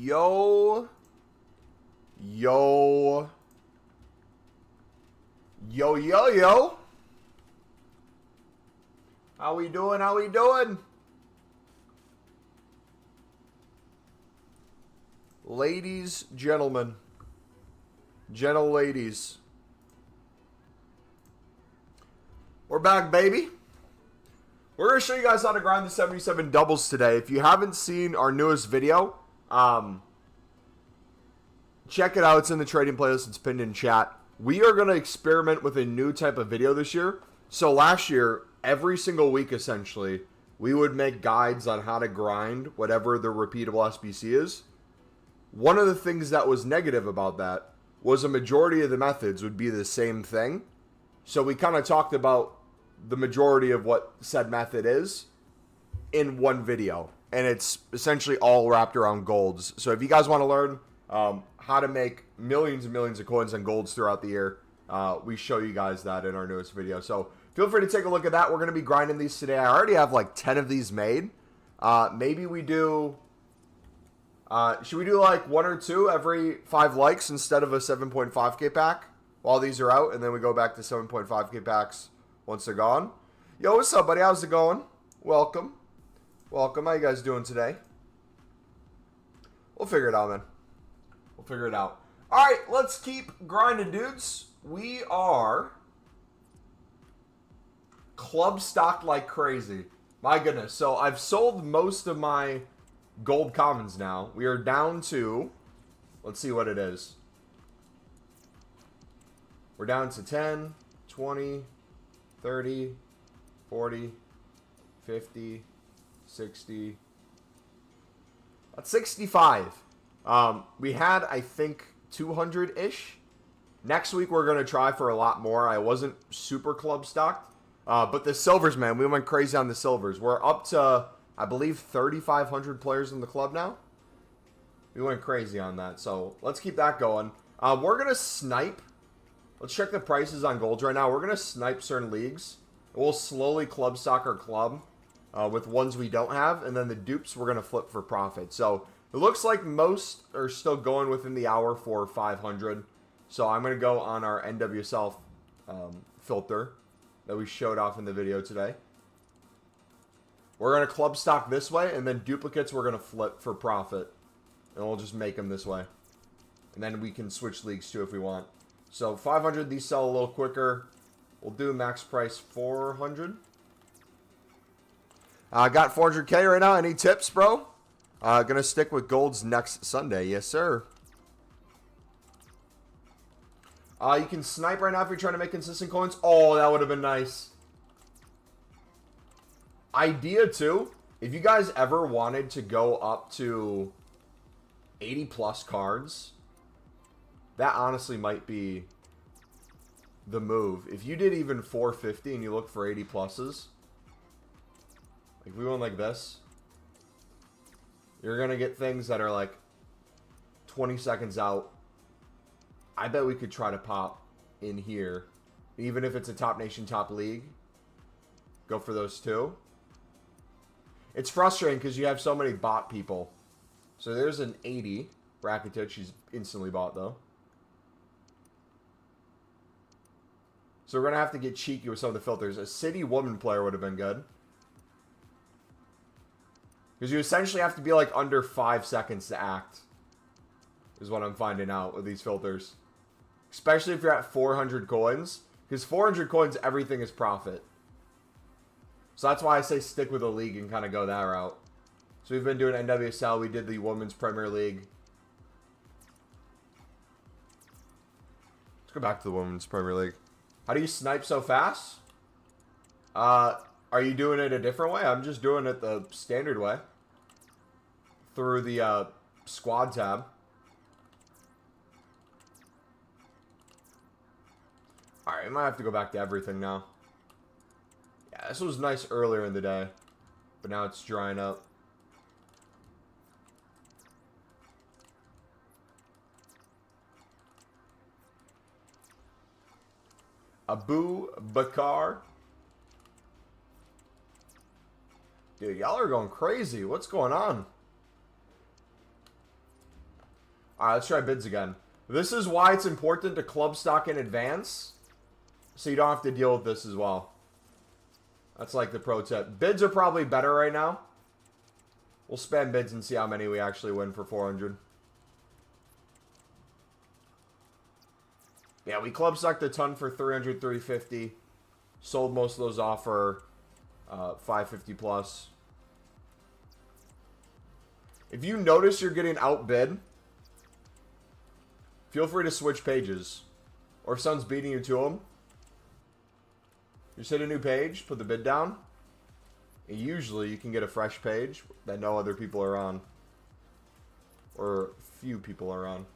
Yo. Yo. Yo, yo, yo. How we doing? How we doing? Ladies, gentlemen. Gentle ladies. We're back, baby. We're going to show you guys how to grind the 77 doubles today. If you haven't seen our newest video, check it out. It's in the trading playlist. It's pinned in chat. We are going to experiment with a new type of video this year. So last year, every single week, essentially, we would make guides on how to grind whatever the repeatable SBC is. One of the things that was negative about that was a majority of the methods would be the same thing. So we kind of talked about the majority of what said method is in one video. And it's essentially all wrapped around golds. So if you guys want to learn how to make millions and millions of coins on golds throughout the year, we show you guys that in our newest video. So feel free to take a look at that. We're going to be grinding these today. I already have like 10 of these made. Maybe we do... should we do like 1 or 2 every 5 likes instead of a 7.5k pack while these are out, and then we go back to 7.5k packs once they're gone? Yo, what's up, buddy? How's it going? Welcome. Welcome. How you guys doing today? We'll figure it out, man. We'll figure it out. All right, let's keep grinding, dudes. We are club stocked like crazy. My goodness. So I've sold most of my gold commons now. We are down to, let's see what it is. We're down to 10, 20, 30, 40, 50, 60. That's 65. We had, I think, 200-ish. Next week, we're going to try for a lot more. I wasn't super club stocked. But the silvers, man, we went crazy on the silvers. We're up to, I believe, 3,500 players in the club now. We went crazy on that. So let's keep that going. We're going to snipe. Let's check the prices on golds right now. We're going to snipe certain leagues. We'll slowly club stock our club with ones we don't have. And then the dupes we're going to flip for profit. So it looks like most are still going within the hour for 500. So I'm going to go on our NWSL filter that we showed off in the video today. We're going to club stock this way, and then duplicates we're going to flip for profit. And we'll just make them this way. And then we can switch leagues too if we want. So 500, these sell a little quicker. We'll do max price 400. I got 400k right now. Any tips, bro? Gonna stick with golds next Sunday. Yes, sir. You can snipe right now if you're trying to make consistent coins. Oh, that would have been nice. Idea too, if you guys ever wanted to go up to 80 plus cards, that honestly might be the move. If you did even 450 and you look for 80 pluses, like we went like this, you're gonna get things that are like 20 seconds out. I bet we could try to pop in here, even if it's a top nation, top league. Go for those two. It's frustrating because you have so many bot people. So there's an 80. Rakitic, she's instantly bought though. So we're going to have to get cheeky with some of the filters. A city woman player would have been good. Because you essentially have to be like under 5 seconds to act. Is what I'm finding out with these filters. Especially if you're at 400 coins. Because 400 coins, everything is profit. So that's why I say stick with a league and kind of go that route. So we've been doing NWSL. We did the Women's Premier League. Let's go back to the Women's Premier League. How do you snipe so fast? Are you doing it a different way? I'm just doing it the standard way. Through the squad tab. Alright, I might have to go back to everything now. Yeah, this was nice earlier in the day. But now it's drying up. Abu Bakar. Dude, y'all are going crazy. What's going on? All right, let's try bids again. This is why it's important to club stock in advance, so you don't have to deal with this as well. That's like the pro tip. Bids are probably better right now. We'll spam bids and see how many we actually win for 400. Yeah, we club stocked a ton for 300, 350. Sold most of those off for 550 plus. If you notice you're getting outbid, feel free to switch pages. Or if someone's beating you to them, just hit a new page, put the bid down. And usually you can get a fresh page that no other people are on. Or few people are on.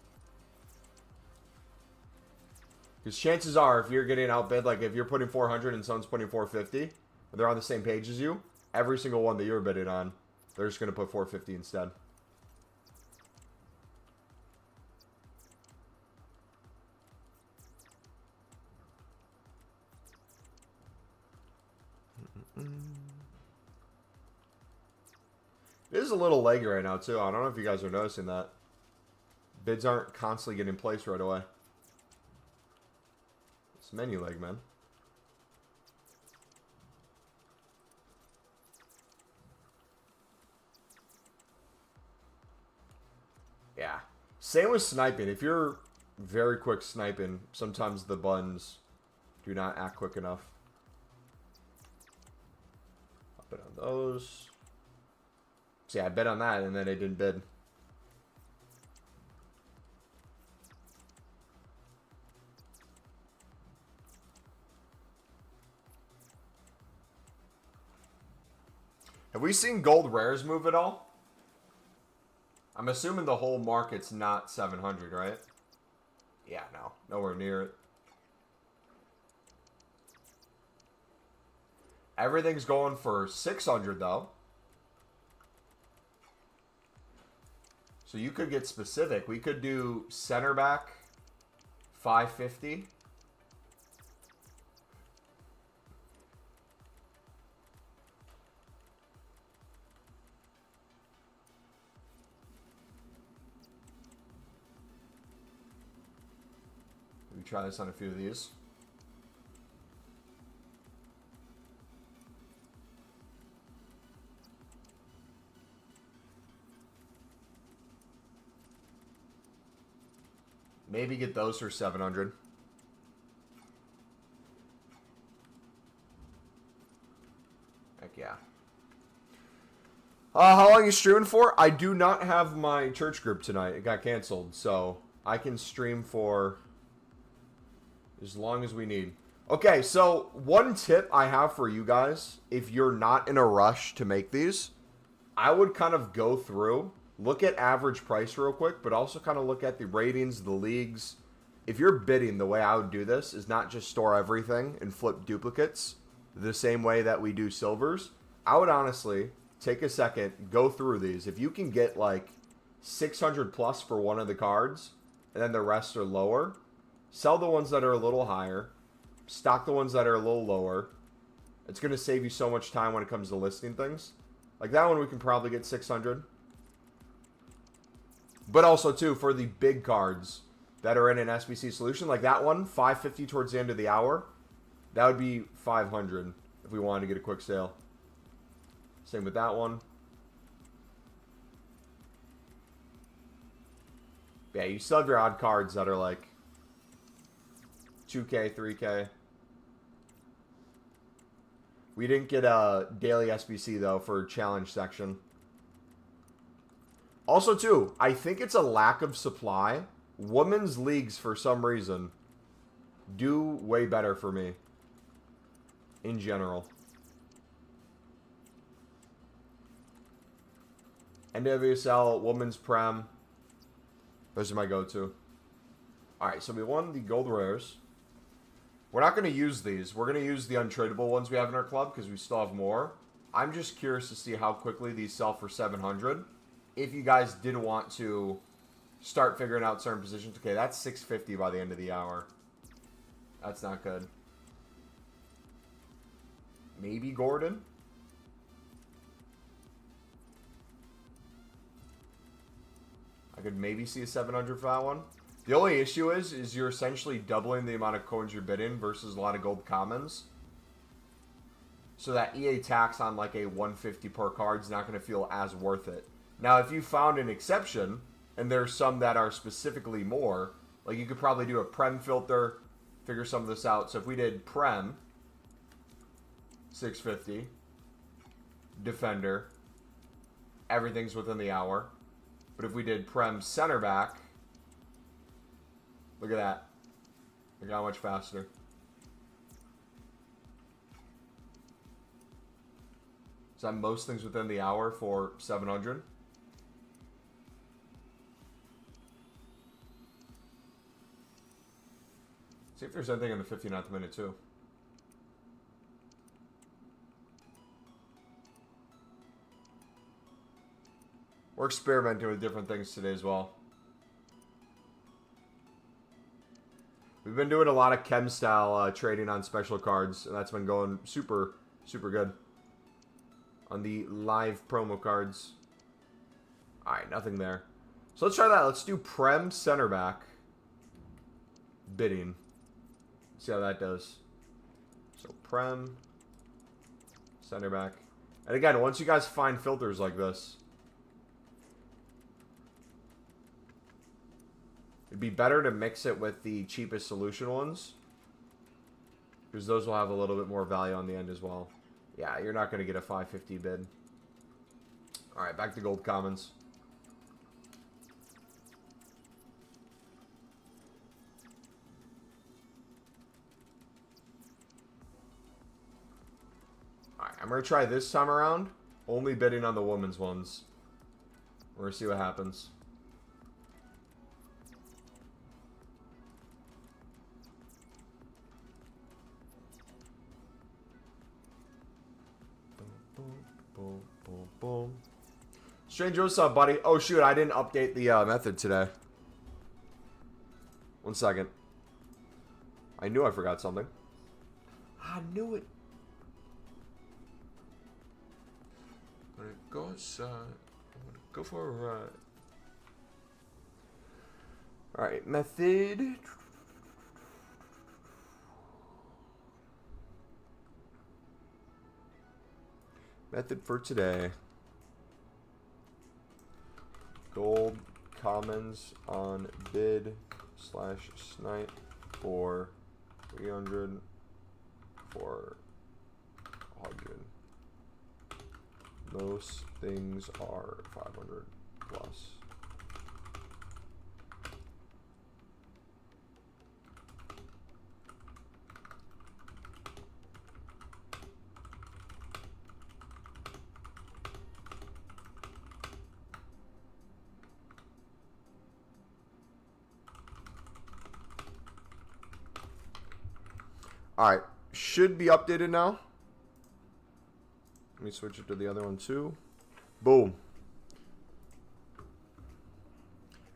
Because chances are, if you're getting outbid, like if you're putting 400 and someone's putting 450, and they're on the same page as you, every single one that you're bidding on, they're just going to put 450 instead. It is a little leggy right now, too. I don't know if you guys are noticing that. Bids aren't constantly getting placed right away. It's menu leg, man. Yeah. Same with sniping. If you're very quick sniping, sometimes the buttons do not act quick enough. I'll bet on those. See, I bet on that, and then I didn't bid. Have we seen gold rares move at all? I'm assuming the whole market's not 700, right? Yeah, no. Nowhere near it. Everything's going for 600, though. So you could get specific. We could do center back 550. We try this on a few of these. Maybe get those for 700. Heck yeah. How long are you streaming for? I do not have my church group tonight. It got canceled, so I can stream for as long as we need. Okay, so one tip I have for you guys, if you're not in a rush to make these, I would kind of go through, look at average price real quick, but also kind of look at the ratings, the leagues. If you're bidding, the way I would do this is not just store everything and flip duplicates the same way that we do silvers. I would honestly take a second, go through these. If you can get like 600 plus for one of the cards, and then the rest are lower, sell the ones that are a little higher, stock the ones that are a little lower. It's going to save you so much time when it comes to listing things. Like that one we can probably get 600. But also, too, for the big cards that are in an SBC solution, like that one, 550 towards the end of the hour, that would be 500 if we wanted to get a quick sale. Same with that one. Yeah, you still have your odd cards that are like 2K, 3K. We didn't get a daily SBC, though, for challenge section. Also, too, I think it's a lack of supply. Women's leagues, for some reason, do way better for me. In general. NWSL, Women's Prem. Those are my go-to. Alright, so we won the gold rares. We're not going to use these. We're going to use the untradeable ones we have in our club because we still have more. I'm just curious to see how quickly these sell for 700. If you guys did want to start figuring out certain positions. Okay, that's 650 by the end of the hour. That's not good. Maybe Gordon? I could maybe see a 700 for that one. The only issue is you're essentially doubling the amount of coins you're bidding versus a lot of gold commons. So that EA tax on like a 150 per card is not going to feel as worth it. Now, if you found an exception, and there's some that are specifically more, like you could probably do a Prem filter, figure some of this out. So if we did Prem, 650, Defender, everything's within the hour. But if we did Prem center back, look at that. Look how much faster. Is that most things within the hour for 700? See if there's anything in the 59th minute too. We're experimenting with different things today as well. We've been doing a lot of chem style trading on special cards, and that's been going super, super good. On the live promo cards. Alright, nothing there. So let's try that. Let's do Prem center back. Bidding. See how that does. So Prem center back. And again, once you guys find filters like this, it'd be better to mix it with the cheapest solution ones, because those will have a little bit more value on the end as well. Yeah, you're not going to get a 550 bid. Alright, back to gold commons. Alright, I'm going to try this time around, only bidding on the women's ones. We're going to see what happens. Boom, boom, boom. Stranger, what's up, buddy? Oh, shoot, I didn't update the method today. 1 second. I knew I forgot something. I knew it. I'm gonna go outside. I'm gonna go for a ride. Alright, method. Method for today. Gold commons on bid / snipe for 300 for 100. Most things are 500 plus. Alright, should be updated now. Let me switch it to the other one too. Boom.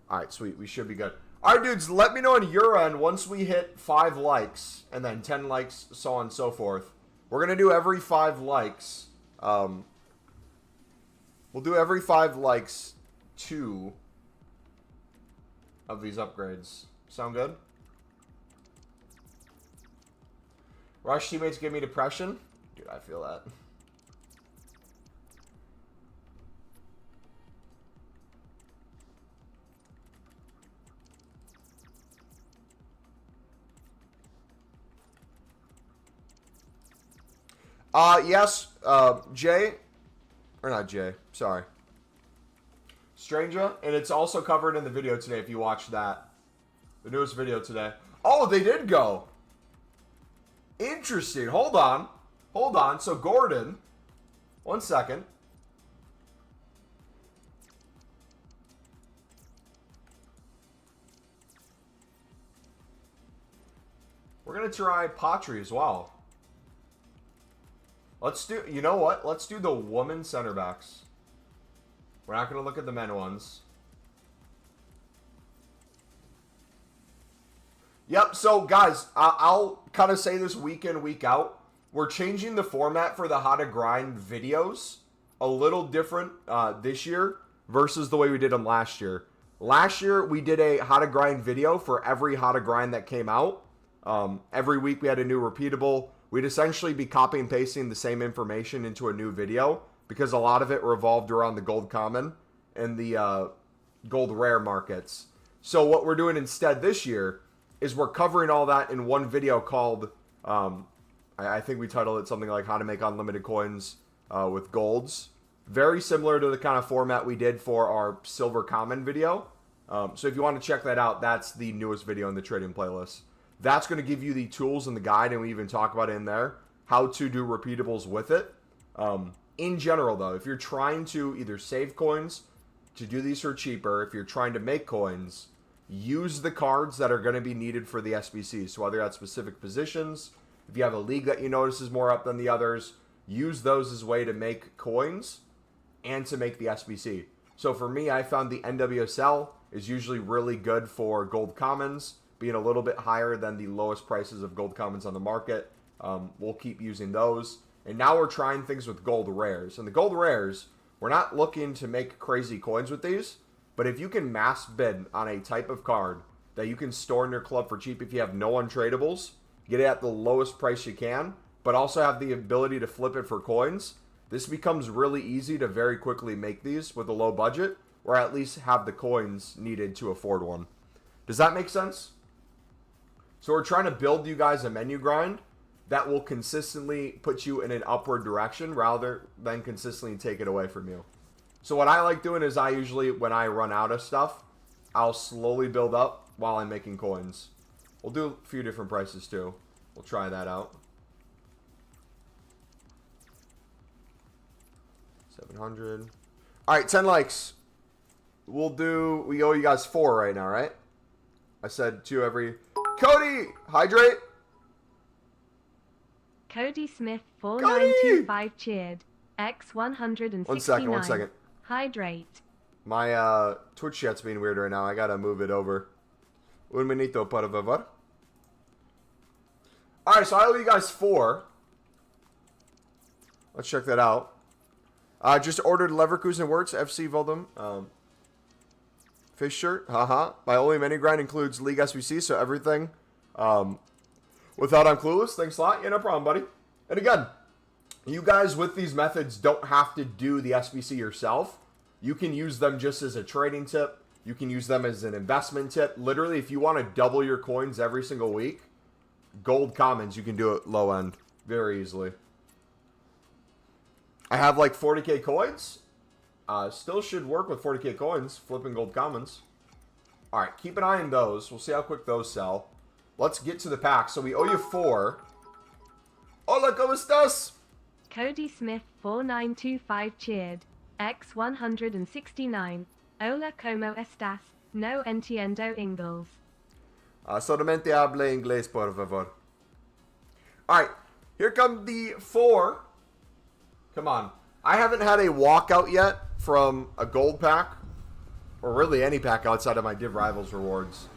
Alright, sweet. We should be good. Alright, dudes, let me know on your end once we hit 5 likes and then 10 likes, so on and so forth. We're going to do every 5 likes. We'll do every 5 likes 2 of these upgrades. Sound good? Rush teammates give me depression? Dude, I feel that. Yes, Jay, or not Jay, sorry. Stranger, and it's also covered in the video today if you watch that. The newest video today. Oh, they did go. Interesting. Hold on. Hold on. So, Gordon. 1 second. We're going to try Patry as well. Let's do, you know what? Let's do the woman center backs. We're not going to look at the men ones. Yep, so guys, I'll kind of say this week in, week out. We're changing the format for the How to Grind videos a little different this year versus the way we did them last year. Last year, we did a how to grind video for every how to grind that came out. Every week, we had a new repeatable. We'd essentially be copy and pasting the same information into a new video because a lot of it revolved around the gold common and the gold rare markets. So what we're doing instead this year is we're covering all that in one video called, I think we titled it something like how to make unlimited coins with golds. Very similar to the kind of format we did for our silver common video. So if you want to check that out, that's the newest video in the trading playlist. That's going to give you the tools and the guide, and we even talk about it in there, how to do repeatables with it. In general, though, if you're trying to either save coins to do these for cheaper, if you're trying to make coins, use the cards that are going to be needed for the SBCs. So whether that's specific positions, if you have a league that you notice is more up than the others, use those as a way to make coins and to make the SBC. So for me, I found the NWSL is usually really good for gold commons, being a little bit higher than the lowest prices of gold commons on the market. We'll keep using those. And now we're trying things with gold rares. And the gold rares, we're not looking to make crazy coins with these, but if you can mass bid on a type of card that you can store in your club for cheap if you have no untradables, get it at the lowest price you can, but also have the ability to flip it for coins, this becomes really easy to very quickly make these with a low budget, or at least have the coins needed to afford one. Does that make sense? So we're trying to build you guys a menu grind that will consistently put you in an upward direction rather than consistently take it away from you. So what I like doing is I usually, when I run out of stuff, I'll slowly build up while I'm making coins. We'll do a few different prices too. We'll try that out. 700. All right, 10 likes. We owe you guys 4 right now, right? I said 2 every. Cody, hydrate. Cody Smith 4925 cheered. X169. One second. Hydrate. My Twitch chat's being weird right now. I gotta move it over. Un minuto, por favor. Alright, so I owe you guys 4. Let's check that out. Just ordered Leverkusen Wirtz FC Voldem. Fish shirt. Haha. My only menu grind includes League SBC, so everything. Without I'm clueless. Thanks a lot. Yeah, no problem, buddy. And again, you guys with these methods don't have to do the SBC yourself. You can use them just as a trading tip. You can use them as an investment tip. Literally, if you want to double your coins every single week, gold commons, you can do it low end very easily. I have like 40k coins. Still should work with 40k coins, flipping gold commons. Alright, keep an eye on those. We'll see how quick those sell. Let's get to the pack. So we owe you 4. Hola, ¿cómo estás? Cody Smith 4925 cheered. X169. Hola, ¿cómo estás? No entiendo inglés. Solamente hable inglés, por favor. Alright, here come the 4. Come on. I haven't had a walkout yet from a gold pack, or really any pack outside of my Div Rivals rewards,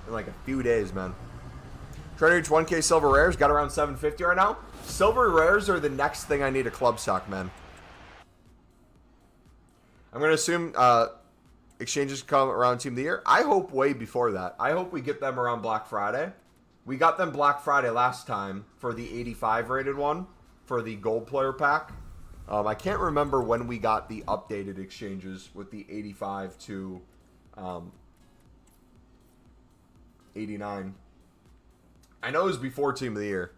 in like a few days, man. Trying to reach 1k silver rares. Got around 750 right now. Silver rares are the next thing I need a club stock, man. I'm going to assume exchanges come around Team of the Year. I hope way before that. I hope we get them around Black Friday. We got them Black Friday last time for the 85 rated one for the gold player pack. I can't remember when we got the updated exchanges with the 85 to 89. I know it was before Team of the Year.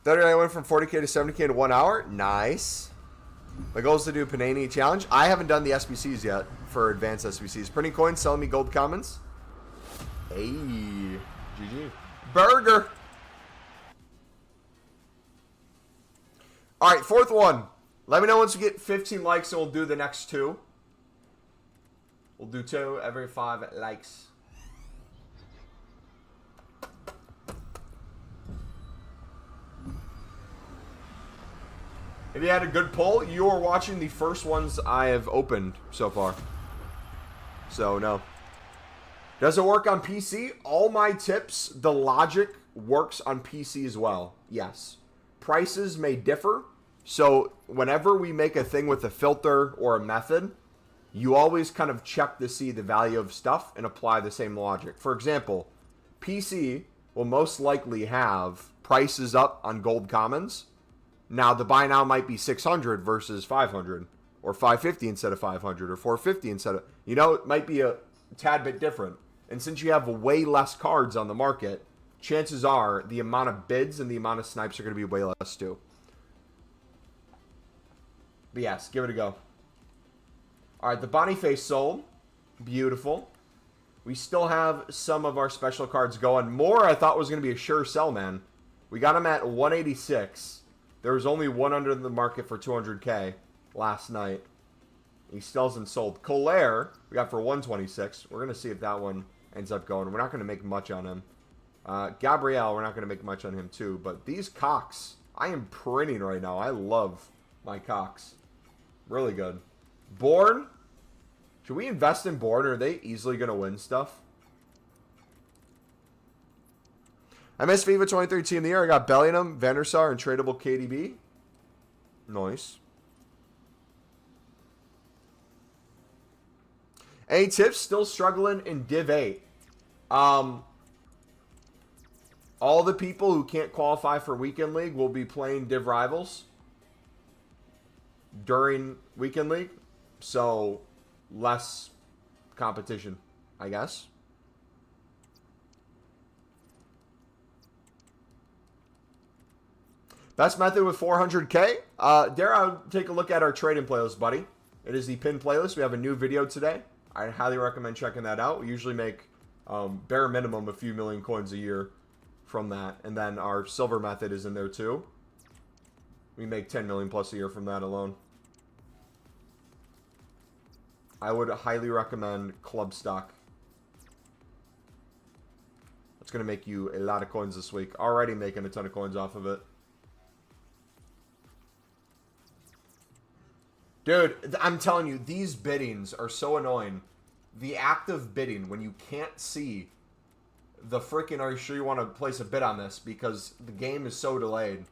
I went from 40k to 70k in 1 hour. Nice. My goal is to do Panini Challenge. I haven't done the SBCs yet for advanced SBCs. Printing coins, selling me gold commons. Hey. GG. Burger. All right, 4th one. Let me know once we get 15 likes and we'll do the next 2. We'll do 2 every 5 likes. If you had a good pull, you are watching the first ones I have opened so far. So, no. Does it work on PC? All my tips, the logic works on PC as well. Yes. Prices may differ. So, whenever we make a thing with a filter or a method, you always kind of check to see the value of stuff and apply the same logic. For example, PC will most likely have prices up on gold commons. Now, the buy now might be 600 versus 500, or 550 instead of 500, or 450 instead of, you know, it might be a tad bit different. And since you have way less cards on the market, chances are the amount of bids and the amount of snipes are going to be way less too. But yes, give it a go. All right, the Boniface sold. Beautiful. We still have some of our special cards going. More I thought was going to be a sure sell, man. We got him at 186. There was only one under the market for 200K last night. He still hasn't sold. Colaire, we got for 126. We're going to see if that one ends up going. We're not going to make much on him. Gabriel, we're not going to make much on him too. But these Cox, I am printing right now. I love my Cox. Really good. Bourne. Should we invest in Bourne, or are they easily going to win stuff? I missed FIFA 23 Team of the Year. I got Bellingham, Van der Sar, and tradable KDB. Nice. Any tips? Still struggling in Div 8. All the people who can't qualify for Weekend League will be playing Div Rivals during Weekend League. So, less competition, I guess. Best method with 400K? Dare I take a look at our trading playlist, buddy. It is the pinned playlist. We have a new video today. I highly recommend checking that out. We usually make bare minimum a few million coins a year from that. And then our silver method is in there too. We make 10 million plus a year from that alone. I would highly recommend Club Stock. It's going to make you a lot of coins this week. Already making a ton of coins off of it. Dude, I'm telling you, these biddings are so annoying. The act of bidding, when you can't see the freaking, are you sure you want to place a bid on this? Because the game is so delayed.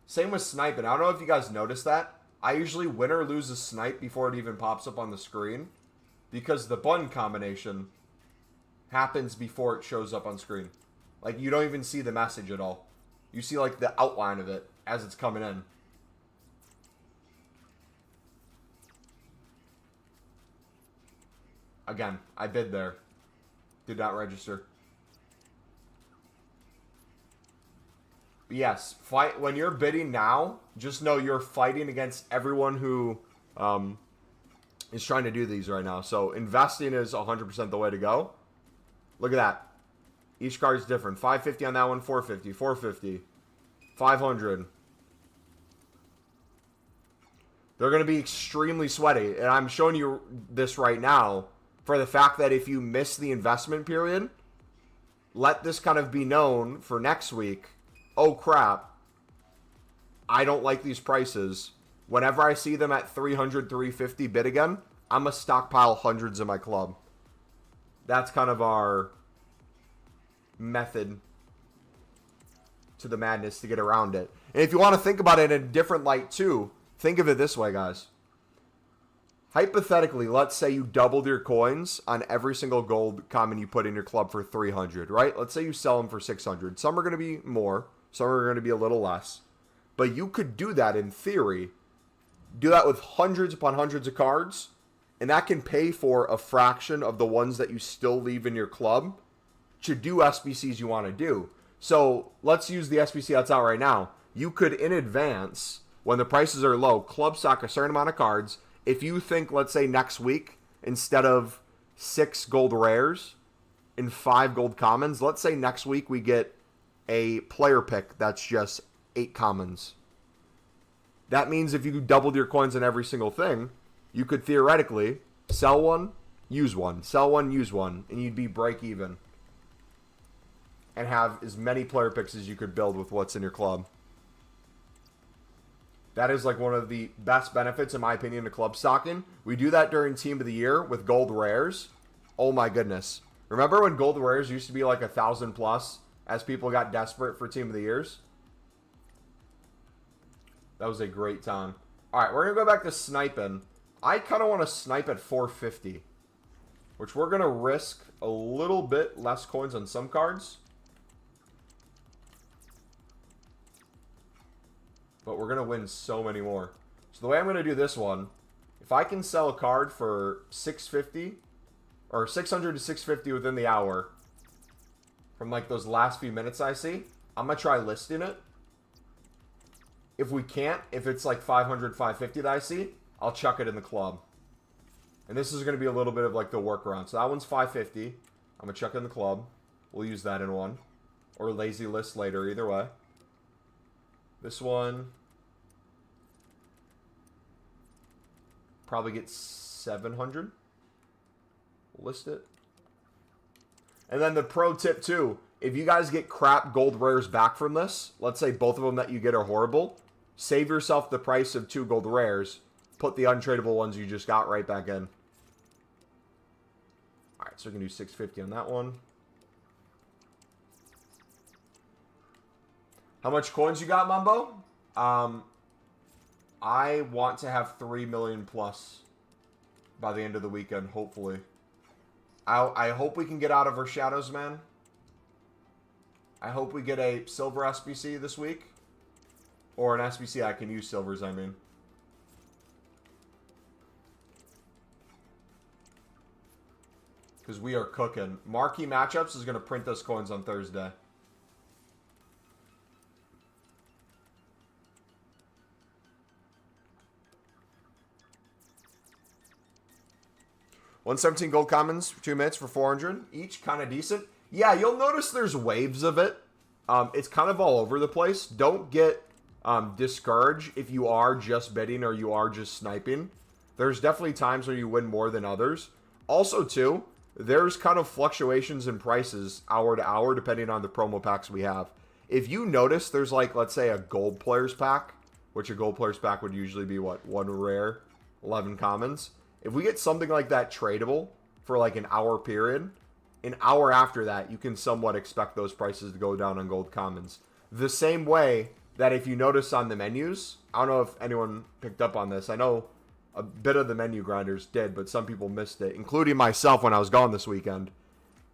Same with sniping. I don't know if you guys noticed that. I usually win or lose a snipe before it even pops up on the screen. Because the button combination happens before it shows up on screen. Like, you don't even see the message at all. You see, like, the outline of it as it's coming in. Again, I bid there. Did not register. But yes, fight when you're bidding now, just know you're fighting against everyone who is trying to do these right now. So investing is 100% the way to go. Look at that. Each card is different. 550 on that one, 450, 450, 500. They're going to be extremely sweaty. And I'm showing you this right now for the fact that if you miss the investment period, let this kind of be known for next week. Oh, crap. I don't like these prices. Whenever I see them at 300, 350 bid again, I'm going to stockpile hundreds in my club. That's kind of our method to the madness to get around it. And if you want to think about it in a different light too, think of it this way, guys. Hypothetically, let's say you doubled your coins on every single gold common you put in your club for 300, right? Let's say you sell them for 600. Some are going to be more, some are going to be a little less. But you could do that in theory. Do that with hundreds upon hundreds of cards, and that can pay for a fraction of the ones that you still leave in your club to do SBCs you want to do. So let's use the SBC that's out right now. You could, in advance, when the prices are low, club stock a certain amount of cards. If you think, let's say next week, instead of 6 gold rares and 5 gold commons, let's say next week we get a player pick that's just 8 commons. That means if you doubled your coins on every single thing, you could theoretically sell one, use one, sell one, use one, and you'd be break even. And have as many player picks as you could build with what's in your club. That is like one of the best benefits, in my opinion, to club stocking. We do that during Team of the Year with gold rares. Oh my goodness. Remember when gold rares used to be like 1,000 plus as people got desperate for Team of the Years? That was a great time. Alright, we're going to go back to sniping. I kind of want to snipe at 450. Which we're going to risk a little bit less coins on some cards. But we're going to win so many more. So the way I'm going to do this one, if I can sell a card for 650 or 600 to 650 within the hour from like those last few minutes I see, I'm going to try listing it. If we can't, if it's like 500, 550 that I see, I'll chuck it in the club. And this is going to be a little bit of like the workaround. So that one's 550. I'm going to chuck it in the club. We'll use that in one. Or lazy list later, either way. This one probably gets 700. We'll list it. And then the pro tip too, if you guys get crap gold rares back from this, let's say both of them that you get are horrible, save yourself the price of 2 gold rares. Put the untradeable ones you just got right back in. Alright, so we can do 650 on that one. How much coins you got, Mumbo? I want to have 3 million plus by the end of the weekend, hopefully. I hope we can get out of our shadows, man. I hope we get a silver SBC this week. Or an SBC I can use silvers, I mean. Because we are cooking. Marquee Matchups is going to print us coins on Thursday. $117 gold commons for 2 minutes for 400 each, kind of decent. Yeah, you'll notice there's waves of it. It's kind of all over the place. Don't get discouraged if you are just bidding or you are just sniping. There's definitely times where you win more than others. Also, too, there's kind of fluctuations in prices hour to hour depending on the promo packs we have. If you notice there's like, let's say a gold players pack, which a gold players pack would usually be what? 1 rare, 11 commons. If we get something like that tradable for like an hour period, an hour after that, you can somewhat expect those prices to go down on gold commons. The same way that if you notice on the menus, I don't know if anyone picked up on this. I know a bit of the menu grinders did, but some people missed it, including myself when I was gone this weekend.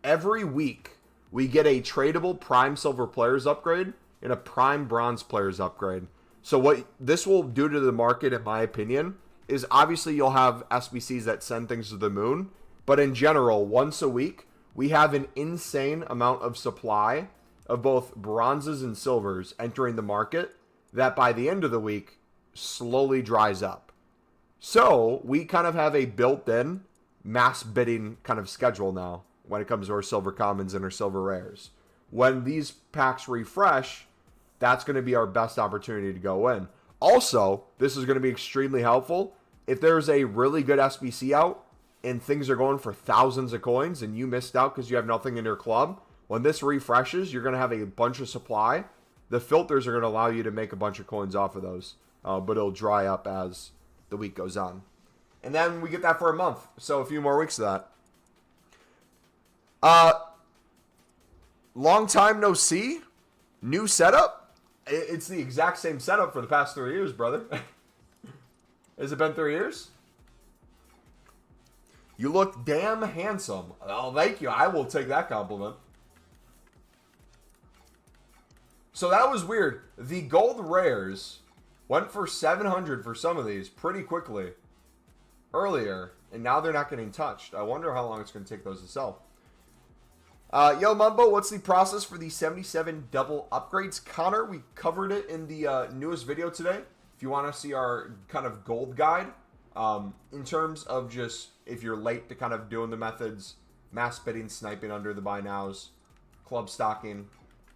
Every week, we get a tradable Prime Silver Players upgrade and a Prime Bronze Players upgrade. So what this will do to the market, in my opinion, is obviously you'll have SBCs that send things to the moon, but in general, once a week, we have an insane amount of supply of both bronzes and silvers entering the market that by the end of the week slowly dries up. So we kind of have a built-in mass bidding kind of schedule now when it comes to our silver commons and our silver rares. When these packs refresh, that's going to be our best opportunity to go in. Also, this is going to be extremely helpful. If there's a really good SBC out and things are going for thousands of coins and you missed out because you have nothing in your club, when this refreshes, you're going to have a bunch of supply. The filters are going to allow you to make a bunch of coins off of those, but it'll dry up as the week goes on. And then we get that for a month, so a few more weeks of that. Long time no see. New setup. It's the exact same setup for the past 3 years, brother. Has it been 3 years? You look damn handsome. Oh, thank you. I will take that compliment. So that was weird. The gold rares went for 700 for some of these pretty quickly earlier, and now they're not getting touched. I wonder how long it's going to take those to sell. Yo, Mumbo, what's the process for the 77 double upgrades? Connor, we covered it in the newest video today. If you want to see our kind of gold guide, in terms of just if you're late to kind of doing the methods, mass bidding, sniping under the buy nows, club stocking,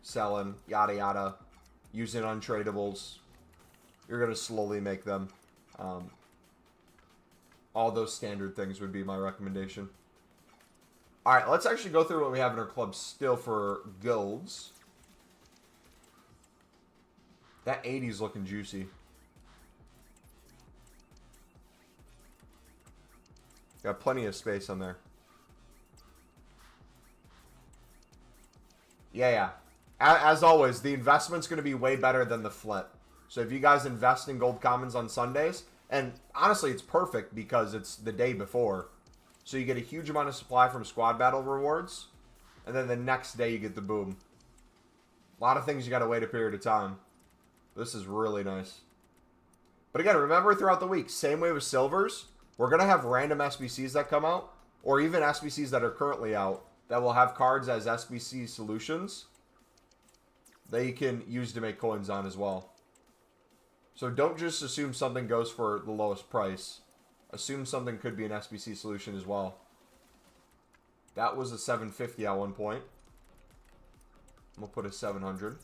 selling, yada yada, using untradables, you're going to slowly make them. All those standard things would be my recommendation. All right, let's actually go through what we have in our club still for golds. That 80 is looking juicy. Got plenty of space on there. Yeah. As always, the investment's going to be way better than the flip. So if you guys invest in gold commons on Sundays, And honestly, it's perfect because it's the day before. So you get a huge amount of supply from squad battle rewards. And then the next day you get the boom. A lot of things you got to wait a period of time. This is really nice. But again, remember throughout the week, same way with silvers, we're going to have random SBCs that come out. Or even SBCs that are currently out that will have cards as SBC solutions that you can use to make coins on as well. So don't just assume something goes for the lowest price. Assume something could be an SBC solution as well. That was a 750 at one point. I'm going to put a 700.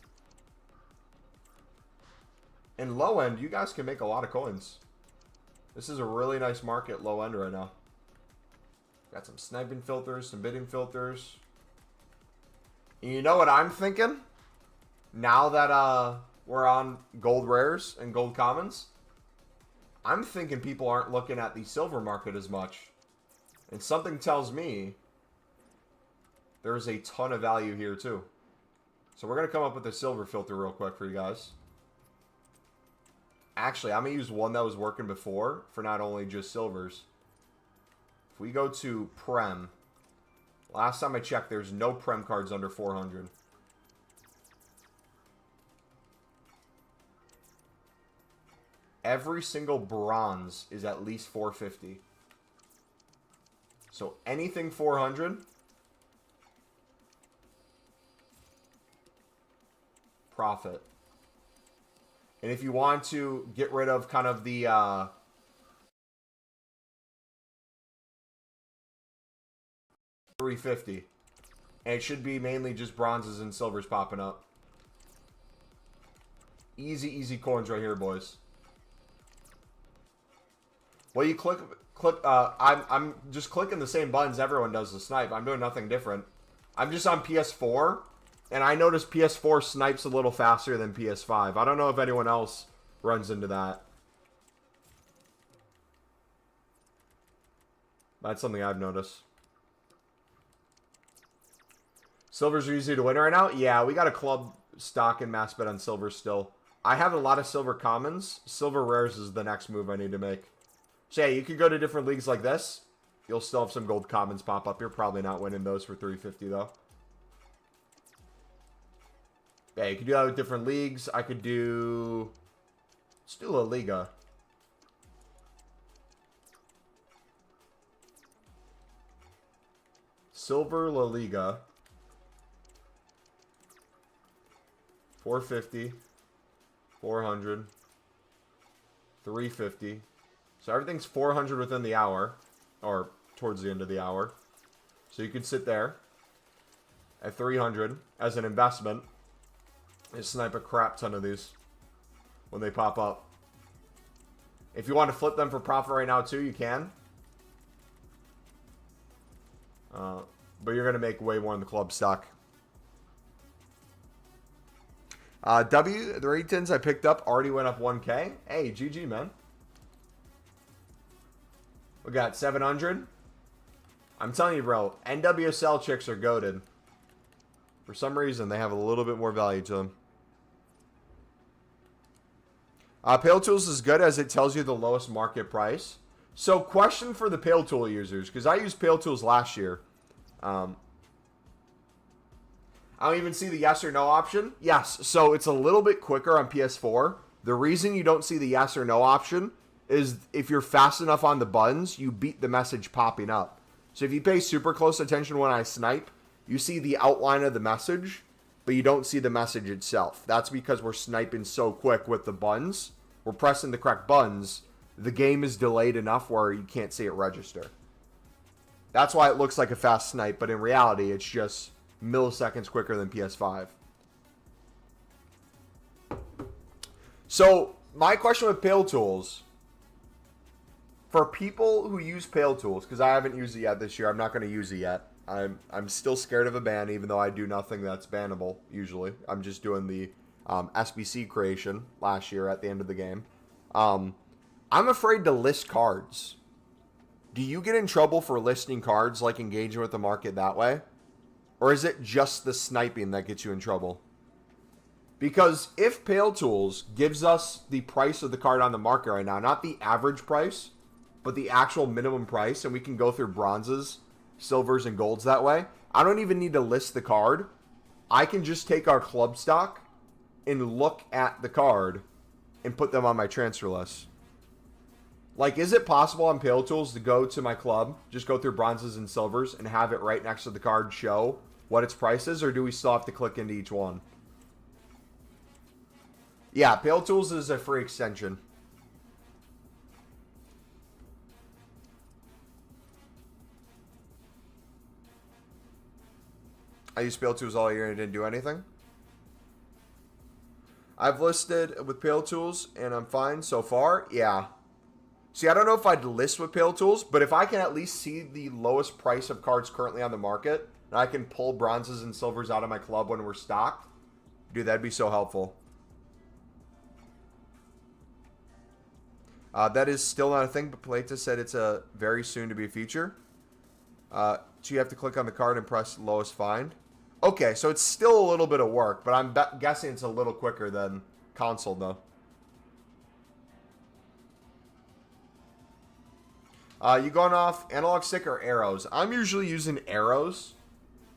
In low end, you guys can make a lot of coins. This is a really nice market low end right now. Got some sniping filters, some bidding filters. And you know what I'm thinking? Now that we're on gold rares and gold commons, I'm thinking people aren't looking at the silver market as much. And something tells me there's a ton of value here too. So we're going to come up with a silver filter real quick for you guys. Actually, I'm going to use one that was working before for not only just silvers. If we go to Prem, last time I checked, there's no Prem cards under 400. Every single bronze is at least 450. So anything 400, profit. And if you want to get rid of kind of the $350, and it should be mainly just bronzes and silvers popping up. Easy, easy coins right here, boys. Well, you click. I'm just clicking the same buttons everyone does to snipe. I'm doing nothing different. I'm just on PS4, and I noticed PS4 snipes a little faster than PS5. I don't know if anyone else runs into that. That's something I've noticed. Silvers are easy to win right now. Yeah, we got a club stock and mass bet on silver still. I have a lot of silver commons. Silver rares is the next move I need to make. So yeah, you could go to different leagues like this. You'll still have some gold commons pop up. You're probably not winning those for 350 though. Yeah, you could do that with different leagues. I could do... Let's do La Liga. Silver La Liga. 450. 400. 350. So everything's 400 within the hour. Or towards the end of the hour. So you could sit there at 300 as an investment and snipe a crap ton of these when they pop up. If you want to flip them for profit right now too, you can. But you're going to make way more in the club stock. The ratings I picked up already went up 1K. Hey, GG, man. We got 700. I'm telling you, bro, NWSL chicks are goated. For some reason, they have a little bit more value to them. Pale Tools is good as it tells you the lowest market price. So, question for the Pale Tool users, because I used Pale Tools last year. I don't even see the yes or no option. Yes, so it's a little bit quicker on PS4. The reason you don't see the yes or no option is if you're fast enough on the buttons, you beat the message popping up. So if you pay super close attention when I snipe, you see the outline of the message, but you don't see the message itself. That's because we're sniping so quick with the buttons. We're pressing the correct buttons. The game is delayed enough where you can't see it register. That's why it looks like a fast snipe, but in reality, it's just milliseconds quicker than PS5. So, my question with Pale Tools, for people who use Pale Tools, because I haven't used it yet this year, I'm not going to use it yet. I'm still scared of a ban, even though I do nothing that's bannable, usually. I'm just doing the SBC creation last year at the end of the game. I'm afraid to list cards. Do you get in trouble for listing cards, like engaging with the market that way? Or is it just the sniping that gets you in trouble? Because if Pale Tools gives us the price of the card on the market right now, not the average price, but the actual minimum price, and we can go through bronzes, silvers, and golds that way, I don't even need to list the card. I can just take our club stock and look at the card and put them on my transfer list. Like, is it possible on Pale Tools to go to my club, just go through bronzes and silvers, and have it right next to the card show what its price is, or do we still have to click into each one? Yeah, Pale Tools is a free extension. I used Pale Tools all year and it didn't do anything. I've listed with Pale Tools and I'm fine so far. Yeah. See, I don't know if I'd list with Pale Tools, but if I can at least see the lowest price of cards currently on the market, and I can pull bronzes and silvers out of my club when we're stocked, dude, that'd be so helpful. That is still not a thing, but Plata said it's a very soon to be a feature. So you have to click on the card and press lowest find. Okay, so it's still a little bit of work, but I'm guessing it's a little quicker than console, though. You going off analog stick or arrows? I'm usually using arrows.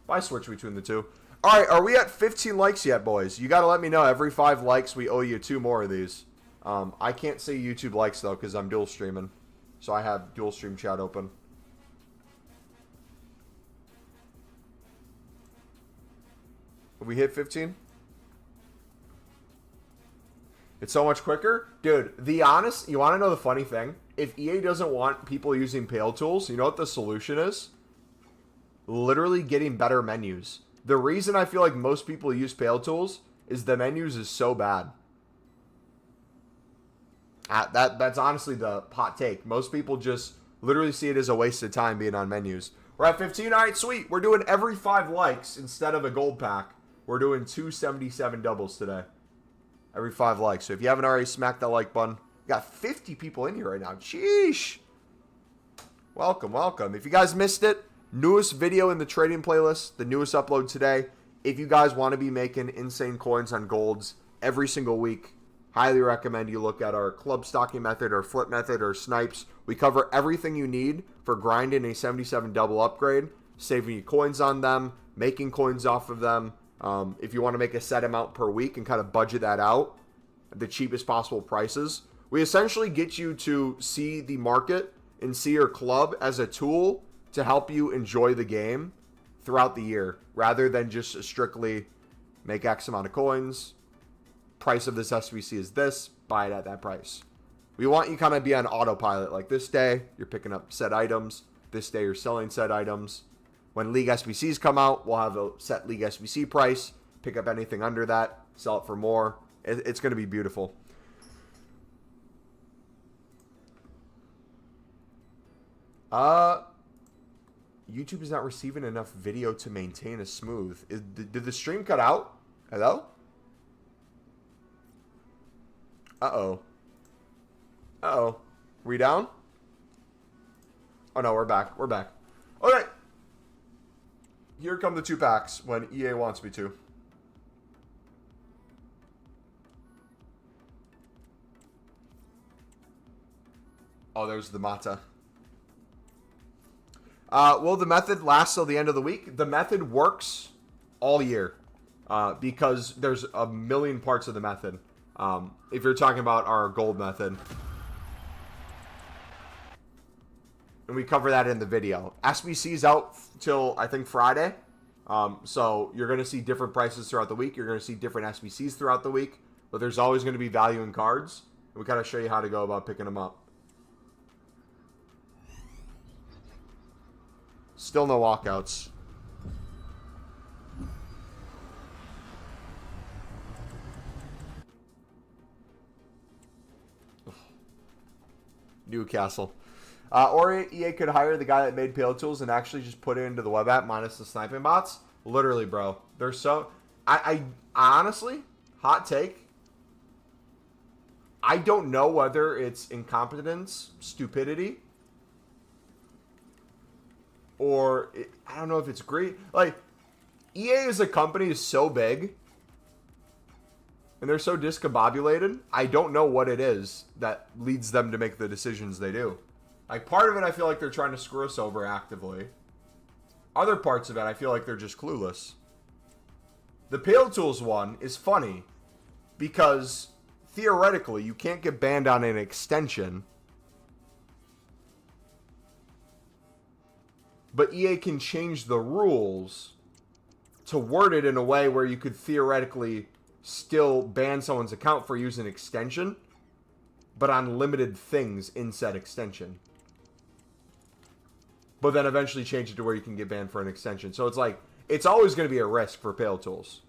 I switch between the two. All right, are we at 15 likes yet, boys? You got to let me know. Every 5 likes, we owe you 2 more of these. I can't say YouTube likes, though, because I'm dual streaming. So I have dual stream chat open. Have we hit 15? It's so much quicker. Dude, you want to know the funny thing? If EA doesn't want people using Pale Tools, you know what the solution is? Literally getting better menus. The reason I feel like most people use Pale Tools is the menus is so bad. That's honestly the hot take. Most people just literally see it as a waste of time being on menus. We're at 15. All right, sweet. We're doing every 5 likes instead of a gold pack. We're doing 277 doubles today. Every 5 likes. So if you haven't already smacked that like button, we got 50 people in here right now. Sheesh. Welcome, welcome. If you guys missed it, newest video in the trading playlist, the newest upload today. If you guys want to be making insane coins on golds every single week, highly recommend you look at our club stocking method or flip method or snipes. We cover everything you need for grinding a 77 double upgrade, saving you coins on them, making coins off of them. If you want to make a set amount per week and kind of budget that out at the cheapest possible prices, we essentially get you to see the market and see your club as a tool to help you enjoy the game throughout the year, rather than just strictly make X amount of coins. Price of this SBC is this, buy it at that price. We want you kind of be on autopilot. Like this day, you're picking up set items. This day, you're selling set items. When League SBCs come out, we'll have a set League SBC price. Pick up anything under that, sell it for more. It's going to be beautiful. YouTube is not receiving enough video to maintain a smooth. Did the stream cut out? Hello? Uh-oh. Uh-oh. We down? Oh, no, we're back. We're back. Okay. Here come the 2 packs when EA wants me to. Oh, there's the Mata. Will the method last till the end of the week? The method works all year because there's a million parts of the method. If you're talking about our gold method. And we cover that in the video. SBC's out till, I think, Friday. So you're going to see different prices throughout the week. You're going to see different SBCs throughout the week. But there's always going to be value in cards. And we kind of show you how to go about picking them up. Still no walkouts. Newcastle. Or EA could hire the guy that made Pale Tools and actually just put it into the web app minus the sniping bots. Literally, bro. They're so... I honestly, hot take, I don't know whether it's incompetence, stupidity, or I don't know if it's great. Like, EA as a company is so big And they're so discombobulated, I don't know what it is that leads them to make the decisions they do. Like, part of it, I feel like they're trying to screw us over actively. Other parts of it, I feel like they're just clueless. The Pale Tools one is funny because, theoretically, you can't get banned on an extension. But EA can change the rules to word it in a way where you could theoretically still ban someone's account for using an extension, but on limited things in said extension. But then eventually change it to where you can get banned for an extension. So it's like, it's always going to be a risk for Pale Tools.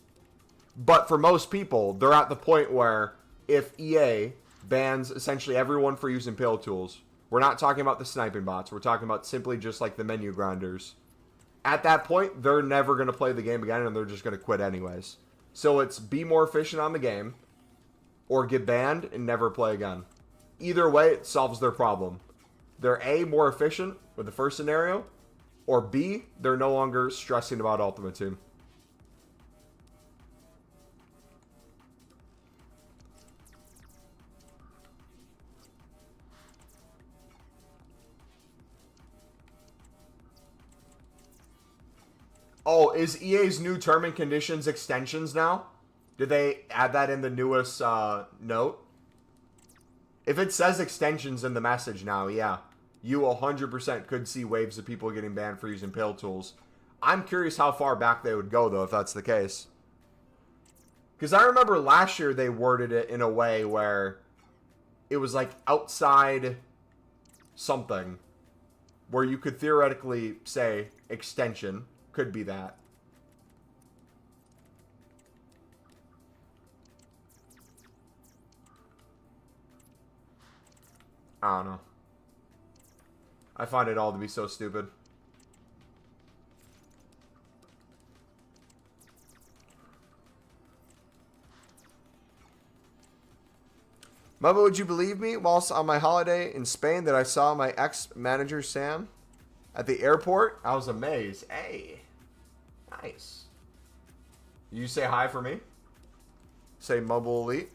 But for most people, they're at the point where if EA bans essentially everyone for using Pale Tools, we're not talking about the sniping bots, we're talking about simply just like the menu grinders. At that point, they're never going to play the game again and they're just going to quit anyways. So it's be more efficient on the game, or get banned and never play again. Either way, it solves their problem. They're A, more efficient with the first scenario, or B, they're no longer stressing about Ultimate Team. Oh, is EA's new term and conditions extensions now? Did they add that in the newest note? If it says extensions in the message now, yeah. You 100% could see waves of people getting banned for using Pale Tools. I'm curious how far back they would go, though, if that's the case. Because I remember last year they worded it in a way where it was like outside something. Where you could theoretically say extension. Could be that. I don't know. I find it all to be so stupid. Mumbo, would you believe me? Whilst on my holiday in Spain that I saw my ex-manager Sam at the airport? I was amazed. Hey. Nice. You say hi for me? Say MumboElite?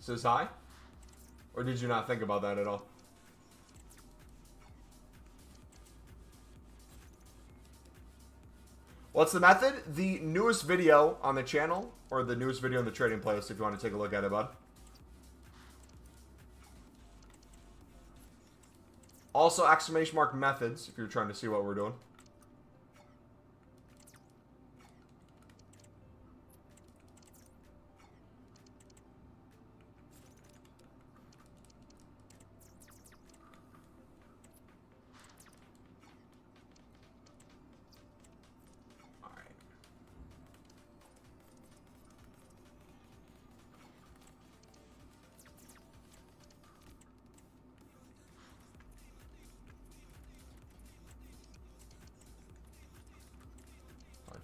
Says hi? Or did you not think about that at all? What's the method? The newest video on the channel, or the newest video in the trading playlist if you want to take a look at it, bud. Also, exclamation mark methods if you're trying to see what we're doing.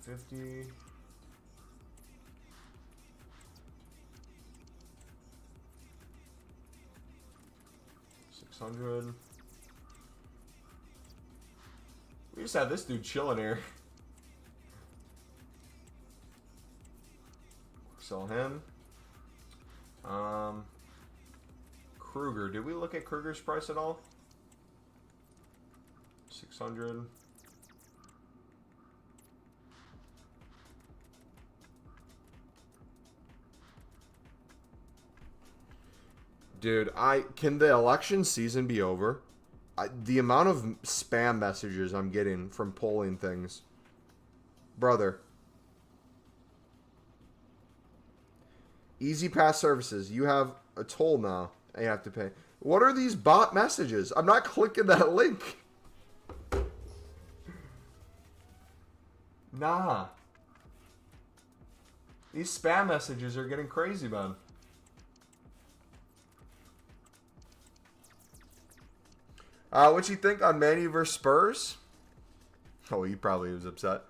$50. $600. We just have this dude chilling here. Sell him. Kruger. Did we look at Kruger's price at all? 600. Dude, can the election season be over? The amount of spam messages I'm getting from polling things. Brother. Easy Pass services. You have a toll now that you have to pay. What are these bot messages? I'm not clicking that link. Nah. These spam messages are getting crazy, man. What you think on Man U versus Spurs? Oh, he probably was upset.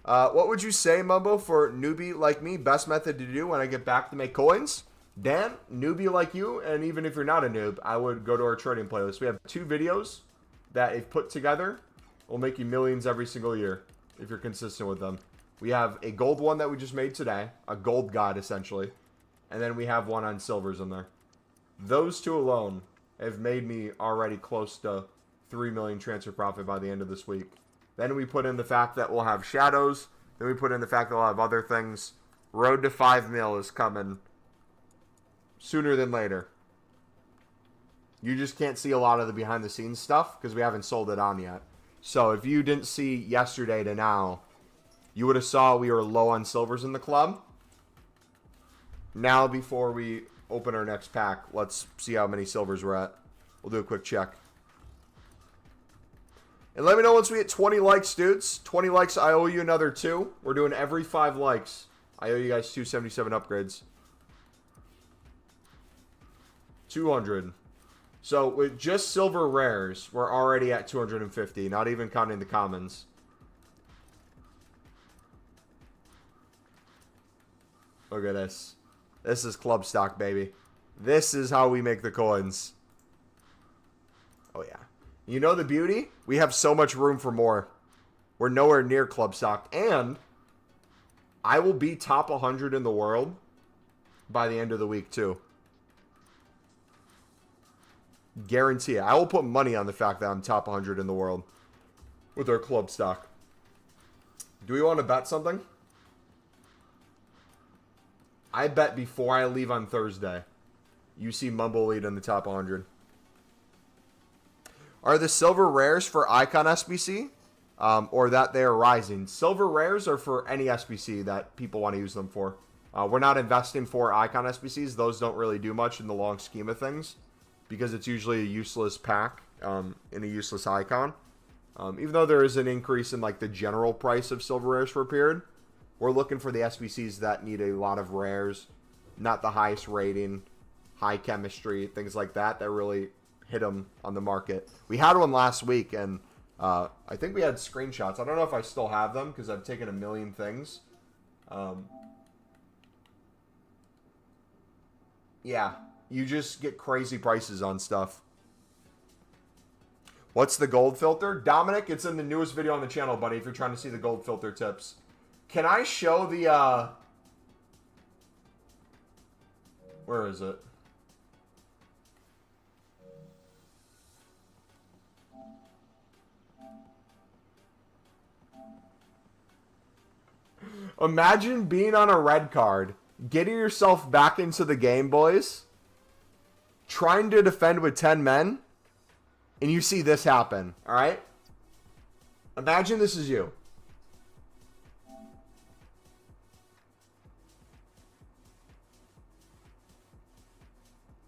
What would you say, Mumbo, for newbie like me? Best method to do when I get back to make coins? Dan, newbie like you, and even if you're not a noob, I would go to our trading playlist. We have 2 videos that, if put together, will make you millions every single year if you're consistent with them. We have a gold one that we just made today. A gold god, essentially. And then we have one on silvers in there. Those two alone have made me already close to 3 million transfer profit by the end of this week. Then we put in the fact that we'll have shadows. Then we put in the fact that we'll have other things. Road to 5 mil is coming sooner than later. You just can't see a lot of the behind the scenes stuff because we haven't sold it on yet. So if you didn't see yesterday to now, you would have saw we were low on silvers in the club. Now before we open our next pack, let's see how many silvers we're at. We'll do a quick check. And let me know once we hit 20 likes, dudes. 20 likes, I owe you another 2. We're doing every 5 likes. I owe you guys 277 upgrades. 200. So with just silver rares, we're already at 250, not even counting the commons. Look at this. This is club stock, baby. This is how we make the coins. Oh, yeah. You know the beauty? We have so much room for more. We're nowhere near club stock. And I will be top 100 in the world by the end of the week, too. Guarantee it. I will put money on the fact that I'm top 100 in the world with our club stock. Do we want to bet something? I bet before I leave on Thursday, you see MumboElite in the top 100. Are the silver rares for Icon SBC? Or that they are rising? Silver rares are for any SBC that people want to use them for. We're not investing for Icon SBCs. Those don't really do much in the long scheme of things, because it's usually a useless pack in a useless icon. Even though there is an increase in like the general price of silver rares for a period, we're looking for the SBCs that need a lot of rares, not the highest rating, high chemistry, things like that, that really hit them on the market. We had one last week, and I think we had screenshots. I don't know if I still have them because I've taken a million things. Yeah, you just get crazy prices on stuff. What's the gold filter? Dominic, it's in the newest video on the channel, buddy, if you're trying to see the gold filter tips. Can I show the, where is it? Imagine being on a red card, getting yourself back into the game, boys, trying to defend with 10 men, and you see this happen, all right? Imagine this is you.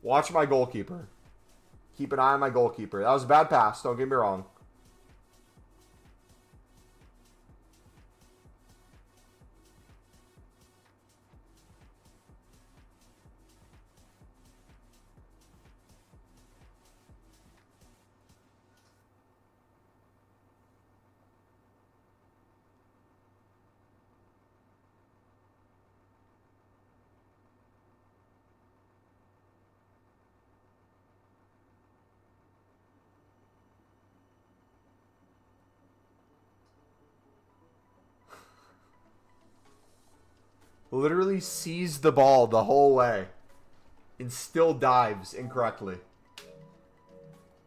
Watch my goalkeeper. Keep an eye on my goalkeeper. That was a bad pass, don't get me wrong. Literally sees the ball the whole way and still dives incorrectly.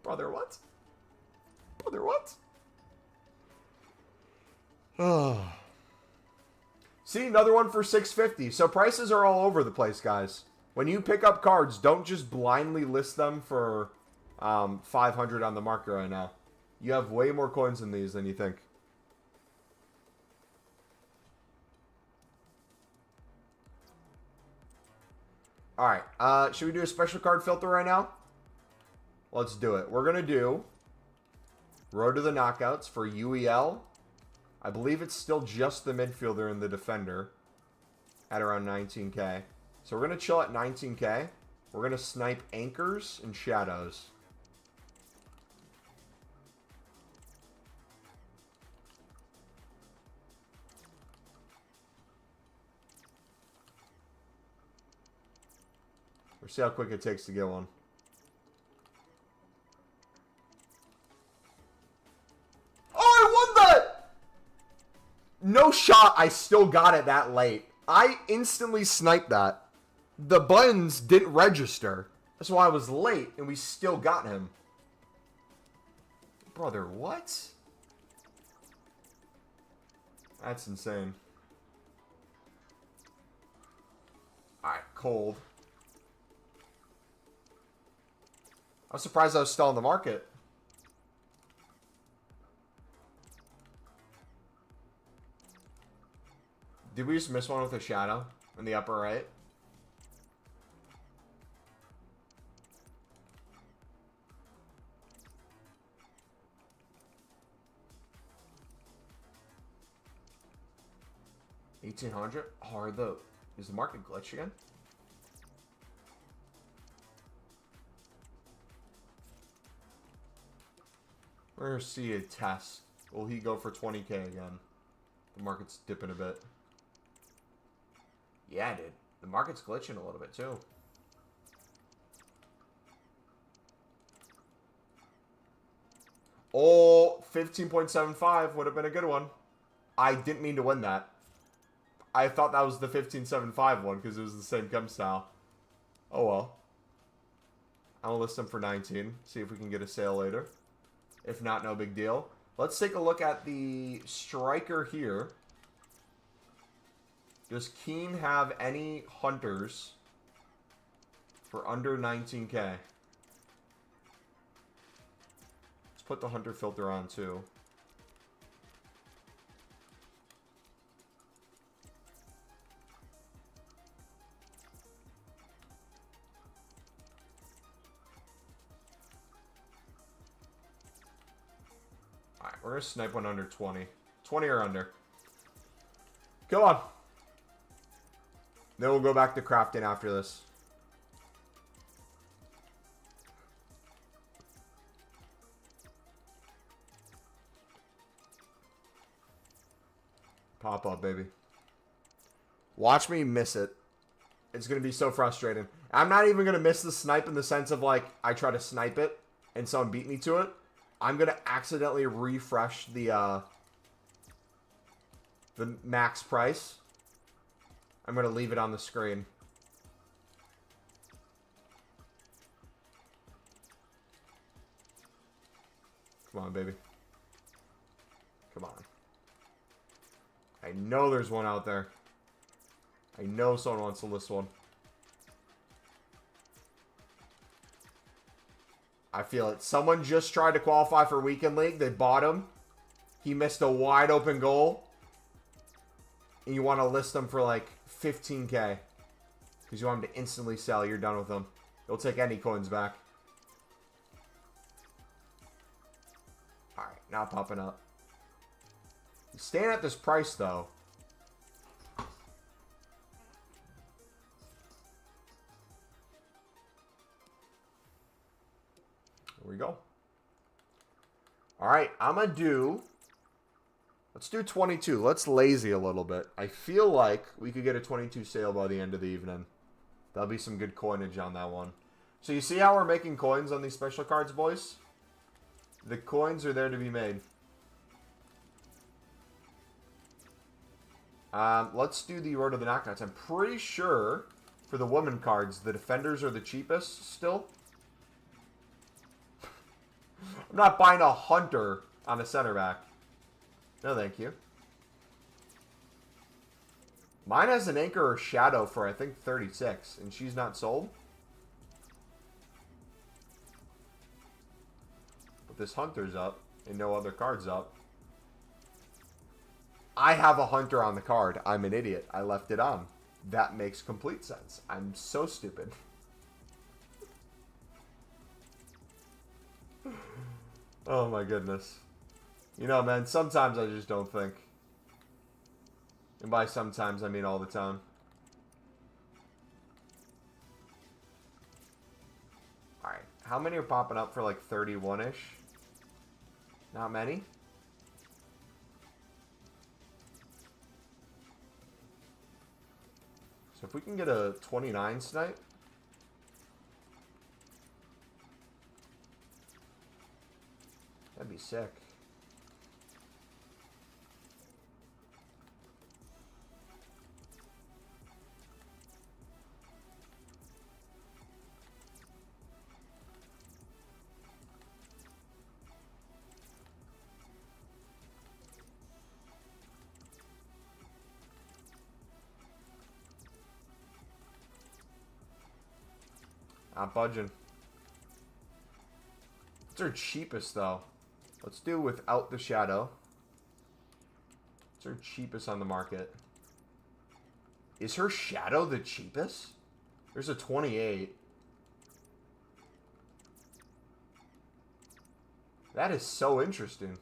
Brother, what? Brother, what? Oh. See, another one for 650. So prices are all over the place, guys. When you pick up cards, don't just blindly list them for 500 on the market right now. You have way more coins in these than you think. Alright, should we do a special card filter right now? Let's do it. We're going to do Road to the Knockouts for UEL. I believe it's still just the midfielder and the defender at around 19k. So we're going to chill at 19k. We're going to snipe anchors and shadows. We'll see how quick it takes to get one. Oh, I won that! No shot I still got it that late. I instantly sniped that. The buttons didn't register. That's why I was late, and we still got him. Brother, what? That's insane. Alright, cold. I was surprised I was still on the market. Did we just miss one with a shadow in the upper right? $1,800? Oh, is the market glitch again? We're going to see a test. Will he go for 20K again? The market's dipping a bit. Yeah, dude. The market's glitching a little bit, too. Oh, 15.75 would have been a good one. I didn't mean to win that. I thought that was the 15.75 one because it was the same chem style. Oh, well. I'll list them for 19. See if we can get a sale later. If not, no big deal. Let's take a look at the striker here. Does Keen have any hunters for under 19K? Let's put the hunter filter on too. Alright, we're going to snipe one under 20. 20 or under. Go on. Then we'll go back to crafting after this. Pop up, baby. Watch me miss it. It's going to be so frustrating. I'm not even going to miss the snipe in the sense of, like, I try to snipe it and someone beat me to it. I'm going to accidentally refresh the max price. I'm going to leave it on the screen. Come on, baby. Come on. I know there's one out there. I know someone wants to list one. I feel it. Someone just tried to qualify for Weekend League. They bought him. He missed a wide open goal. And you want to list them for like 15K. Because you want him to instantly sell. You're done with them. They'll take any coins back. Alright, not popping up. He's staying at this price though. There we go. Alright, I'm going to do... Let's do 22. Let's lazy a little bit. I feel like we could get a 22 sale by the end of the evening. That'll be some good coinage on that one. So you see how we're making coins on these special cards, boys? The coins are there to be made. Let's do the Road to the Knockouts. I'm pretty sure for the woman cards, the defenders are the cheapest still. I'm not buying a hunter on a center back. No, thank you. Mine has an anchor or shadow for, I think, 36, and she's not sold. But this hunter's up, and no other card's up. I have a hunter on the card. I'm an idiot. I left it on. That makes complete sense. I'm so stupid. Oh my goodness. You know, man, sometimes I just don't think. And by sometimes, I mean all the time. Alright, how many are popping up for like 31-ish? Not many? So if we can get a 29 snipe. That'd be sick. Not budging. What's our cheapest, though? Let's do without the shadow. What's our cheapest on the market? Is her shadow the cheapest? There's a 28. That is so interesting.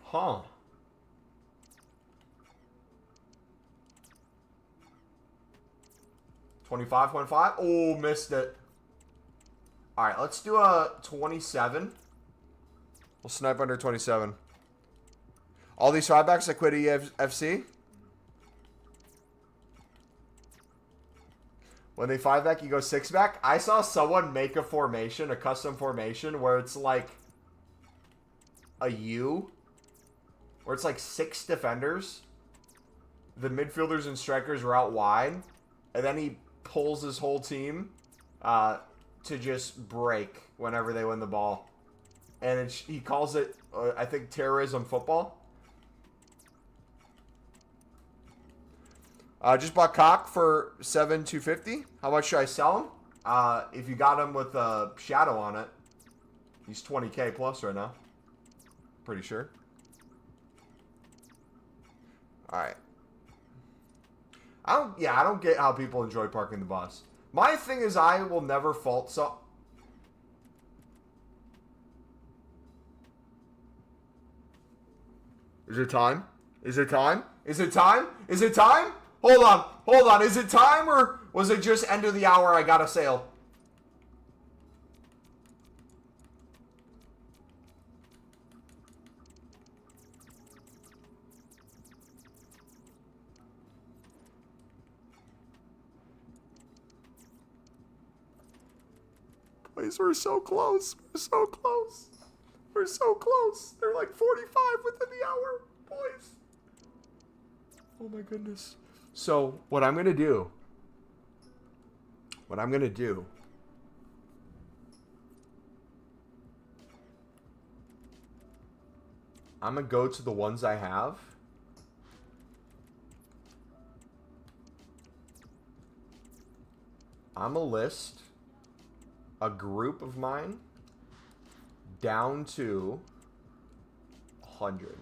Huh. $25.5. Oh, missed it. All right, let's do a 27. We'll snipe under 27. All these 5-backs I quit EAFC. When they 5-back, you go 6-back. I saw someone make a formation, a custom formation, where it's like a U, where it's like 6 defenders. The midfielders and strikers are out wide, and then he pulls his whole team to just break whenever they win the ball. And he calls it, I think, terrorism football. Just bought Cock for $7,250. How much should I sell him? If you got him with a shadow on it, he's 20K plus right now. Pretty sure. All right. I don't get how people enjoy parking the bus. My thing is I will never fault so. Is it time? Is it time? Is it time? Is it time? Hold on. Hold on. Is it time or was it just end of the hour I got a sale? Boys, we're so close. We're so close. We're so close. They're like 45 within the hour, boys. Oh my goodness. So, what I'm going to do. I'm going to go to the ones I have. I'm going to list a group of mine down to 100.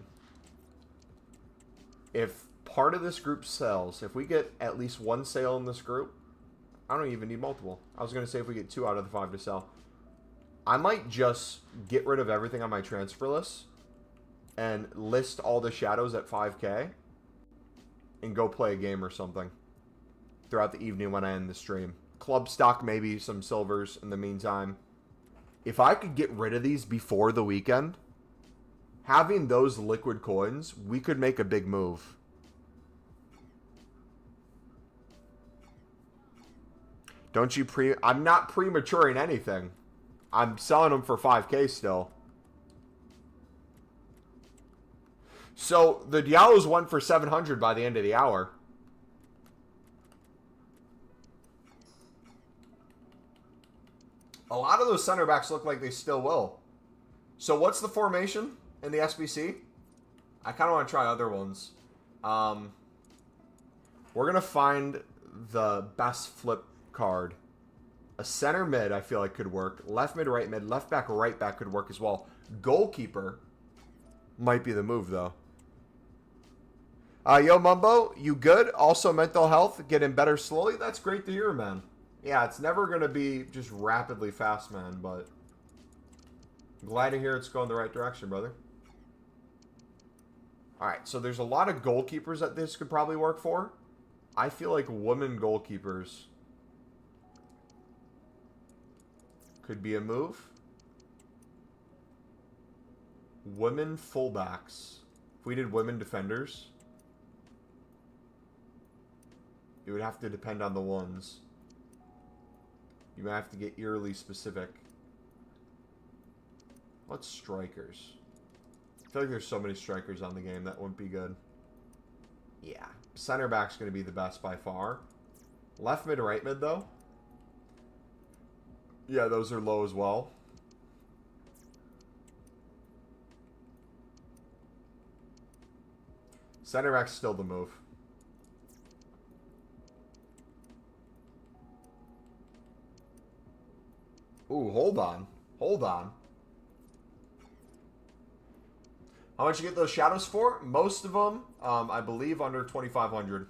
If part of this group sells, if we get at least one sale in this group, I don't even need multiple. I was going to say if we get 2 out of the 5 to sell. I might just get rid of everything on my transfer list and list all the shadows at 5K and go play a game or something throughout the evening when I end the stream. Club stock, maybe some silvers in the meantime. If I could get rid of these before the weekend, having those liquid coins, we could make a big move. Don't you I'm not prematuring anything. I'm selling them for 5K still. So, the Diallos went for 700 by the end of the hour. A lot of those center backs look like they still will. So what's the formation in the SBC? I kind of want to try other ones. We're going to find the best flip card. A center mid I feel like could work. Left mid, right back, right back could work as well. Goalkeeper might be the move though. Yo, Mumbo, you good? Also mental health, getting better slowly? That's great to hear, man. Yeah, it's never going to be just rapidly fast, man, but I'm glad to hear it's going the right direction, brother. All right, so there's a lot of goalkeepers that this could probably work for. I feel like women goalkeepers could be a move. Women fullbacks. If we did women defenders, it would have to depend on the ones. You might have to get eerily specific. What's strikers? I feel like there's so many strikers on the game that wouldn't be good. Yeah. Center back's going to be the best by far. Left mid, right mid, though? Yeah, those are low as well. Center back's still the move. Ooh, hold on. Hold on. How much you get those shadows for? Most of them, I believe, under 2,500.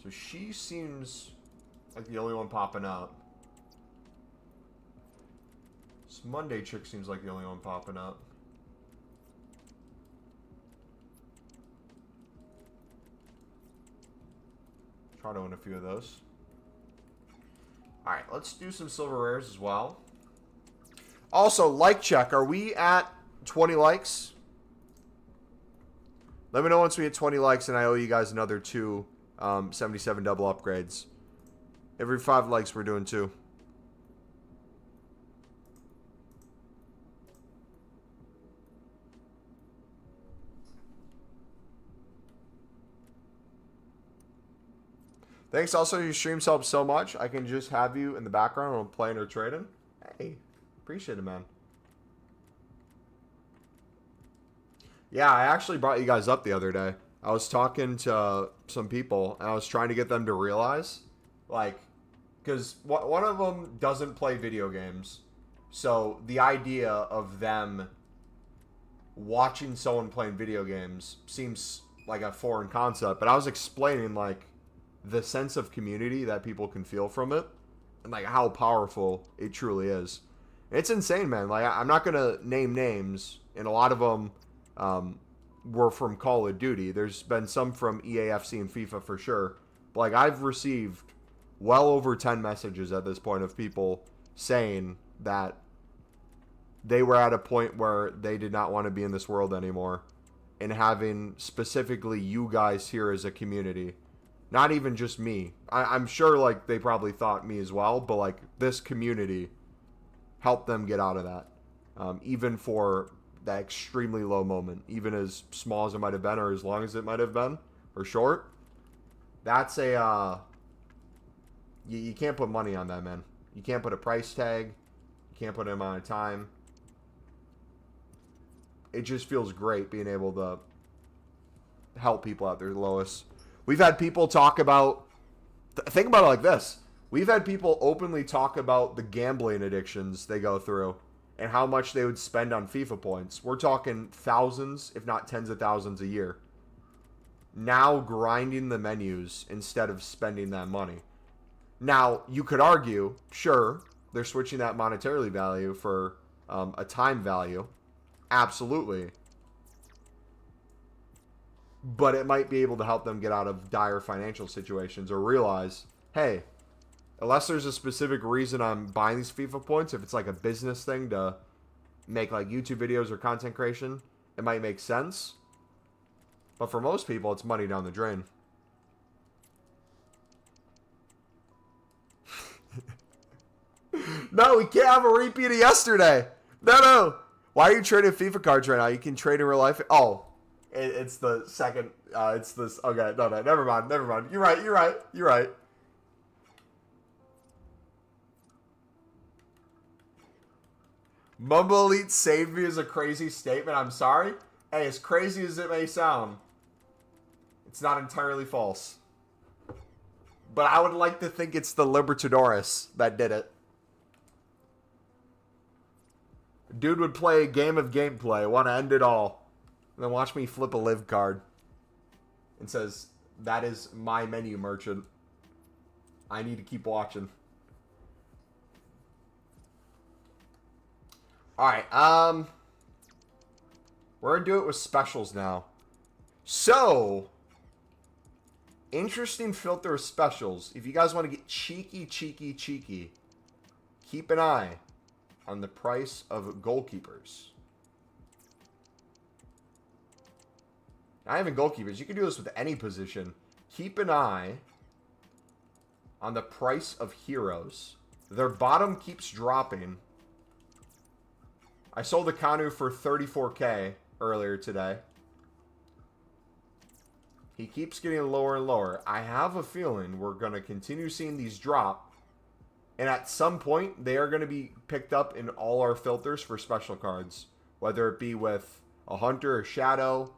So she seems like the only one popping up. This Monday chick seems like the only one popping up. Try to win a few of those. Alright, let's do some silver rares as well. Also, like check. Are we at 20 likes? Let me know once we hit 20 likes and I owe you guys another 2 77 double upgrades. Every 5 likes we're doing 2. Thanks. Also, your streams help so much. I can just have you in the background when I'm playing or trading. Hey, appreciate it, man. Yeah, I actually brought you guys up the other day. I was talking to some people, and I was trying to get them to realize, like, because one of them doesn't play video games. So the idea of them watching someone playing video games seems like a foreign concept. But I was explaining, like, the sense of community that people can feel from it, and, like, how powerful it truly is. It's insane, man. Like, I'm not going to name names, and a lot of them were from Call of Duty. There's been some from EAFC and FIFA for sure. But, like, I've received well over 10 messages at this point of people saying that they were at a point where they did not want to be in this world anymore, and having specifically you guys here as a community, not even just me. I'm sure, like, they probably thought me as well, but, like, this community helped them get out of that. Even for that extremely low moment, even as small as it might have been, or as long as it might have been, or short. That's a, you can't put money on that, man. You can't put a price tag. You can't put an amount of time. It just feels great being able to help people at their lowest. We've had people talk about, think about it like this. We've had people openly talk about the gambling addictions they go through and how much they would spend on FIFA points. We're talking thousands, if not tens of thousands a year. Now grinding the menus instead of spending that money. Now, you could argue, sure, they're switching that monetarily value for a time value. Absolutely. But it might be able to help them get out of dire financial situations, or realize, hey, unless there's a specific reason I'm buying these FIFA points, if it's like a business thing to make like YouTube videos or content creation, it might make sense. But for most people, it's money down the drain. No, we can't have a repeat of yesterday. No. Why are you trading FIFA cards right now? You can trade in real life. Oh, it's the second. It's this. Okay, no. Never mind. You're right. MumboElite saved me is a crazy statement. I'm sorry. Hey, as crazy as it may sound, it's not entirely false. But I would like to think it's the Libertadores that did it. Dude would play a game of gameplay, want to end it all, and then watch me flip a live card. And says, that is my menu merchant. I need to keep watching. Alright, we're going to do it with specials now. So, interesting filter of specials. If you guys want to get cheeky, keep an eye on the price of goalkeepers. Not even goalkeepers. You can do this with any position. keep an eye on the price of heroes. Their bottom keeps dropping. I sold the Kanu for 34K earlier today. He keeps getting lower and lower. I have a feeling we're going to continue seeing these drop. And at some point, they are going to be picked up in all our filters for special cards. Whether it be with a Hunter, a Shadow,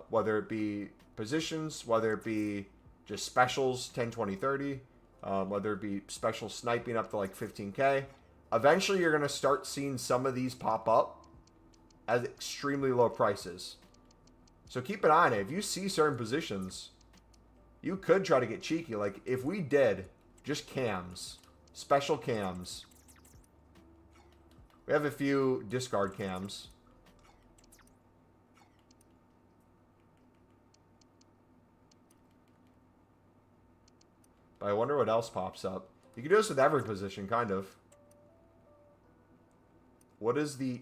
whether it be positions, whether it be just specials, 10, 20, 30. Whether it be special sniping up to like 15K. Eventually, you're going to start seeing some of these pop up at extremely low prices. So keep an eye on it. If you see certain positions, you could try to get cheeky. Like if we did just cams, special cams. We have a few discard cams. But I wonder what else pops up. You can do this with every position, kind of. What is the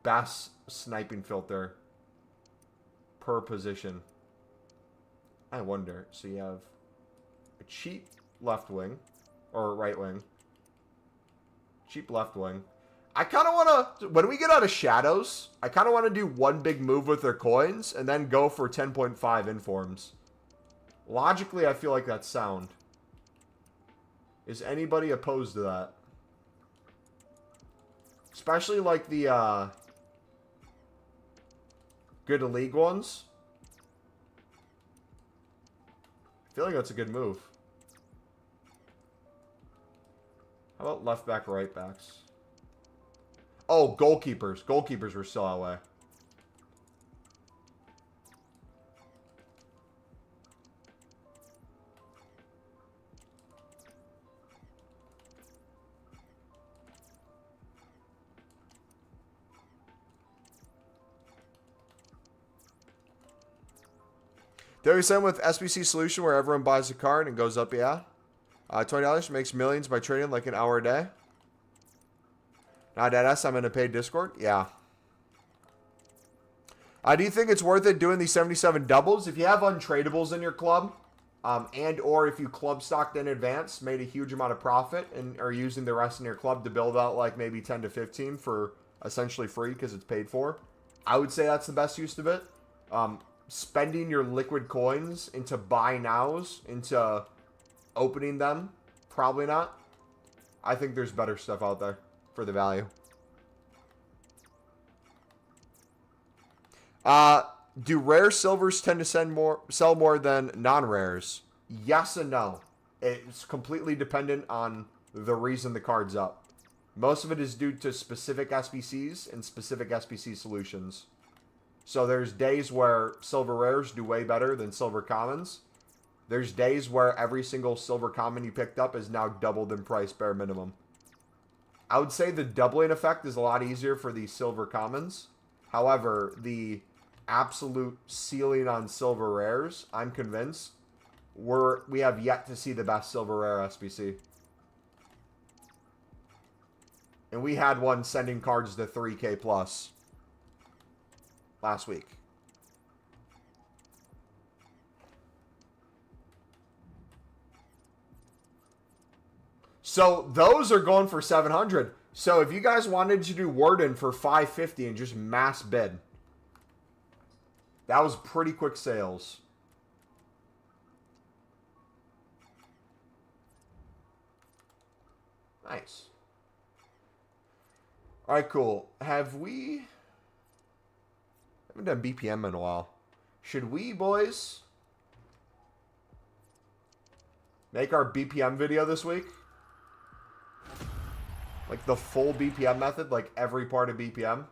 best sniping filter per position? I wonder. So you have a cheap left wing. Or right wing. Cheap left wing. I kind of want to... When we get out of shadows, I kind of want to do one big move with their coins. And then go for 10.5 informs. Logically, I feel like that's sound. Is anybody opposed to that? Especially like the good league ones. I feel like that's a good move. How about left back, right backs? Oh, goalkeepers. Goalkeepers were still that way. There was some with SBC solution where everyone buys a card and goes up, yeah. $20 makes millions by trading like an hour a day. Now, deadass, I'm in a paid Discord. Yeah. Do you think it's worth it doing these 77 doubles? If you have untradables in your club, and or if you club stocked in advance, made a huge amount of profit, and are using the rest in your club to build out like maybe 10 to 15 for essentially free because it's paid for, I would say that's the best use of it. Spending your liquid coins into buy nows, into opening them, probably not. I think there's better stuff out there for the value. Do rare silvers tend to sell more than non-rares? Yes and no. It's completely dependent on the reason the card's up. Most of it is due to specific SBCs and specific SBC solutions. So there's days where silver rares do way better than silver commons. There's days where every single silver common you picked up is now doubled in price bare minimum. I would say the doubling effect is a lot easier for the silver commons. However, the absolute ceiling on silver rares, I'm convinced, we have yet to see the best silver rare SBC. And we had one sending cards to 3K plus last week. So those are going for 700. So if you guys wanted to do Warden for 550 and just mass bid, that was pretty quick sales. Nice. All right, cool. Haven't done BPM in a while. Should we, boys, make our BPM video this week? Like the full BPM method, like every part of BPM?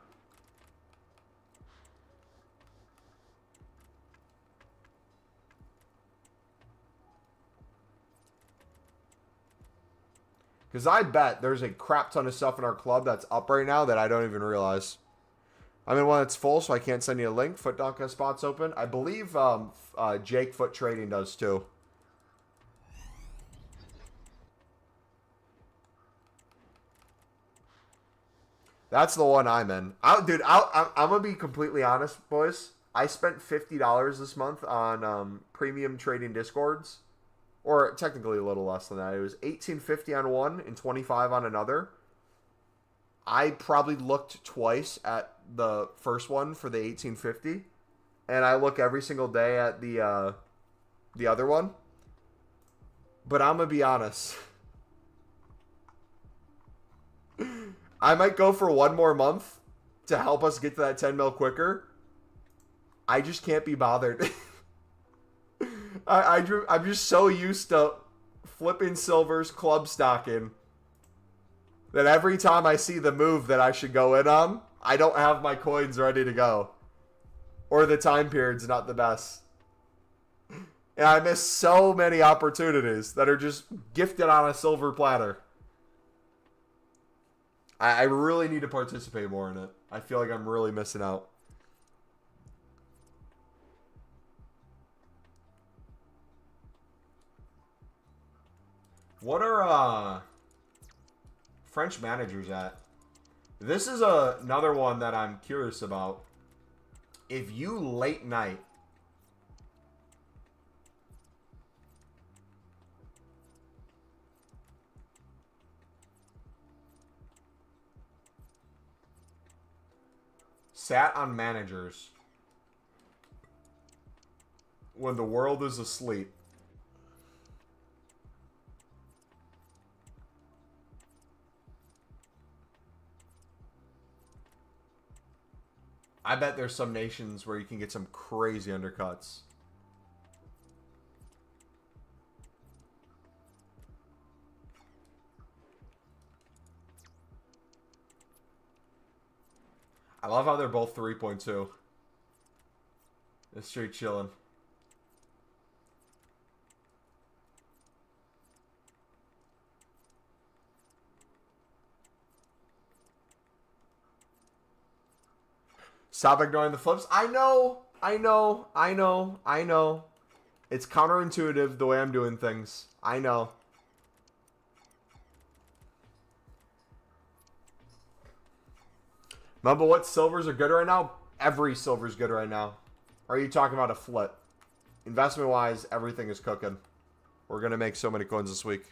Because I bet there's a crap ton of stuff in our club that's up right now that I don't even realize. I'm in one that's full, so I can't send you a link. Foot Dunk has spots open. I believe Jake Foot Trading does too. That's the one I'm in. Dude, I'm going to be completely honest, boys. I spent $50 this month on premium trading discords, or technically a little less than that. It was $18.50 on one and $25 on another. I probably looked twice at the first one for the $18.50, and I look every single day at the other one. But I'm gonna be honest. I might go for one more month to help us get to that 10 mil quicker. I just can't be bothered. I'm just so used to flipping silvers, club stocking, that every time I see the move that I should go in on, I don't have my coins ready to go. Or the time period's not the best. And I miss so many opportunities that are just gifted on a silver platter. I really need to participate more in it. I feel like I'm really missing out. What are French managers at? This is another one that I'm curious about. If you late night sat on managers when the world is asleep, I bet there's some nations where you can get some crazy undercuts. I love how they're both 3.2. They're straight chilling. Stop ignoring the flips. I know. It's counterintuitive the way I'm doing things. I know. Mumbo, what silvers are good right now? Every silver's good right now. Or are you talking about a flip? Investment-wise, everything is cooking. We're going to make so many coins this week.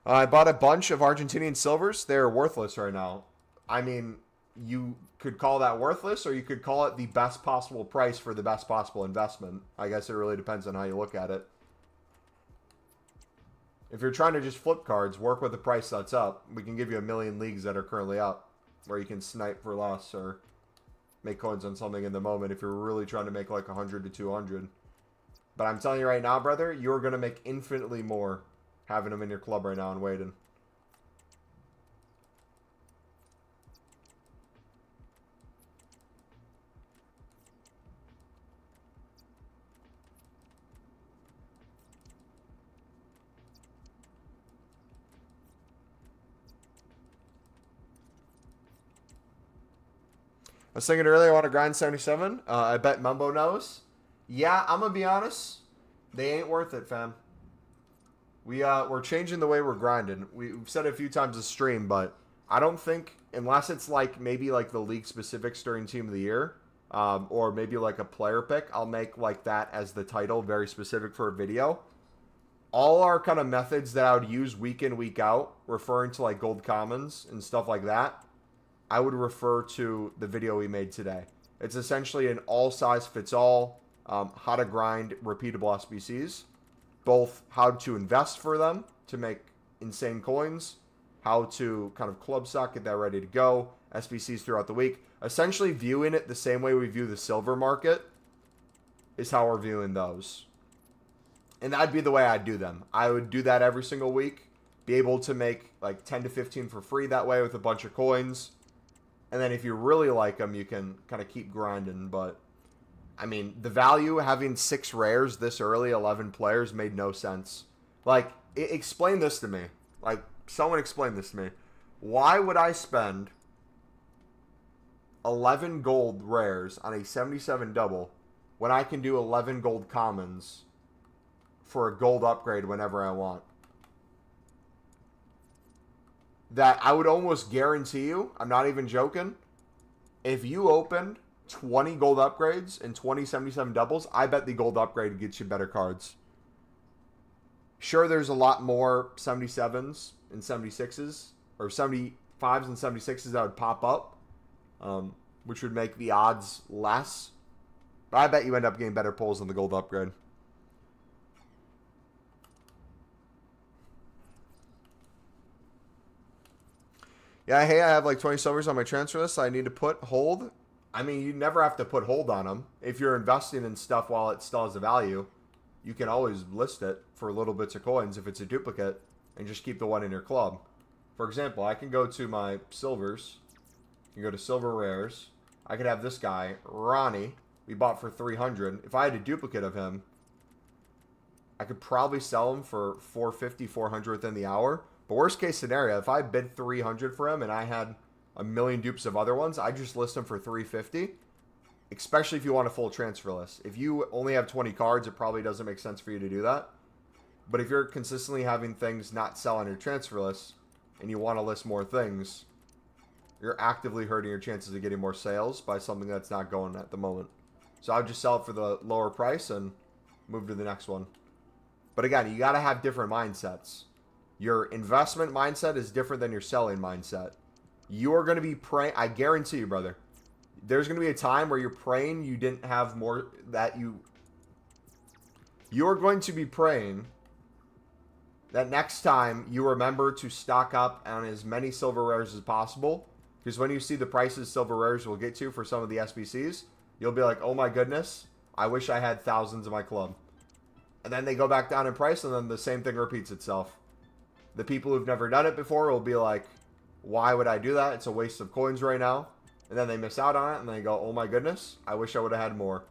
I bought a bunch of Argentinian silvers. They're worthless right now. I mean, you could call that worthless, or you could call it the best possible price for the best possible investment. I guess it really depends on how you look at it. If you're trying to just flip cards, work with the price that's up. We can give you a million leagues that are currently up, where you can snipe for less or make coins on something in the moment if you're really trying to make like 100 to 200. But I'm telling you right now, brother, you're going to make infinitely more having them in your club right now and waiting. I was thinking earlier I want to grind 77. I bet Mumbo knows. Yeah, I'm going to be honest. They ain't worth it, fam. We're changing the way we're grinding. We've said it a few times this stream, but I don't think, unless it's like maybe like the league specifics during Team of the Year, or maybe like a player pick, I'll make like that as the title, very specific for a video. All our kind of methods that I would use week in, week out, referring to like gold commons and stuff like that, I would refer to the video we made today. It's essentially an all size fits all, how to grind repeatable SBCs. Both how to invest for them to make insane coins, how to kind of club stock, get that ready to go, SBCs throughout the week. Essentially viewing it the same way we view the silver market is how we're viewing those. And that'd be the way I'd do them. I would do that every single week, be able to make like 10 to 15 for free that way with a bunch of coins. And then if you really like them, you can kind of keep grinding. But, I mean, the value having 6 rares this early, 11 players, made no sense. Like, explain this to me. Like, someone explain this to me. Why would I spend 11 gold rares on a 77 double when I can do 11 gold commons for a gold upgrade whenever I want? That I would almost guarantee you, I'm not even joking, if you opened 20 gold upgrades and 20 77 doubles, I bet the gold upgrade gets you better cards. Sure, there's a lot more 77s and 76s, or 75s and 76s that would pop up, which would make the odds less. But I bet you end up getting better pulls on the gold upgrade. Yeah, hey, I have like 20 silvers on my transfer list. So I need to hold. I mean, you never have to put hold on them. If you're investing in stuff while it still has a value, you can always list it for little bits of coins if it's a duplicate and just keep the one in your club. For example, I can go to my silvers. You can go to silver rares. I could have this guy, Ronnie. We bought for 300. If I had a duplicate of him, I could probably sell him for 450, 400 within the hour. But worst case scenario, if I bid 300 for him and I had a million dupes of other ones, I just list them for 350. Especially if you want a full transfer list. If you only have 20 cards, it probably doesn't make sense for you to do that. But if you're consistently having things not sell on your transfer list and you want to list more things, you're actively hurting your chances of getting more sales by something that's not going at the moment. So I would just sell it for the lower price and move to the next one. But again, you got to have different mindsets. Your investment mindset is different than your selling mindset. You're going to be praying. I guarantee you, brother. There's going to be a time where you're praying you didn't have more that you're going to be praying that next time you remember to stock up on as many silver rares as possible. Because when you see the prices silver rares will get to for some of the SBCs, you'll be like, oh my goodness, I wish I had thousands in my club. And then they go back down in price and then the same thing repeats itself. The people who've never done it before will be like, why would I do that? It's a waste of coins right now. And then they miss out on it, and they go, oh my goodness, I wish I would have had more.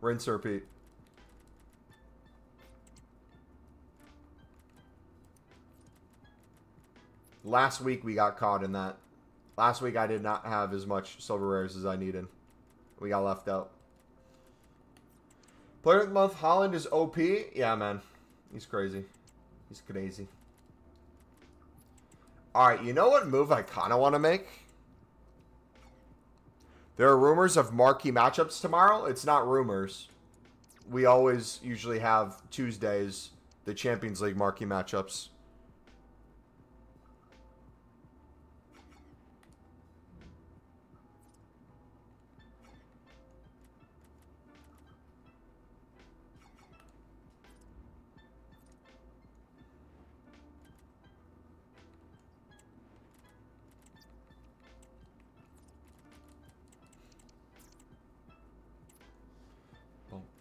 Rinse and repeat. Last week we got caught in that. Last week I did not have as much silver rares as I needed. We got left out. Player of the month, Holland is OP. Yeah, man. He's crazy. He's crazy. Alright, you know what move I kind of want to make? There are rumors of marquee matchups tomorrow. It's not rumors. We always usually have Tuesdays, the Champions League marquee matchups.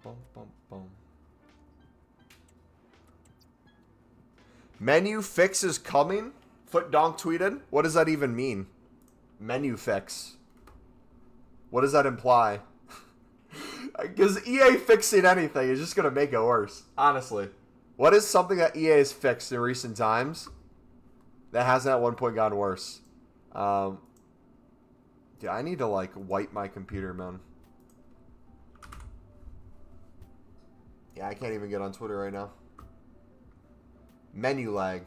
Bum, bum, bum. Menu fix is coming? Footdonk tweeted. What does that even mean? Menu fix. What does that imply? Because EA fixing anything is just going to make it worse. Honestly. What is something that EA has fixed in recent times that hasn't at one point gotten worse? Dude, I need to like wipe my computer, man. Yeah, I can't even get on Twitter right now. Menu lag.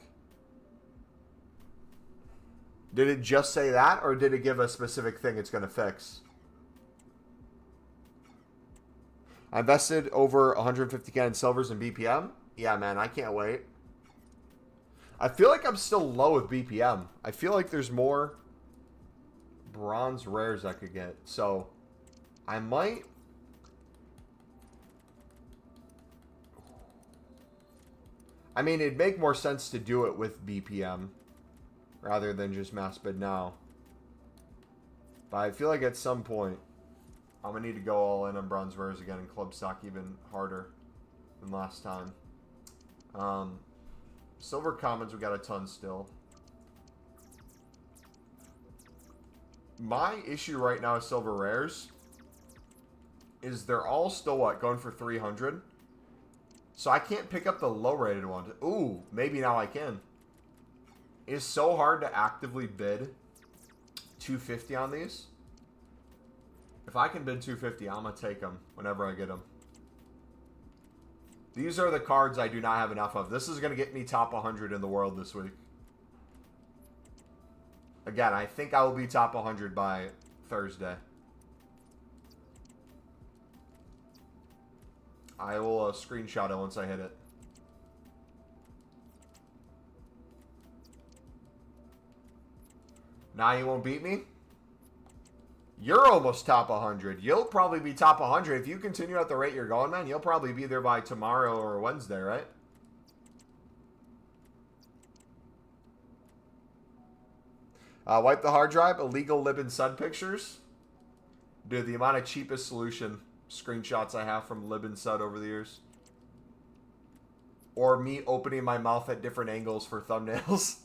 Did it just say that, or did it give a specific thing it's going to fix? I invested over 150k in silvers and BPM. Yeah, man, I can't wait. I feel like I'm still low with BPM. I feel like there's more bronze rares I could get. So, I might... I mean, it'd make more sense to do it with BPM rather than just mass bid now. But I feel like at some point, I'm going to need to go all in on bronze rares again and club stock even harder than last time. Silver commons, we got a ton still. My issue right now with silver rares is they're all still, what, going for 300? So I can't pick up the low-rated ones. Ooh, maybe now I can. It's so hard to actively bid 250 on these. If I can bid 250, I'm going to take them whenever I get them. These are the cards I do not have enough of. This is going to get me top 100 in the world this week. Again, I think I will be top 100 by Thursday. I will screenshot it once I hit it. Now you won't beat me? You're almost top 100. You'll probably be top 100. If you continue at the rate you're going, man, you'll probably be there by tomorrow or Wednesday, right? Wipe the hard drive. Illegal lib and sud pictures. Dude, the amount of cheapest solution screenshots I have from lib and sud over the years. Or me opening my mouth at different angles for thumbnails.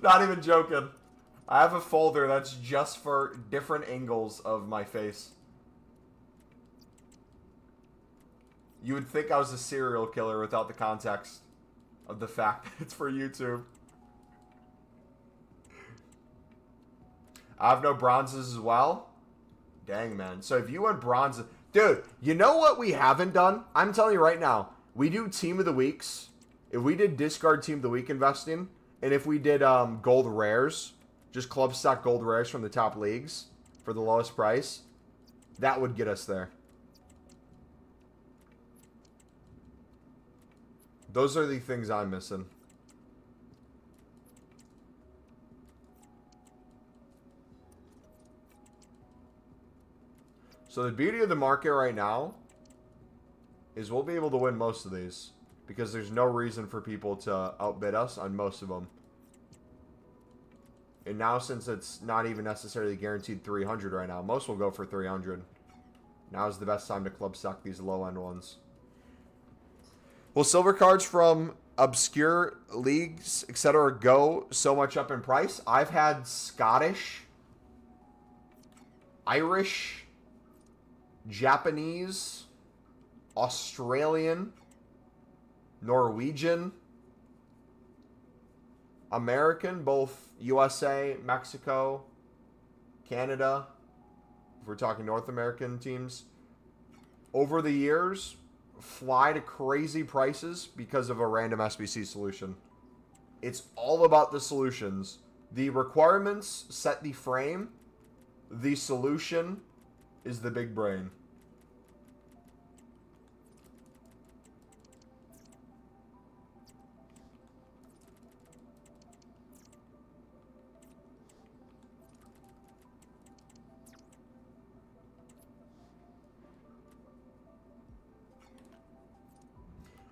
Not even joking. I have a folder that's just for different angles of my face. You would think I was a serial killer without the context of the fact that it's for YouTube. I have no bronzes as well. Dang, man. So if you went bronze... Dude, you know what we haven't done? I'm telling you right now. We do Team of the Weeks. If we did discard Team of the Week investing, and if we did gold rares, just club stock gold rares from the top leagues for the lowest price, that would get us there. Those are the things I'm missing. So the beauty of the market right now is we'll be able to win most of these because there's no reason for people to outbid us on most of them. And now since it's not even necessarily guaranteed 300 right now, most will go for 300. Now is the best time to club stock these low-end ones. Will silver cards from obscure leagues, etc. go so much up in price? I've had Scottish, Irish, Japanese, Australian, Norwegian, American, both USA, Mexico, Canada, if we're talking North American teams, over the years, fly to crazy prices because of a random SBC solution. It's all about the solutions. The requirements set the frame. The solution is the big brain.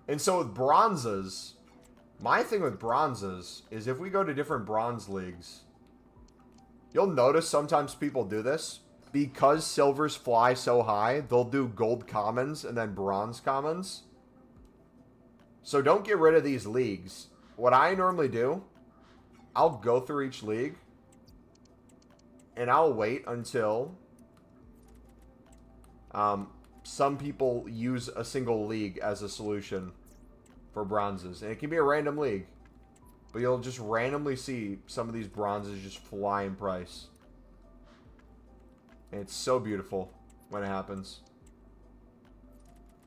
And so with bronzes, my thing with bronzes is if we go to different bronze leagues, you'll notice sometimes people do this. Because silvers fly so high, they'll do gold commons and then bronze commons. So don't get rid of these leagues. What I normally do, I'll go through each league and I'll wait until some people use a single league as a solution for bronzes. And it can be a random league. But you'll just randomly see some of these bronzes just fly in price. And it's so beautiful when it happens.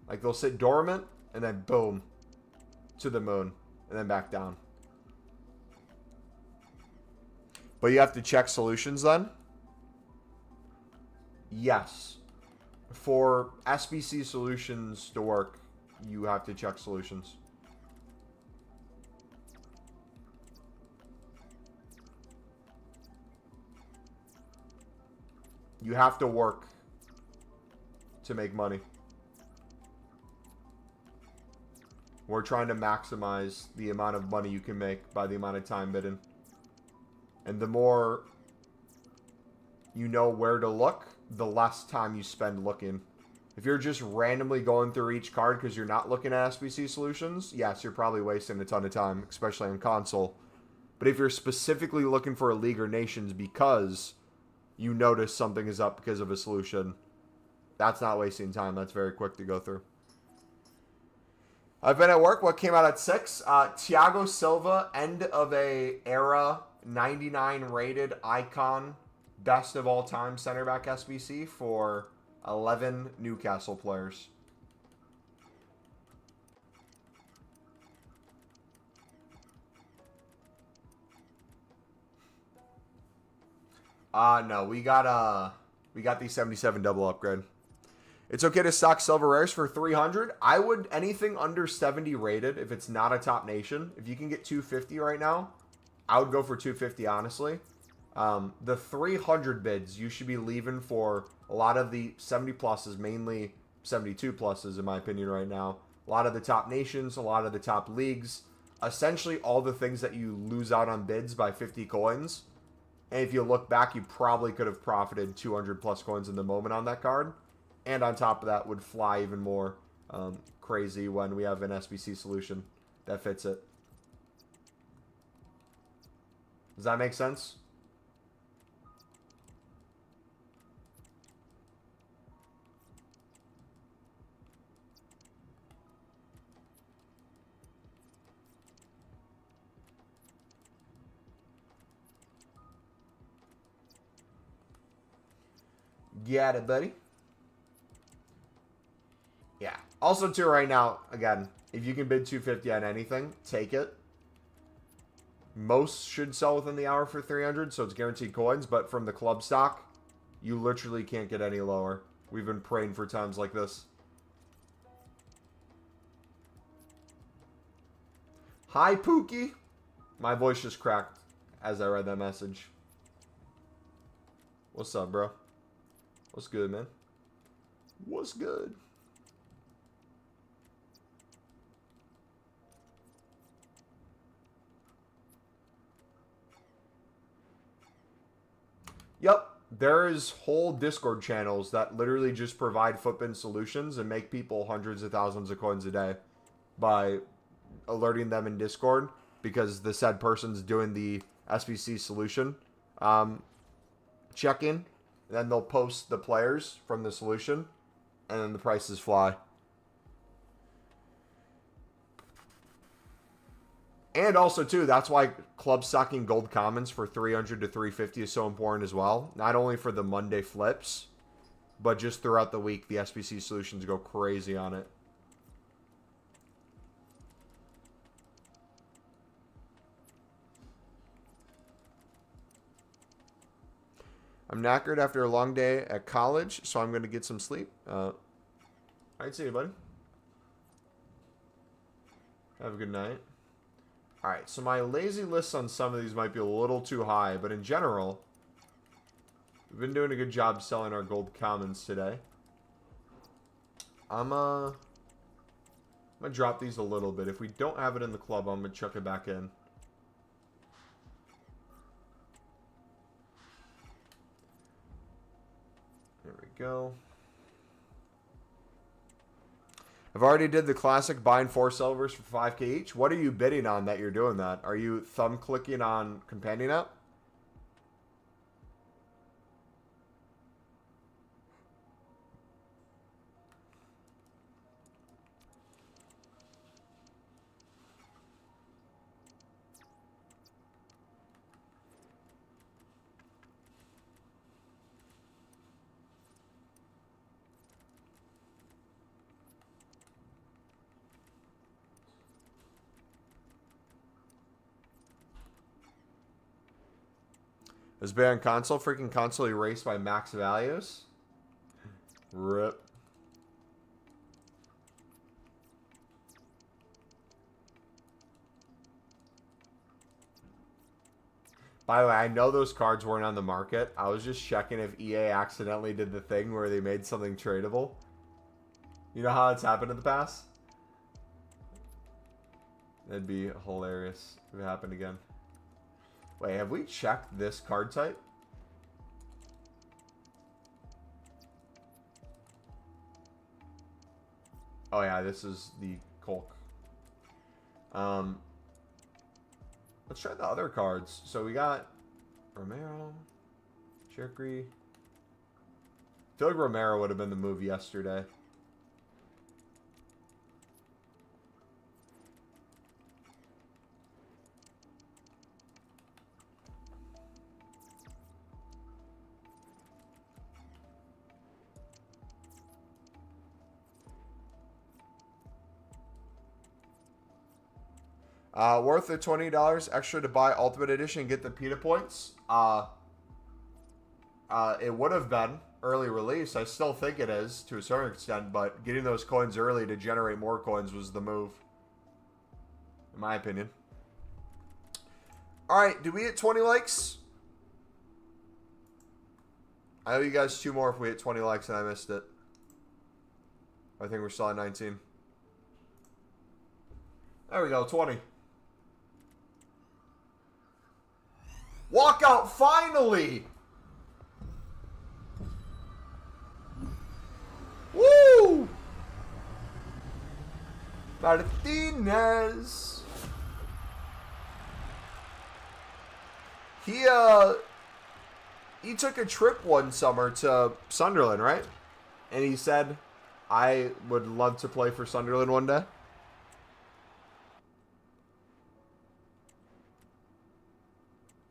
Like they'll sit dormant and then boom, to the moon and then back down. But you have to check solutions then? Yes. For SBC solutions to work, you have to check solutions. You have to work to make money. We're trying to maximize the amount of money you can make by the amount of time bidding. And the more you know where to look, the less time you spend looking. If you're just randomly going through each card because you're not looking at SBC solutions, yes, you're probably wasting a ton of time, especially on console. But if you're specifically looking for a league or nations because you notice something is up because of a solution, that's not wasting time. That's very quick to go through. I've been at work. What came out at 6? Thiago Silva, end of a era, 99 rated icon, best of all time center back SBC for 11 Newcastle players. No, we got the 77 double upgrade. It's okay to stock silver rares for 300. I would, anything under 70 rated, if it's not a top nation, if you can get 250 right now, I would go for 250, honestly. The 300 bids, you should be leaving for a lot of the 70 pluses, mainly 72 pluses, in my opinion, right now. A lot of the top nations, a lot of the top leagues. Essentially, all the things that you lose out on bids by 50 coins. And if you look back, you probably could have profited 200 plus coins in the moment on that card. And on top of that, would fly even more crazy when we have an SBC solution that fits it. Does that make sense? Get it, buddy. Yeah. Also, too, right now, again, if you can bid 250 on anything, take it. Most should sell within the hour for 300, so it's guaranteed coins. But from the club stock, you literally can't get any lower. We've been praying for times like this. Hi, Pookie. My voice just cracked as I read that message. What's up, bro? What's good, man? What's good? Yep, there is whole Discord channels that literally just provide footbin solutions and make people hundreds of thousands of coins a day by alerting them in Discord because the said person's doing the SBC solution check-in. Then they'll post the players from the solution, and then the prices fly. And also, too, that's why club stocking gold commons for 300 to 350 is so important as well. Not only for the Monday flips, but just throughout the week, the SBC solutions go crazy on it. I'm knackered after a long day at college, so I'm going to get some sleep. All right, see you, buddy. Have a good night. All right, so my lazy list on some of these might be a little too high, but in general, we've been doing a good job selling our gold commons today. I'm gonna drop these a little bit. If we don't have it in the club, I'm gonna chuck it back in. There we go. I've already did the classic buying 4 silvers for 5k each. What are you bidding on that you're doing that? Are you thumb clicking on Companion app? Is Baron console freaking console erased by max values? RIP. By the way, I know those cards weren't on the market. I was just checking if EA accidentally did the thing where they made something tradable. You know how it's happened in the past? That'd be hilarious if it happened again. Wait, have we checked this card type? Oh yeah, this is the Colk. Let's try the other cards. So we got Romero, Cherky. I feel like Romero would have been the move yesterday. Worth the $20 extra to buy Ultimate Edition and get the PETA points. It would have been early release. I still think it is to a certain extent, but getting those coins early to generate more coins was the move, in my opinion. All right, did we hit 20 likes? I owe you guys 2 more if we hit 20 likes and I missed it. I think we're still at 19. There we go, 20. Walkout finally! Woo! Martinez. He took a trip one summer to Sunderland, right? And he said, I would love to play for Sunderland one day.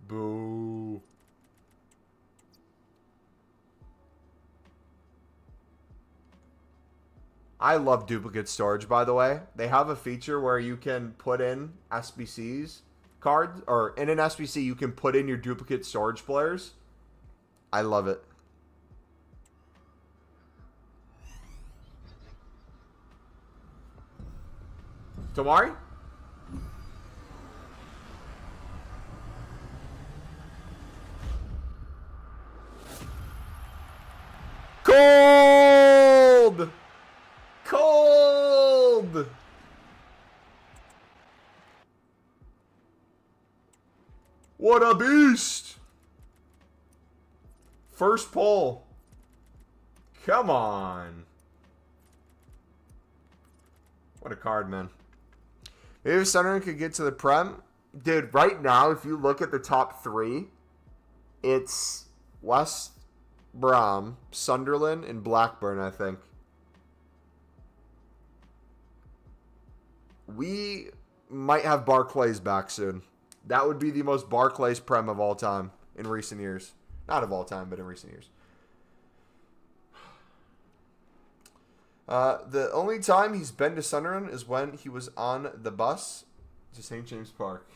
Boo. I love duplicate storage, by the way. They have a feature where you can put in SBCs cards, or in an SBC you can put in your duplicate storage players. I love it. Tomari? Cold! Cold! What a beast! First pull. Come on. What a card, man. Maybe if Sunderland could get to the Prem. Dude, right now, if you look at the top 3, it's West Brom, Sunderland, and Blackburn, I think. We might have Barclays back soon. That would be the most Barclays Prem of all time in recent years. Not of all time, but in recent years. The only time he's been to Sunderland is when he was on the bus to St. James Park.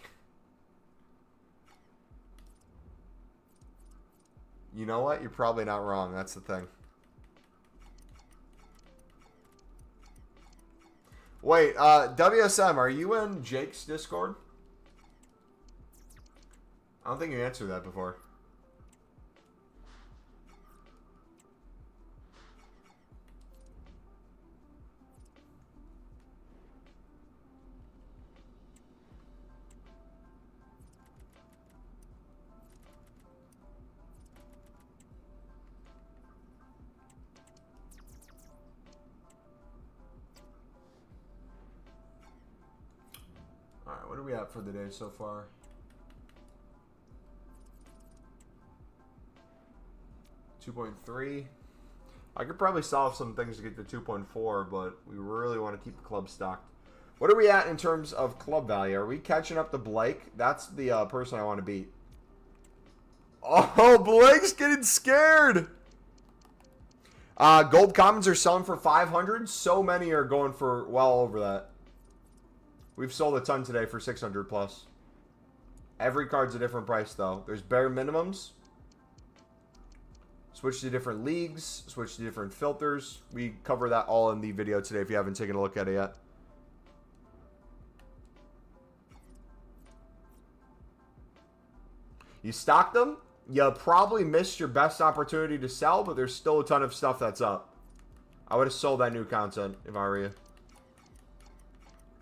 You know what? You're probably not wrong. That's the thing. Wait, WSM, are you in Jake's Discord? I don't think you answered that before. Alright, what are we at for the day so far? $2.3. I could probably solve some things to get to 2.4, but we really want to keep the club stocked. What are we at in terms of club value? Are we catching up to Blake? That's the person I want to beat. Oh, Blake's getting scared. Gold commons are selling for 500. So many are going for well over that. We've sold a ton today for 600 plus. Every card's a different price, though. There's bare minimums. Switch to different leagues. Switch to different filters. We cover that all in the video today if you haven't taken a look at it yet. You stocked them. You probably missed your best opportunity to sell, but there's still a ton of stuff that's up. I would have sold that new content if I were you.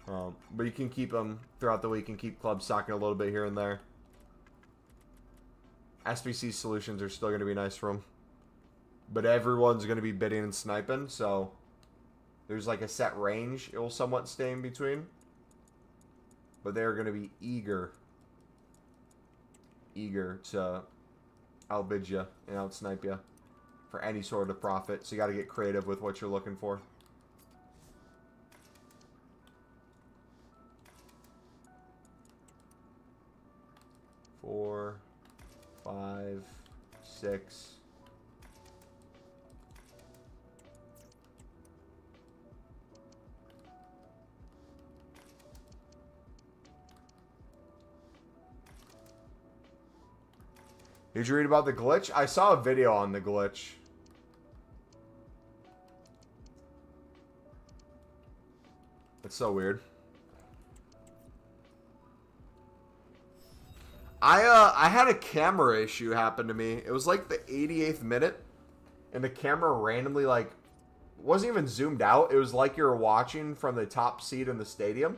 But you can keep them throughout the week and keep club stocking a little bit here and there. SBC solutions are still going to be nice for them. But everyone's going to be bidding and sniping, so there's like a set range it will somewhat stay in between. But they're going to be eager to outbid you and outsnipe you for any sort of profit. So you got to get creative with what you're looking for. Four, 5, 6. Did you read about the glitch? I saw a video on the glitch. It's so weird. I had a camera issue happen to me. It was like the 88th minute, and the camera randomly, like, wasn't even zoomed out. It was like you were watching from the top seat in the stadium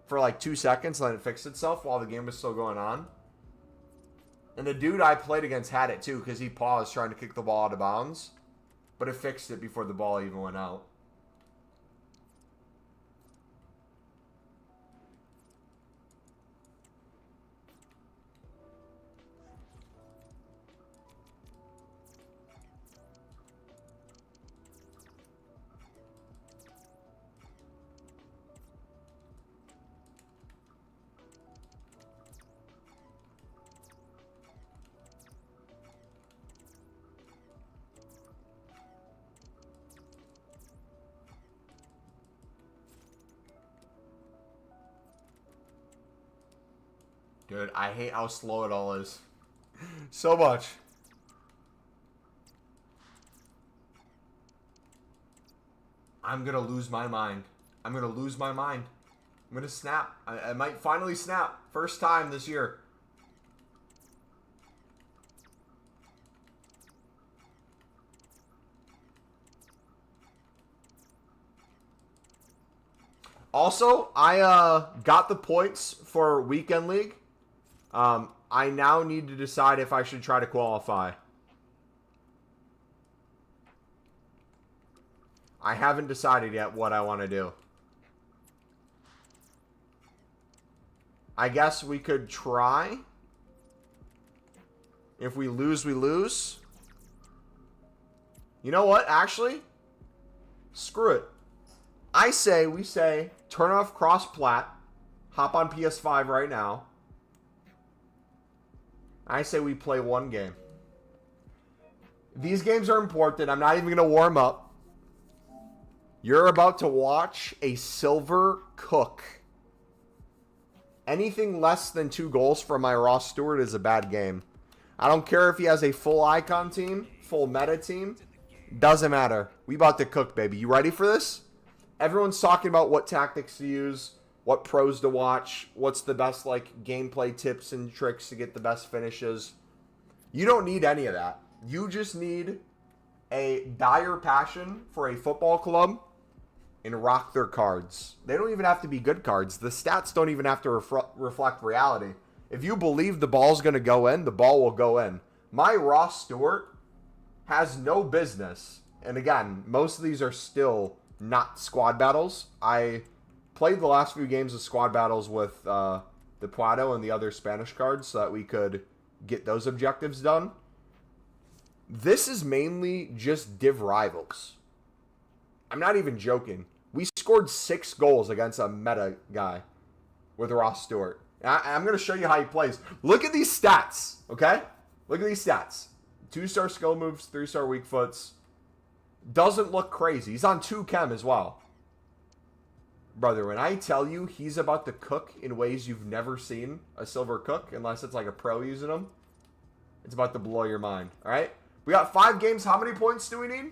for like 2 seconds, and then it fixed itself while the game was still going on. And the dude I played against had it too, because he paused trying to kick the ball out of bounds, but it fixed it before the ball even went out. Dude, I hate how slow it all is. So much. I'm gonna lose my mind. I'm gonna lose my mind. I'm gonna snap. I might finally snap. First time this year. Also, I got the points for Weekend League. I now need to decide if I should try to qualify. I haven't decided yet what I want to do. I guess we could try. If we lose, we lose. You know what? Actually, screw it. I say we say turn off cross-plat. Hop on PS5 right now. I say we play one game. These games are important. I'm not even going to warm up. You're about to watch a silver cook. Anything less than 2 goals from my Ross Stewart is a bad game. I don't care if he has a full icon team, full meta team. Doesn't matter. We about to cook, baby. You ready for this? Everyone's talking about what tactics to use, what pros to watch, what's the best like gameplay tips and tricks to get the best finishes. You don't need any of that. You just need a dire passion for a football club and rock their cards. They don't even have to be good cards. The stats don't even have to reflect reality. If you believe the ball's going to go in, the ball will go in. My Ross Stewart has no business. And again, most of these are still not squad battles. I played the last few games of squad battles with the Prado and the other Spanish cards so that we could get those objectives done. This is mainly just div rivals. I'm not even joking. We scored 6 goals against a meta guy with Ross Stewart. I'm going to show you how he plays. Look at these stats, okay? Look at these stats. 2-star skill moves, 3-star weak foots. Doesn't look crazy. He's on 2 chem as well. Brother, when I tell you he's about to cook in ways you've never seen a silver cook, unless it's like a pro using them, it's about to blow your mind. All right? We got 5 games. How many points do we need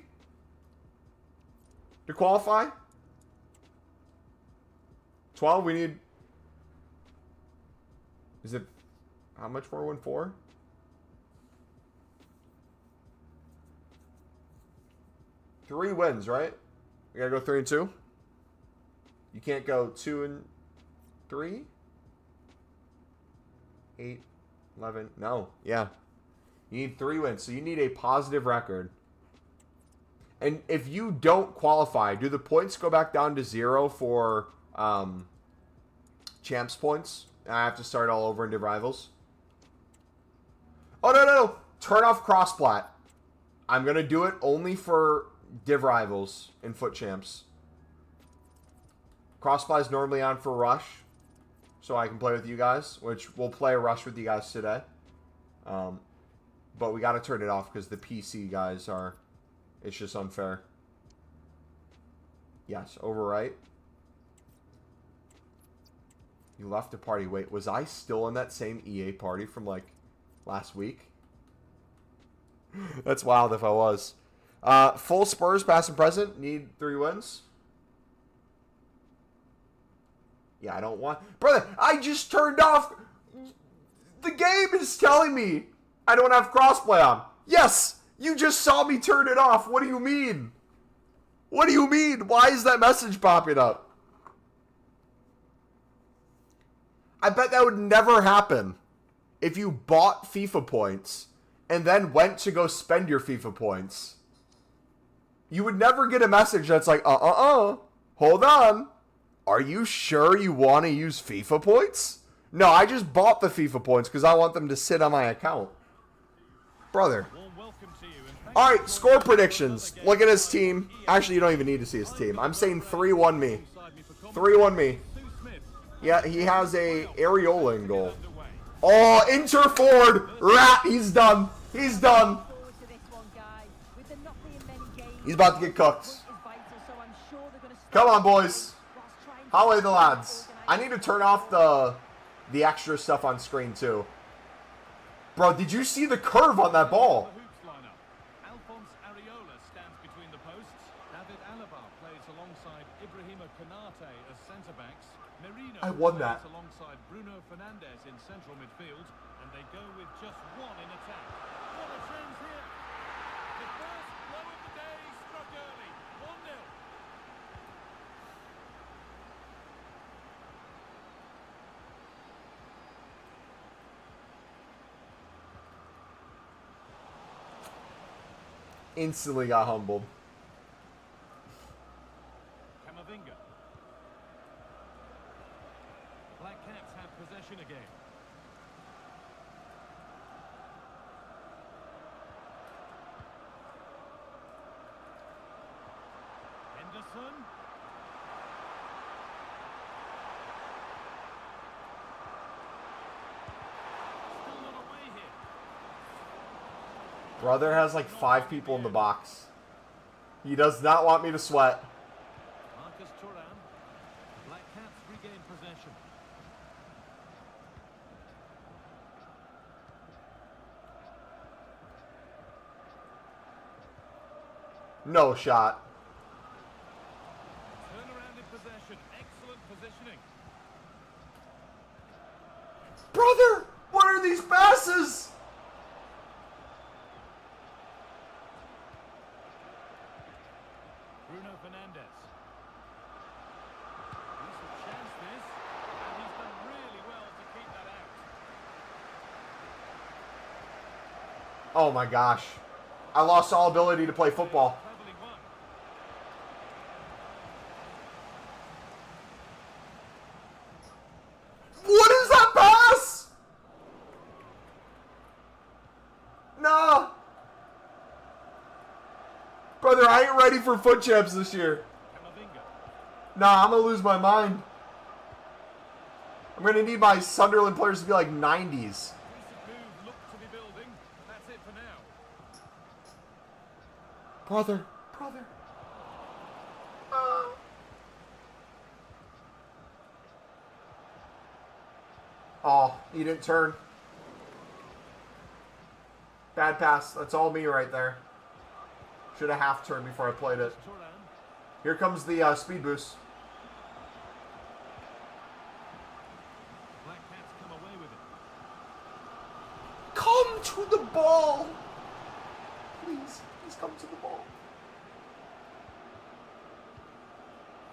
to qualify? 12? We need... Is it... How much more? 4? Three wins, right? We gotta go 3 and 2. You can't go 2 and 3. 8, 11. No, yeah. You need 3 wins, so you need a positive record. And if you don't qualify, do the points go back down to 0 for champs points? And I have to start all over in div rivals. Oh no! Turn off cross-plat. I'm gonna do it only for div rivals and foot champs. Crossplay is normally on for rush, so I can play with you guys, which we'll play a rush with you guys today. But we got to turn it off because the PC guys are, it's just unfair. Yes, overwrite. You left the party. Wait, was I still in that same EA party from like last week. That's wild if I was. Full Spurs, past and present. Need 3 wins. Yeah, I don't want... Brother, I just turned off... The game is telling me I don't have crossplay on. Yes, you just saw me turn it off. What do you mean? What do you mean? Why is that message popping up? I bet that would never happen if you bought FIFA points and then went to go spend your FIFA points. You would never get a message that's like, hold on. Are you sure you want to use FIFA points? No, I just bought the FIFA points because I want them to sit on my account. Brother. All right, score predictions. Look at his team. Actually, you don't even need to see his team. I'm saying 3-1 me. 3-1 me. Yeah, he has a areola in goal. Oh, Inter Ford. Rat, he's done. He's done. He's about to get cooked. Come on, boys. Holla the lads. I need to turn off the extra stuff on screen, too. Bro, did you see the curve on that ball? I won that. Alongside Bruno Fernandes in central midfield, and they go with just one in attack. What a chance here! The first blow of the day struck early. 1-0. Instantly got humbled. Camavinga. Black Cats have possession again. Henderson. Still not away here. Brother has like 5 people in the box. He does not want me to sweat. Marcus Thuram. Black Cats regain possession. No shot. Turn around in possession. Excellent positioning. Brother, what are these passes? Bruno Fernandes. Decent chance this, and he's done really well to keep that out. Oh my gosh. I lost all ability to play football. Cleverly won. What is that pass? No. Brother, I ain't ready for foot champs this year. Camavinga. Nah, I'm going to lose my mind. I'm going to need my Sunderland players to be like 90s. Recent move looked to be building. That's it for now. Brother. Oh, he didn't turn. Bad pass. That's all me right there. Should have half turned before I played it. Thuram. Here comes the speed boost. Black Cats come away with it. Come to the ball. Please come to the ball.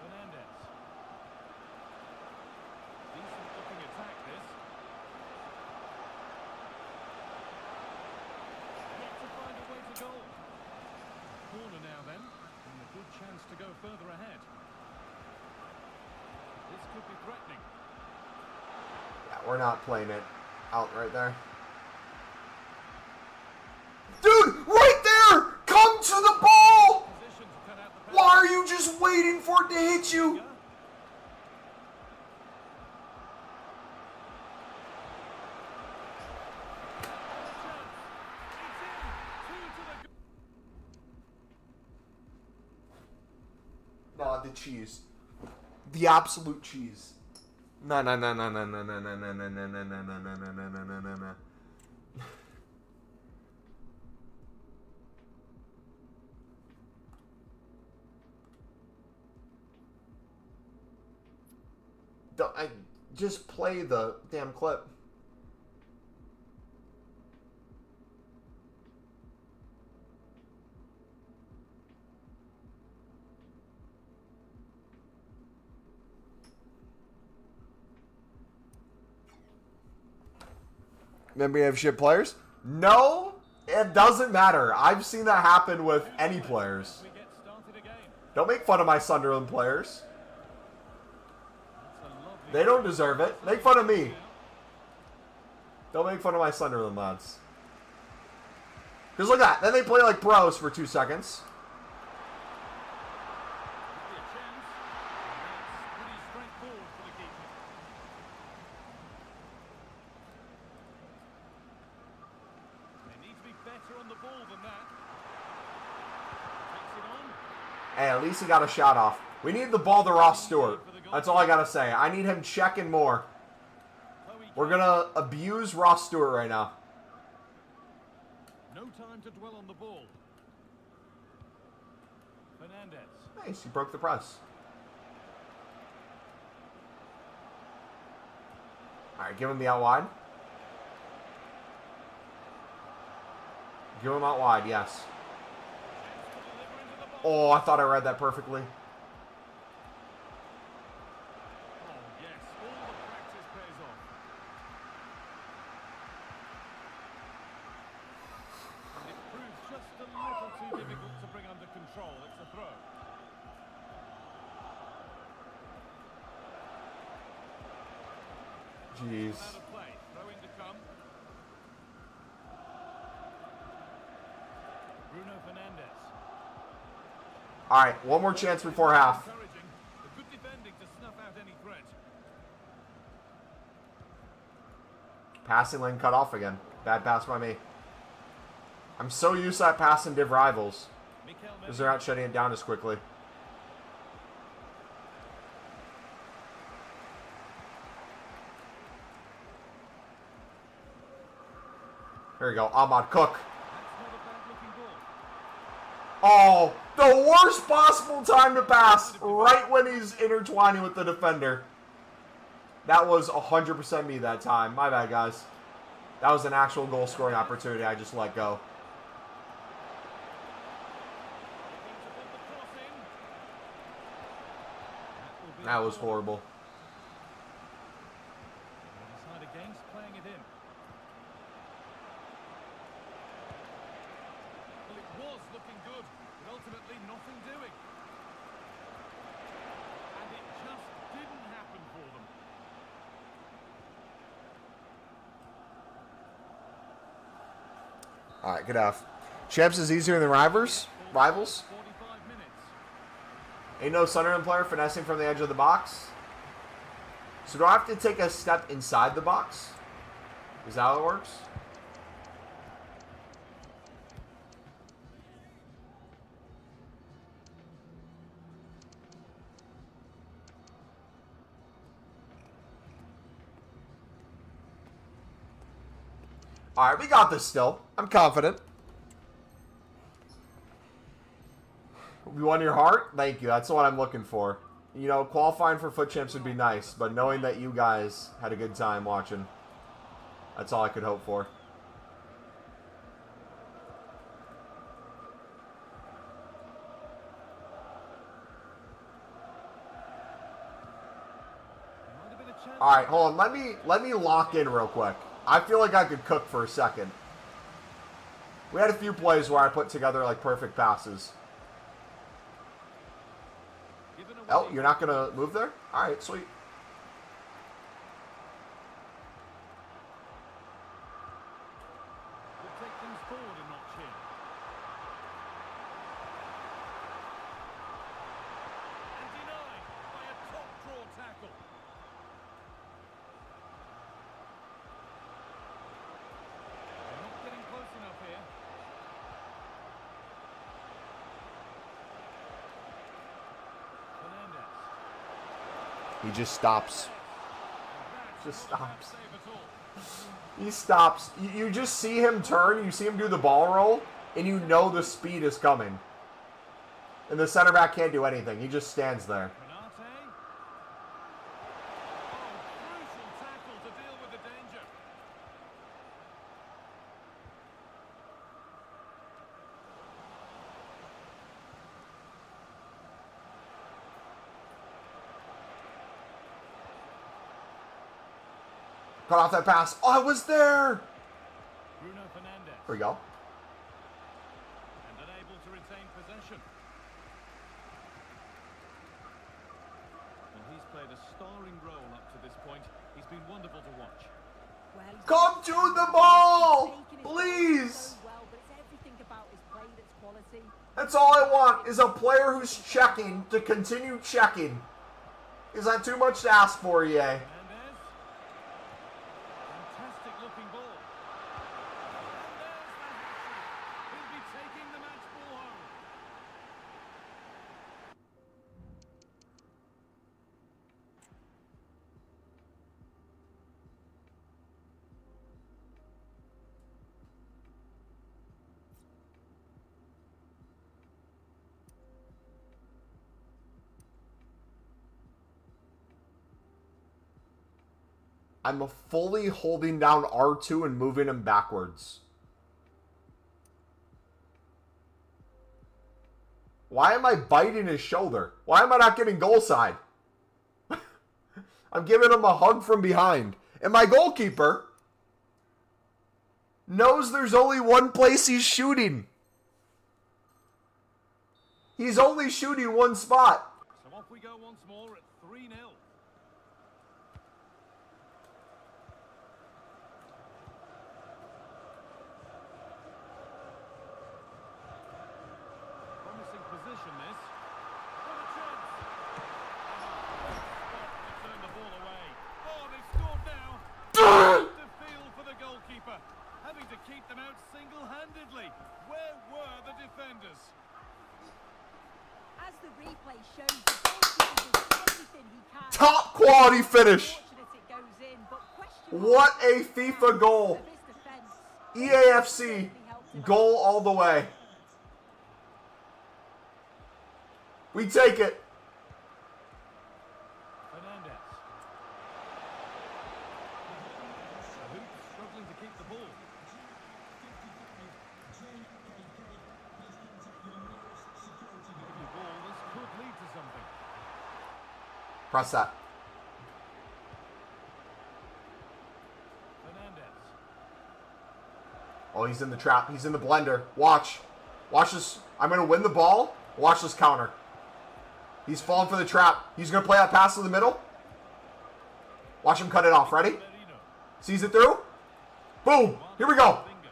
Fernandes. Decent looking attack this. Yet to find a way to goal. Corner now then, and a good chance to go further ahead. This could be threatening. Yeah, we're not playing it out right there. Dude, right there! Come to the ball! Position to cut out the Why are you just waiting for it to hit you? Chance. It's in. 2 to the goal. No, the cheese. The absolute cheese. No. just play the damn clip. Remember you have shit players? No, it doesn't matter. I've seen that happen with any players. Don't make fun of my Sunderland players. They don't deserve it. Make fun of me. Don't make fun of my Sunderland lads. Because look at that. Then they play like pros for 2 seconds. Hey, at least he got a shot off. We need the ball to Ross Stewart. That's all I got to say. I need him checking more. We're going to abuse Ross Stewart right now. No time to dwell on the ball. Fernandez. Nice, he broke the press. All right, give him the out wide. Give him out wide, yes. Oh, I thought I read that perfectly. Oh, yes. All the practice pays off. And it proves just a little too difficult to bring under control. It's a throw. Jeez. Out of play. Throwing to come. Bruno Fernandez. All right, one more chance before half. Good defending to snuff out any threat. Passing lane cut off again. Bad pass by me. I'm so used to that passing div rivals because they're not shutting it down as quickly. There you go, Ahmad Cook. Oh, the worst possible time to pass, right when he's intertwining with the defender. That was 100% me that time. My bad, guys. That was an actual goal-scoring opportunity I just let go. That was horrible. Against playing it in. Well, it was looking good, but ultimately nothing doing. And it just didn't happen for them. All right, good enough. Champs is easier than rivals. 45 minutes. Ain't no Sunderland player finessing from the edge of the box. So do I have to take a step inside the box? Is that how it works? All right, we got this still. I'm confident. You won your heart? Thank you. That's what I'm looking for. You know, qualifying for Foot Champs would be nice, but knowing that you guys had a good time watching, that's all I could hope for. All right, hold on. Let me lock in real quick. I feel like I could cook for a second. We had a few plays where I put together like perfect passes. Oh, you're not going to move there? All right, sweet. We'll take things forward a notch here. And denied by a top draw tackle. They're not getting close enough here. He just stops. Just stops. He stops. You just see him turn, you see him do the ball roll, and you know the speed is coming. And the center back can't do anything. He just stands there. Got off that pass. Oh, I was there. Bruno Fernandes. There we go. And unable to retain possession. Well, he's played a starring role up to this point. He's been wonderful to watch. Come to the ball, please. That's all I want is a player who's checking to continue checking. Is that too much to ask for, EA? Fernandes. Fantastic looking ball. And there's the hat-trick. He'll be taking the match ball home. I'm fully holding down R2 and moving him backwards. Why am I biting his shoulder? Why am I not getting goal side? I'm giving him a hug from behind. And my goalkeeper knows there's only one place he's shooting. He's only shooting one spot. So off we go once more at 3-0. Promising position this. What a chance. To turn the ball away. Oh, they've scored now. To feel for the goalkeeper. Having to keep them out single-handedly. Where were the defenders? As the replay shows, the goalkeeper does everything he can. Top quality finish. Fortunate it goes in, but questionable What a FIFA goal. of his defense. EAFC goal all the way. We take it. Fernandes. Hoops struggling to keep the ball. The ball, this could lead to something. Press that. Fernandes. Oh, he's in the trap. He's in the blender. Watch. Watch this. I'm going to win the ball. Watch this counter. He's falling for the trap. He's going to play that pass to the middle. Watch him cut it off. Ready? Merino. Sees it through. Boom. Here we go. Finger.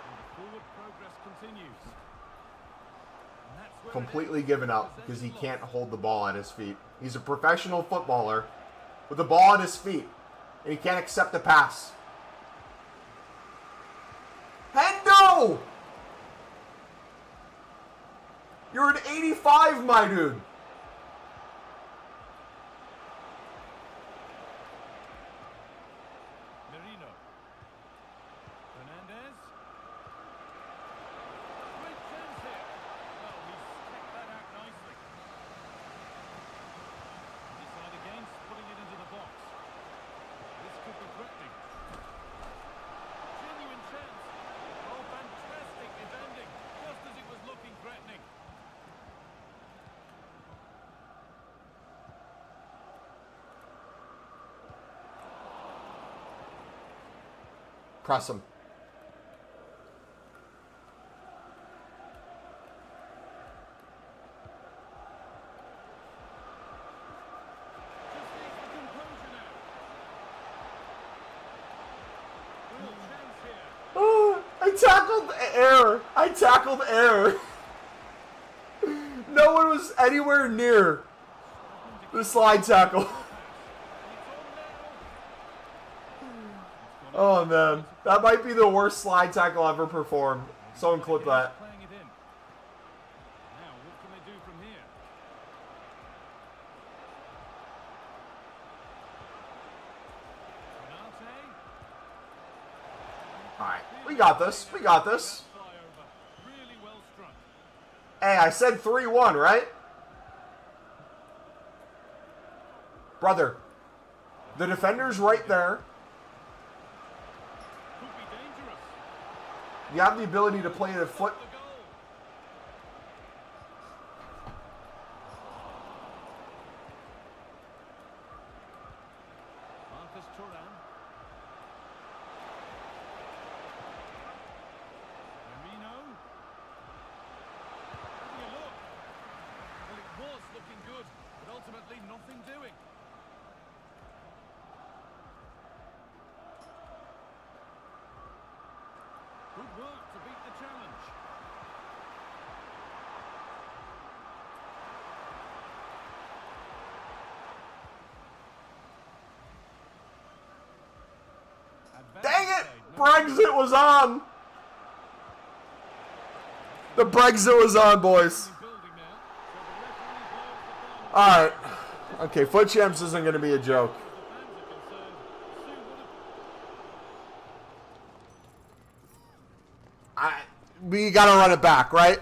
And the forward progress continues. And that's where it Completely ends. given up because he Possession can't lost. hold the ball at his feet. He's a professional footballer with the ball at his feet, and he can't accept the pass. Hendo! You're an 85, my dude. Merino. Fernandes. Great chance here. Well, he's kept that out nicely. Decide against putting it into the box. This could be threatening. Genuine chance. Oh, fantastic defending. Just as it was looking threatening. Press him. Just needs the composure now. Real chance here. Oh, I tackled air. I tackled air. No one was anywhere near the slide tackle. Oh man, that might be the worst slide tackle ever performed. Someone clip that. Playing it in. Now, what can they do from here? Renate. All right, we got this. We got this. Flyover. Really well struck. Hey, I said 3-1, right? Brother, the defender's right there. Could be You have the ability to play it at foot. Nothing doing. Good work to beat the challenge. Dang it! Brexit was on! The Brexit was on, boys. Alright. Okay, Foot Champs isn't going to be a joke. We got to run it back, right?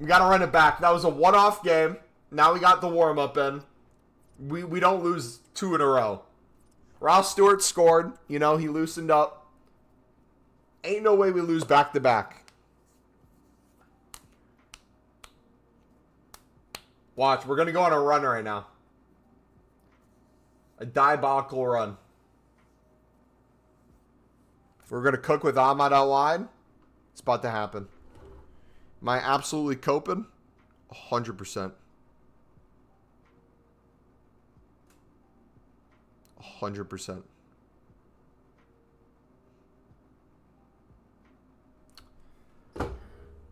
We got to run it back. That was a one-off game. Now we got the warm-up in. We don't lose 2 in a row. Ross Stewart scored. You know, he loosened up. Ain't no way we lose back-to-back. Watch, we're going to go on a run right now. A diabolical run. We're going to cook with Ahmad out wide. It's about to happen. Am I absolutely coping? 100%. 100%.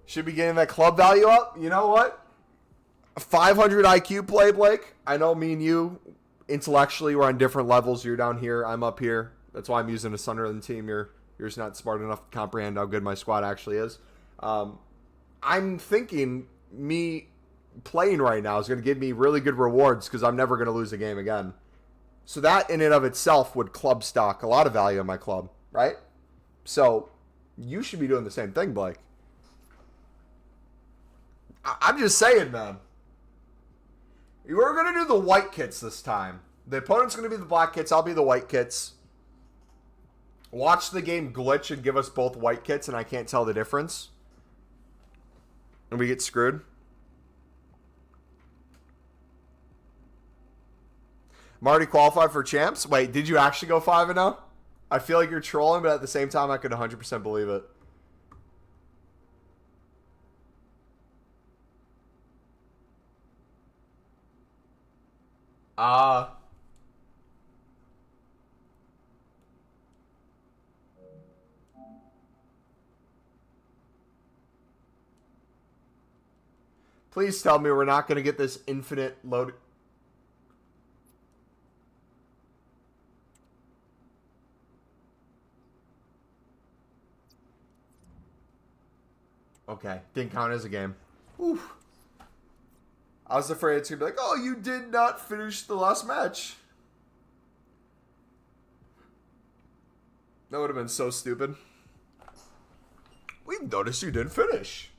Should be getting that club value up. You know what? 500 IQ play, Blake. I know me and you, intellectually, we're on different levels. You're down here. I'm up here. That's why I'm using a Sunderland team. You're just not smart enough to comprehend how good my squad actually is. I'm thinking me playing right now is going to give me really good rewards because I'm never going to lose a game again. So that in and of itself would club stock a lot of value in my club, right? So you should be doing the same thing, Blake. I'm just saying, man. We're going to do the white kits this time. The opponent's going to be the black kits. I'll be the white kits. Watch the game glitch and give us both white kits, and I can't tell the difference. And we get screwed. I'm already qualified for champs. Wait, did you actually go 5-0? I feel like you're trolling, but at the same time, I could 100% believe it. Please tell me we're not going to get this infinite load. Okay, didn't count as a game. Oof. I was afraid it's going to be like, oh, you did not finish the last match. That would have been so stupid. We've noticed you didn't finish.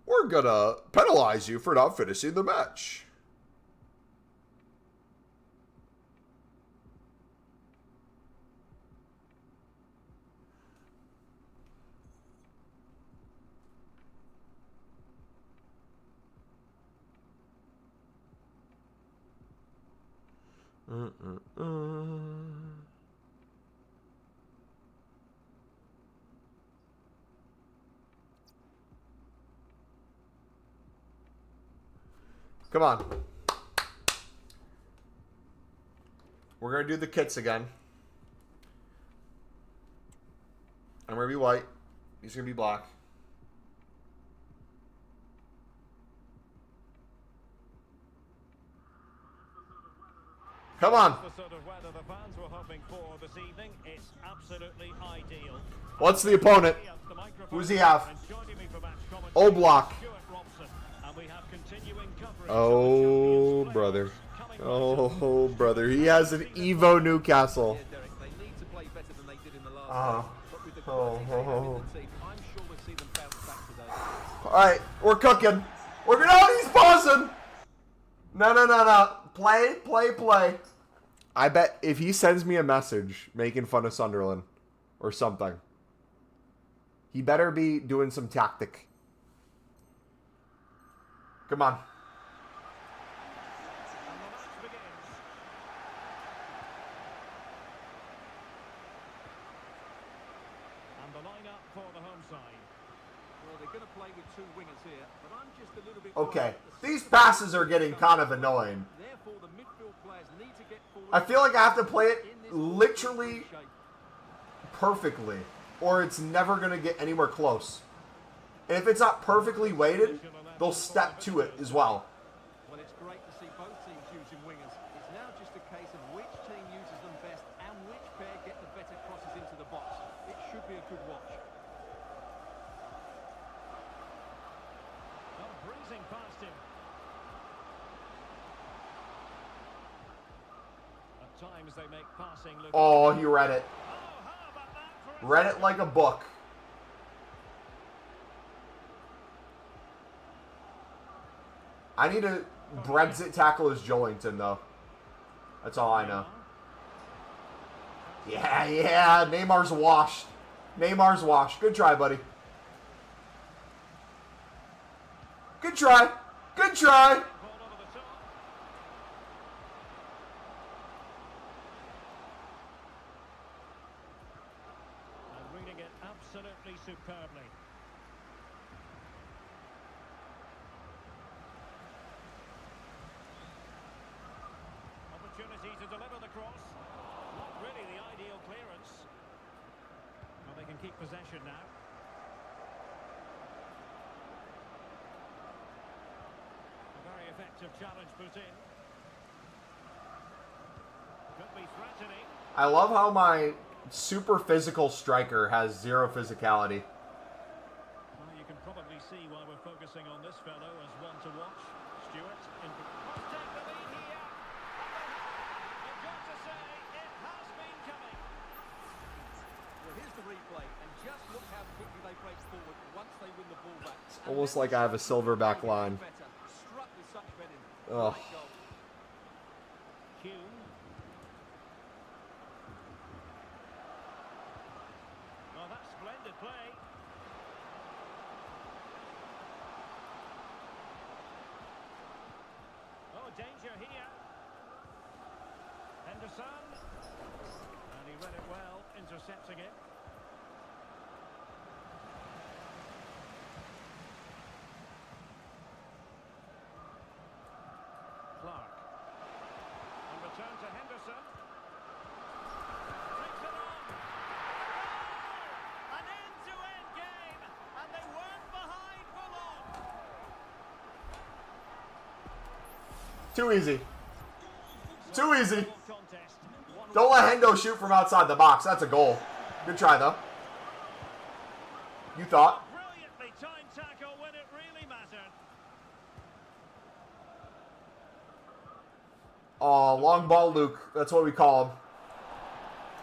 We're going to penalize you for not finishing the match. Come on. We're going to do the kits again. I'm going to be white. He's going to be black. Come on. The sort of weather the fans were hoping for this evening. It's absolutely ideal. What's the opponent? Who's he have? Oblak. Oh, brother. Oh, brother. He has an Evo Newcastle. Oh. Alright, we're cooking. We're gonna. Oh, he's pausing. No. Play. I bet if he sends me a message making fun of Sunderland, or something. He better be doing some tactic. Come on. And the match begins. And the lineup for the home side. Well, they're going to play with two wingers here, but I'm just a little bit Okay, worried that the these centre passes are getting kind of annoying. Therefore, the midfield players need to get forward. I feel like I have to play it in this literally shape. perfectly, or it's never going to get anywhere close. And if it's not perfectly weighted, they'll step to it as well. Well, it's great to see both teams using wingers. It's now just a case of which team uses them best and which pair get the better crosses into the box. It should be a good watch. Oh, breezing past him. At times they make passing look... Oh, he read it. Oh, how about that for a Read it like a book. I need to Brexit tackle as Joelinton, though. That's all I know. Yeah, Neymar's washed. Neymar's washed. Good try, buddy. Good try. Good try. ball over the top. And reading it absolutely superbly. Opportunity to deliver the cross. Not really the ideal clearance. Well, they can keep possession now. A very effective challenge put in. Could be threatening. I love how my super physical striker has zero physicality. Well, you can probably see why we're focusing on this fellow as one to watch. Stewart in... Must take the lead here. I've got to say, it has been coming. Well, here's the replay, and just look how quickly they break forward once they win the ball back. Almost like I have a silverback line. Struck with such venom. Ugh. Great goal. Hume. Oh, that's splendid play. Oh, danger here. Henderson. And he read it well, intercepting it. Clark. And return to Henderson. Takes it on. An end-to-end game, and they weren't behind for long. Too easy. Too easy. Contest. One Don't let Hendo shoot from outside the box. That's a goal. Good try, though. You thought? brilliantly timed tackle when it really mattered. Oh, long ball, Luke. That's what we call him.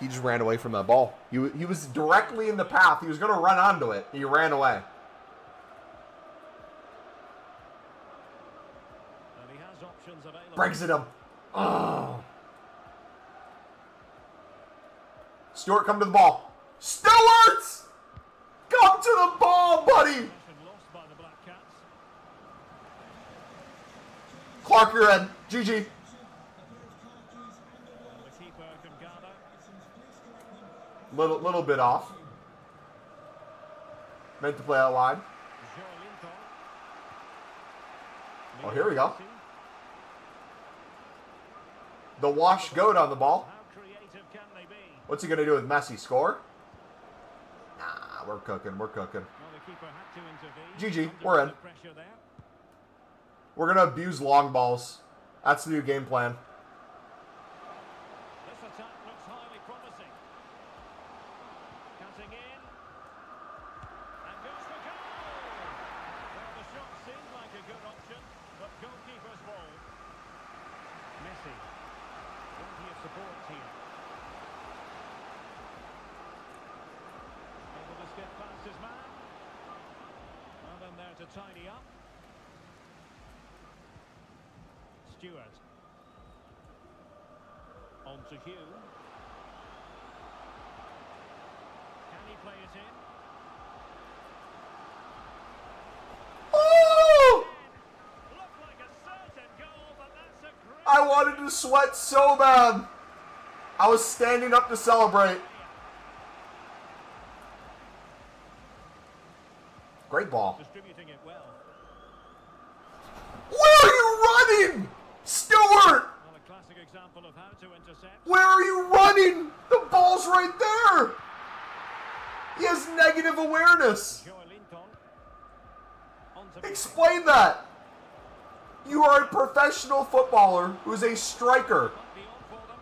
He just ran away from that ball. He was directly in the path. He was going to run onto it. He ran away. And he has options available. Brexit him. Oh. Stewart, come to the ball. Stewart! Come to the ball, buddy! Possession lost by the Black Cats. Clark, you're in. GG. And the keeper can gather. Little bit off. Meant to play out wide. Joelinton. Oh, here we go. The wash goat on the ball. How creative can they be? What's he going to do with Messi? Score? Nah, we're cooking. We're cooking. Well, the keeper had to intervene. GG, Under we're in. the pressure there. We're going to abuse long balls. That's the new game plan. This attack looks highly promising. Cutting in. And goes for goal! Well, the shot seemed like a good option, but goalkeeper's ball. Messi. Plenty of support here. Able to skip past his man. Well, then there to tidy up. Stewart. On to Hume. Can he play it in? Oh! Looked like a certain goal, but that's a great... I wanted to sweat so bad. I was standing up to celebrate. Great ball. Distributing it well. Where are you running? Stewart! Well, a classic example of how to intercept. Where are you running? The ball's right there. He has negative awareness. Joelinton. On to Explain that. You are a professional footballer who is a striker. might be on for them.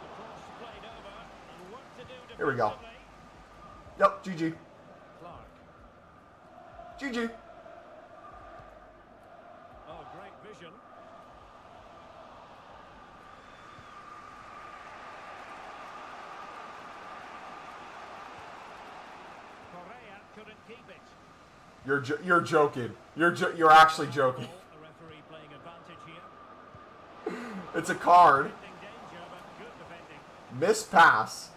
The cross played over and work to do Here we go. defensively. Yep, GG. Clark. GG. Oh, great vision. Correa couldn't keep it. You're joking. You're actually joking. The referee playing advantage here. It's a card. Defending danger, but good defending. Miss pass.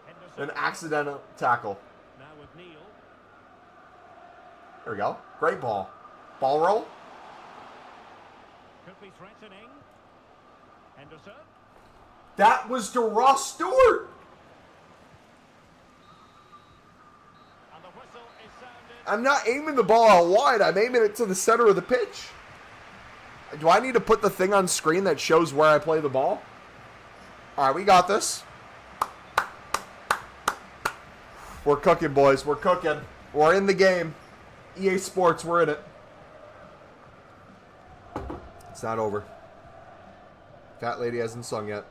Henderson An accidental tackle. now with Neil. There we go. Great ball. Ball roll. Could be threatening. Henderson. That was to Ross Stewart. And the whistle is sounded. I'm not aiming the ball out wide. I'm aiming it to the center of the pitch. Do I need to put the thing on screen that shows where I play the ball? All right, we got this. We're cooking, boys. We're cooking. We're in the game. EA Sports, we're in it. It's not over. Fat lady hasn't sung yet.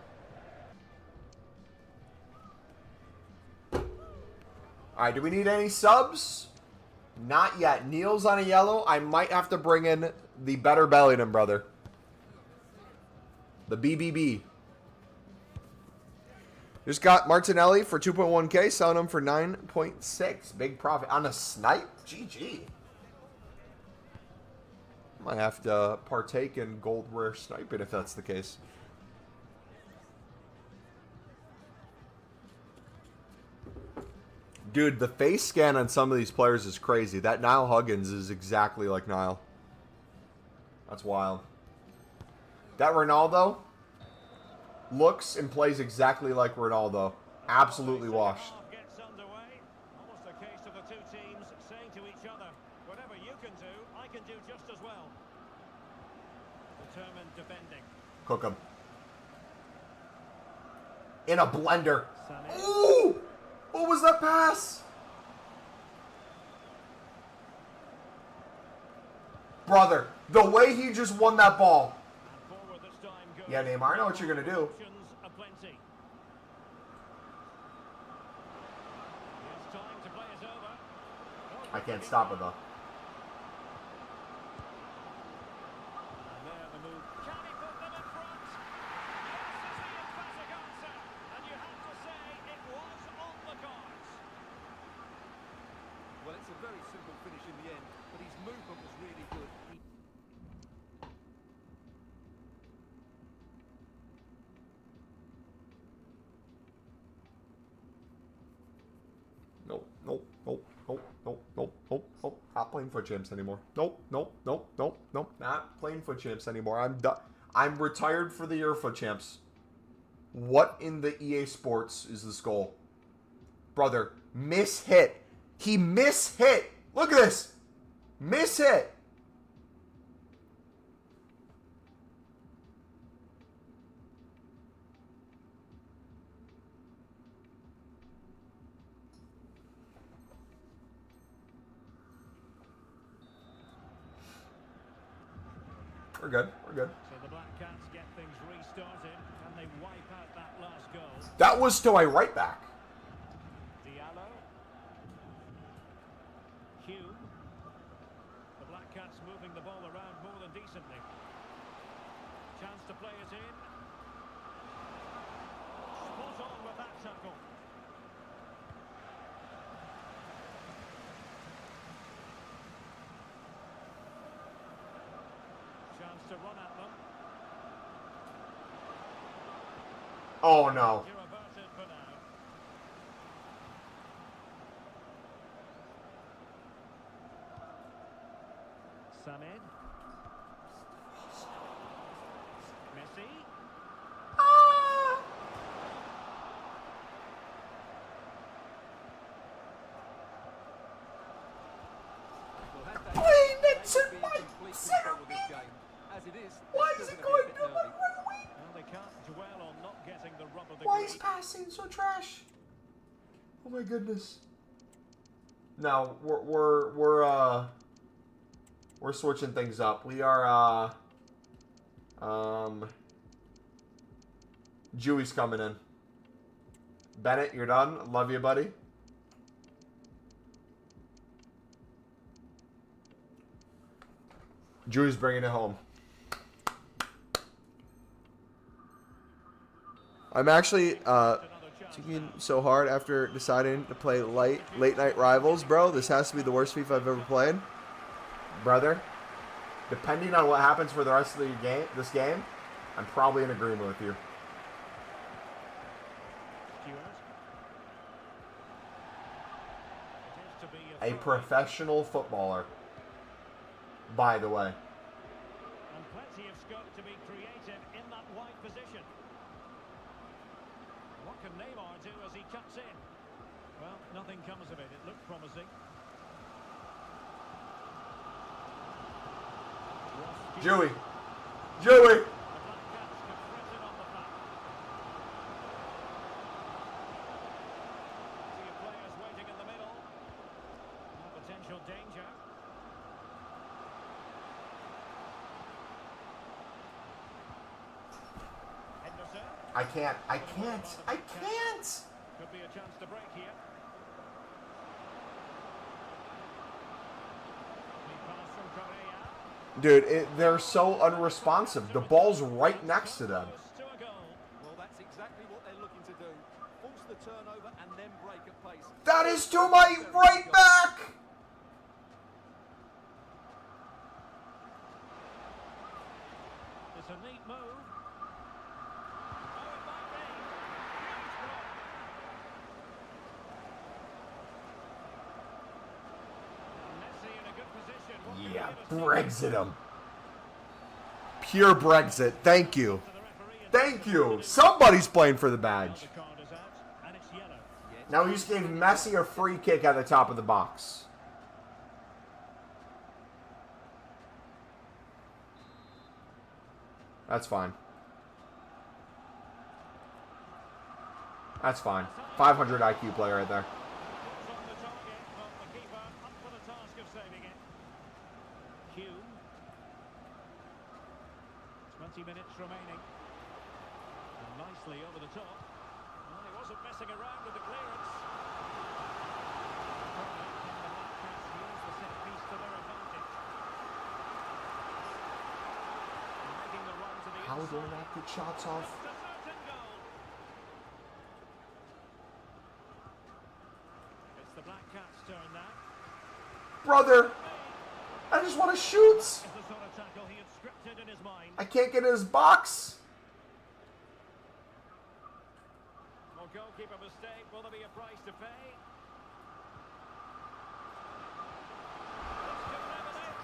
All right, do we need any subs? Not yet. Neil's on a yellow. I might have to bring in the better Bellingham brother. The BBB. Just got Martinelli for 2.1K, selling him for 9.6. Big profit on a snipe. GG. Might have to partake in gold rare sniping if that's the case. Dude, the face scan on some of these players is crazy. That Niall Huggins is exactly like Niall. That's wild. That Ronaldo looks and plays exactly like Ronaldo. Absolutely washed. Gets underway. Almost a case of the two teams saying to each other, whatever you can do, I can do just as well. Determined defending. Cook him. In a blender. Sané. Ooh! What was that pass? Brother, the way he just won that ball. And forward this time goes. Yeah, Neymar, I know what you're going to do. Options aplenty. It's time to play it over. Oh, I can't stop it, though. And there the move. Can he put them in front? Yes, is the emphatic answer. And you have to say it was on the cards. Well, it's a very simple finish in the end, but his movement was really good. Nope. Not playing foot champs anymore. Nope. Not playing foot champs anymore. I'm done. I'm retired for the year, foot champs. What in the EA Sports is this goal? Brother, mishit. He mishit. Look at this. Mishit. We're good. So the Black Cats get things restarted. Can they wipe out that last goal? That was to my right back. Diallo. Hume. The Black Cats moving the ball around more than decently. Chance to play it in. Spot on with that tackle. Chance to run at them. Oh no. You're averted for now. Samed. Messi. Well, had they Wait, that's they'd in be in my complete center control of this game. As it is, Why they're is still it gonna going be a bit through my nervy. right wing? Well, they can't dwell on not getting the rub of the Why is green. passing so trash? Oh my goodness. No, we're switching things up. We are Dewey's coming in. Bennett, you're done. Love you, buddy. Dewey's bringing it home. I'm actually thinking so hard after deciding to play late night rivals, bro. This has to be the worst FIFA I've ever played, brother. Depending on what happens for the rest of the game, I'm probably in agreement with you. A professional footballer, by the way. And plenty of scope to be creative in that wide position. What can Neymar do as he cuts in? Well, nothing comes of it. It looked promising. Dewey. The Black Caps confronted on the back. See players waiting in the middle. No potential danger. Henderson. I can't. Could be a chance to break here. The pass from Correa. Dude, they're so unresponsive. The ball's right next to them. Close to a goal. Well, that's exactly what they're looking to do. Force the turnover and then break at pace. That is to my right back. It's a neat move. Oh, it might be. Huge block. Messi in a good position. What can he Yeah, give us? Brexit him. Pure Brexit. Thank you. To the referee and Thank you. Somebody's playing for the now badge. the card is out, and it's yellow. Now we just gave Messi a free kick at the top of the box. That's fine. That's fine. 500 IQ player right there. Puts on the target, but the keeper up for the task of saving it. Hume. 20 minutes remaining. And nicely over the top. Well, he wasn't messing around with the clearance. Corner, can the Black Caps use the set piece to their advantage? Making the run to the How inside. they're not good shots off. Just a certain goal. It's the Black Caps' turn now. Brother, I just want to shoot. It's the sort of tackle he had scripted in his mind. I can't get in his box. Well, goalkeeper mistake. Will there be a price to pay? This could level it.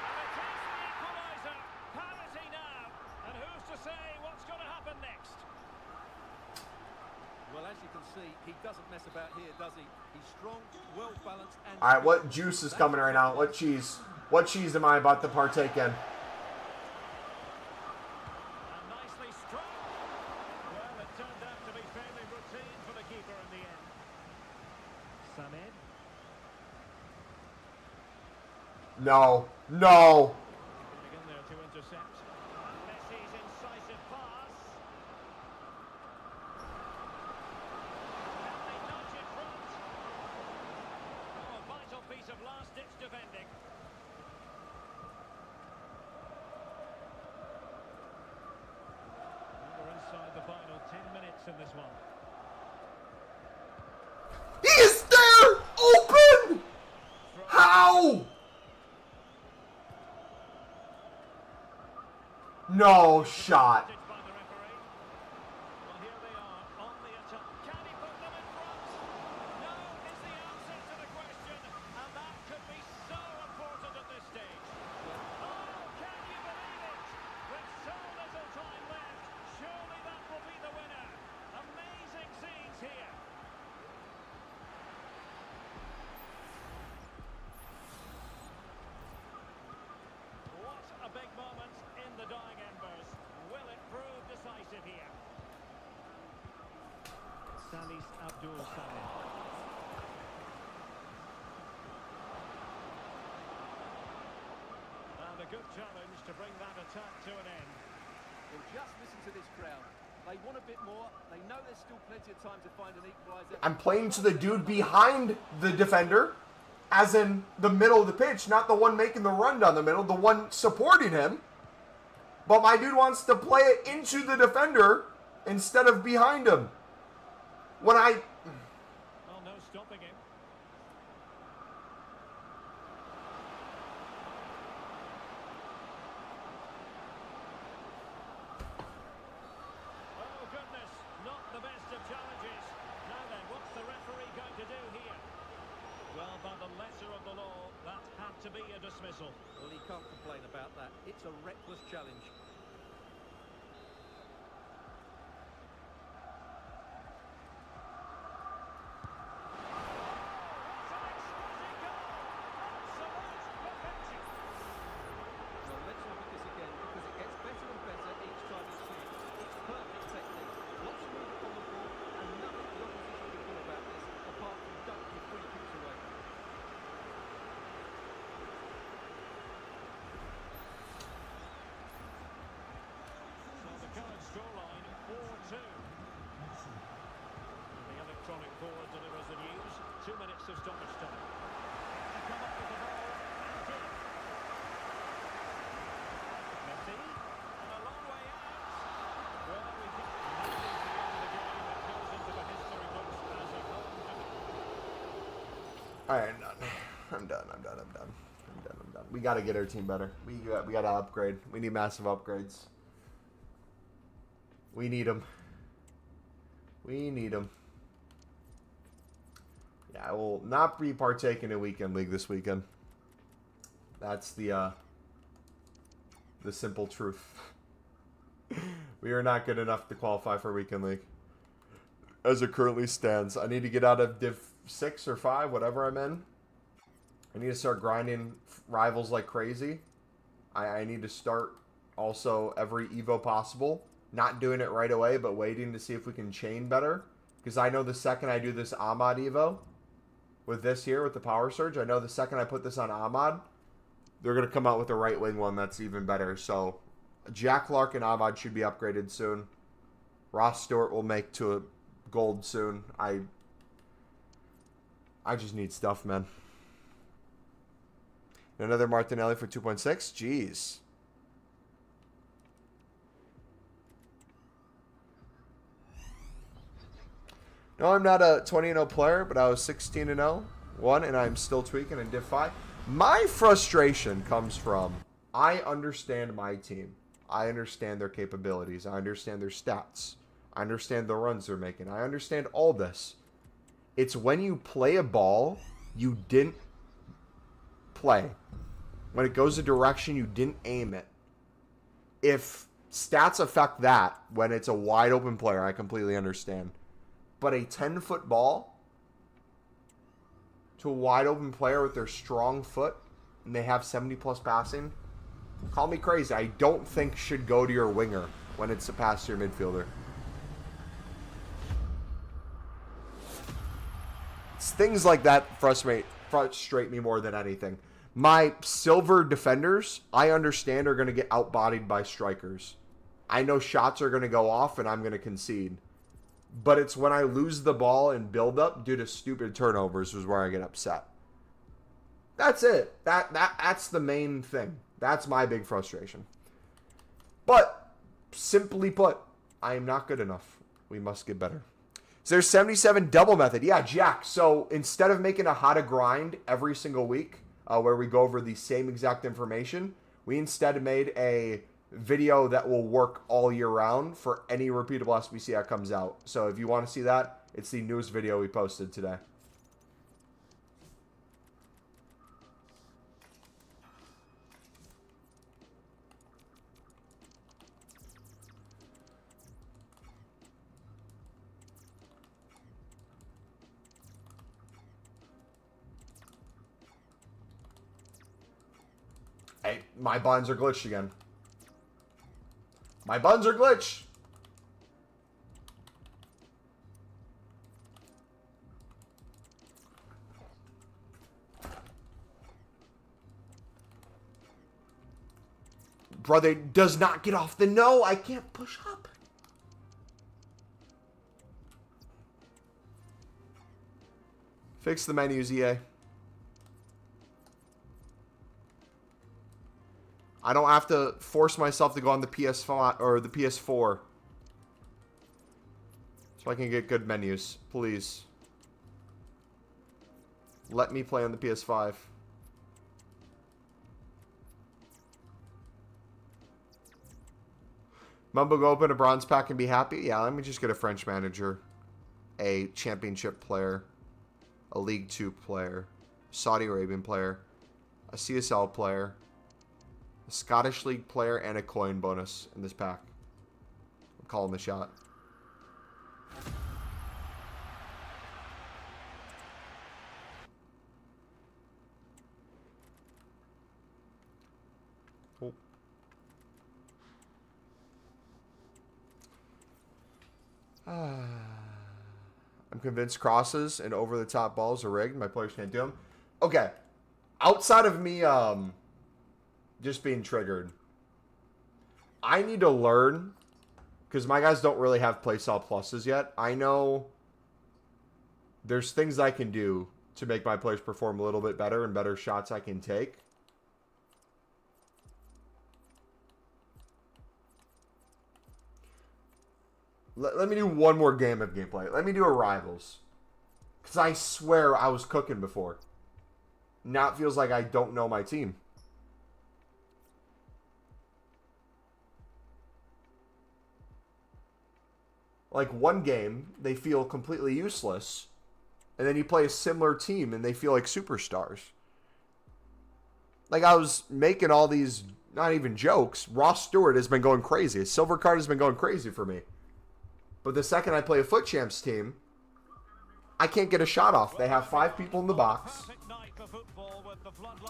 And it is the equaliser. Parity now. And who's to say what's going to happen next? Well, as you can see, he doesn't mess about here, does he? He's strong, well balanced, and All right, what juice is coming right now? What cheese? What cheese am I about to partake in? And nicely struck. Well, it turned out to be fairly routine for the keeper in the end. Samed. No. No. Getting in there to intercept. Messi's incisive pass. Can they nudge in front? Oh, a vital piece of last-ditch defending. And we're inside the final 10 minutes in this one. He is there! Open! How? No shot. By the referee. Well, here they are on the attack. Can he put them in front? No is the answer to the question, and that could be so important at this stage. Well, Salis Abdul Salim. And a good challenge to bring that attack to an end. Well, just listen to this crowd. They want a bit more. They know there's still plenty of time to find an equaliser. I'm playing to the dude behind the defender, as in the middle of the pitch, not the one making the run down the middle, the one supporting him. But my dude wants to play it into the defender instead of behind him. When I... Oh, no stopping him. Oh, goodness. Not the best of challenges. Now then, what's the referee going to do here? Well, by the letter of the law, that had to be a dismissal. Well, he can't complain about that. It's a reckless challenge. Well, let's look at this again because it gets better and better each time you see it. It's perfect technique. Lots of movement on the ball and nothing the opposition can do about this apart from duck your free kicks away. So the current scoreline, 4-2. The electronic board delivers the news. 2 minutes of stoppage time. To come up with the ball, and in. Messi, and a long way out. Well, we think that is the end of the game that goes into the history books as a home defeat. Alright, I'm done. I'm done. We got to get our team better. We got to upgrade. We need massive upgrades. We need them. Yeah, I will not be partaking in Weekend League this weekend. That's the simple truth. We are not good enough to qualify for Weekend League. As it currently stands. I need to get out of Div 6 or 5, whatever I'm in. I need to start grinding rivals like crazy. I need to start also every Evo possible. Not doing it right away, but waiting to see if we can chain better. Because I know the second I do this Ahmad Evo, with this here, with the Power Surge, I know the second I put this on Ahmad, they're going to come out with a right wing one that's even better. So, Jack Lark and Ahmad should be upgraded soon. Ross Stewart will make to a gold soon. I just need stuff, man. Another Martinelli for 2.6. Jeez. No, I'm not a 20-0 player, but I was 16-0. And I'm still tweaking in Div 5. My frustration comes from, I understand my team. I understand their capabilities. I understand their stats. I understand the runs they're making. I understand all this. It's when you play a ball you didn't play. When it goes a direction you didn't aim it. If stats affect that when it's a wide open player, I completely understand. But a 10-foot ball to a wide open player with their strong foot and they have 70+ passing, call me crazy. I don't think should go to your winger when it's a pass to your midfielder. It's things like that frustrate me more than anything. My silver defenders, I understand, are going to get outbodied by strikers. I know shots are going to go off and I'm going to concede. But it's when I lose the ball in build-up due to stupid turnovers is where I get upset. That's it. That's the main thing. That's my big frustration. But, simply put, I am not good enough. We must get better. Is there 77 double method? Yeah, Jack. So, instead of making a how to grind every single week, where we go over the same exact information, we instead made a video that will work all year round for any repeatable SBC that comes out. So if you want to see that, it's the newest video we posted today. Hey, my buttons are glitched again. My buttons are glitched. brother does not get off the no. I can't push up. Fix the menus, EA. I don't have to force myself to go on the PS5 or the PS4. So I can get good menus. Please. Let me play on the PS5. Mumbo go open a bronze pack and be happy? Yeah, let me just get a French manager. A championship player. A League 2 player. Saudi Arabian player. A CSL player. A Scottish League player and a coin bonus in this pack. I'm calling the shot. Oh. I'm convinced crosses and over-the-top balls are rigged. My players can't do them. Okay. Outside of me just being triggered, I need to learn, because my guys don't really have playstyle pluses yet. I know there's things I can do to make my players perform a little bit better and better shots I can take. Let me do one more game of gameplay. Let me do a Rivals. Because I swear I was cooking before. Now it feels like I don't know my team. Like one game, they feel completely useless. And then you play a similar team and they feel like superstars. Like I was making all these, not even jokes. Ross Stewart has been going crazy. His silver card has been going crazy for me. But the second I play a Foot Champs team, I can't get a shot off. They have 5 people in the box.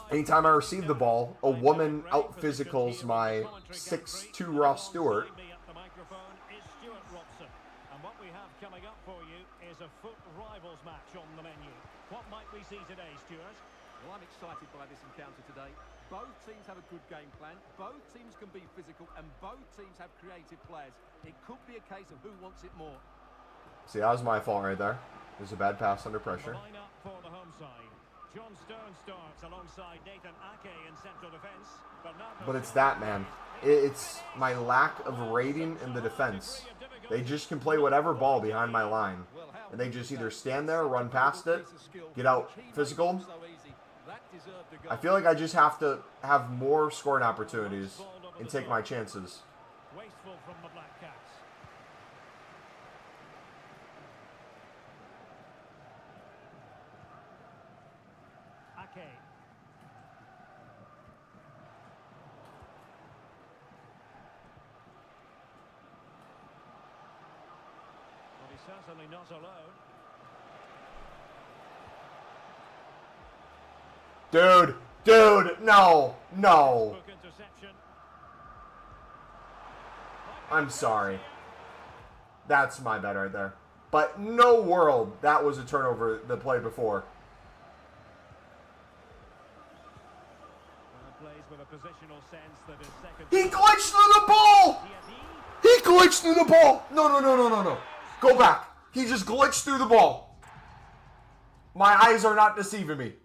Anytime I receive the ball, a woman out-physicals my 6'2" Ross Stewart. And what we have coming up for you is a Foot Rivals match on the menu. What might we see today, Stuart? Well, I'm excited by this encounter today. Both teams have a good game plan. Both teams can be physical, and both teams have creative players. It could be a case of who wants it more. See, that was my fault right there. It was a bad pass under pressure. Line up for the home side. John Stone starts alongside Nathan Ake in central defence. But it's that, man. It's my lack of rating in the defense. They just can play whatever ball behind my line. And they just either stand there, run past it, get out physical. I feel like I just have to have more scoring opportunities and take my chances. Wasteful from the Black Cats. Ake. Well, he's certainly not alone. Dude, no. Book interception. I'm sorry. That's my bad right there. But no world that was a turnover the play before. Plays with a positional sense that is second. He glitched through the ball! He glitched through the ball! No. Go back. He just glitched through the ball. My eyes are not deceiving me.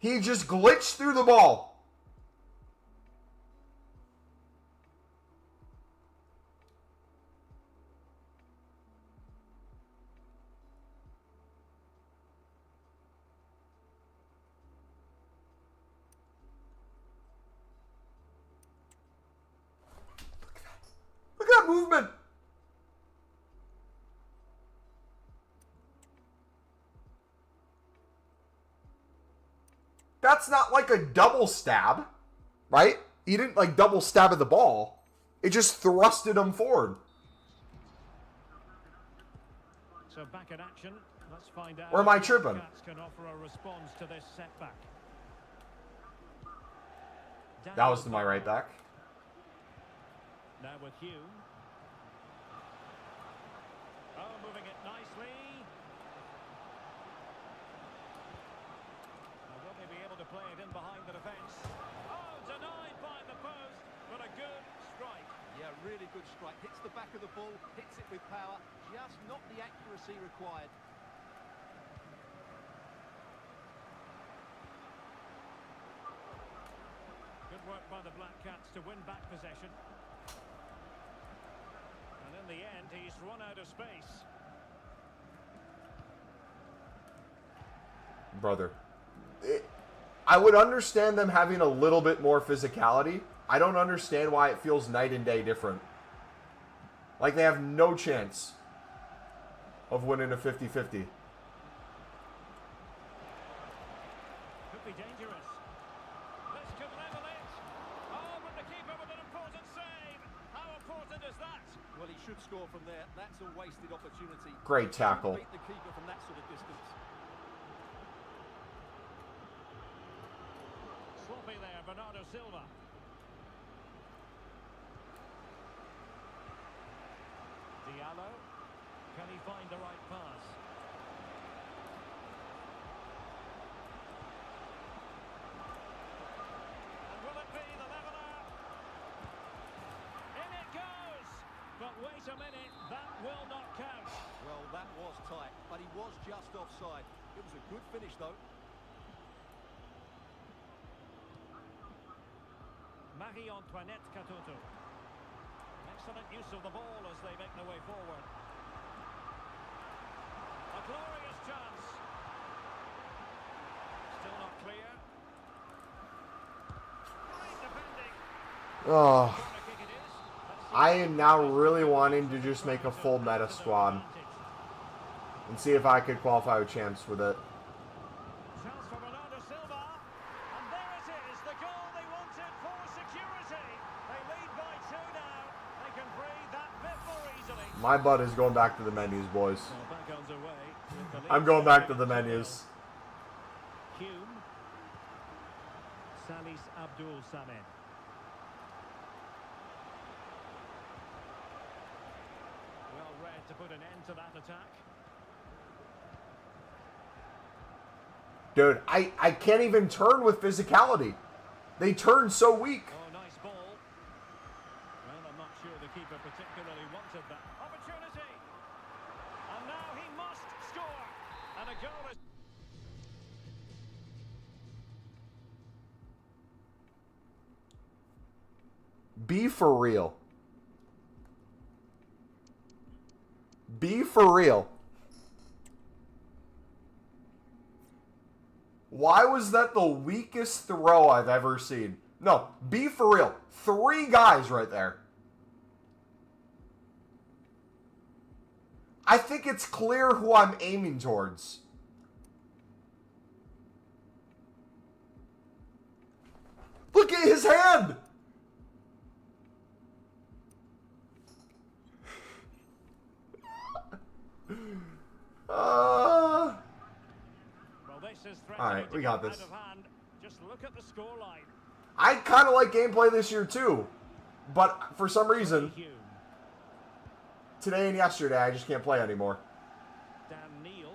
He just glitched through the ball. Look at that movement. That's not like a double stab, right? He didn't like double stab at the ball. It just thrusted him forward. So back in action. Let's find out. Or am I tripping? Cats can offer a response to this setback. That was to my right back. Now with Hume. Oh, moving it nicely. Now will they be able to play it in behind the defence? Oh, denied by the post. Yeah, really good strike. Hits the back of the ball, hits it with power. Just not the accuracy required. Good work by the Black Cats to win back possession. And in the end, he's run out of space. Brother. I would understand them having a little bit more physicality. I don't understand why it feels night and day different. Like they have no chance of winning a 50-50. Could be dangerous. This could level it. Oh, but the keeper with an important save. How important is that? Well, he should score from there. That's a wasted opportunity. Great tackle. Beat the keeper from that sort of distance. Sloppy there, Bernardo Silva. Diallo. Can he find the right pass? And will it be the leveller? In it goes! But wait a minute, that will not count. Well, that was tight, but he was just offside. It was a good finish, though. Marie-Antoinette Katoto. Excellent use of the ball as they make their way forward. A glorious chance. Still not clear. Great defending. Oh, Corner kick it is. Let's see I am now really wanting to just make a full meta squad and see if I could qualify with champs with it. chance for Bernardo Silva. And there it is, the goal they wanted for security. They lead by 2 now. They can breathe that bit more easily. My butt is going back to the menus, boys. Well, back underway with the lead. I'm going back to the menus. Hume. Salis Abdul Samed. Well read to put an end to that attack. Dude, I can't even turn with physicality. They turn so weak. Oh, nice ball. Well, I'm not sure the keeper particularly wanted that opportunity. And now he must score. And a goal is... Be for real. Be for real. Why was that the weakest throw I've ever seen? No, be for real. 3 guys right there. I think it's clear who I'm aiming towards. Look at his hand! Well, this is All right, we got this. out of hand. Just look at the scoreline. I kind of like gameplay this year too, but for some reason, Hume. today and yesterday, I just can't play anymore. Dan Neal.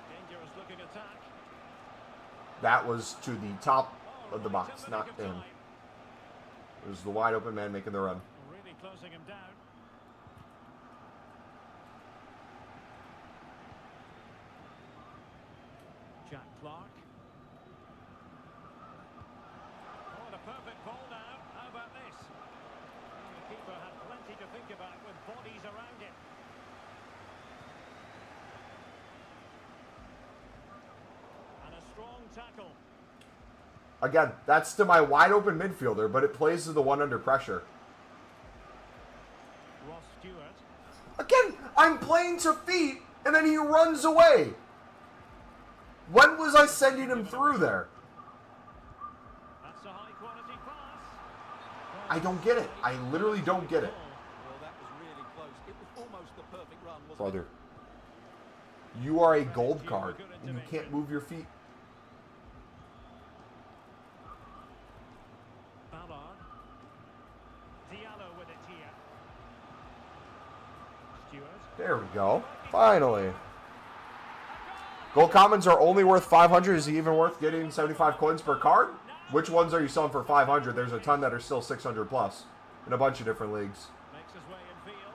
Dangerous looking attack. That was to the top Oh, of the right box, in the not nick of him. time. It was the wide open man making the run. Really closing him down. Jack Clark. Oh, and a perfect ball now. How about this? Well, the keeper had plenty to think about with bodies around it. And a strong tackle. Again, that's to my wide open midfielder, but it plays to the one under pressure. Ross Stewart. Again, I'm playing to feet, and then he runs away. When was I sending him through there? That's a high quality pass. I don't get it. I literally don't get it. Well, that was really close. It was almost the perfect run, wasn't Brother, you are a gold card, and you can't move your feet. Ballard. Diallo with it here. Stewart. There we go. Finally. Gold commons are only worth 500. Is he even worth getting 75 coins per card? Which ones are you selling for 500? There's a ton that are still 600 plus in a bunch of different leagues. Makes his way in field.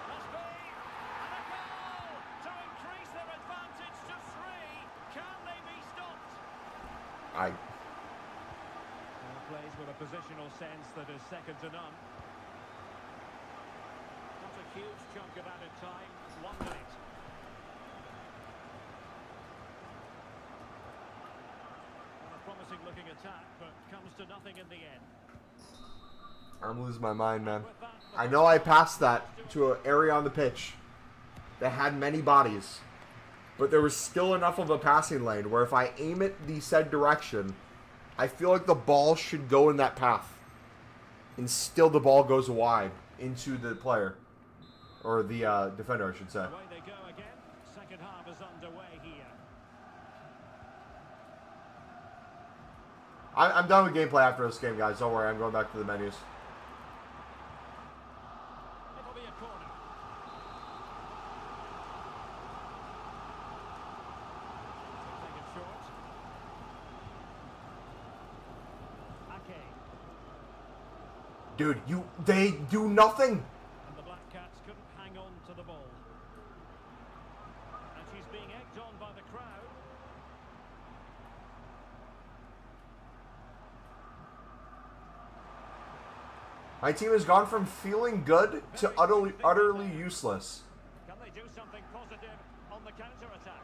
Must be. And a goal to increase their advantage to 3. Can they be stopped? Plays with a positional sense that is second to none. Not a huge chunk of added time. 1 minute. Well, a promising looking attack, but comes to nothing in the end. I'm losing my mind, man. I know I passed that to an area on the pitch that had many bodies, but there was still enough of a passing lane where if I aim it the said direction, I feel like the ball should go in that path. And still the ball goes wide into the player. Or the defender, I should say. Away they go again. Second half is underway here. I'm done with gameplay after this game, guys. Don't worry, I'm going back to the menus. It'll be a corner. Take it short. Ake. Dude, they do nothing. And the Black Cats couldn't hang on to the ball. And she's being egged on by the crowd. My team has gone from feeling good to utterly useless. Can they do something positive on the counter-attack?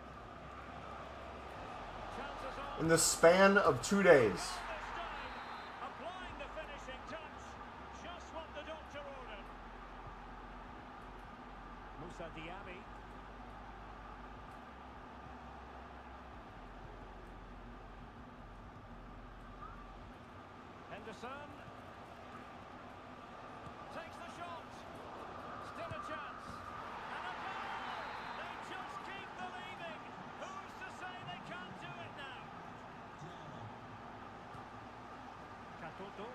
Chances are In the span of 2 days. this time, applying the finishing touch. Just what the doctor ordered. Moussa Diaby. Henderson. Takes the shot. Still a chance. And a goal! They just keep believing. Who's to say they can't do it now? Katoto.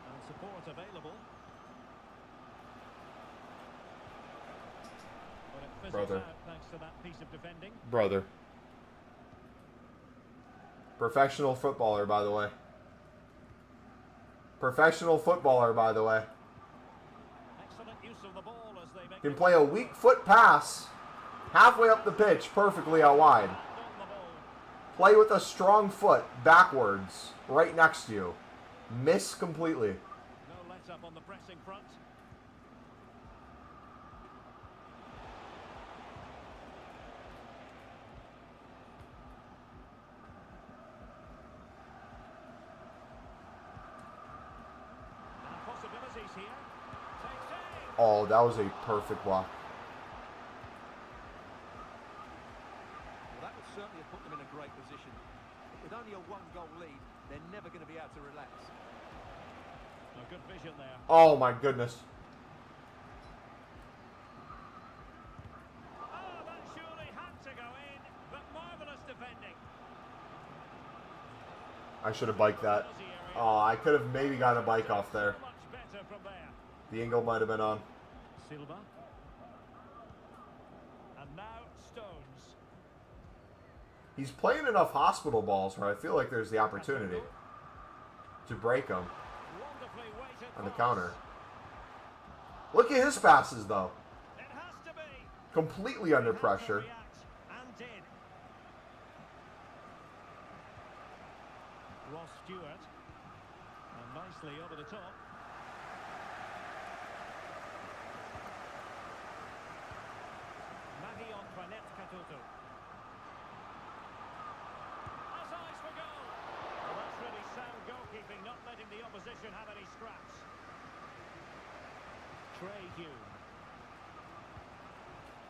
And support available. But it fizzles Brother. out thanks to that piece of defending. Brother. Professional footballer, by the way. Professional footballer, by the way. Excellent use of the ball as they make Can play a weak foot pass halfway up the pitch perfectly out wide. on the ball. Play with a strong foot backwards right next to you. Miss completely. No let up on the pressing front. And possibilities here. Takes aim. Oh, that was a perfect block. Well, that would certainly have put them in a great position. But with only a 1-goal lead, they're never going to be able to relax. A good vision there. Oh my goodness. Oh, that surely had to go in, but marvellous defending. I should have biked that. Oh, I could have maybe gotten a bike off there. Much better from there. The angle might have been on. Silva. And now Stones. He's playing enough hospital balls where I feel like there's the opportunity to break him Wonderfully weighted on the pass. counter. Look at his passes, though. It has to be. Completely under Had to pressure. react, and did. Ross Stewart. And nicely over the top. Maggie on Juanette Katoto. Has eyes for goal. Well, that's really sound goalkeeping, not letting the opposition have any scraps. Trey Hume.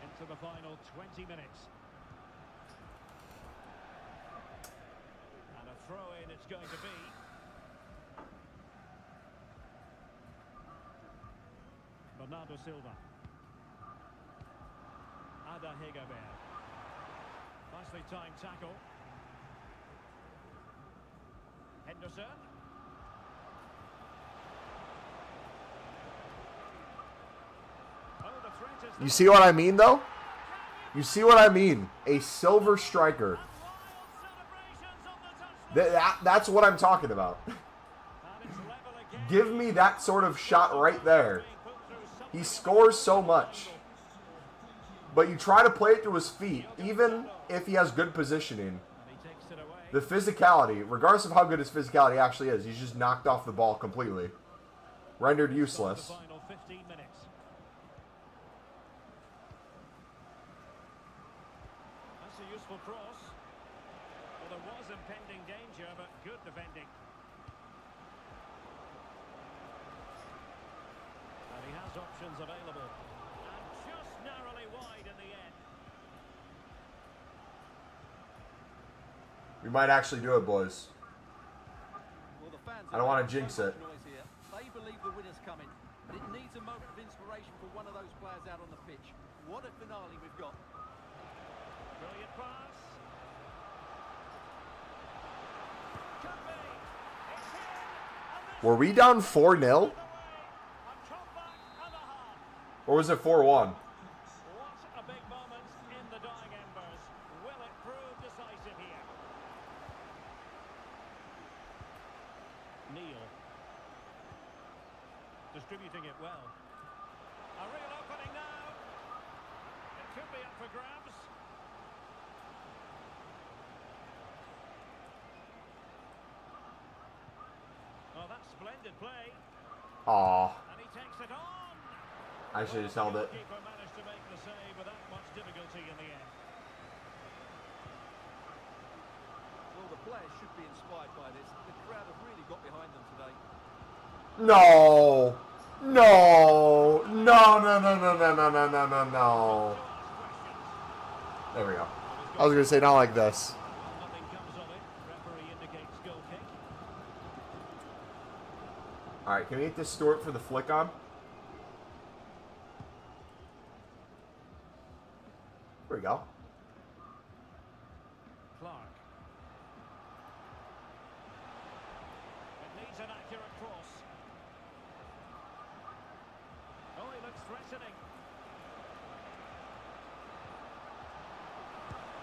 Into the final 20 minutes. And a throw-in it's going to be. Bernardo Silva. Ada Hegerberg. Nicely timed tackle. Henderson. Oh, the threat is You see what I mean, though? You see what I mean? A silver striker. That's That's what I'm talking about. Give me that sort of shot right there. He scores so much. But you try to play it to his feet, even if he has good positioning. The physicality, regardless of how good his physicality actually is, he's just knocked off the ball completely. Rendered useless. That's a useful cross. Well, there was impending danger, but good defending. And he has options available. And just narrowly wide in the end. We might actually do it, boys. Well, the fans I don't want to jinx it. noise here. They believe the winner's coming, but it needs a moment of inspiration for one of those players out on the pitch. What a finale we've got. Brilliant pass. Could be. It's in. And this Were we down 4-0? is the way. A comeback and a half. Or was it 4-1? What a big moment in the dying embers. Will it prove decisive here? Neil. Distributing it well. A real opening now. It could be up for grabs. Oh, that's splendid play. Aw, And he takes it on. I should have just held it. The goalkeeper managed to make the save without much difficulty in the end. Well, the players should be inspired by this. The crowd have really got behind them today. No. No. No, no, no, no, no, no, no, no, no, no. There we go. I was going to say not like this. Well, nothing comes of it. Referee indicates goal kick. All right, can we get this Stewart for the flick on? There we go. Clark. It needs an accurate cross. Oh, he looks threatening.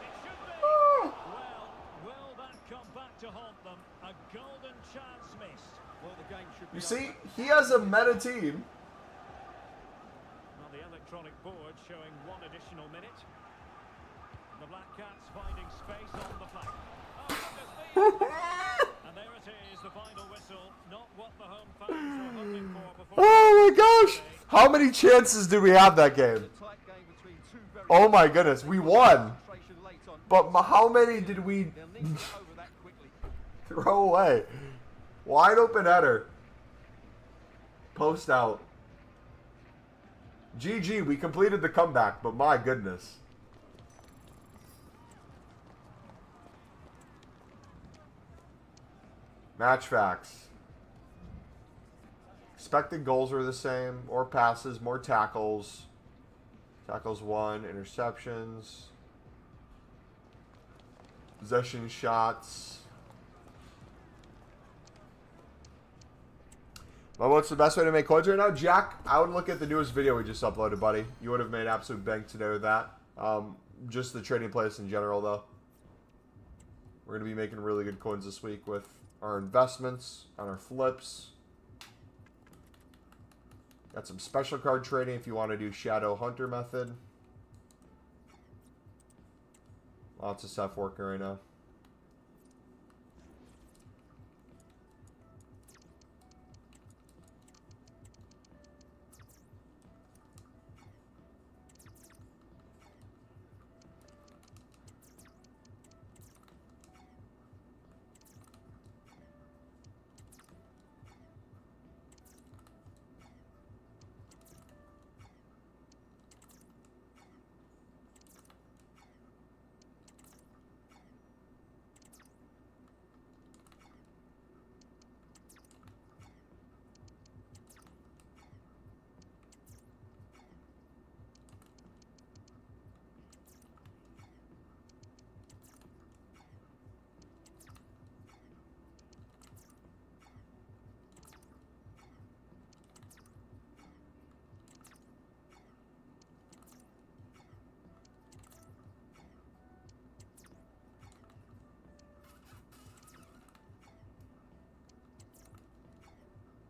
It should be. Well, will that come back to haunt them? A golden chance missed. Well, the game should be You see, over. he has a meta team. Well, the electronic board showing one additional minute. The Black Cats finding space on the flank. Oh, goodness me! And there it is, the final whistle. Not what the home fans were hoping for before. Oh my gosh. How many chances did we have that game? It's a tight game between two very Oh my goodness, we won. concentration late on. But how many did we They'll need to get over that quickly. throw away? Wide open header. Post out. GG, we completed the comeback, but my goodness. Match facts. Expected goals were the same. More passes, more tackles. Tackles 1, interceptions. Possession shots. Well, what's the best way to make coins right now? Jack, I would look at the newest video we just uploaded, buddy. You would have made absolute bank today with that. Just the trading place in general, though. We're going to be making really good coins this week with our investments, on our flips. Got some special card trading if you want to do Shadow Hunter method. Lots of stuff working right now.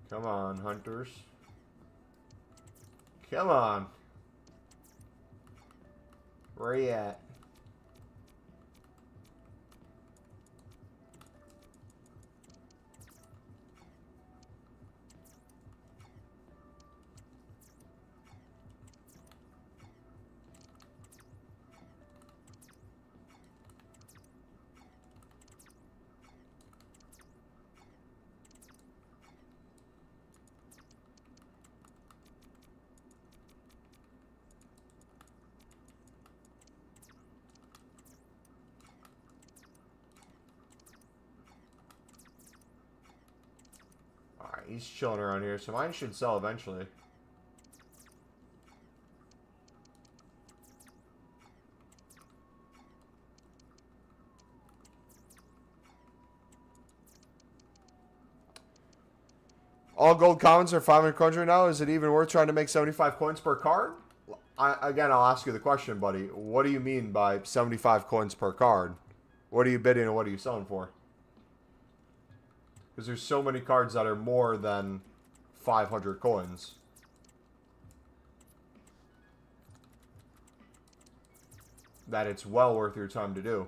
Come on, hunters. Come on. Where you at? Alright, he's chilling around here, so mine should sell eventually. All gold commons are 500 coins right now. Is it even worth trying to make 75 coins per card? Again, I'll ask you the question, buddy. What do you mean by 75 coins per card? What are you bidding and what are you selling for? Because there's so many cards that are more than 500 coins. That it's well worth your time to do.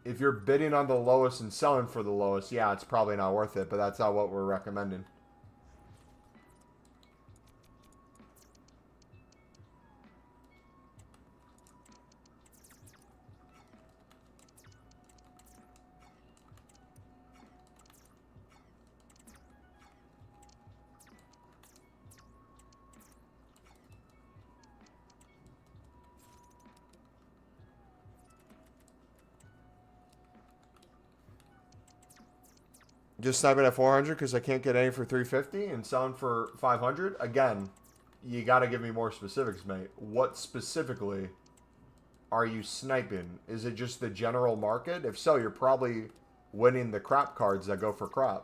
If you're bidding on the lowest and selling for the lowest, yeah, it's probably not worth it, but that's not what we're recommending. Just sniping at 400 because I can't get any for 350 and selling for 500. Again, you got to give me more specifics, mate. What specifically are you sniping? Is it just the general market? If so, you're probably winning the crap cards that go for crap.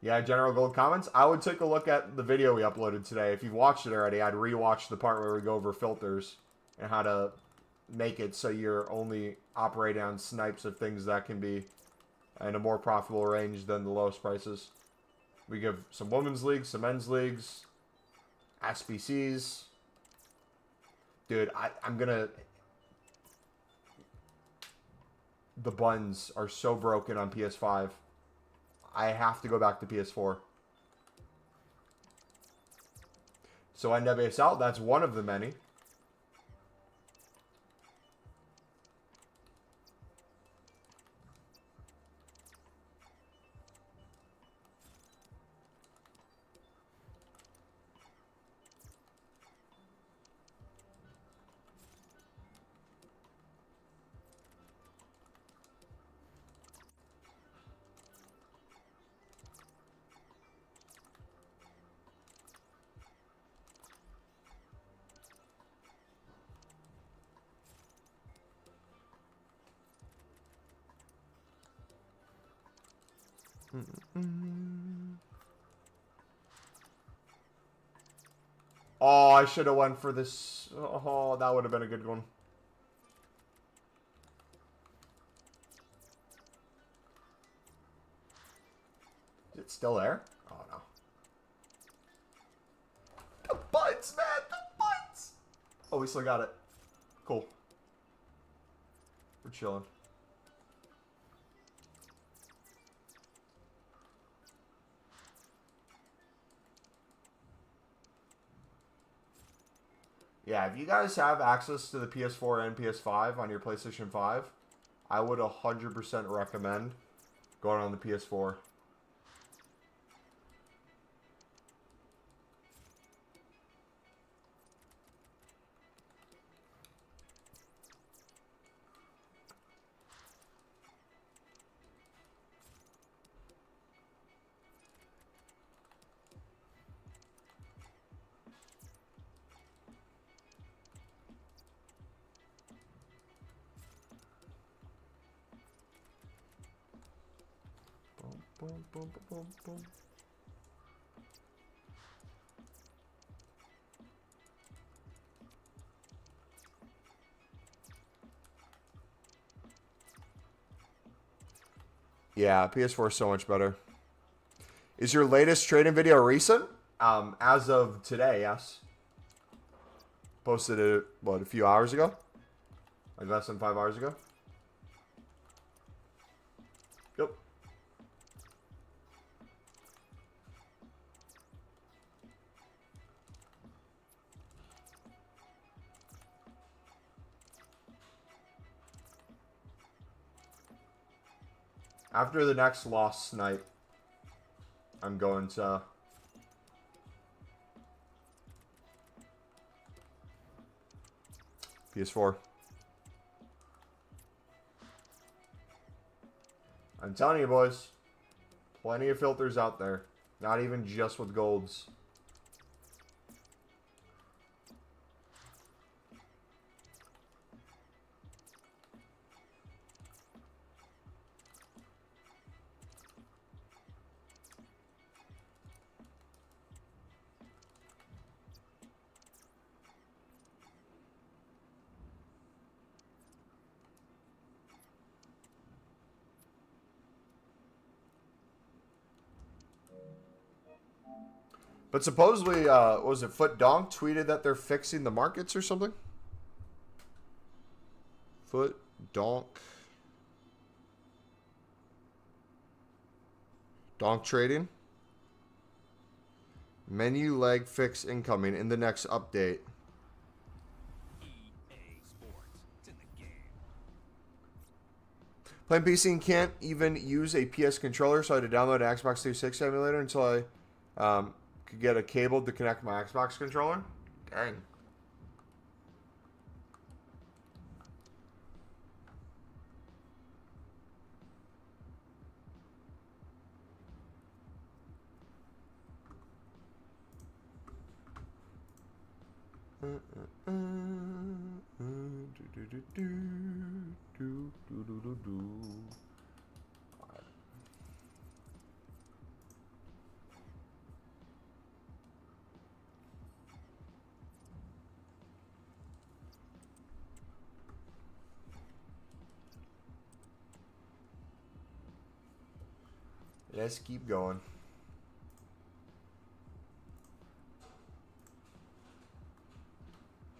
Yeah, general gold comments. I would take a look at the video we uploaded today. If you've watched it already, I'd rewatch the part where we go over filters and how to make it so you're only operating on snipes of things that can be in a more profitable range than the lowest prices. We give some women's leagues, some men's leagues, SBCs. Dude, I'm gonna... The buttons are so broken on PS5. I have to go back to PS4. So NWSL, that's one of the many. Oh, I should have went for this. Oh, that would have been a good one. Is it still there? Oh, no. The butts, man! The butts! Oh, we still got it. Cool. We're chilling. Yeah, if you guys have access to the PS4 and PS5 on your PlayStation 5, I would 100% recommend going on the PS4. boom, boom, boom, boom. Yeah, PS4 is so much better. Is your latest trade-in video recent? As of today, yes. Posted it, what, a few hours ago? Like less than 5 hours ago? Yep. After the next lost night, I'm going to PS4. I'm telling you, boys, plenty of filters out there. Not even just with golds. But supposedly, what was it, Foot Donk tweeted that they're fixing the markets or something? Foot Donk. Donk trading. Menu lag fix incoming in the next update. EA Sports. It's in the game. Playing PC and can't even use a PS controller, so I had to download an Xbox 360 emulator until I could get a cable to connect my Xbox controller. Dang. Let's keep going.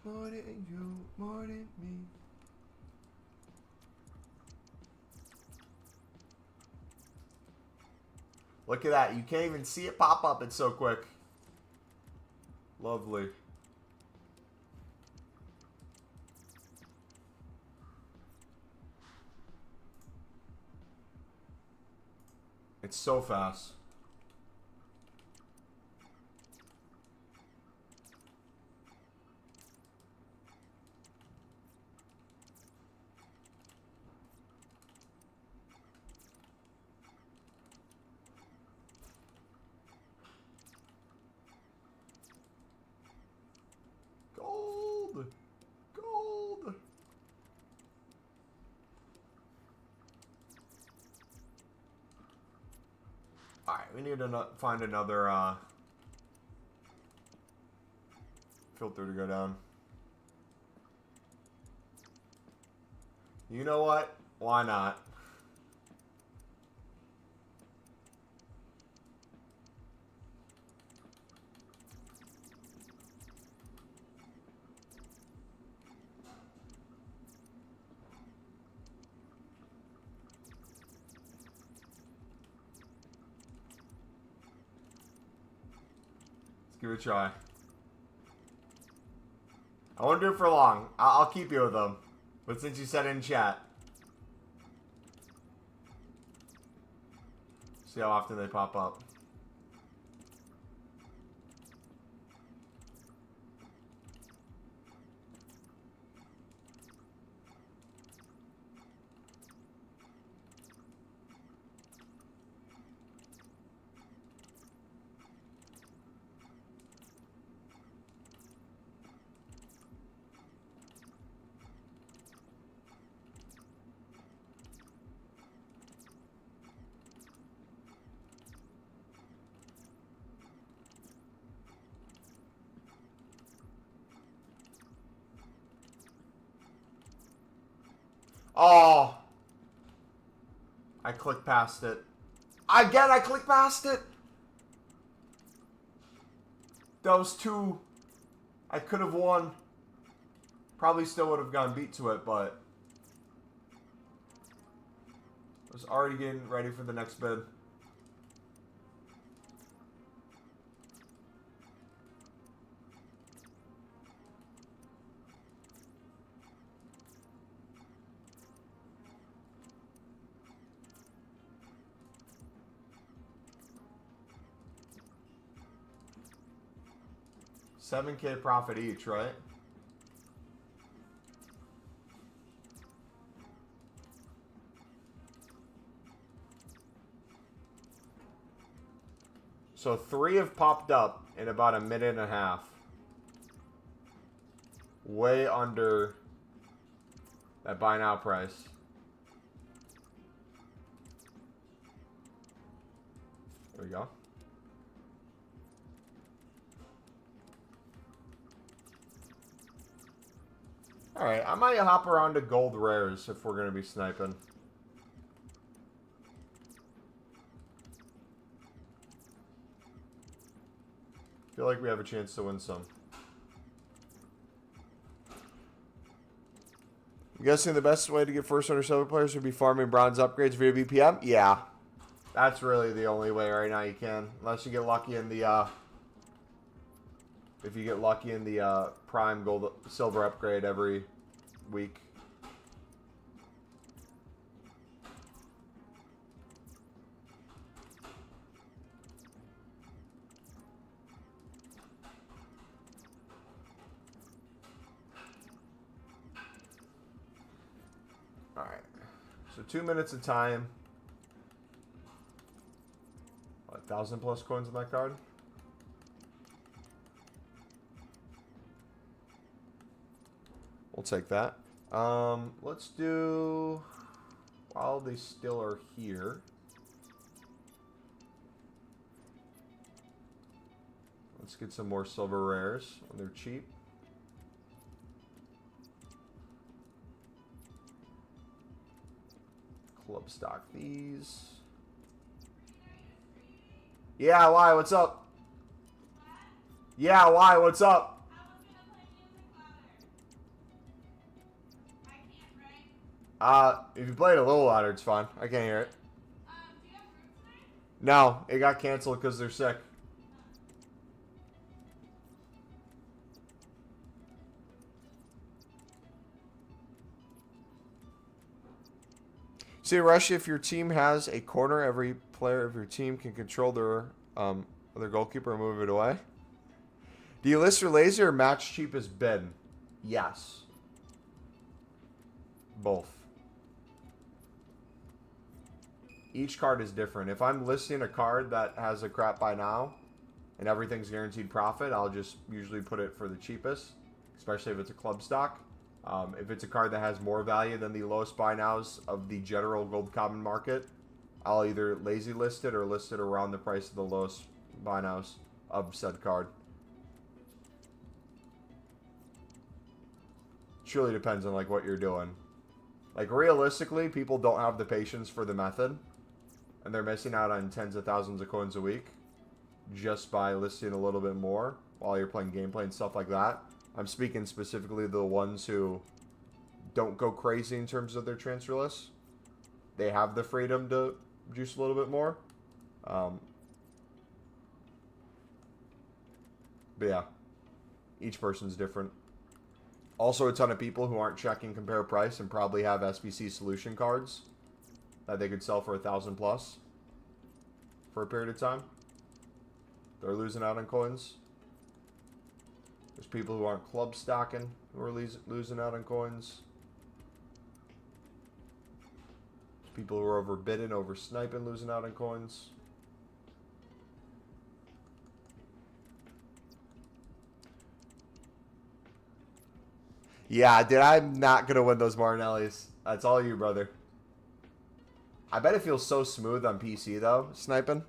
More than you, more than me. Look at that. You can't even see it pop up. It's so quick. Lovely. It's so fast. Gold. Gold. Alright, we need to find another filter to go down. You know what? Why not? Let's give it a try. I won't do it for long. I'll keep you with them. But since you said in chat, see how often they pop up. Oh. I clicked past it. Again, I clicked past it. Those two, I could have won. Probably still would have gone beat to it, but I was already getting ready for the next bid. $7K profit each, right? So 3 have popped up in about a minute and a half. Way under that buy now price. There we go. Alright, I might hop around to gold rares if we're going to be sniping. Feel like we have a chance to win some. I'm guessing the best way to get first under silver players would be farming bronze upgrades via BPM? Yeah. That's really the only way right now you can. Unless you get lucky in the, if you get lucky in the, prime gold silver upgrade every week. Alright. So 2 minutes of time. 1,000 plus coins on that card. We'll take that. Let's do, while they still are here, let's get some more silver rares when they're cheap. Club stock these. Yeah, why? What's up? Yeah, why? What's up? If you play it a little louder, it's fine. I can't hear it. Do you have fruit tonight? No, it got canceled because they're sick. See, Russia, if your team has a corner, every player of your team can control their goalkeeper and move it away. Do you list or lazy or match cheapest bid? Yes. Both. Each card is different. If I'm listing a card that has a crap buy now and everything's guaranteed profit, I'll just usually put it for the cheapest, especially if it's a club stock. If it's a card that has more value than the lowest buy nows of the general gold common market, I'll either lazy list it or list it around the price of the lowest buy nows of said card. Truly depends on like what you're doing. Like realistically, people don't have the patience for the method, and they're missing out on tens of thousands of coins a week just by listing a little bit more while you're playing gameplay and stuff like that. I'm speaking specifically the ones who don't go crazy in terms of their transfer lists. They have the freedom to juice a little bit more. But yeah, each person's different. Also, a ton of people who aren't checking compare price and probably have SBC solution cards that they could sell for 1,000 plus for a period of time. They're losing out on coins. There's people who aren't club stocking who are losing out on coins. There's people who are overbidding, over sniping, losing out on coins. Yeah, dude, I'm not going to win those Martinellis. That's all you, brother. I bet it feels so smooth on PC, though, sniping.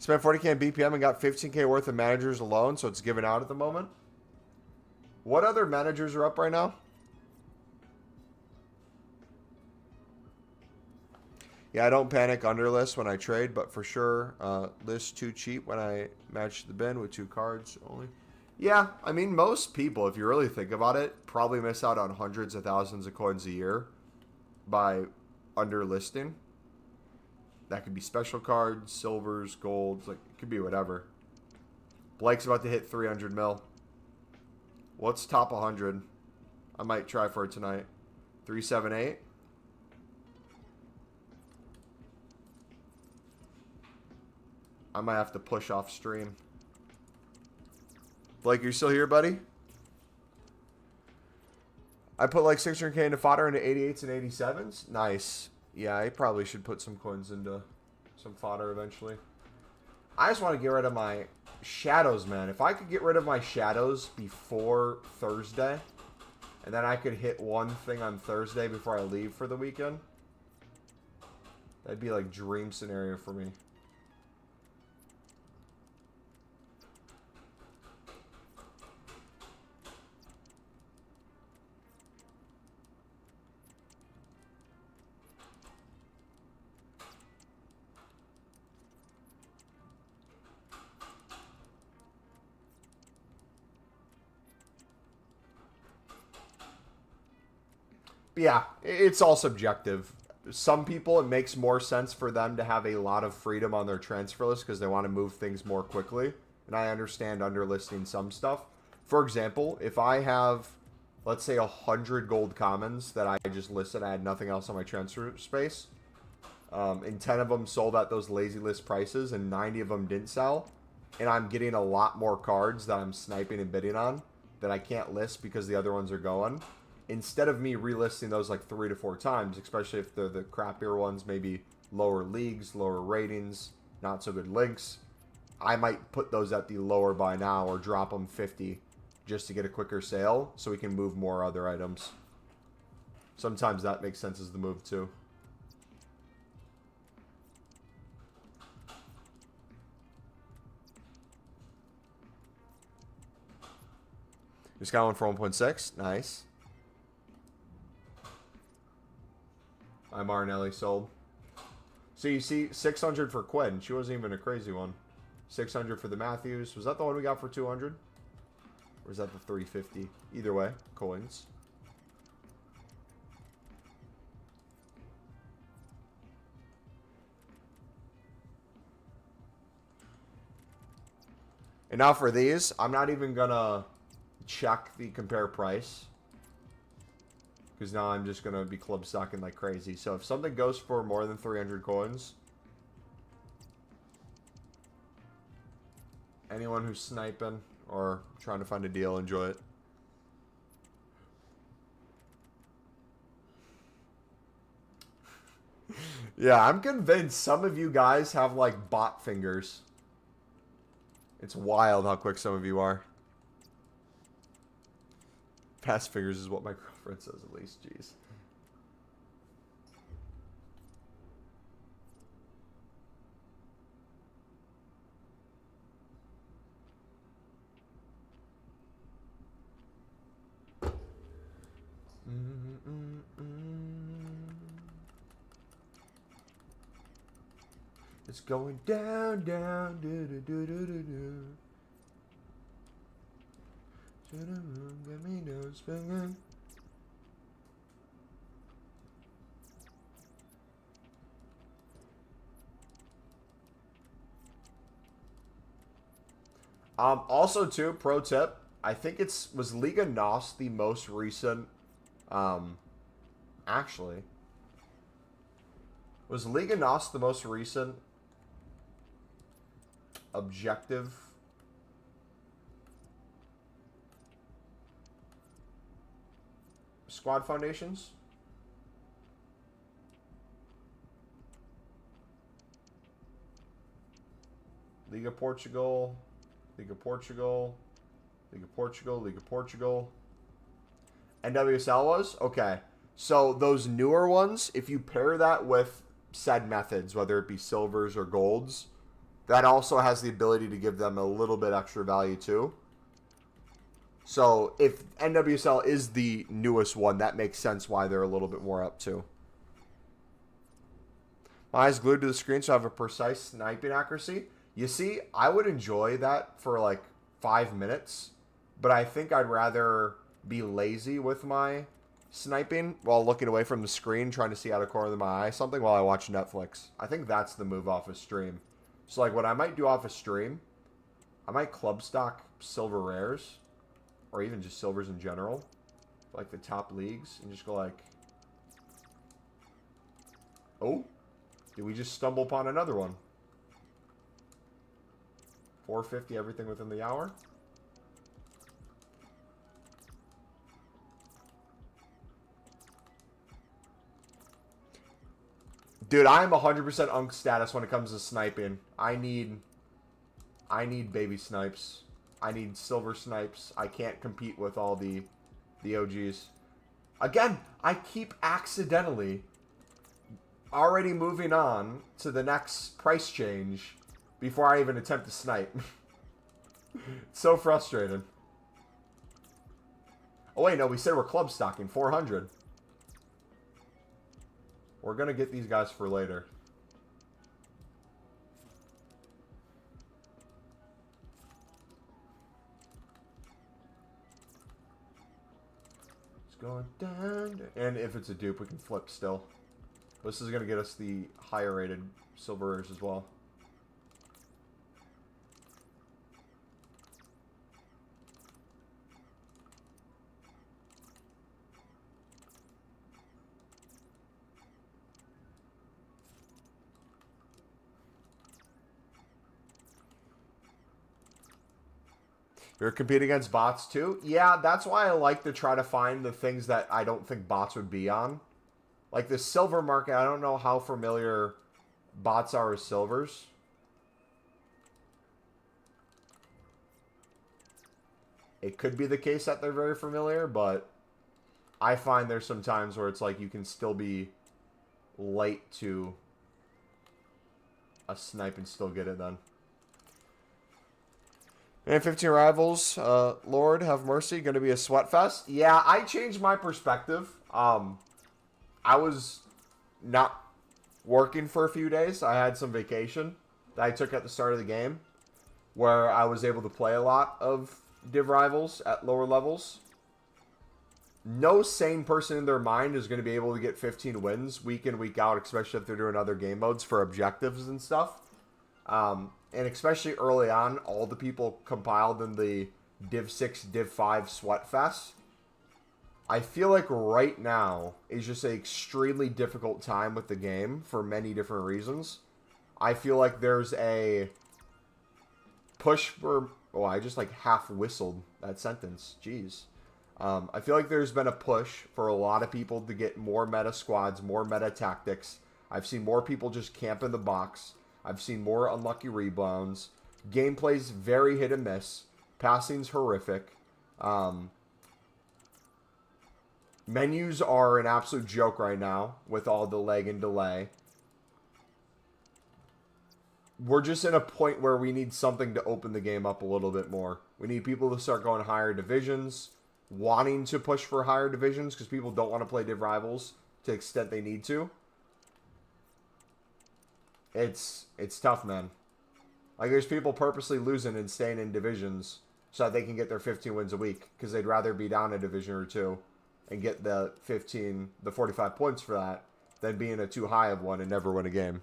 Spent 40K on BPM and got 15K worth of managers alone, so it's given out at the moment. What other managers are up right now? Yeah, I don't panic under list when I trade, but for sure, list too cheap when I match the bin with 2 cards only. Yeah, I mean, most people, if you really think about it, probably miss out on hundreds of thousands of coins a year by underlisting. That could be special cards, silvers, golds, like it could be whatever. Blake's about to hit 300 mil. What's top 100? I might try for it tonight. 378. I might have to push off stream. Blake, you still here, buddy? I put like 600k into fodder into 88s and 87s. Nice. Yeah, I probably should put some coins into some fodder eventually. I just want to get rid of my shadows, man. If I could get rid of my shadows before Thursday, and then I could hit one thing on Thursday before I leave for the weekend, that'd be like dream scenario for me. Yeah, it's all subjective. Some people, it makes more sense for them to have a lot of freedom on their transfer list because they want to move things more quickly. And I understand underlisting some stuff. For example, if I have, let's say, 100 gold commons that I just listed, I had nothing else on my transfer space, and 10 of them sold at those lazy list prices and 90 of them didn't sell, and I'm getting a lot more cards that I'm sniping and bidding on that I can't list because the other ones are going. Instead of me relisting those like 3 to 4 times, especially if they're the crappier ones, maybe lower leagues, lower ratings, not so good links, I might put those at the lower buy now or drop them 50 just to get a quicker sale so we can move more other items. Sometimes that makes sense as the move too. Just got one for 1.6. Nice. My Marinelli sold. So you see 600 for Quinn. She wasn't even a crazy one. 600 for the Matthews. Was that the one we got for 200? Or is that the 350? Either way, coins. And now for these, I'm not even gonna check the compare price, because now I'm just going to be club stocking like crazy. So if something goes for more than 300 coins, anyone who's sniping or trying to find a deal, enjoy it. Yeah, I'm convinced some of you guys have like bot fingers. It's wild how quick some of you are. Fast fingers is what my girlfriend says, at least. Jeez. It's going down, down, do do do do do do. Get me no spinning. Also too, pro tip, I think was Liga NOS the most recent, actually, was Liga NOS the most recent objective squad foundations? Liga Portugal, Liga Portugal, Liga Portugal, Liga Portugal. NWSL was? Okay. So those newer ones, if you pair that with said methods, whether it be silvers or golds, that also has the ability to give them a little bit extra value too. So if NWSL is the newest one, that makes sense why they're a little bit more up too. My eyes glued to the screen so I have a precise sniping accuracy. You see, I would enjoy that for like 5 minutes, but I think I'd rather be lazy with my sniping while looking away from the screen, trying to see out of the corner of my eye something while I watch Netflix. I think that's the move off a stream. So like what I might do off a stream, I might club stock silver rares, or even just silvers in general, like the top leagues, and just go like, oh, did we just stumble upon another one? 450 everything within the hour. Dude, I am 100% unk status when it comes to sniping. I need baby snipes. I need silver snipes. I can't compete with all the OGs. Again, I keep accidentally already moving on to the next price change before I even attempt to snipe. It's so frustrating. Oh wait, no, we said we're club stocking 400. We're gonna get these guys for later. It's going down. And if it's a dupe, we can flip still. This is gonna get us the higher rated silver rares as well. You're competing against bots too? Yeah, that's why I like to try to find the things that I don't think bots would be on. Like the silver market, I don't know how familiar bots are with silvers. It could be the case that they're very familiar, but I find there's some times where it's like you can still be late to a snipe and still get it then. And 15 rivals, Lord have mercy, going to be a sweat fest. Yeah, I changed my perspective. I was not working for a few days. I had some vacation that I took at the start of the game where I was able to play a lot of Div Rivals at lower levels. No sane person in their mind is going to be able to get 15 wins week in, week out, especially if they're doing other game modes for objectives and stuff. And especially early on, all the people compiled in the Div 6, Div 5 Sweatfest. I feel like right now is just an extremely difficult time with the game for many different reasons. I feel like there's a push for... Oh, I just like half whistled that sentence. Jeez. I feel like there's been a push for a lot of people to get more meta squads, more meta tactics. I've seen more people just camp in the box. I've seen more unlucky rebounds. Gameplay's very hit and miss. Passing's horrific. Menus are an absolute joke right now with all the lag and delay. We're just in a point where we need something to open the game up a little bit more. We need people to start going higher divisions, wanting to push for higher divisions because people don't want to play Div Rivals to the extent they need to. It's tough, man. Like, there's people purposely losing and staying in divisions so that they can get their 15 wins a week because they'd rather be down a division or two and get the 45 points for that than being a too high of one and never win a game.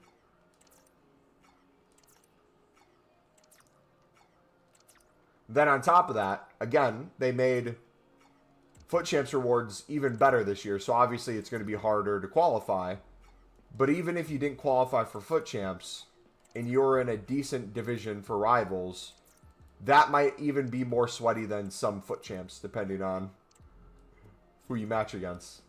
Then on top of that, again, they made Foot Champs rewards even better this year, so obviously it's going to be harder to qualify. But even if you didn't qualify for Foot Champs and you're in a decent division for Rivals, that might even be more sweaty than some Foot Champs, depending on who you match against.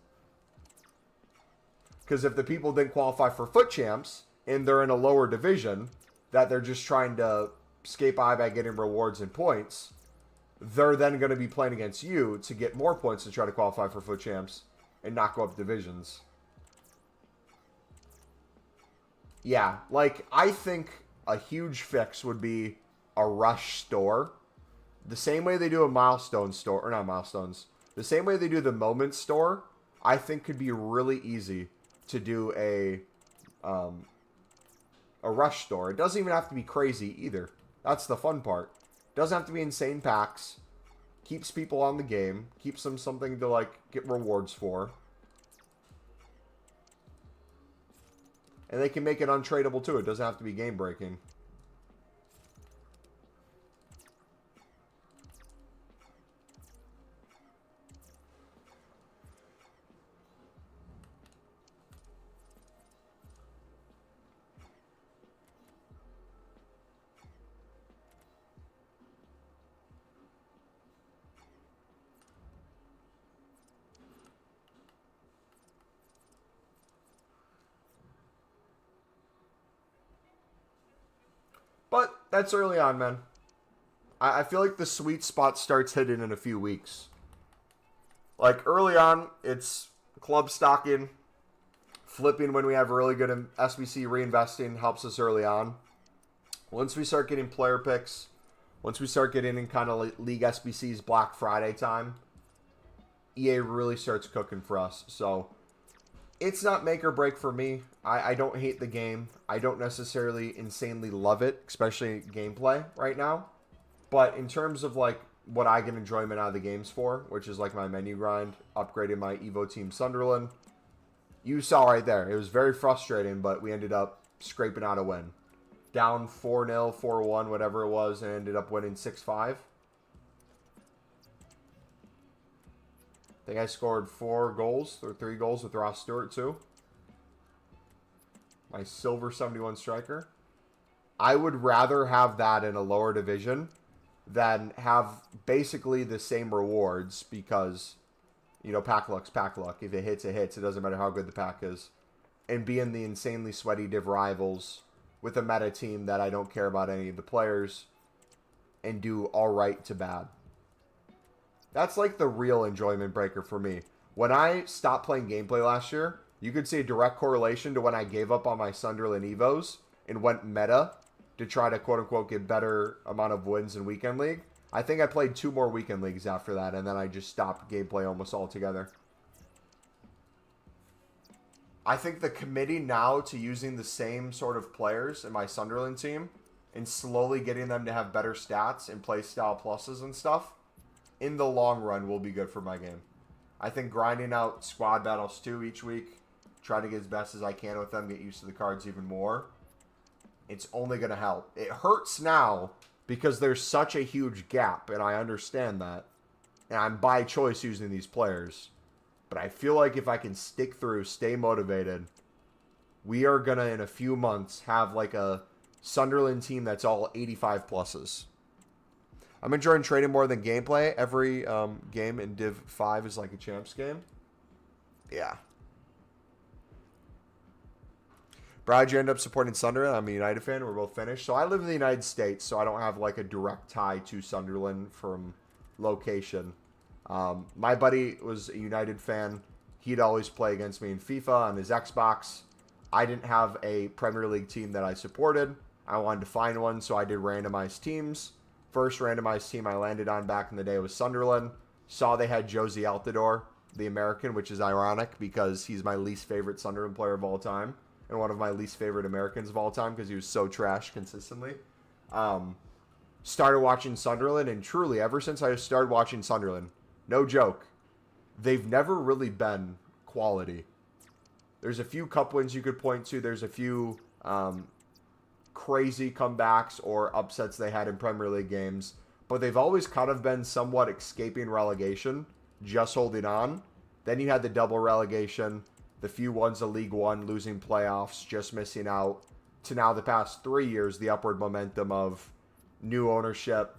Because if the people didn't qualify for Foot Champs and they're in a lower division that they're just trying to escape eye by getting rewards and points, they're then going to be playing against you to get more points to try to qualify for Foot Champs and not go up divisions. Yeah, like, I think a huge fix would be a rush store. The same way they do a milestone store, or not milestones, the same way they do the moment store, I think could be really easy to do a a rush store. It doesn't even have to be crazy either. That's the fun part. It doesn't have to be insane packs. Keeps people on the game. Keeps them something to, like, get rewards for. And they can make it untradeable, too. It doesn't have to be game-breaking. But that's early on, man. I feel like the sweet spot starts hitting in a few weeks. Like, early on, it's club stocking, flipping when we have really good SBC, reinvesting helps us early on. Once we start getting player picks, once we start getting in kind of League SBC's Black Friday time, EA really starts cooking for us. So, it's not make or break for me. I don't hate the game. I don't necessarily insanely love it, especially gameplay right now. But in terms of like what I get enjoyment out of the games for, which is like my menu grind, upgrading my Evo Team Sunderland, you saw right there. It was very frustrating, but we ended up scraping out a win. Down 4-0, 4-1, whatever it was, and ended up winning 6-5. I think I scored 4 goals, or 3 goals with Ross Stewart too. My silver 71 striker. I would rather have that in a lower division than have basically the same rewards because, you know, pack luck's pack luck. If it hits, it hits. It doesn't matter how good the pack is. And be in the insanely sweaty div rivals with a meta team that I don't care about any of the players and do all right to bad. That's like the real enjoyment breaker for me. When I stopped playing gameplay last year, you could see a direct correlation to when I gave up on my Sunderland Evos and went meta to try to quote-unquote get better amount of wins in Weekend League. I think I played 2 more Weekend Leagues after that, and then I just stopped gameplay almost altogether. I think the committee now to using the same sort of players in my Sunderland team and slowly getting them to have better stats and play style pluses and stuff, in the long run will be good for my game. I think grinding out squad battles too each week, try to get as best as I can with them, get used to the cards even more, it's only going to help. It hurts now because there's such a huge gap, and I understand that. And I'm by choice using these players. But I feel like if I can stick through, stay motivated, we are going to, in a few months, have like a Sunderland team that's all 85 pluses. I'm enjoying trading more than gameplay. Every game in Div 5 is like a champs game. Yeah. Brad, you end up supporting Sunderland. I'm a United fan. We're both Finnish. So I live in the United States, so I don't have like a direct tie to Sunderland from location. My buddy was a United fan. He'd always play against me in FIFA on his Xbox. I didn't have a Premier League team that I supported. I wanted to find one, so I did randomized teams. First randomized team I landed on back in the day was Sunderland. Saw they had Josie Altidore, the American, which is ironic because he's my least favorite Sunderland player of all time and one of my least favorite Americans of all time because he was so trash consistently. Started watching Sunderland, and truly, ever since I started watching Sunderland, no joke, they've never really been quality. There's a few cup wins you could point to. There's a few crazy comebacks or upsets they had in Premier League games, but they've always kind of been somewhat escaping relegation, just holding on. Then you had the double relegation, the few ones of League One, losing playoffs, just missing out, to now the past 3 years, the upward momentum of new ownership,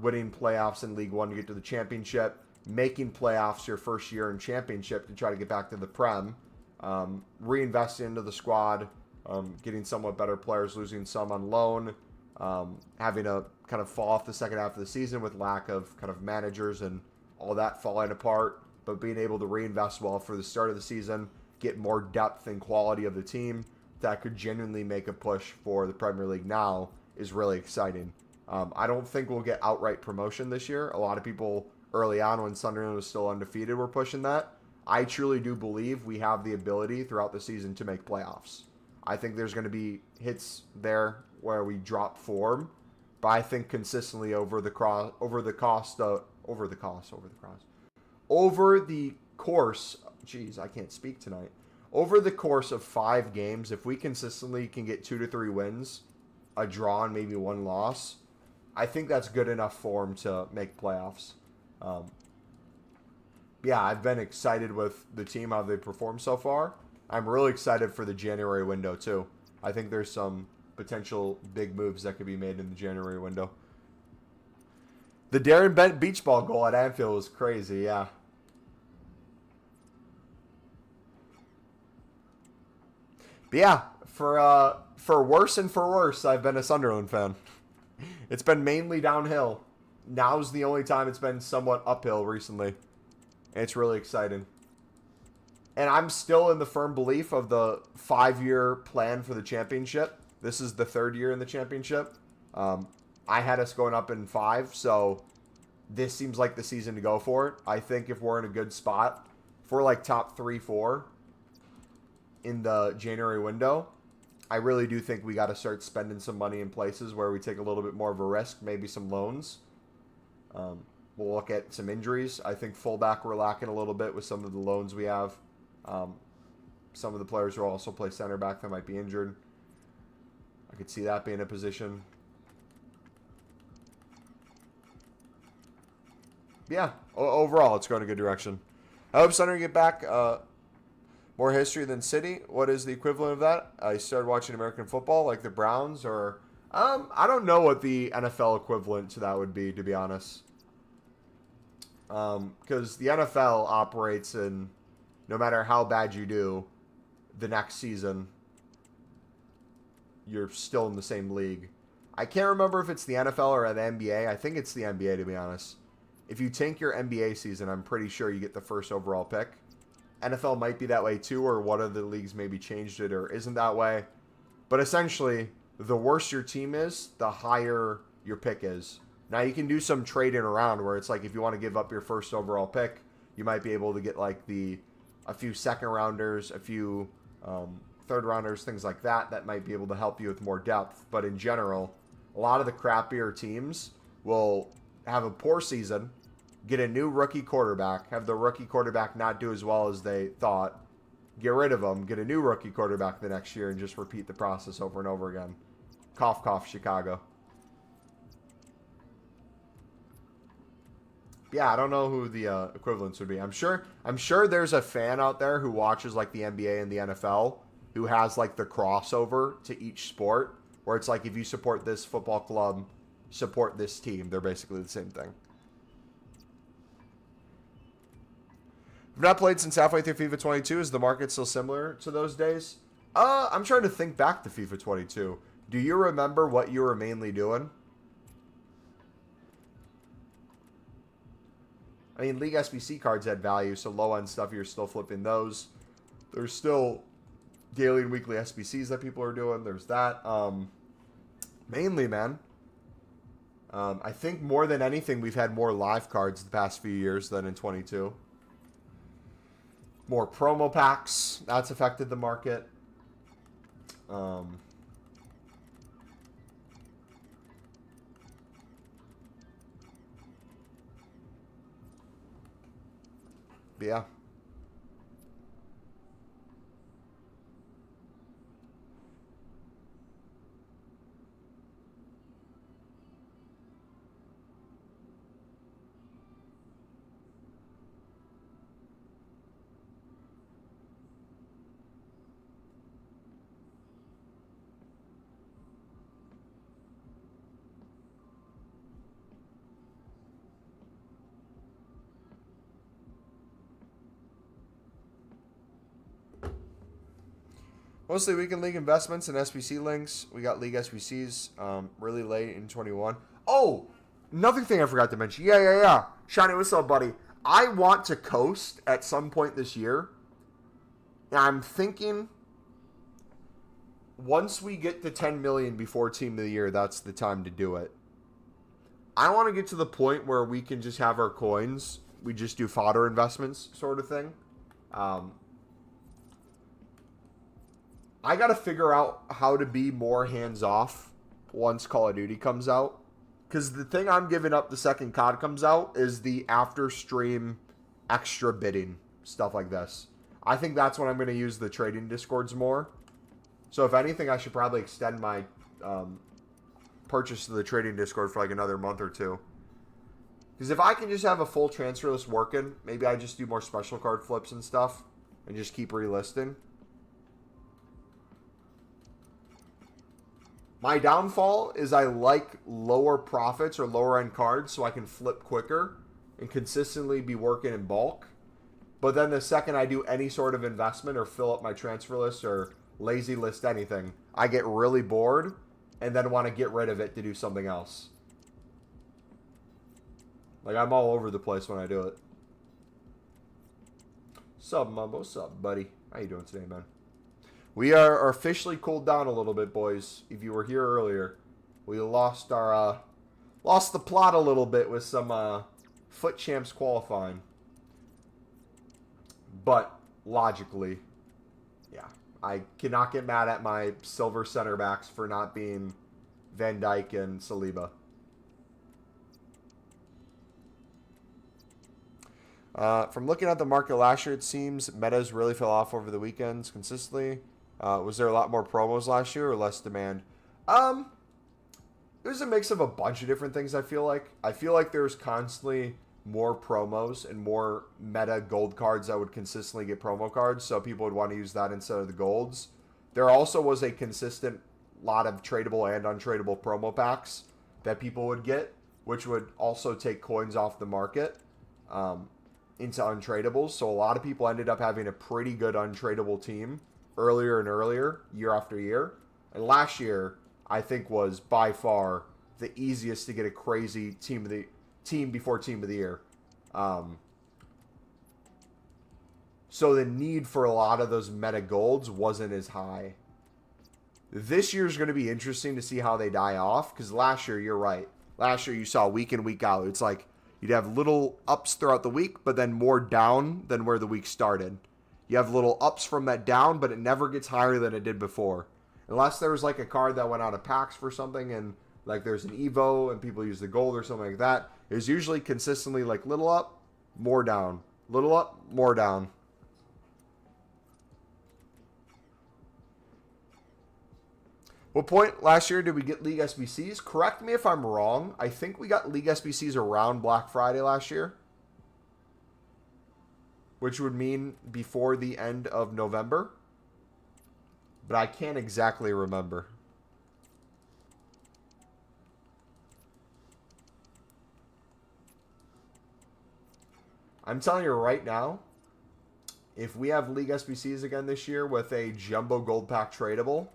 winning playoffs in League One to get to the championship, making playoffs your first year in championship to try to get back to the Prem, reinvesting into the squad, getting somewhat better players, losing some on loan, having a kind of fall off the second half of the season with lack of kind of managers and all that falling apart, but being able to reinvest well for the start of the season, get more depth and quality of the team that could genuinely make a push for the Premier League now is really exciting. I don't think we'll get outright promotion this year. A lot of people early on when Sunderland was still undefeated were pushing that. I truly do believe we have the ability throughout the season to make playoffs. I think there's going to be hits there where we drop form, but I think consistently over the course, geez, I can't speak tonight. Over the course of 5 games, if we consistently can get 2 to 3 wins, a draw, and maybe 1 loss, I think that's good enough form to make playoffs. Yeah, I've been excited with the team, how they performed so far. I'm really excited for the January window, too. I think there's some potential big moves that could be made in the January window. The Darren Bent beach ball goal at Anfield was crazy, yeah. But yeah, for worse and for worse, I've been a Sunderland fan. It's been mainly downhill. Now's the only time it's been somewhat uphill recently. And it's really exciting. And I'm still in the firm belief of the 5-year plan for the championship. This is the 3rd year in the championship. I had us going up in 5, so this seems like the season to go for it. I think if we're in a good spot, if we're like top 3, 4 in the January window, I really do think we got to start spending some money in places where we take a little bit more of a risk, maybe some loans. We'll look at some injuries. I think fullback we're lacking a little bit with some of the loans we have. Some of the players who also play center back that might be injured. I could see that being a position. Yeah, overall, it's going in a good direction. I hope Sunderland get back more history than City. What is the equivalent of that? I started watching American football, like the Browns, or I don't know what the NFL equivalent to that would be, to be honest. Because the NFL operates in, no matter how bad you do, the next season, you're still in the same league. I can't remember if it's the NFL or the NBA. I think it's the NBA, to be honest. If you tank your NBA season, I'm pretty sure you get the first overall pick. NFL might be that way too, or one of the leagues maybe changed it or isn't that way. But essentially, the worse your team is, the higher your pick is. Now, you can do some trading around where it's like if you want to give up your first overall pick, you might be able to get like a few second rounders, a few third rounders, things like that, that might be able to help you with more depth. But in general, a lot of the crappier teams will have a poor season, get a new rookie quarterback, have the rookie quarterback not do as well as they thought, get rid of them, get a new rookie quarterback the next year, and just repeat the process over and over again. Cough, cough, Chicago. Yeah, I don't know who the equivalents would be. I'm sure there's a fan out there who watches like the NBA and the NFL who has like the crossover to each sport, where it's like if you support this football club, support this team. They're basically the same thing. I've not played since halfway through FIFA 22. Is the market still similar to those days? I'm trying to think back to FIFA 22. Do you remember what you were mainly doing? I mean, League SBC cards had value, so low-end stuff, you're still flipping those. There's still daily and weekly SBCs that people are doing. There's that. Mainly, man. I think more than anything, we've had more live cards the past few years than in 22. More promo packs. That's affected the market. But yeah. Mostly weekend league investments and SBC links. We got league SBCs really late in 21. Oh, another thing I forgot to mention. Yeah. Shiny, what's up, buddy? I want to coast at some point this year. And I'm thinking once we get to 10 million before Team of the Year, that's the time to do it. I want to get to the point where we can just have our coins. We just do fodder investments sort of thing. I got to figure out how to be more hands-off once Call of Duty comes out. Because the thing I'm giving up the second COD comes out is the after-stream extra bidding, stuff like this. I think that's when I'm going to use the trading discords more. So if anything, I should probably extend my purchase of the trading discord for like another month or two. Because if I can just have a full transfer list working, maybe I just do more special card flips and stuff and just keep relisting. My downfall is I like lower profits or lower end cards so I can flip quicker and consistently be working in bulk. But then the second I do any sort of investment or fill up my transfer list or lazy list anything, I get really bored and then want to get rid of it to do something else. Like, I'm all over the place when I do it. Sup, Mumbo? Sup, buddy? How you doing today, man? We are officially cooled down a little bit, boys. If you were here earlier, we lost our lost the plot a little bit with some foot champs qualifying. But logically, yeah, I cannot get mad at my silver center backs for not being Van Dijk and Saliba. From looking at the market last year, it seems metas really fell off over the weekends consistently. Was there a lot more promos last year or less demand? It was a mix of a bunch of different things, I feel like. I feel like there's constantly more promos and more meta gold cards that would consistently get promo cards, so people would want to use that instead of the golds. There also was a consistent lot of tradable and untradeable promo packs that people would get, which would also take coins off the market into untradables. So a lot of people ended up having a pretty good untradeable team earlier and earlier, year after year. And last year, I think, was by far the easiest to get a crazy team before team of the year. So the need for a lot of those meta golds wasn't as high. This year's going to be interesting to see how they die off, because last year, you're right. Last year, you saw week in, week out. It's like you'd have little ups throughout the week, but then more down than where the week started. You have little ups from that down, but it never gets higher than it did before. Unless there was like a card that went out of packs for something, and like there's an Evo, and people use the gold or something like that. It was usually consistently like little up, more down. Little up, more down. What point last year did we get League SBCs? Correct me if I'm wrong. I think we got League SBCs around Black Friday last year, which would mean before the end of November. But I can't exactly remember. I'm telling you right now, if we have League SBCs again this year with a Jumbo Gold Pack tradable,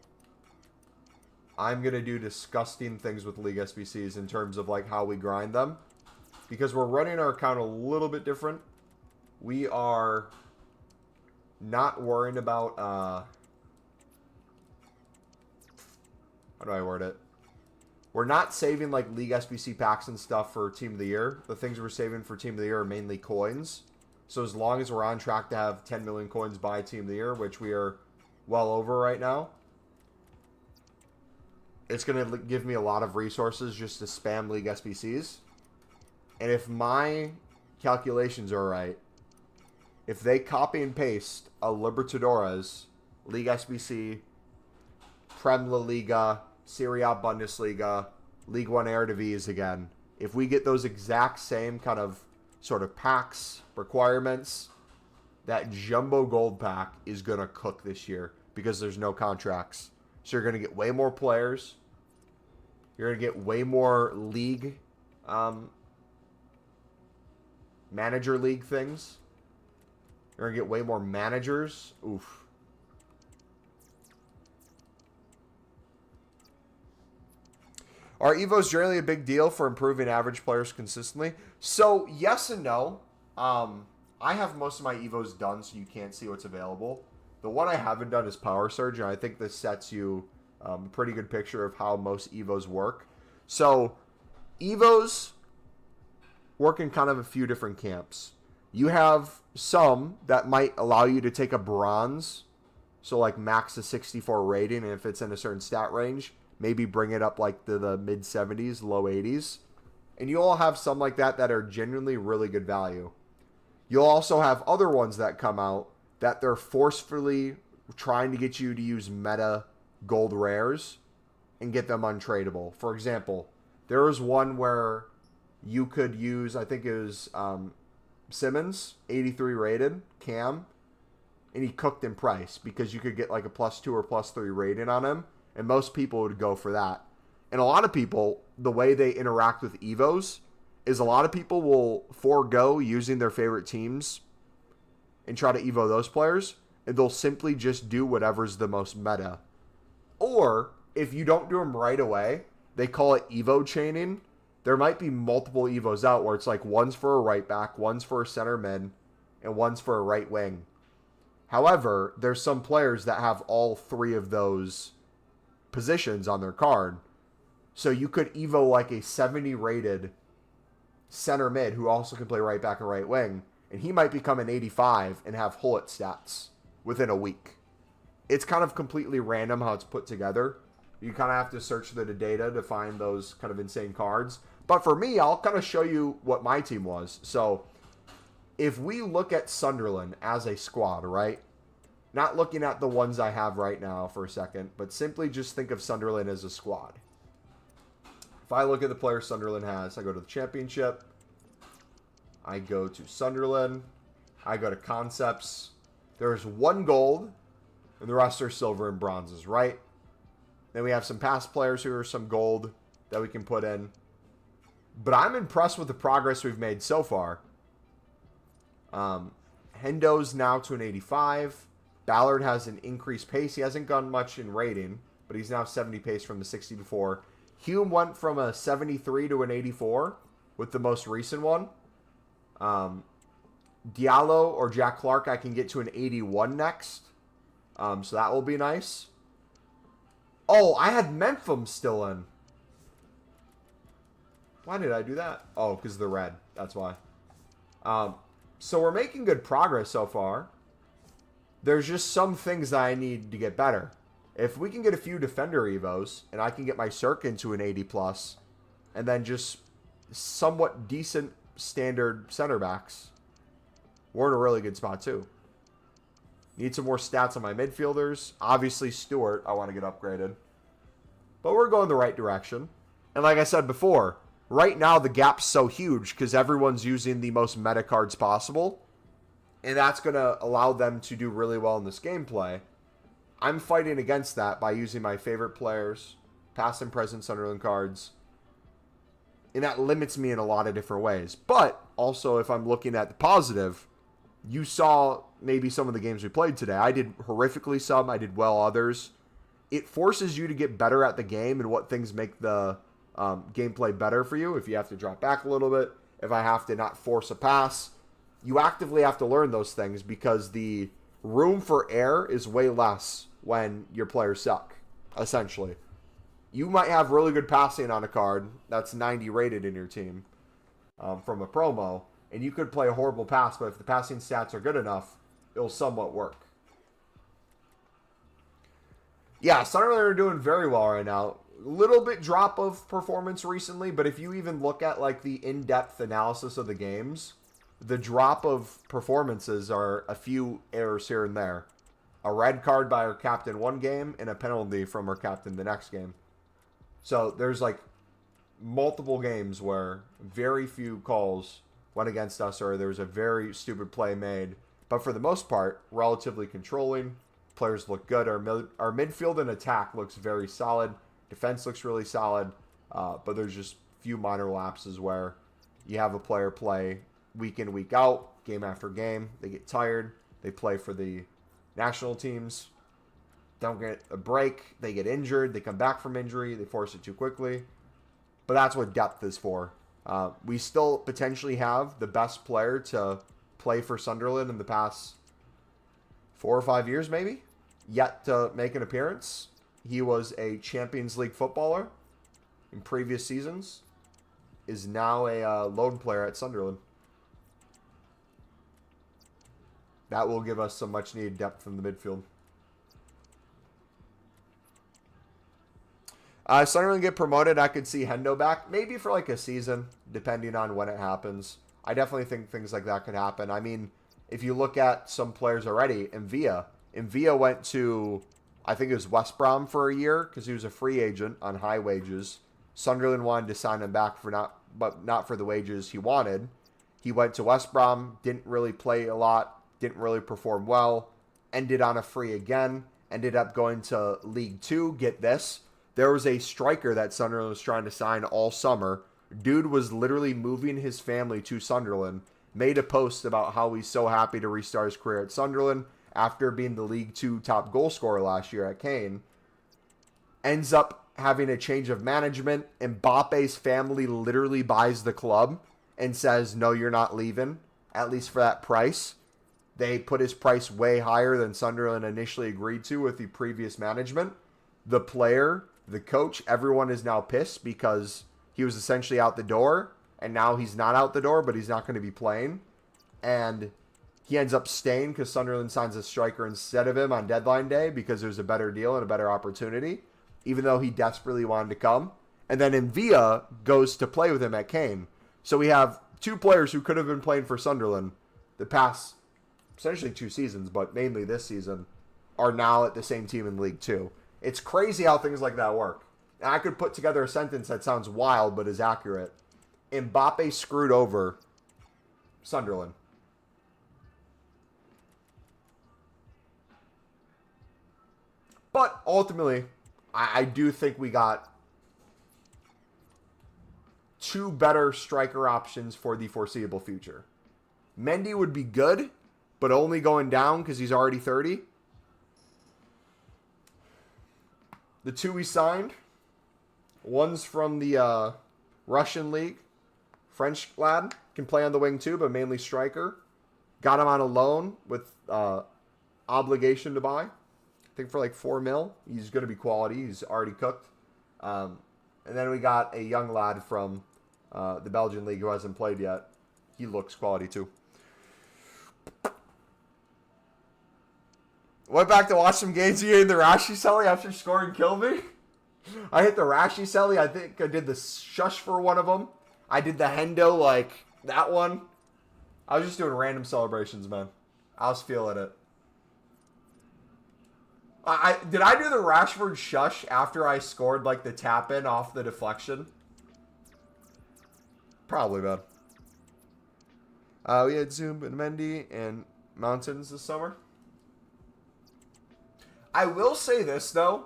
I'm going to do disgusting things with League SBCs in terms of like how we grind them. Because we're running our account a little bit different. We are not worrying about, how do I word it? We're not saving like League SBC packs and stuff for Team of the Year. The things we're saving for Team of the Year are mainly coins. So as long as we're on track to have 10 million coins by Team of the Year, which we are well over right now, it's going to give me a lot of resources just to spam League SBCs. And if my calculations are right, if they copy and paste a Libertadores, League SBC, Prem La Liga, Serie A Bundesliga, League One Eredivisie again, if we get those exact same kind of sort of packs, requirements, that Jumbo Gold Pack is going to cook this year because there's no contracts. So you're going to get way more players. You're going to get way more league, manager league things. You're going to get way more managers. Oof. Are Evos generally a big deal for improving average players consistently? So, yes and no. I have most of my Evos done, so you can't see what's available. The one I haven't done is Power Surge, and I think this sets you a pretty good picture of how most Evos work. So, Evos work in kind of a few different camps. You have some that might allow you to take a bronze So like max a 64 rating, and if it's in a certain stat range, maybe bring it up like to the mid 70s, low 80s. And you'll have some like that that are genuinely really good value. You'll also have other ones that come out that they're forcefully trying to get you to use meta gold rares and get them untradeable. For example, there was one where you could use, I think it was Simmons, 83 rated, Cam, and he cooked in price because you could get like a +2 or +3 rating on him, and most people would go for that. And a lot of people, the way they interact with Evos is a lot of people will forego using their favorite teams and try to Evo those players, and they'll simply just do whatever's the most meta. Or, if you don't do them right away, they call it Evo chaining. There might be multiple Evos out where it's like one's for a right back, one's for a center mid, and one's for a right wing. However, there's some players that have all three of those positions on their card. So you could Evo like a 70 rated center mid who also can play right back and right wing, and he might become an 85 and have Hullet stats within a week. It's kind of completely random how it's put together. You kind of have to search the data to find those kind of insane cards. But for me, I'll kind of show you what my team was. So if we look at Sunderland as a squad, right? Not looking at the ones I have right now for a second, but simply just think of Sunderland as a squad. If I look at the players Sunderland has, I go to the championship. I go to Sunderland. I go to concepts. There's one gold, and the rest are silver and bronzes, right? Then we have some past players who are some gold that we can put in. But I'm impressed with the progress we've made so far. Hendo's now to an 85. Ballard has an increased pace. He hasn't gone much in rating, but he's now 70 pace from the 60 before. Hume went from a 73 to an 84 with the most recent one. Diallo or Jack Clark, I can get to an 81 next. So that will be nice. Oh, I had Memphis still in. Why did I do that? Oh, because they're red. That's why. So we're making good progress so far. There's just some things that I need to get better. If we can get a few defender evos, and I can get my Cirque into an 80+, and then just somewhat decent standard center backs, we're in a really good spot too. Need some more stats on my midfielders. Obviously, Stewart, I want to get upgraded. But we're going the right direction. And like I said before, right now the gap's so huge because everyone's using the most meta cards possible. And that's going to allow them to do really well in this gameplay. I'm fighting against that by using my favorite players, past and present Sunderland cards. And that limits me in a lot of different ways. But also, if I'm looking at the positive, you saw maybe some of the games we played today. I did horrifically some. I did well others. It forces you to get better at the game and what things make the gameplay better for you. If you have to drop back a little bit, if I have to not force a pass, you actively have to learn those things because the room for error is way less when your players suck, essentially. You might have really good passing on a card that's 90 rated in your team from a promo, and you could play a horrible pass, but if the passing stats are good enough, it'll somewhat work. Yeah, Sunderland are doing very well right now. Little bit drop of performance recently, but if you even look at like the in-depth analysis of the games, the drop of performances are a few errors here and there. A red card by our captain one game and a penalty from our captain the next game. So there's like multiple games where very few calls went against us or there was a very stupid play made. But for the most part, relatively controlling. Players look good. Our midfield and attack looks very solid. Defense looks really solid. But there's just few minor lapses where you have a player play week in, week out, game after game. They get tired. They play for the national teams. Don't get a break. They get injured. They come back from injury. They force it too quickly. But that's what depth is for. We still potentially have the best player to play for Sunderland in the past 4 or 5 years, maybe, yet to make an appearance. He was a Champions League footballer in previous seasons. Is now a loan player at Sunderland. That will give us some much-needed depth in the midfield. Sunderland get promoted, I could see Hendo back. Maybe for like a season, depending on when it happens. I definitely think things like that could happen. I mean, if you look at some players already, Mvia went to, I think it was West Brom for a year because he was a free agent on high wages. Sunderland wanted to sign him back but not for the wages he wanted. He went to West Brom, didn't really play a lot, didn't really perform well, ended on a free again, ended up going to League Two. Get this. There was a striker that Sunderland was trying to sign all summer. Dude was literally moving his family to Sunderland, made a post about how he's so happy to restart his career at Sunderland after being the League Two top goal scorer last year at Kane. Ends up having a change of management. Mbappe's family literally buys the club and says, no, you're not leaving, at least for that price. They put his price way higher than Sunderland initially agreed to with the previous management. The player, the coach, everyone is now pissed because he was essentially out the door, and now he's not out the door, but he's not going to be playing. And he ends up staying because Sunderland signs a striker instead of him on deadline day because there's a better deal and a better opportunity, even though he desperately wanted to come. And then Mvia goes to play with him at Kane. So we have two players who could have been playing for Sunderland the past essentially 2 seasons, but mainly this season, are now at the same team in League Two. It's crazy how things like that work. And I could put together a sentence that sounds wild but is accurate. Mbappe screwed over Sunderland. But ultimately, I do think we got 2 better striker options for the foreseeable future. Mendy would be good, but only going down because he's already 30. The 2 we signed, one's from the Russian league. French lad, can play on the wing too, but mainly striker. Got him on a loan with obligation to buy. I think for like 4 mil. He's going to be quality. He's already cooked. And then we got a young lad from the Belgian league who hasn't played yet. He looks quality too. Went back to watch some games here in the Rashi Selly after scoring killed me. I hit the Rashi Selly. I think I did the shush for one of them. I did the Hendo, like that one. I was just doing random celebrations, man. I was feeling it. Did I do the Rashford shush after I scored like the tap in off the deflection? Probably, man. We had Zoom and Mendy and Mountains this summer. I will say this, though.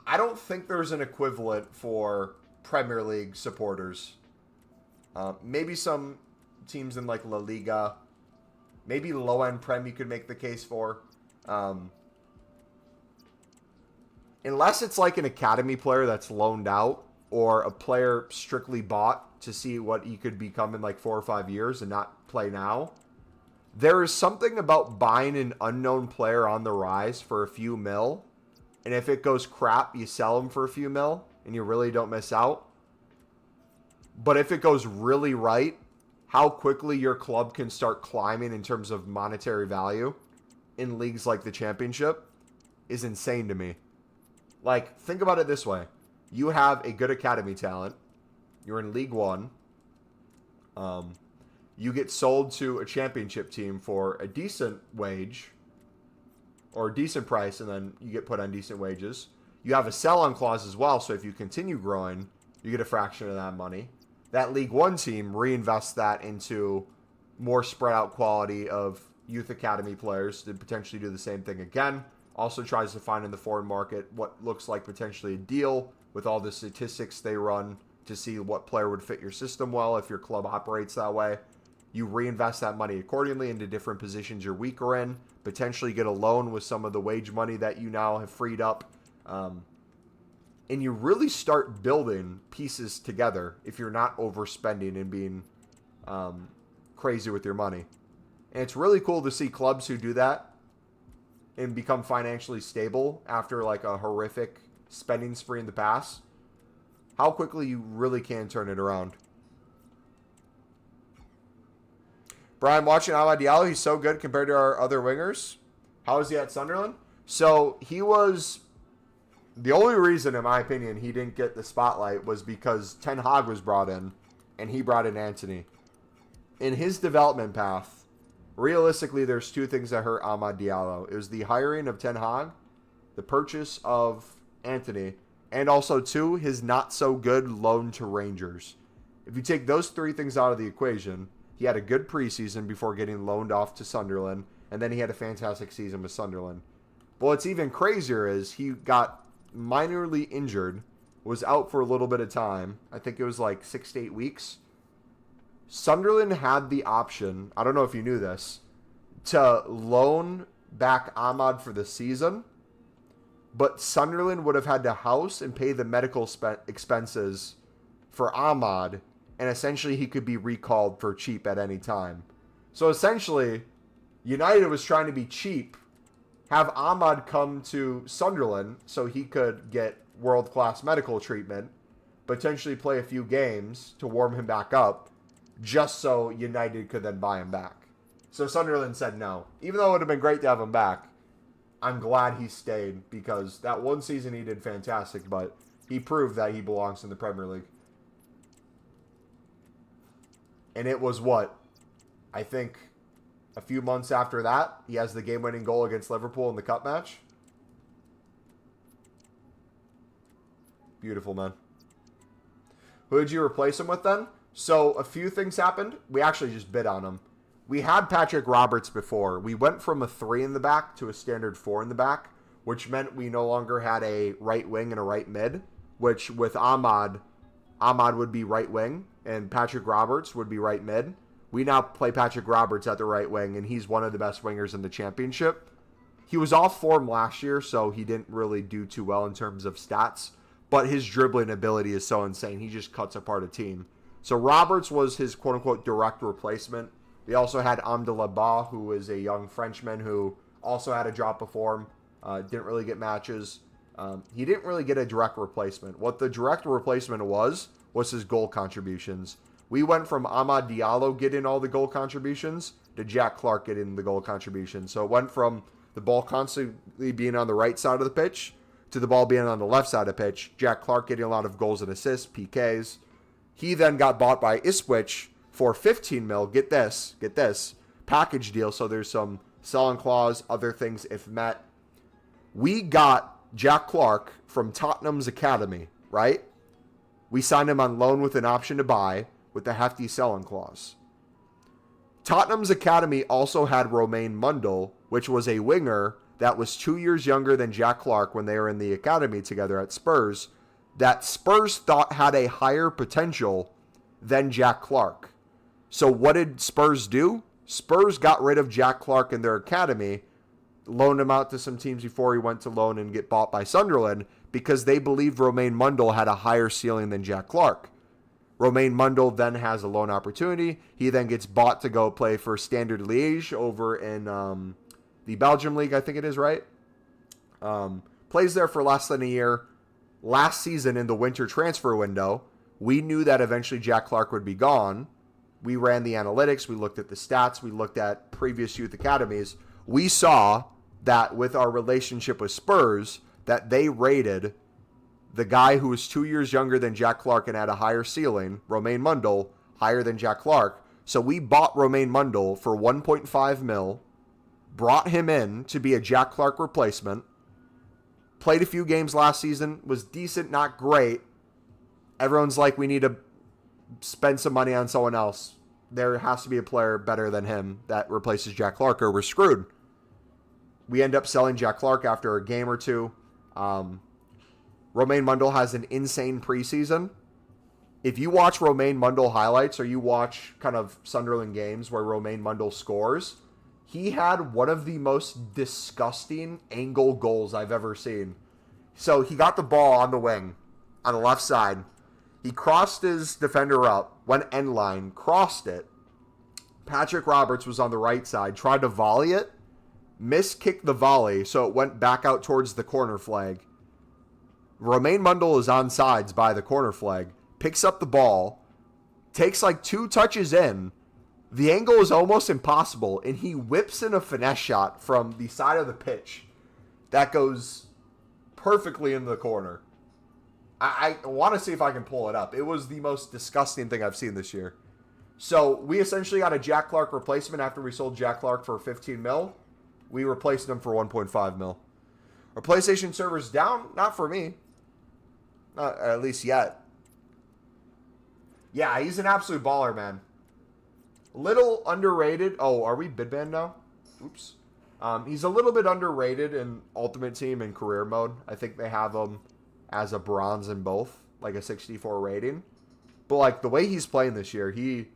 I don't think there's an equivalent for Premier League supporters. Maybe some teams in like La Liga. Maybe low-end Prem you could make the case for. Unless it's like an academy player that's loaned out or a player strictly bought to see what he could become in like 4 or 5 years and not play now. There is something about buying an unknown player on the rise for a few mil, and if it goes crap, you sell him for a few mil, and you really don't miss out. But if it goes really right, how quickly your club can start climbing in terms of monetary value in leagues like the Championship is insane to me. Like, think about it this way. You have a good academy talent. You're in League One. You get sold to a championship team for a decent wage or a decent price, and then you get put on decent wages. You have a sell-on clause as well, so if you continue growing, you get a fraction of that money. That League One team reinvests that into more spread-out quality of youth academy players to potentially do the same thing again. Also tries to find in the foreign market what looks like potentially a deal with all the statistics they run to see what player would fit your system well if your club operates that way. You reinvest that money accordingly into different positions you're weaker in, potentially get a loan with some of the wage money that you now have freed up. And you really start building pieces together if you're not overspending and being crazy with your money. And it's really cool to see clubs who do that and become financially stable after like a horrific spending spree in the past. How quickly you really can turn it around. Brian, watching Amad Diallo, he's so good compared to our other wingers. How is he at Sunderland? So he was The only reason, in my opinion, he didn't get the spotlight was because Ten Hag was brought in, and he brought in Antony. In his development path, realistically, there's two things that hurt Amad Diallo. It was the hiring of Ten Hag, the purchase of Antony, and also, two, his not-so-good loan to Rangers. If you take those three things out of the equation, he had a good preseason before getting loaned off to Sunderland, and then he had a fantastic season with Sunderland. But what's even crazier is he got minorly injured, was out for a little bit of time. I think it was like 6 to 8 weeks. Sunderland had the option, I don't know if you knew this, to loan back Ahmad for the season, but Sunderland would have had to house and pay the medical expenses for Ahmad, and essentially he could be recalled for cheap at any time. So essentially, United was trying to be cheap, have Ahmad come to Sunderland so he could get world-class medical treatment, potentially play a few games to warm him back up, just so United could then buy him back. So Sunderland said no. Even though it would have been great to have him back, I'm glad he stayed, because that one season he did fantastic, but he proved that he belongs in the Premier League. And it was what? I think a few months after that, he has the game-winning goal against Liverpool in the cup match. Beautiful, man. Who did you replace him with then? So a few things happened. We actually just bid on him. We had Patrick Roberts before. We went from a 3 in the back to a standard 4 in the back, which meant we no longer had a right wing and a right mid, which with Ahmad would be right wing and Patrick Roberts would be right mid. We now play Patrick Roberts at the right wing, and he's one of the best wingers in the championship. He was off form last year, so he didn't really do too well in terms of stats, but his dribbling ability is so insane. He just cuts apart a team. So Roberts was his quote-unquote direct replacement. We also had Amdelaba, who is a young Frenchman who also had a drop of form, didn't really get matches. He didn't really get a direct replacement. What the direct replacement was his goal contributions. We went from Amad Diallo getting all the goal contributions to Jack Clark getting the goal contributions. So it went from the ball constantly being on the right side of the pitch to the ball being on the left side of the pitch. Jack Clark getting a lot of goals and assists, PKs. He then got bought by Ipswich for 15 mil. Get this, package deal. So there's some selling clause, other things if met. We got Jack Clark from Tottenham's academy, right? We signed him on loan with an option to buy with a hefty selling clause. Tottenham's academy also had Romain Mundle, which was a winger that was 2 years younger than Jack Clark when they were in the academy together at Spurs, that Spurs thought had a higher potential than Jack Clark. So what did Spurs do? Spurs got rid of Jack Clark in their academy, loaned him out to some teams before he went to loan and get bought by Sunderland, because they believed Romain Mundle had a higher ceiling than Jack Clark. Romain Mundle then has a loan opportunity. He then gets bought to go play for Standard Liège over in the Belgium League, I think it is, right? Plays there for less than a year. Last season in the winter transfer window, we knew that eventually Jack Clark would be gone. We ran the analytics. We looked at the stats. We looked at previous youth academies. We saw that with our relationship with Spurs, that they rated the guy who was 2 years younger than Jack Clark and had a higher ceiling, Romain Mundle, higher than Jack Clark. So we bought Romain Mundle for 1.5 mil, brought him in to be a Jack Clark replacement, played a few games last season, was decent, not great. Everyone's like, we need to spend some money on someone else. There has to be a player better than him that replaces Jack Clark or we're screwed. We end up selling Jack Clark after a game or two. Romain Mundle has an insane preseason. If you watch Romain Mundle highlights or you watch kind of Sunderland games where Romain Mundle scores, he had one of the most disgusting angle goals I've ever seen. So he got the ball on the wing, on the left side. He crossed his defender up, went end line, crossed it. Patrick Roberts was on the right side, tried to volley it, miskicked the volley, so it went back out towards the corner flag. Romain Mundle is on sides by the corner flag, picks up the ball, takes like 2 touches in. The angle is almost impossible, and he whips in a finesse shot from the side of the pitch that goes perfectly in the corner. I want to see if I can pull it up. It was the most disgusting thing I've seen this year. So we essentially got a Jack Clark replacement after we sold Jack Clark for 15 mil. We replaced him for 1.5 mil. Our PlayStation server's down. Not for me. Not at least yet. Yeah, he's an absolute baller, man. Little underrated. Oh, are we bid banned now? Oops. He's a little bit underrated in Ultimate Team and Career Mode. I think they have him as a bronze in both, like a 64 rating. But like the way he's playing this year, he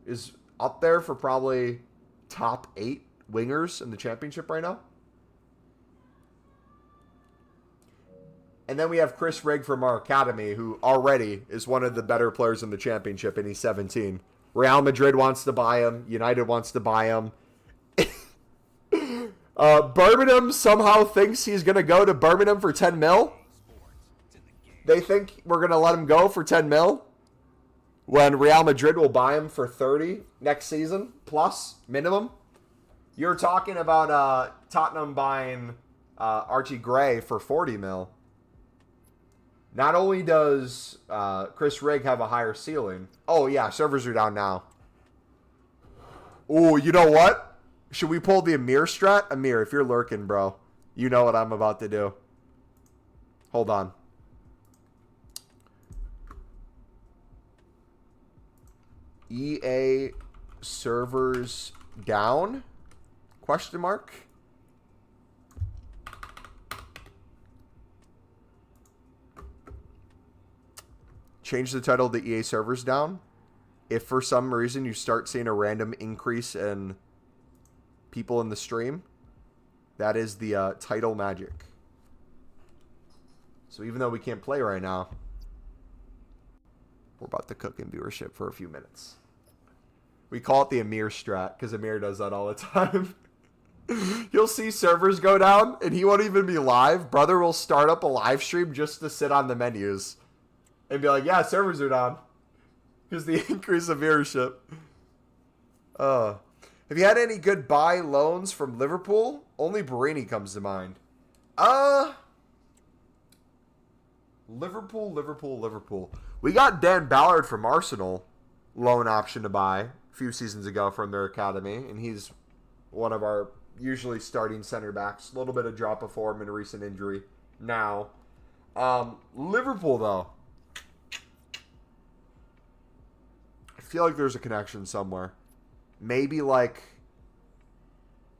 is up there for probably top 8 wingers in the championship right now. And then we have Chris Rigg from our academy, who already is one of the better players in the championship, and he's 17. Real Madrid wants to buy him. United wants to buy him. Birmingham somehow thinks he's going to go to Birmingham for 10 mil. They think we're going to let him go for 10 mil when Real Madrid will buy him for 30 next season, plus minimum. You're talking about Tottenham buying Archie Gray for 40 mil. Not only does Chris Rigg have a higher ceiling. Oh, yeah, servers are down now. Oh, you know what? Should we pull the Amir strat? Amir, if you're lurking, bro, you know what I'm about to do. Hold on. EA servers down? Question mark? Change the title to EA servers down. If for some reason you start seeing a random increase in people in the stream, that is the title magic. So even though we can't play right now, we're about to cook in viewership for a few minutes. We call it the Amir strat because Amir does that all the time. You'll see servers go down and he won't even be live. Brother will start up a live stream just to sit on the menus and be like, yeah, servers are down because the increase of viewership. Have you had any good buy loans from Liverpool? Only Barini comes to mind. Liverpool. We got Dan Ballard from Arsenal, loan option to buy a few seasons ago from their academy, and he's one of our usually starting center backs. A little bit of drop of form and a recent injury now. Liverpool, though. I feel like there's a connection somewhere. Maybe like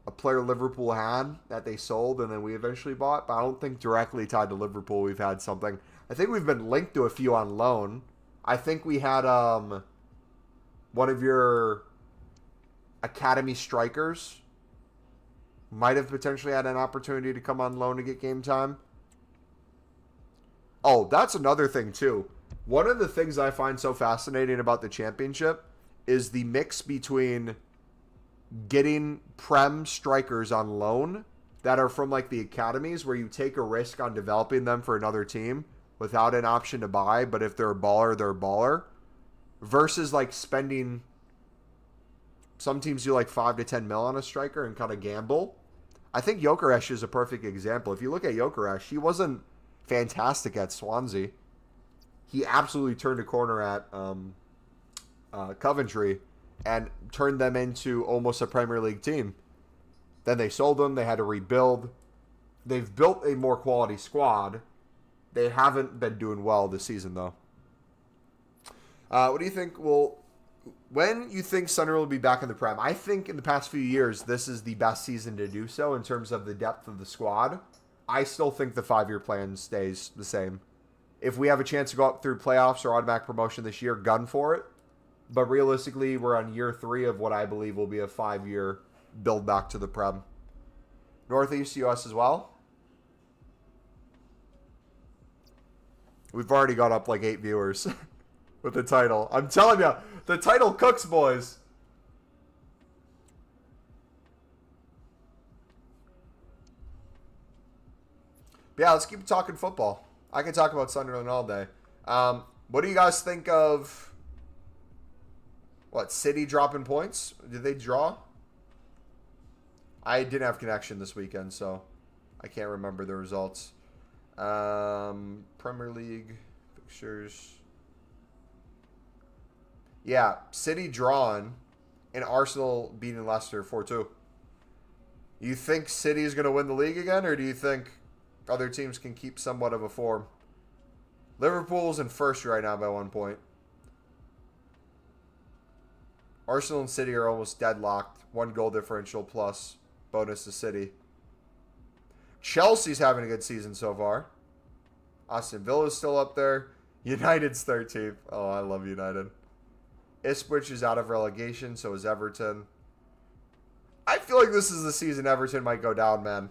a player Liverpool had that they sold and then we eventually bought, but I don't think directly tied to Liverpool we've had something. I think we've been linked to a few on loan. I think we had one of your academy strikers might have potentially had an opportunity to come on loan to get game time. Oh, that's another thing too. One of the things I find so fascinating about the championship is the mix between getting Prem strikers on loan that are from like the academies where you take a risk on developing them for another team without an option to buy, but if they're a baller, they're a baller, versus like spending, some teams do like 5 to 10 mil on a striker and kind of gamble. I think Gyökeres is a perfect example. If you look at Gyökeres, he wasn't fantastic at Swansea. He absolutely turned a corner at Coventry and turned them into almost a Premier League team. Then they sold him. They had to rebuild. They've built a more quality squad. They haven't been doing well this season, though. What do you think? Well, when you think Sunderland will be back in the Prem? I think in the past few years, this is the best season to do so in terms of the depth of the squad. I still think the 5-year plan stays the same. If we have a chance to go up through playoffs or automatic promotion this year, gun for it. But realistically, we're on year 3 of what I believe will be a 5-year build back to the Prem. Northeast US as well. We've already got up like 8 viewers with the title. I'm telling you, the title cooks, boys. But yeah, let's keep talking football. I can talk about Sunderland all day. What do you guys think of, what, City dropping points? Did they draw? I didn't have connection this weekend, so I can't remember the results. Premier League fixtures. Yeah, City drawn and Arsenal beating Leicester 4-2. You think City is going to win the league again, or do you think other teams can keep somewhat of a form? Liverpool's in first right now by 1 point. Arsenal and City are almost deadlocked. 1 goal differential plus bonus to City. Chelsea's having a good season so far. Aston Villa's still up there. United's 13th. Oh, I love United. Ipswich is out of relegation, so is Everton. I feel like this is the season Everton might go down, man.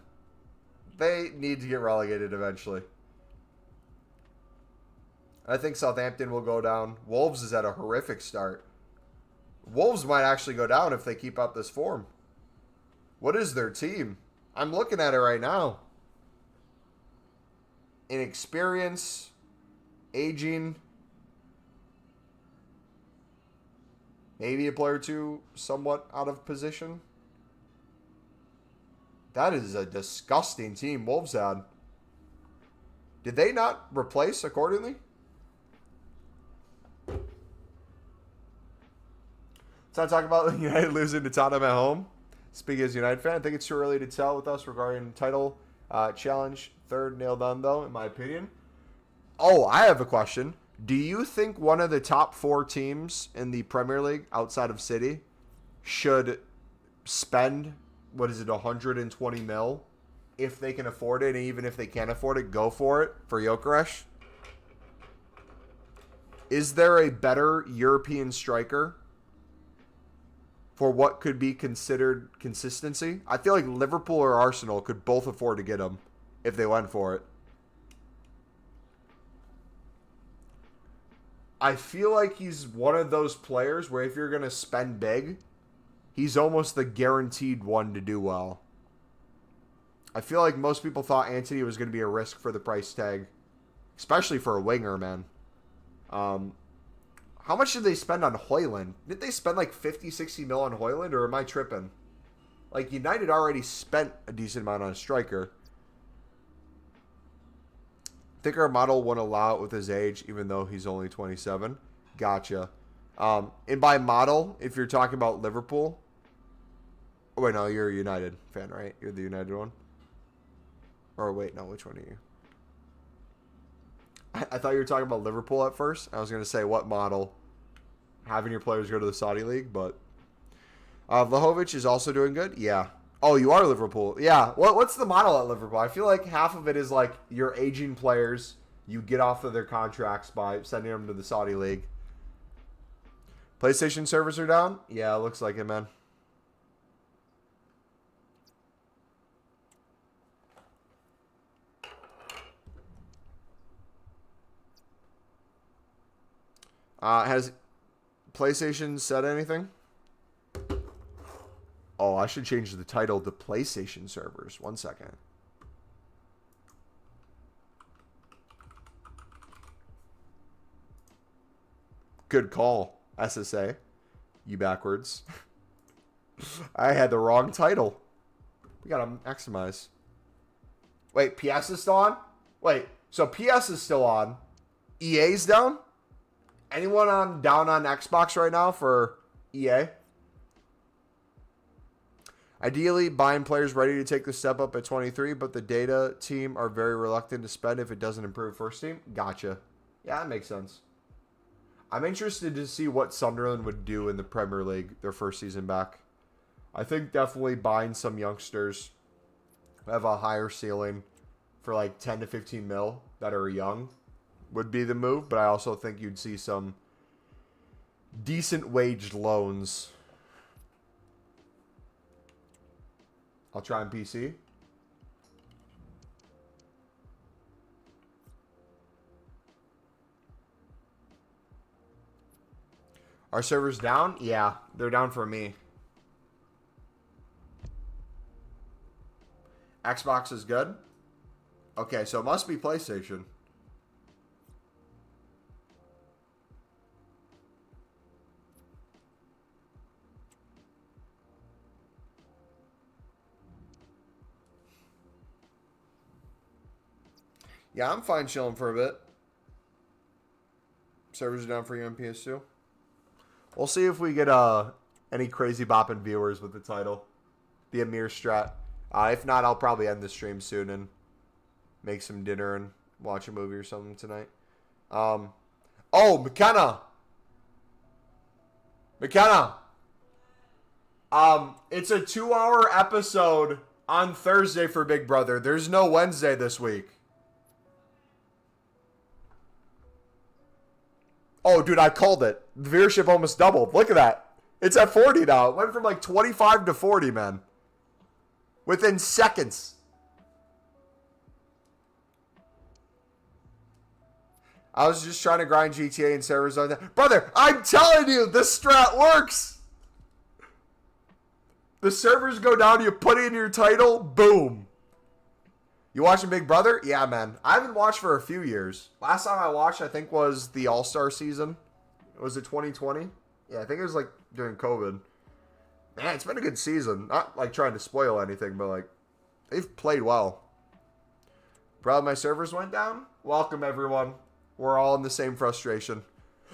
They need to get relegated eventually. I think Southampton will go down. Wolves is at a horrific start. Wolves might actually go down if they keep up this form. What is their team? I'm looking at it right now. Inexperience, aging, maybe a player or two somewhat out of position. That is a disgusting team Wolves had. Did they not replace accordingly? So I talk about United losing to Tottenham at home. Speaking as a United fan, I think it's too early to tell with us regarding title challenge. Third nailed on, though, in my opinion. Oh, I have a question. Do you think one of the top 4 teams in the Premier League outside of City should spend, 120 mil if they can afford it? And even if they can't afford it, go for it for Gyökeres? Is there a better European striker for what could be considered consistency? I feel like Liverpool or Arsenal could both afford to get him if they went for it. I feel like he's one of those players where if you're going to spend big, he's almost the guaranteed one to do well. I feel like most people thought Antony was going to be a risk for the price tag, especially for a winger, man. How much did they spend on Højlund? Did they spend like 50, 60 mil on Højlund, or am I tripping? Like, United already spent a decent amount on a striker. I think our model won't allow it with his age, even though he's only 27. Gotcha. And by model, if you're talking about Liverpool... Oh, wait, no, you're a United fan, right? You're the United one? Or wait, no, which one are you? I thought you were talking about Liverpool at first. I was going to say, what model? Having your players go to the Saudi League, but... Vlahovic is also doing good? Yeah. Oh, you are Liverpool. Yeah. What's the model at Liverpool? I feel like half of it is like your aging players. You get off of their contracts by sending them to the Saudi League. PlayStation servers are down? Yeah, it looks like it, man. Has PlayStation said anything? Oh, I should change the title to PlayStation servers. 1 second. Good call, SSA. You backwards. I had the wrong title. We gotta maximize. Wait, PS is still on? Wait, so PS is still on. EA's down? Anyone down on Xbox right now for EA? Ideally, buying players ready to take the step up at 23, but the data team are very reluctant to spend if it doesn't improve first team. Gotcha. Yeah, that makes sense. I'm interested to see what Sunderland would do in the Premier League their first season back. I think definitely buying some youngsters who have a higher ceiling for like 10 to 15 mil that are young would be the move, but I also think you'd see some decent waged loans. I'll try on PC. Are servers down? Yeah, they're down for me. Xbox is good? Okay, so it must be PlayStation. Yeah, I'm fine chilling for a bit. Servers are down for you on PS2. We'll see if we get any crazy bopping viewers with the title. The Amir strat. If not, I'll probably end the stream soon and make some dinner and watch a movie or something tonight. Oh, McKenna! McKenna! It's a 2-hour episode on Thursday for Big Brother. There's no Wednesday this week. Oh, dude, I called it. The viewership almost doubled. Look at that. It's at 40 now. It went from like 25 to 40, man. Within seconds. I was just trying to grind GTA and servers on that. Brother, I'm telling you, this strat works. The servers go down, you put in your title, boom. You watching Big Brother? Yeah, man. I haven't watched for a few years. Last time I watched, I think, was the All-Star season. Was it 2020? Yeah, I think it was, like, during COVID. Man, it's been a good season. Not, like, trying to spoil anything, but, like, they've played well. Proud my servers went down? Welcome, everyone. We're all in the same frustration.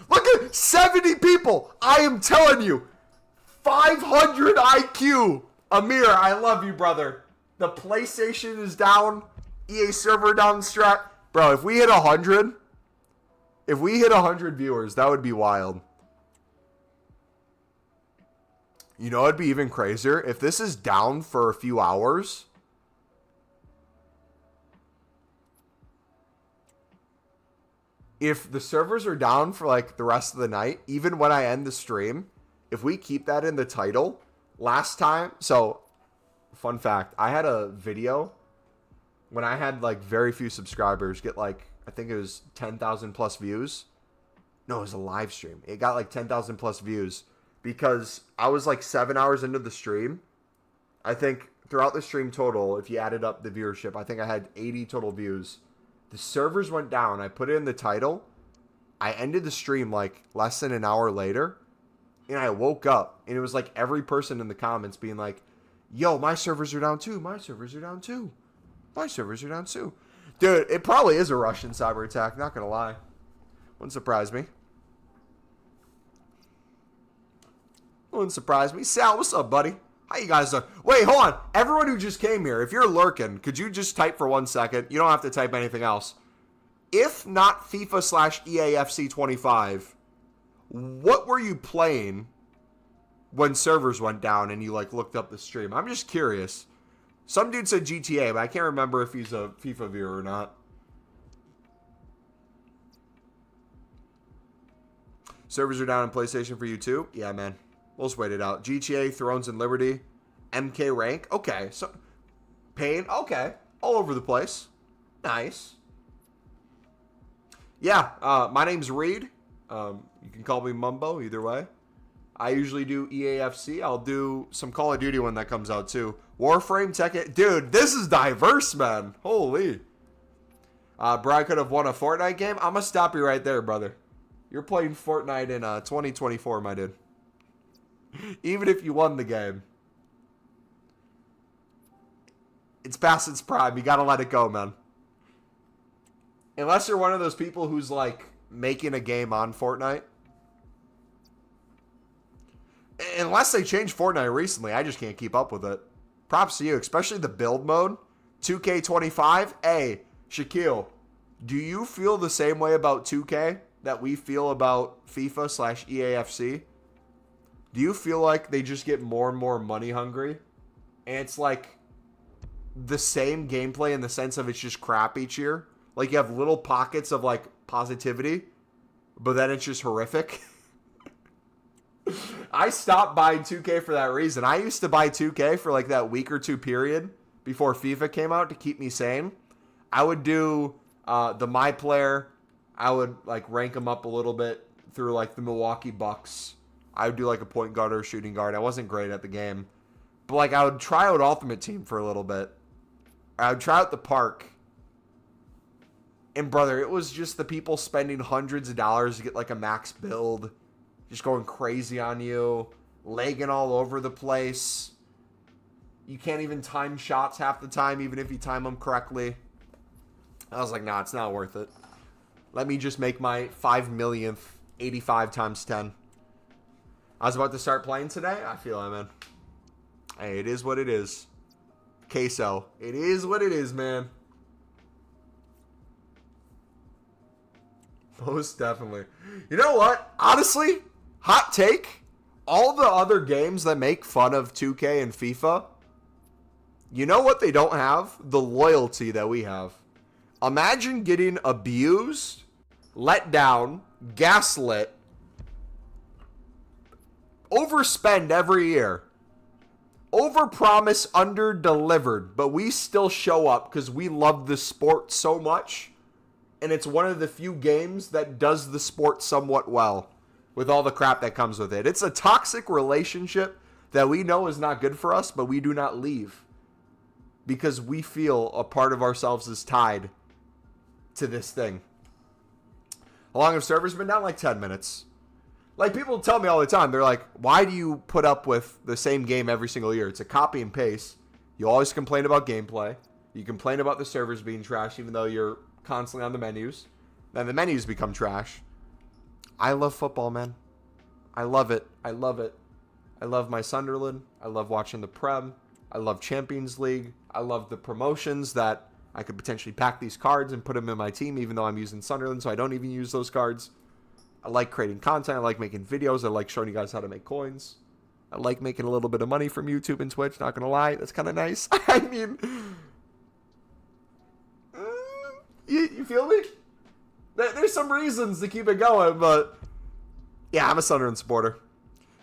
Look at 70 people! I am telling you! 500 IQ! Amir, I love you, brother. The PlayStation is down. EA server down strat. Bro, if we hit 100, viewers, that would be wild. You know, it'd be even crazier if this is down for a few hours. If the servers are down for like the rest of the night, even when I end the stream, if we keep that in the title, last time, so fun fact, I had a video when I had like very few subscribers get like, I think it was 10,000 plus views. No, it was a live stream. It got like 10,000 plus views because I was like 7 hours into the stream. I think throughout the stream total, if you added up the viewership, I think I had 80 total views. The servers went down. I put it in the title. I ended the stream like less than an hour later. And I woke up and it was like every person in the comments being like, yo, my servers are down too. My servers are down too. My servers are down too. Dude, it probably is a Russian cyber attack. Not going to lie. Wouldn't surprise me. Wouldn't surprise me. Sal, what's up, buddy? How you guys doing? Wait, hold on. Everyone who just came here, if you're lurking, could you just type for 1 second? You don't have to type anything else. If not FIFA / EAFC25, what were you playing when servers went down and you like looked up the stream? I'm just curious. Some dude said GTA, but I can't remember if he's a FIFA viewer or not. Servers are down on PlayStation for you too? Yeah, man. We'll just wait it out. GTA, Thrones and Liberty, MK rank. Okay. So, Pain. Okay. All over the place. Nice. Yeah. My name's Reed. You can call me Mumbo either way. I usually do EAFC. I'll do some Call of Duty when that comes out too. Warframe, Tekken. Dude, this is diverse, man. Holy. Brad could have won a Fortnite game. I'm going to stop you right there, brother. You're playing Fortnite in 2024, my dude. Even if you won the game. It's past its prime. You got to let it go, man. Unless you're one of those people who's like making a game on Fortnite. Unless they changed Fortnite recently, I just can't keep up with it. Props to you, especially the build mode. 2K25. Hey, Shaquille, do you feel the same way about 2K that we feel about FIFA / EAFC? Do you feel like they just get more and more money hungry? And it's like the same gameplay in the sense of it's just crap each year? Like you have little pockets of like positivity, but then it's just horrific? I stopped buying 2K for that reason. I used to buy 2K for like that week or two period before FIFA came out to keep me sane. I would do the My Player. I would like rank them up a little bit through like the Milwaukee Bucks. I would do like a point guard or a shooting guard. I wasn't great at the game. But like I would try out Ultimate Team for a little bit. I would try out the park. And brother, it was just the people spending hundreds of dollars to get like a max build. Just going crazy on you. Lagging all over the place. You can't even time shots half the time, even if you time them correctly. I was like, nah, it's not worth it. Let me just make my 5 millionth 85 times 10. I was about to start playing today. I feel it, man. Hey, it is what it is. Queso. It is what it is, man. Most definitely. You know what? Honestly, hot take. All the other games that make fun of 2K and FIFA, you know what they don't have? The loyalty that we have. Imagine getting abused, let down, gaslit, overspend every year, overpromise, underdelivered, but we still show up because we love the sport so much, and it's one of the few games that does the sport somewhat well with all the crap that comes with it. It's a toxic relationship that we know is not good for us, but we do not leave because we feel a part of ourselves is tied to this thing. How long have servers been down? Like 10 minutes. Like, people tell me all the time, they're like, why do you put up with the same game every single year? It's a copy and paste. You always complain about gameplay. You complain about the servers being trash, even though you're constantly on the menus. Then the menus become trash. I love football, man. I love it. I love it. I love my Sunderland. I love watching the Prem. I love Champions League. I love the promotions that I could potentially pack these cards and put them in my team, even though I'm using Sunderland, so I don't even use those cards. I like creating content. I like making videos. I like showing you guys how to make coins. I like making a little bit of money from YouTube and Twitch, not going to lie. That's kind of nice. I mean, you feel me? There's some reasons to keep it going, but yeah, I'm a Sunderland supporter.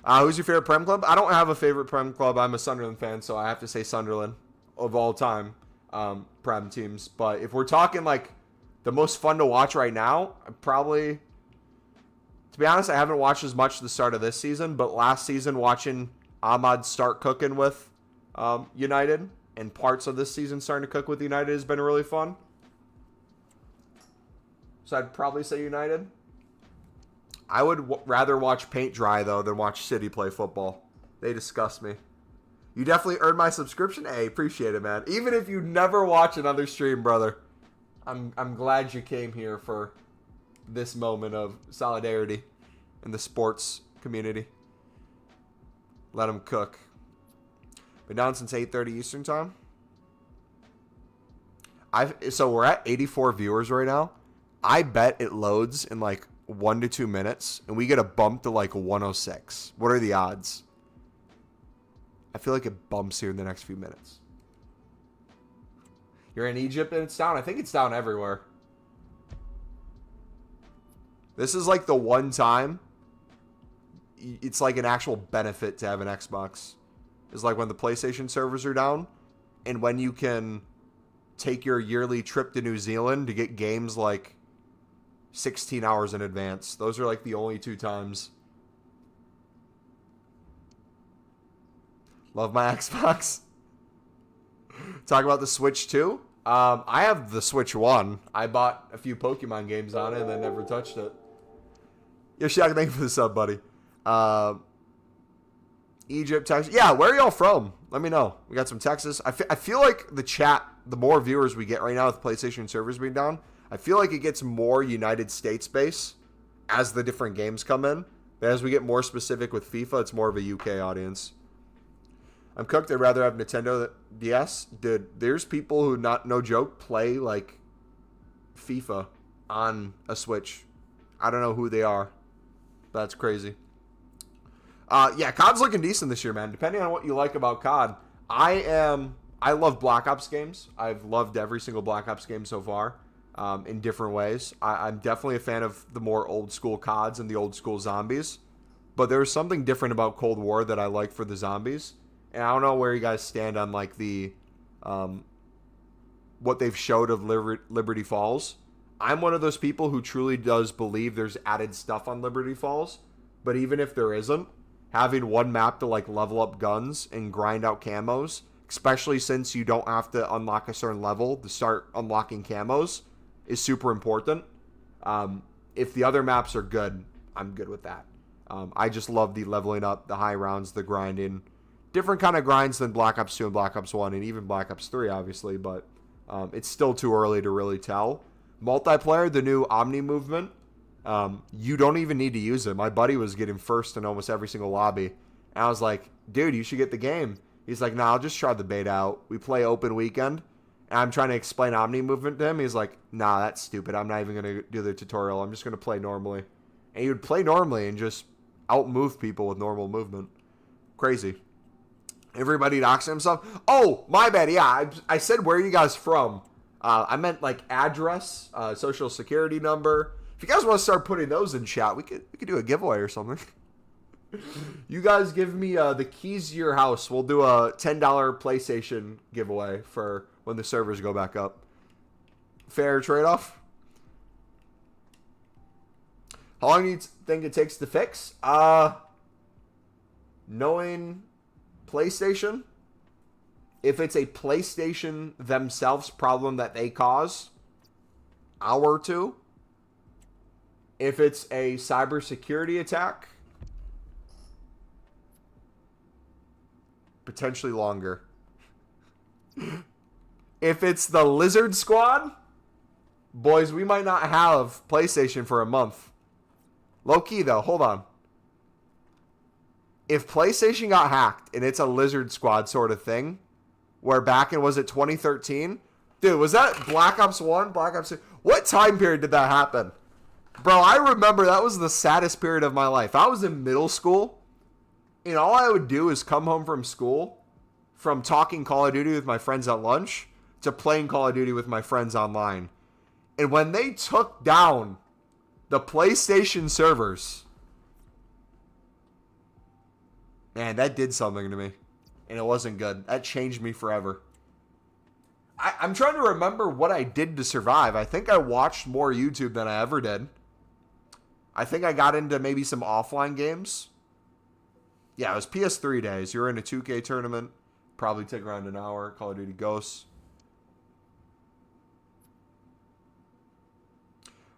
Who's your favorite Prem club? I don't have a favorite Prem club. I'm a Sunderland fan, so I have to say Sunderland of all time. Prem teams, but if we're talking like the most fun to watch right now, probably, to be honest, I haven't watched as much the start of this season, but last season watching Ahmad start cooking with United and parts of this season starting to cook with United has been really fun. So I'd probably say United. I would rather watch paint dry though than watch City play football. They disgust me. You definitely earned my subscription. Hey, appreciate it, man. Even if you never watch another stream, brother, I'm glad you came here for this moment of solidarity in the sports community. Let them cook. Been down since 8:30 Eastern time. So we're at 84 viewers right now. I bet it loads in like 1 to 2 minutes, and we get a bump to like 106. What are the odds? I feel like it bumps here in the next few minutes. You're in Egypt and it's down. I think it's down everywhere. This is like the one time it's like an actual benefit to have an Xbox. It's like when the PlayStation servers are down and when you can take your yearly trip to New Zealand to get games like 16 hours in advance. Those are like the only two times. Love my Xbox. Talk about the Switch 2. I have the Switch 1. I bought a few Pokemon games on it and then never touched it. Yoshiaki, thank you for the sub, buddy. Egypt, Texas. Yeah, where are y'all from? Let me know. We got some Texas. I feel like the chat, the more viewers we get right now with PlayStation servers being down, I feel like it gets more United States based as the different games come in. But as we get more specific with FIFA, it's more of a UK audience. I'm cooked. I'd rather have Nintendo DS. Dude, there's people who, not no joke, play like FIFA on a Switch. I don't know who they are. That's crazy. Yeah, COD's looking decent this year, man. Depending on what you like about COD. I love Black Ops games. I've loved every single Black Ops game so far in different ways. I'm definitely a fan of the more old school CODs and the old school zombies. But there's something different about Cold War that I like for the zombies. And I don't know where you guys stand on like the what they've showed of Liberty Falls. I'm one of those people who truly does believe there's added stuff on Liberty Falls. But even if there isn't, having one map to like level up guns and grind out camos, especially since you don't have to unlock a certain level to start unlocking camos, is super important. If the other maps are good, I'm good with that. I just love the leveling up, the high rounds, the grinding. Different kind of grinds than Black Ops 2 and Black Ops 1 and even Black Ops 3, obviously. But It's still too early to really tell. Multiplayer, the new Omni movement, you don't even need to use it. My buddy was getting first in almost every single lobby. And I was like, dude, you should get the game. He's like, nah, I'll just try the beta out. We play open weekend. And I'm trying to explain Omni movement to him. He's like, nah, that's stupid. I'm not even going to do the tutorial. I'm just going to play normally. And he would play normally and just outmove people with normal movement. Crazy. Everybody doxing himself. Oh, my bad. Yeah, I said where are you guys from. I meant like address, social security number. If you guys want to start putting those in chat, we could do a giveaway or something. You guys give me the keys to your house. We'll do a $10 PlayStation giveaway for when the servers go back up. Fair trade-off. How long do you think it takes to fix? Knowing PlayStation, if it's a PlayStation themselves problem that they cause, hour or two. If it's a cybersecurity attack, potentially longer. If it's the Lizard Squad, boys, we might not have PlayStation for a month. Low key though, hold on. If PlayStation got hacked and it's a Lizard Squad sort of thing, where back in, was it 2013? Dude, was that Black Ops 1? Black Ops 2? What time period did that happen? Bro, I remember that was the saddest period of my life. I was in middle school, and all I would do is come home from school, from talking Call of Duty with my friends at lunch, to playing Call of Duty with my friends online. And when they took down the PlayStation servers, man, that did something to me. And it wasn't good. That changed me forever. I'm trying to remember what I did to survive. I think I watched more YouTube than I ever did. I think I got into maybe some offline games. Yeah, it was PS3 days. You were in a 2K tournament. Probably take around an hour. Call of Duty Ghosts.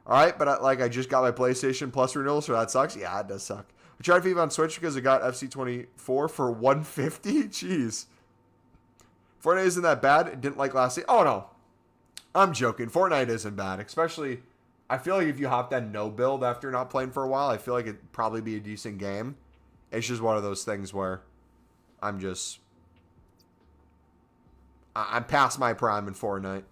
Alright, but I just got my PlayStation Plus renewal, so that sucks. Yeah, it does suck. I tried FIFA on Switch because it got FC25 for $150. Jeez. Fortnite isn't that bad. It didn't like last season. Oh, no. I'm joking. Fortnite isn't bad. Especially, I feel like if you hopped on no build after not playing for a while, I feel like it'd probably be a decent game. It's just one of those things where I'm past my prime in Fortnite.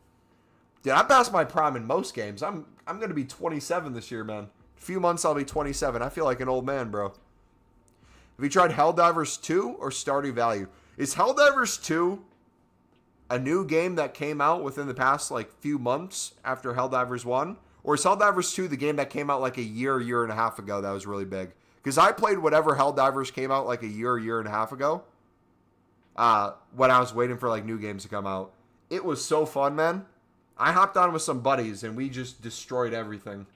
Dude, I'm past my prime in most games. I'm going to be 27 this year, man. A few months I'll be 27. I feel like an old man, bro. Have you tried Helldivers 2 or Stardew Valley? Is Helldivers 2 a new game that came out within the past few months after Helldivers 1? Or is Helldivers 2 the game that came out a year and a half ago that was really big? Because I played whatever Helldivers came out a year and a half ago. When I was waiting for new games to come out. It was so fun, man. I hopped on with some buddies and we just destroyed everything.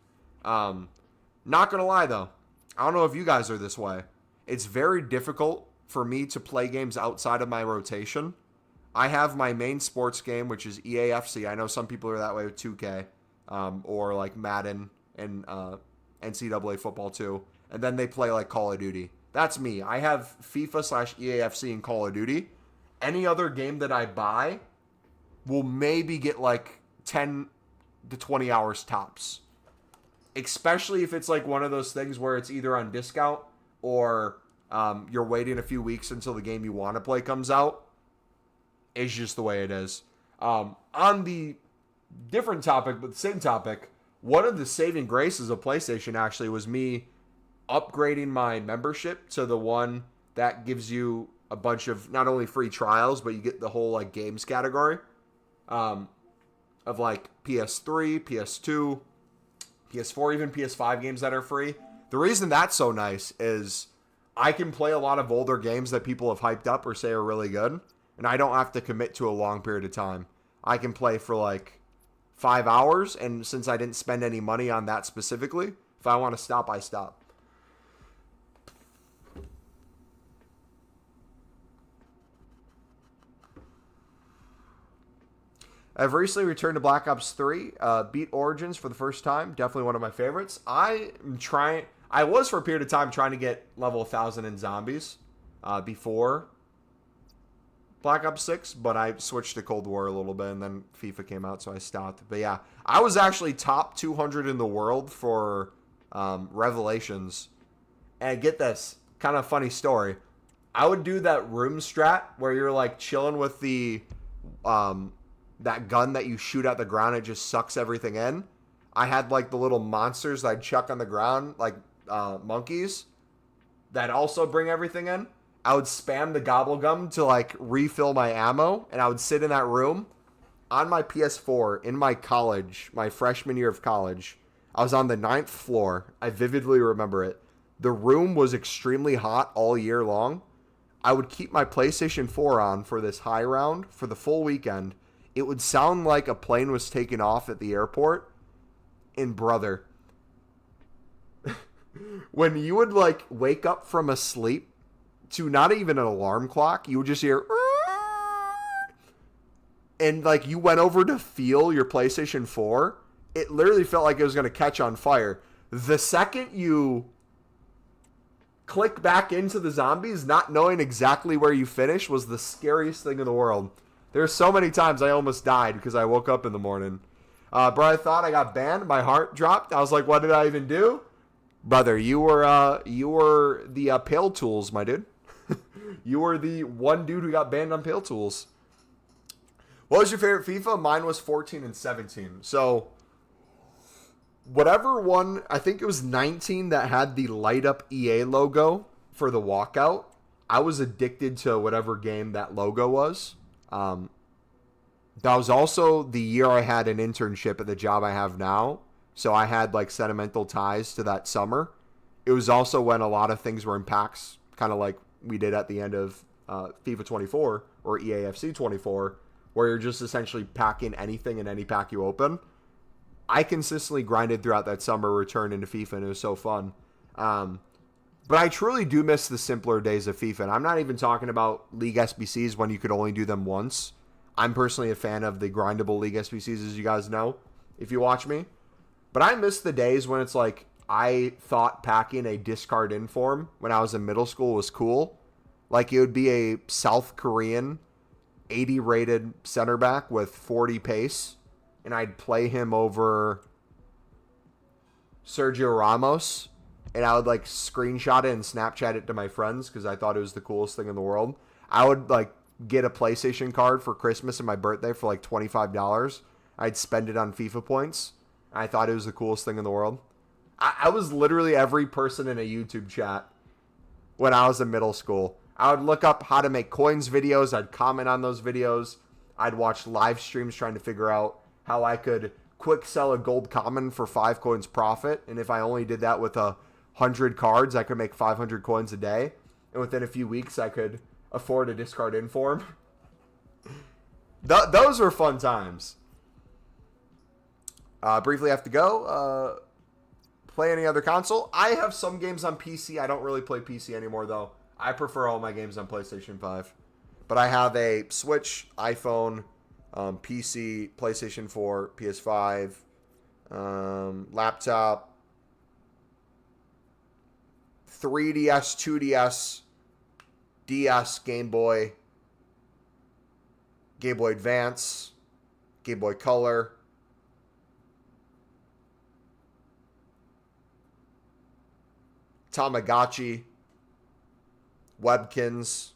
Not gonna lie though, I don't know if you guys are this way. It's very difficult for me to play games outside of my rotation. I have my main sports game, which is EAFC. I know some people are that way with 2K, or Madden and NCAA football too. And then they play Call of Duty. That's me. I have FIFA/EAFC and Call of Duty. Any other game that I buy will maybe get 10 to 20 hours tops. Especially if it's one of those things where it's either on discount or you're waiting a few weeks until the game you want to play comes out. It's just the way it is. On the different topic, but the same topic, one of the saving graces of PlayStation actually was me upgrading my membership to the one that gives you a bunch of not only free trials, but you get the whole games category of PS3, PS2, PS4, even PS5 games that are free. The reason that's so nice is I can play a lot of older games that people have hyped up or say are really good, and I don't have to commit to a long period of time. I can play for 5 hours, and since I didn't spend any money on that specifically, if I want to stop, I stop. I've recently returned to Black Ops 3, beat Origins for the first time. Definitely one of my favorites. I was for a period of time trying to get level 1000 in zombies before Black Ops 6, but I switched to Cold War a little bit, and then FIFA came out, so I stopped. But yeah, I was actually top 200 in the world for Revelations. And get this, kind of funny story. I would do that room strat where you're like chilling with the that gun that you shoot at the ground. It just sucks everything in. I had like the little monsters that I'd chuck on the ground, like monkeys, that also bring everything in. I would spam the gobble gum to like refill my ammo, and I would sit in that room on my PS4 in my college, my freshman year of college. I was on the 9th floor. I vividly remember it. The room was extremely hot all year long. I would keep my PlayStation 4 on for this high round for the full weekend. It would sound like a plane was taking off at the airport. And brother, when you would like wake up from a sleep to not even an alarm clock, you would just hear, and like you went over to feel your PlayStation 4, it literally felt like it was going to catch on fire. The second you click back into the zombies, not knowing exactly where you finish, was the scariest thing in the world. There's so many times I almost died because I woke up in the morning. Bro, I thought I got banned. My heart dropped. I was like, what did I even do? Brother, you were the Pale Tools, my dude. You were the one dude who got banned on Pale Tools. What was your favorite FIFA? Mine was 14 and 17. So, whatever one, I think it was 19 that had the light up EA logo for the walkout. I was addicted to whatever game that logo was. That was also the year I had an internship at the job I have now. So I had like sentimental ties to that summer. It was also when a lot of things were in packs, kind of like we did at the end of FIFA 24 or EAFC25, where you're just essentially packing anything in any pack you open. I consistently grinded throughout that summer, returned into FIFA, and it was so fun. But I truly do miss the simpler days of FIFA. And I'm not even talking about League SBCs when you could only do them once. I'm personally a fan of the grindable League SBCs, as you guys know, if you watch me. But I miss the days when it's like, I thought packing a discard inform when I was in middle school was cool. Like it would be a South Korean 80 rated center back with 40 pace. And I'd play him over Sergio Ramos. And I would like screenshot it and Snapchat it to my friends because I thought it was the coolest thing in the world. I would like get a PlayStation card for Christmas and my birthday for like $25. I'd spend it on FIFA points. I thought it was the coolest thing in the world. I was literally every person in a YouTube chat when I was in middle school. I would look up how to make coins videos. I'd comment on those videos. I'd watch live streams trying to figure out how I could quick sell a gold common for 5 coins profit. And if I only did that with 100 cards, I could make 500 coins a day. And within a few weeks, I could afford a discard inform. Those were fun times. Briefly have to go. Play any other console? I have some games on PC. I don't really play PC anymore, though. I prefer all my games on PlayStation 5. But I have a Switch, iPhone, PC, PlayStation 4, PS5, laptop, 3DS, 2DS, DS, Game Boy Advance, Game Boy Color, Tamagotchi, Webkins,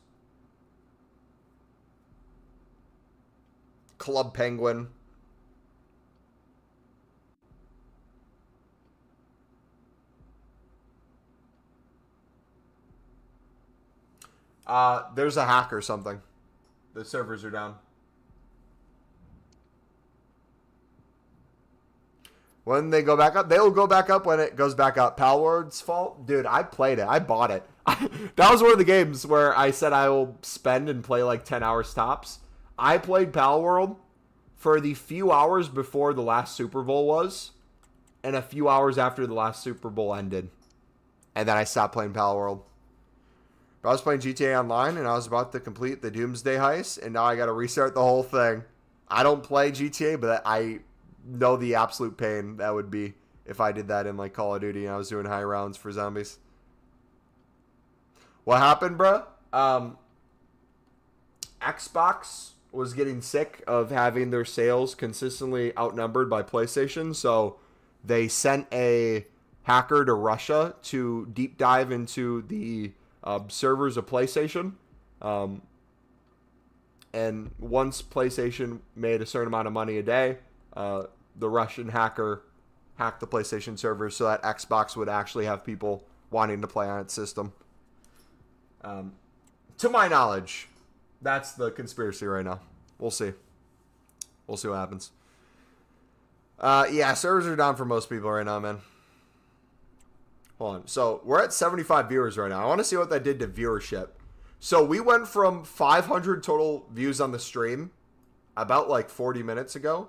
Club Penguin. There's a hack or something. The servers are down. When they go back up, they'll go back up when it goes back up. Palworld's fault? Dude, I played it. I bought it. That was one of the games where I said I will spend and play like 10 hours tops. I played Palworld for the few hours before the last Super Bowl was, and a few hours after the last Super Bowl ended. And then I stopped playing Palworld. I was playing GTA Online, and I was about to complete the Doomsday Heist, and now I got to restart the whole thing. I don't play GTA, but I know the absolute pain that would be if I did that in like Call of Duty and I was doing high rounds for zombies. What happened, bro? Xbox was getting sick of having their sales consistently outnumbered by PlayStation, so they sent a hacker to Russia to deep dive into the servers of PlayStation. And once PlayStation made a certain amount of money a day, the Russian hacker hacked the PlayStation servers so that Xbox would actually have people wanting to play on its system. To my knowledge, that's the conspiracy right now. We'll see. We'll see what happens. Yeah, servers are down for most people right now, man. Hold on. So we're at 75 viewers right now. I want to see what that did to viewership. So we went from 500 total views on the stream about like 40 minutes ago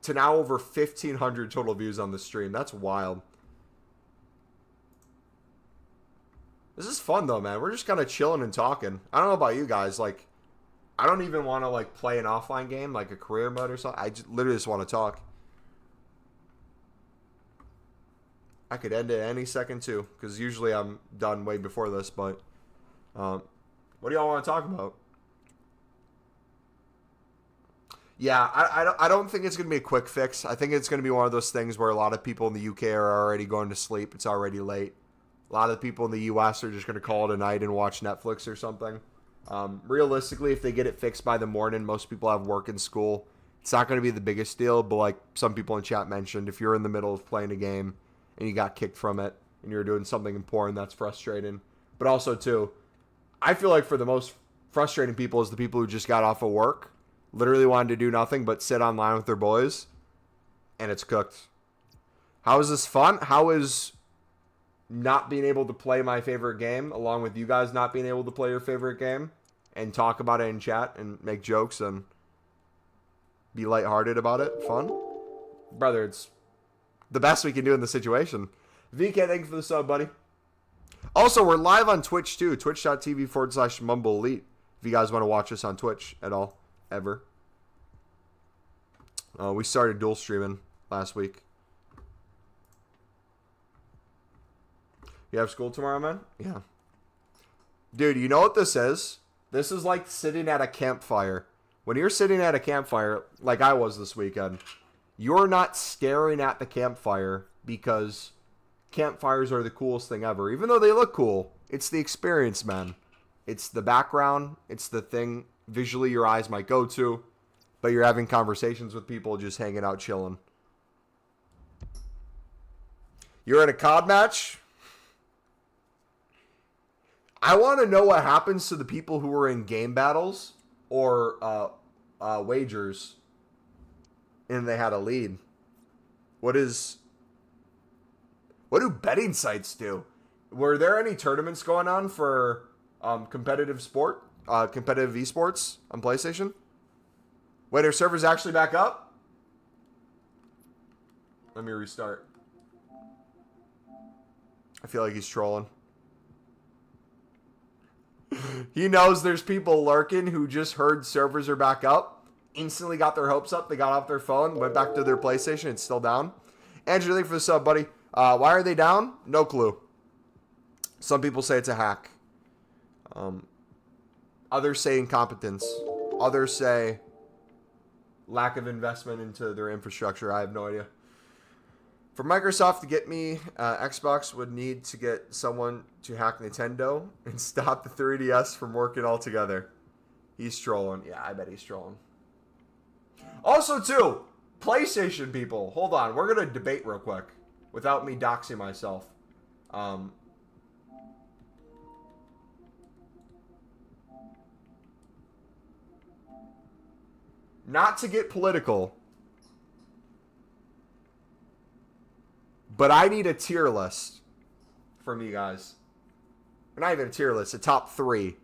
to now over 1,500 total views on the stream. That's wild. This is fun though, man. We're just kind of chilling and talking. I don't know about you guys. Like, I don't even want to like play an offline game, like a career mode or something. I literally just want to talk. I could end it any second too, because usually I'm done way before this. But what do y'all want to talk about? Yeah, I don't think it's going to be a quick fix. I think it's going to be one of those things where a lot of people in the UK are already going to sleep. It's already late. A lot of the people in the US are just going to call it a night and watch Netflix or something. Realistically, if they get it fixed by the morning, most people have work and school. It's not going to be the biggest deal, but like some people in chat mentioned, if you're in the middle of playing a game and you got kicked from it and you're doing something important, that's frustrating. But also, too, I feel like for the most frustrating people is the people who just got off of work, literally wanted to do nothing but sit online with their boys, and it's cooked. How is this fun? How is not being able to play my favorite game, along with you guys not being able to play your favorite game, and talk about it in chat and make jokes and be lighthearted about it, fun? Brother, it's the best we can do in the situation. VK, thank you for the sub, buddy. Also, we're live on Twitch, too. Twitch.tv/MumboElite. If you guys want to watch us on Twitch at all, ever. We started dual streaming last week. You have school tomorrow, man? Yeah. Dude, you know what this is? This is like sitting at a campfire. When you're sitting at a campfire, like I was this weekend, you're not staring at the campfire because campfires are the coolest thing ever. Even though they look cool, it's the experience, man. It's the background. It's the thing visually your eyes might go to. But you're having conversations with people, just hanging out, chilling. You're in a COD match? I want to know what happens to the people who were in game battles or wagers and they had a lead. What do betting sites do? Were there any tournaments going on for competitive esports on PlayStation? Wait, are servers actually back up? Let me restart. I feel like he's trolling. He knows there's people lurking who just heard servers are back up, instantly got their hopes up, they got off their phone, went back to their PlayStation, it's still down. Andrew, thank you for the sub, buddy. Why are they down? No clue. Some people say it's a hack. Others say incompetence. Others say lack of investment into their infrastructure. I have no idea. For Microsoft to get me, Xbox would need to get someone to hack Nintendo and stop the 3DS from working altogether. He's trolling. Yeah, I bet he's trolling. Also, too, PlayStation people. Hold on. We're going to debate real quick without me doxing myself. Not to get political, but I need a tier list from you guys. Or not even a tier list, a top 3.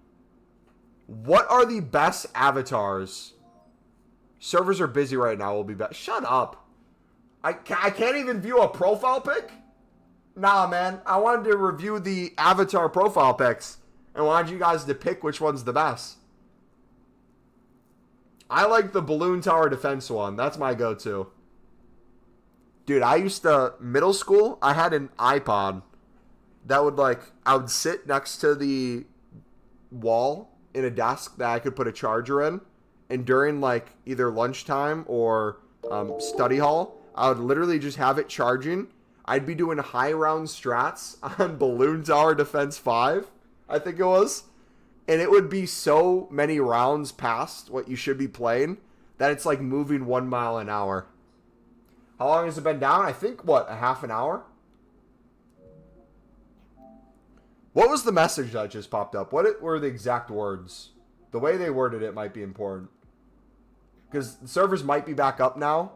What are the best avatars? Servers are busy right now. We'll be back. Shut up. I can't even view a profile pic? Nah, man. I wanted to review the avatar profile pics and wanted you guys to pick which one's the best. I like the Balloon Tower Defense one. That's my go-to. Dude, I used to, middle school, I had an iPod that would I would sit next to the wall in a desk that I could put a charger in. And during like either lunchtime or study hall, I would literally just have it charging. I'd be doing high round strats on Balloon Tower Defense 5, I think it was. And it would be so many rounds past what you should be playing that it's like moving 1 mile an hour. How long has it been down? I think, what, a half an hour? What was the message that just popped up? What were the exact words? The way they worded it might be important. Because servers might be back up now,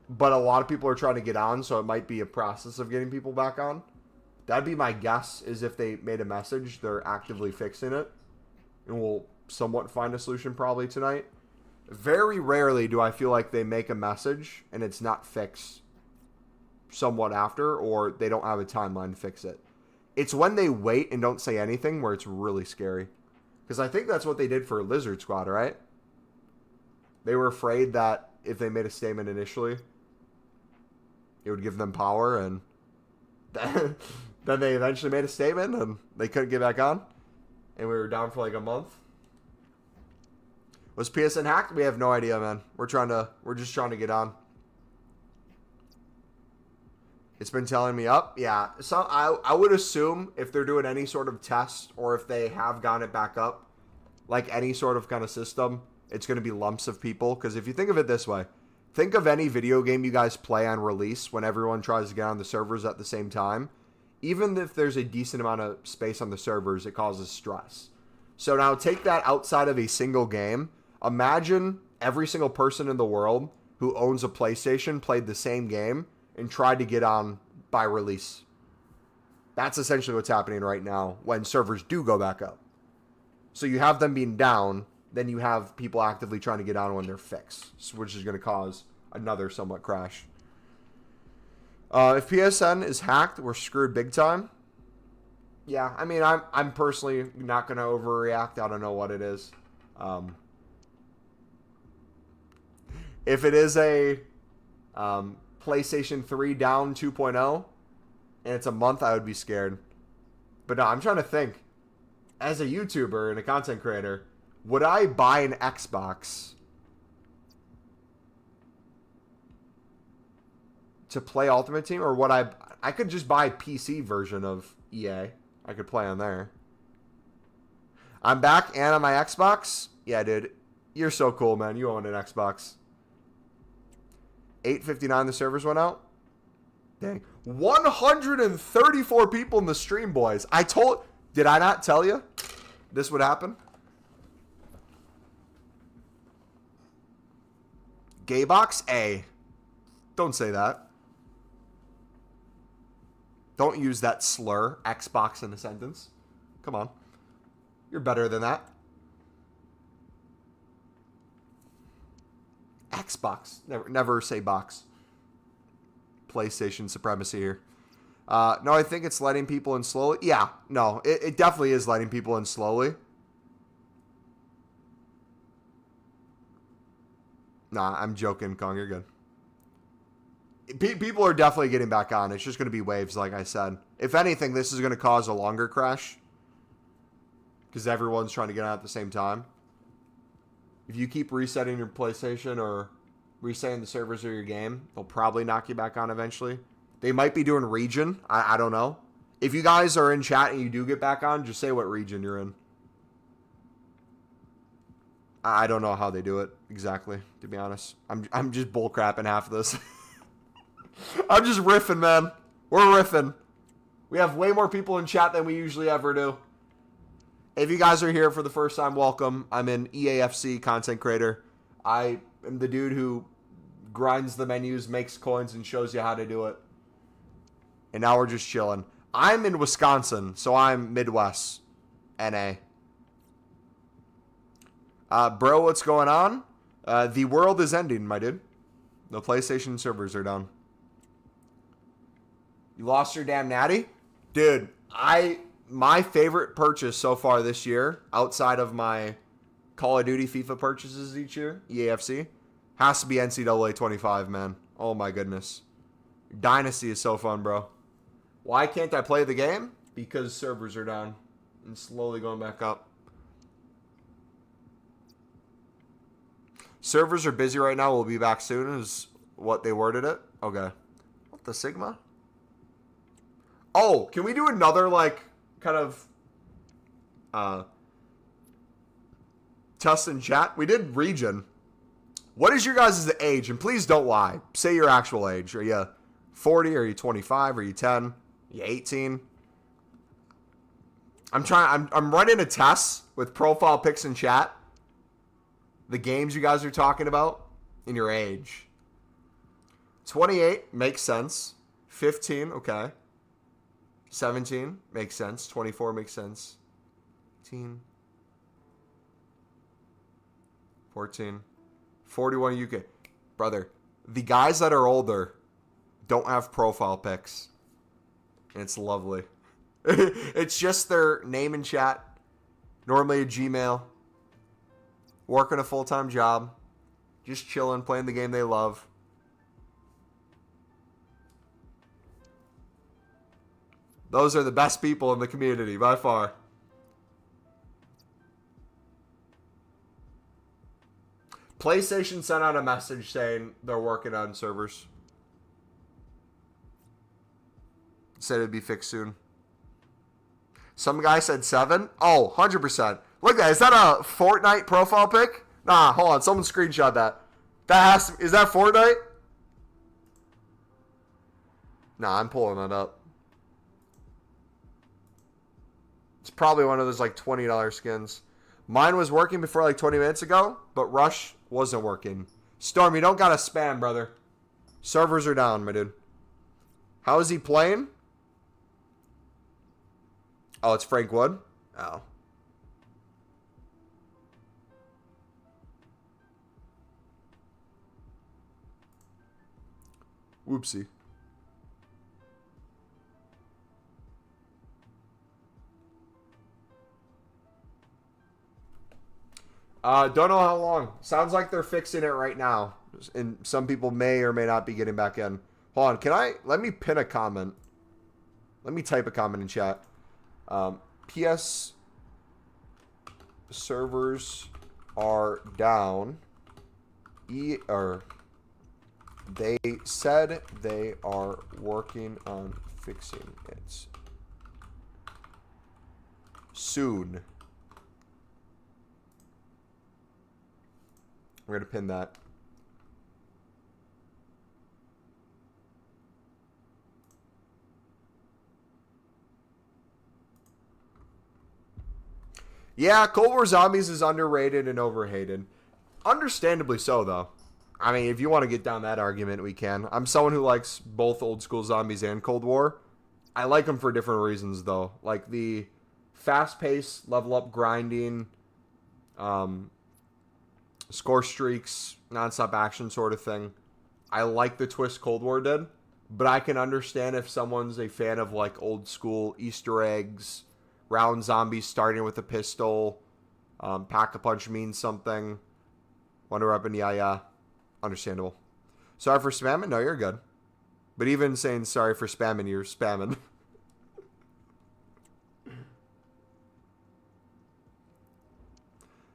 but a lot of people are trying to get on, so it might be a process of getting people back on. That'd be my guess, is if they made a message, they're actively fixing it. And we'll somewhat find a solution probably tonight. Very rarely do I feel like they make a message and it's not fixed somewhat after, or they don't have a timeline to fix it. It's when they wait and don't say anything where it's really scary. Because I think that's what they did for Lizard Squad, right? They were afraid that if they made a statement initially, it would give them power, and then they eventually made a statement and they couldn't get back on. And we were down for like a month. Was PSN hacked? We have no idea, man. We're just trying to get on. It's been telling me up. Yeah. So I would assume if they're doing any sort of test, or if they have gotten it back up, like any sort of kind of system, it's going to be lumps of people. Because if you think of it this way, think of any video game you guys play on release when everyone tries to get on the servers at the same time. Even if there's a decent amount of space on the servers, it causes stress. So now take that outside of a single game. Imagine every single person in the world who owns a PlayStation played the same game and tried to get on by release. That's essentially what's happening right now when servers do go back up. So you have them being down, then you have people actively trying to get on when they're fixed, which is going to cause another somewhat crash. If PSN is hacked, we're screwed big time. Yeah, I mean, I'm personally not going to overreact. I don't know what it is. If it is a PlayStation 3 down 2.0 and it's a month, I would be scared. But no, I'm trying to think. As a YouTuber and a content creator, would I buy an Xbox to play Ultimate Team, or would I could just buy a PC version of EA. I could play on there. I'm back and on my Xbox. Yeah, dude. You're so cool, man. You own an Xbox. 8:59 the servers went out. Dang. 134 people in the stream, boys. Did I not tell you this would happen? Gaybox A. Don't say that. Don't use that slur, Xbox, in a sentence. Come on. You're better than that. Xbox. Never say box. PlayStation supremacy here. No, I think it's letting people in slowly. Yeah, no, it definitely is letting people in slowly. Nah, I'm joking, Kong. You're good. People are definitely getting back on. It's just going to be waves, like I said. If anything, this is going to cause a longer crash. Because everyone's trying to get on at the same time. If you keep resetting your PlayStation or resetting the servers of your game, they'll probably knock you back on eventually. They might be doing region. I don't know. If you guys are in chat and you do get back on, just say what region you're in. I don't know how they do it exactly, to be honest. I'm just bullcrapping half of this. I'm just riffing, man. We're riffing. We have way more people in chat than we usually ever do. If you guys are here for the first time, welcome. I'm an EAFC content creator. I am the dude who grinds the menus, makes coins, and shows you how to do it. And now we're just chilling. I'm in Wisconsin, so I'm Midwest, NA. Bro, what's going on? The world is ending, my dude. The PlayStation servers are down. You lost your damn natty? Dude, my favorite purchase so far this year, outside of my Call of Duty FIFA purchases each year, EAFC, has to be NCAA 25, man. Oh my goodness. Dynasty is so fun, bro. Why can't I play the game? Because servers are down and slowly going back up. Servers are busy right now. We'll be back soon is what they worded it. Okay. What the Sigma? Oh, can we do another, like, kind of test in chat? We did region. What is your guys' age? And please don't lie. Say your actual age. Are you 40? Are you 25? Are you 10? Are you 18? I'm running a test with profile pics in chat. The games you guys are talking about and your age. 28 makes sense. 15, okay. 17 makes sense. 24 makes sense. 18. 14. 41 UK. Brother, the guys that are older don't have profile pics. And it's lovely. It's just their name in chat. Normally a Gmail. Working a full-time job. Just chilling, playing the game they love. Those are the best people in the community, by far. PlayStation sent out a message saying they're working on servers. Said it'd be fixed soon. Some guy said 7. Oh, 100%. Look at that. Is that a Fortnite profile pic? Nah, hold on. Someone screenshot that. Is that Fortnite? Nah, I'm pulling that up. It's probably one of those like $20 skins. Mine was working before like 20 minutes ago, but Rush wasn't working. Storm, you don't gotta spam, brother. Servers are down, my dude. How is he playing? Oh, it's Frank Wood? Oh. Whoopsie. Don't know how long. Sounds like they're fixing it right now. And some people may or may not be getting back in. Hold on. Let me pin a comment. Let me type a comment in chat. PS servers are down. They said they are working on fixing it soon. We're going to pin that. Yeah, Cold War Zombies is underrated and overhated. Understandably so, though. I mean, if you want to get down that argument, we can. I'm someone who likes both old school Zombies and Cold War. I like them for different reasons, though. Like the fast-paced, level-up grinding, score streaks, non-stop action sort of thing. I like the twist Cold War did, but I can understand if someone's a fan of like old school Easter eggs, round zombies starting with a pistol, pack-a-punch means something, wonder weapon, yeah, understandable. Sorry for spamming? No, you're good. But even saying sorry for spamming, you're spamming.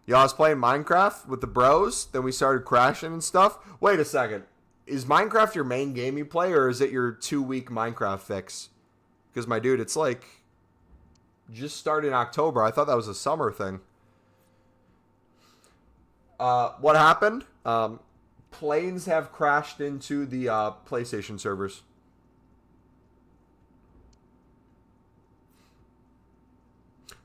Yo, I was playing Minecraft with the bros, then we started crashing and stuff. Wait a second. Is Minecraft your main game you play, or is it your 2-week Minecraft fix? Because, my dude, it's like just started in October. I thought that was a summer thing. What happened? Planes have crashed into the PlayStation servers.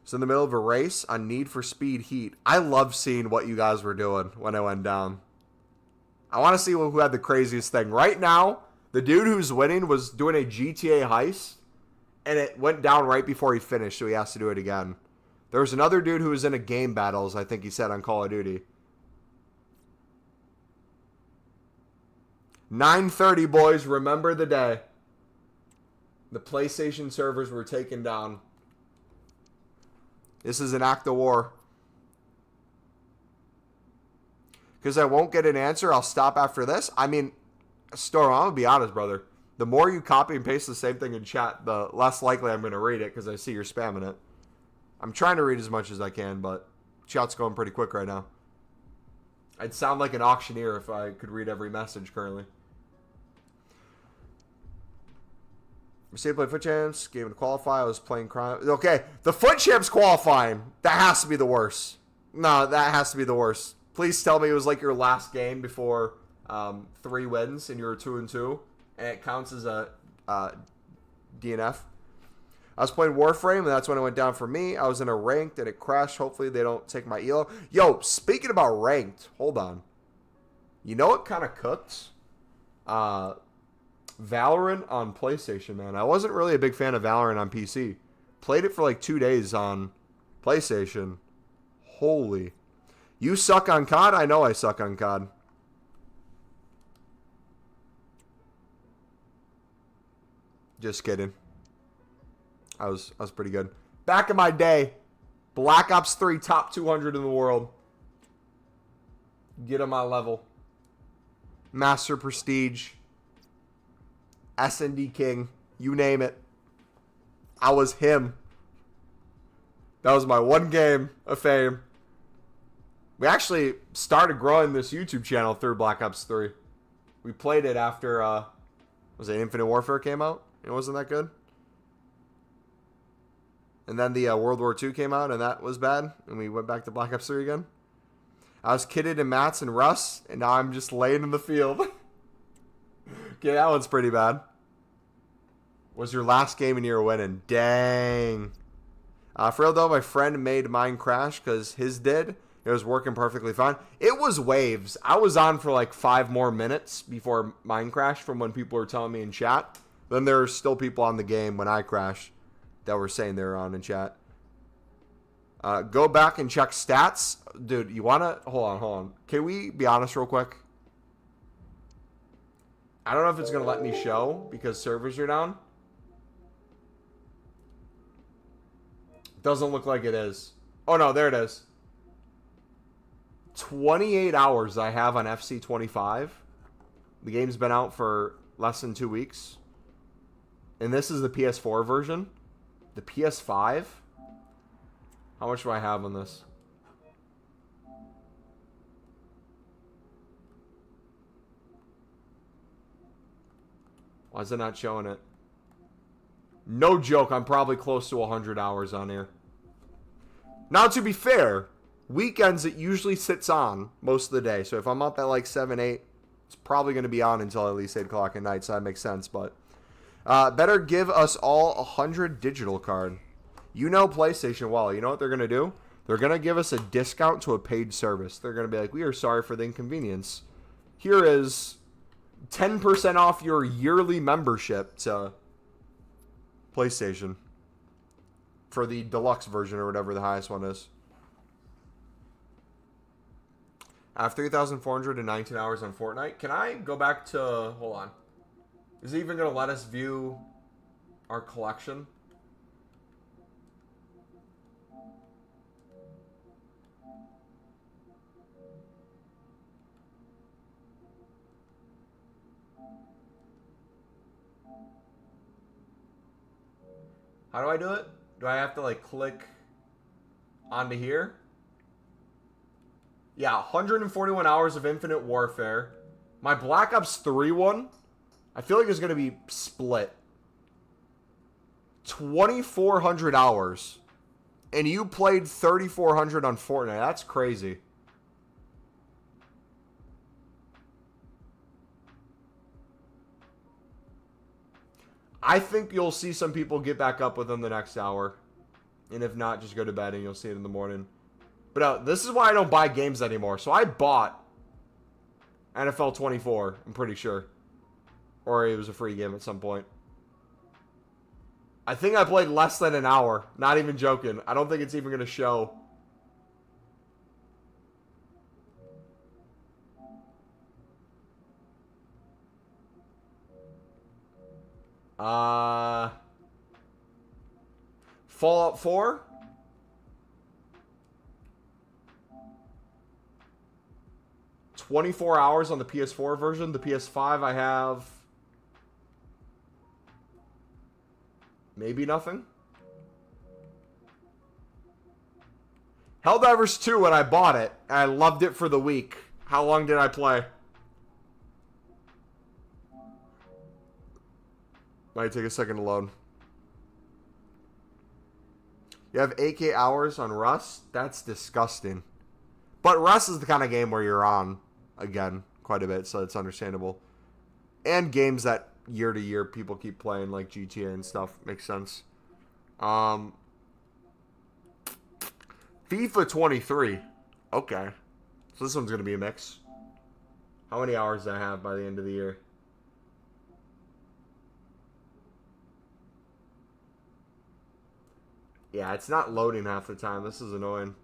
So in the middle of a race on Need for Speed Heat. I love seeing what you guys were doing when I went down. I want to see who had the craziest thing. Right now, the dude who's winning was doing a GTA heist, and it went down right before he finished, so he has to do it again. There was another dude who was in a game battles, I think he said, on Call of Duty. 9:30, boys. Remember the day. The PlayStation servers were taken down. This is an act of war. Because I won't get an answer, I'll stop after this. I mean, Storm, I'm going to be honest, brother. The more you copy and paste the same thing in chat, the less likely I'm going to read it because I see you're spamming it. I'm trying to read as much as I can, but chat's going pretty quick right now. I'd sound like an auctioneer if I could read every message currently. Mercedes played Foot Champs, gave him to qualify. I was playing crime. Okay, the Foot Champs qualifying. That has to be the worst. No, that has to be the worst. Please tell me it was like your last game before 3 wins and you were 2-2, and it counts as a DNF. I was playing Warframe, and that's when it went down for me. I was in a ranked, and it crashed. Hopefully they don't take my elo. Yo, speaking about ranked, hold on. You know what kind of cooked? Valorant on PlayStation, man. I wasn't really a big fan of Valorant on PC. Played it for like 2 days on PlayStation. Holy. You suck on COD? I know I suck on COD. Just kidding. I was pretty good. Back in my day, Black Ops 3 top 200 in the world. Get on my level. Master Prestige. S&D King. You name it. I was him. That was my one game of fame. We actually started growing this YouTube channel through Black Ops 3. We played it after, was it Infinite Warfare came out? It wasn't that good. And then the World War II came out, and that was bad. And we went back to Black Ops 3 again. I was kidded in Mats and Russ, and now I'm just laying in the field. Okay, that one's pretty bad. Was your last game and you were winning? Dang. For real though, my friend made mine crash because his did. It was working perfectly fine. It was waves. I was on for like 5 more minutes before mine crashed from when people were telling me in chat. Then there were still people on the game when I crashed that were saying they were on in chat. Go back and check stats. Dude, you want to... Hold on. Can we be honest real quick? I don't know if it's going to let me show because servers are down. Doesn't look like it is. Oh, no, there it is. 28 hours I have on FC25. The game's been out for less than 2 weeks. And this is the PS4 version. The PS5? How much do I have on this? Why is it not showing it? No joke, I'm probably close to 100 hours on here. Now, to be fair, weekends it usually sits on most of the day. So if I'm up at like 7, 8, it's probably going to be on until at least 8 o'clock at night. So that makes sense. But better give us all 100 digital card. You know PlayStation well. You know what they're going to do? They're going to give us a discount to a paid service. They're going to be like, we are sorry for the inconvenience. Here is 10% off your yearly membership to PlayStation for the deluxe version or whatever the highest one is. I have 3,419 hours on Fortnite. Can I go back to... Hold on. Is it even going to let us view our collection? How do I do it? Do I have to like click onto here? Yeah, 141 hours of Infinite Warfare. My Black Ops 3 one, I feel like it's going to be split. 2,400 hours. And you played 3,400 on Fortnite. That's crazy. I think you'll see some people get back up within the next hour. And if not, just go to bed and you'll see it in the morning. But this is why I don't buy games anymore. So I bought NFL 24, I'm pretty sure. Or it was a free game at some point. I think I played less than an hour. Not even joking. I don't think it's even going to show. Fallout 4? $24 hours on the PS4 version. The PS5 I have maybe nothing. Helldivers 2 when I bought it, and I loved it for the week. How long did I play? Might take a second to load. You have 8K hours on Rust? That's disgusting. But Rust is the kind of game where you're on, again, quite a bit, so it's understandable. And games that year to year people keep playing, like GTA and stuff, makes sense. FIFA 23. Okay. So this one's going to be a mix. How many hours do I have by the end of the year? Yeah, it's not loading half the time. This is annoying.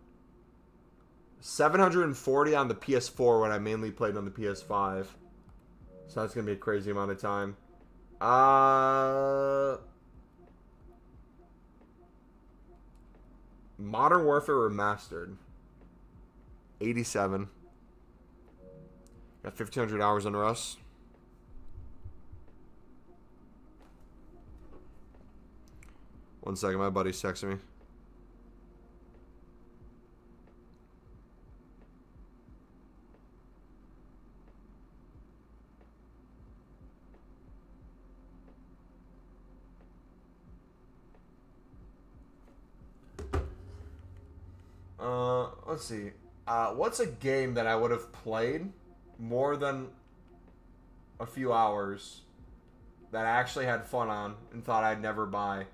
740 on the PS4 when I mainly played on the PS5. So that's going to be a crazy amount of time. Modern Warfare Remastered. 87. Got 1,500 hours on Rust. One second, my buddy's texting me. Let's see. What's a game that I would have played more than a few hours that I actually had fun on and thought I'd never buy?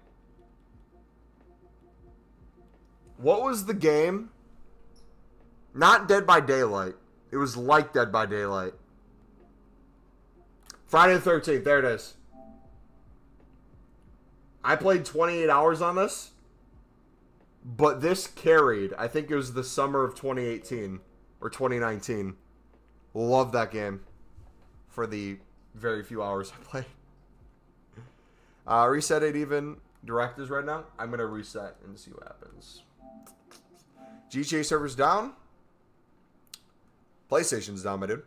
What was the game? Not Dead by Daylight. It was like Dead by Daylight. Friday the 13th. There it is. I played 28 hours on this. But this carried. I think it was the summer of 2018 or 2019. Love that game for the very few hours I played. Reset it even. Direct is right now. I'm going to reset and see what happens. GTA servers down. PlayStation's down, my dude.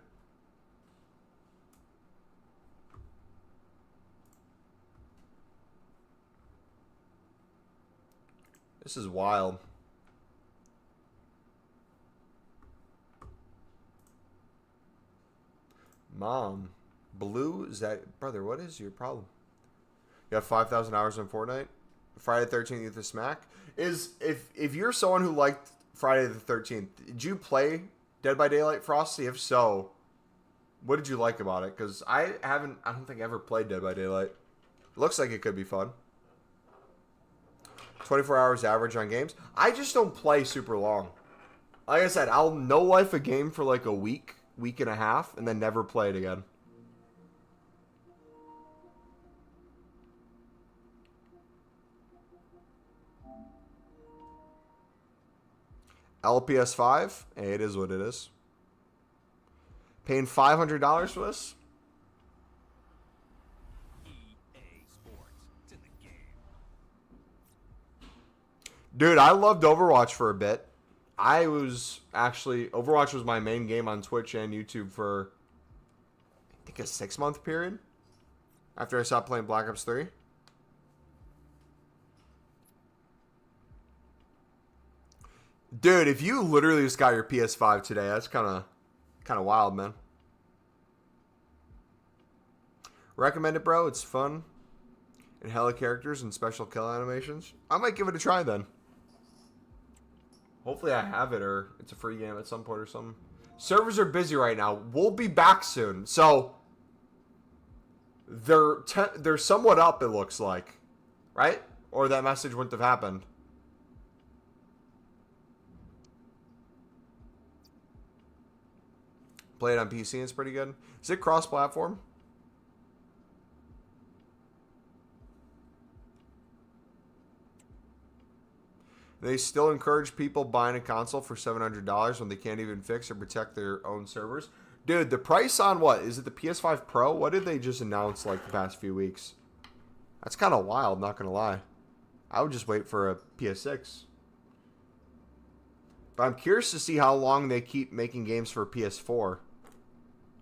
This is wild. Mom. Blue, is that... Brother, what is your problem? You have 5,000 hours on Fortnite? Friday the 13th, Youth of Smack? If you're someone who liked Friday the 13th, did you play Dead by Daylight, Frosty? If so, what did you like about it? Because I don't think I ever played Dead by Daylight. Looks like it could be fun. 24 hours average on games. I just don't play super long. Like I said, I'll no-life a game for like a week, week and a half, and then never play it again. LPS5. Hey, it is what it is. Paying $500 for this? EA Sports. It's in the game. Dude, I loved Overwatch for a bit. Overwatch was my main game on Twitch and YouTube for, I think, a 6-month period. After I stopped playing Black Ops 3. Dude, if you literally just got your PS5 today, that's kind of wild, man. Recommend it, bro. It's fun. And hella characters and special kill animations. I might give it a try then. Hopefully I have it, or it's a free game at some point or something. Servers are busy right now. We'll be back soon. So, they're somewhat up, it looks like. Right? Or that message wouldn't have happened. Play it on PC, it's pretty good. Is it cross-platform? They still encourage people buying a console for $700 when they can't even fix or protect their own servers. Dude, the price on what? Is it the PS5 Pro? What did they just announce like the past few weeks? That's kind of wild, not going to lie. I would just wait for a PS6. But I'm curious to see how long they keep making games for PS4.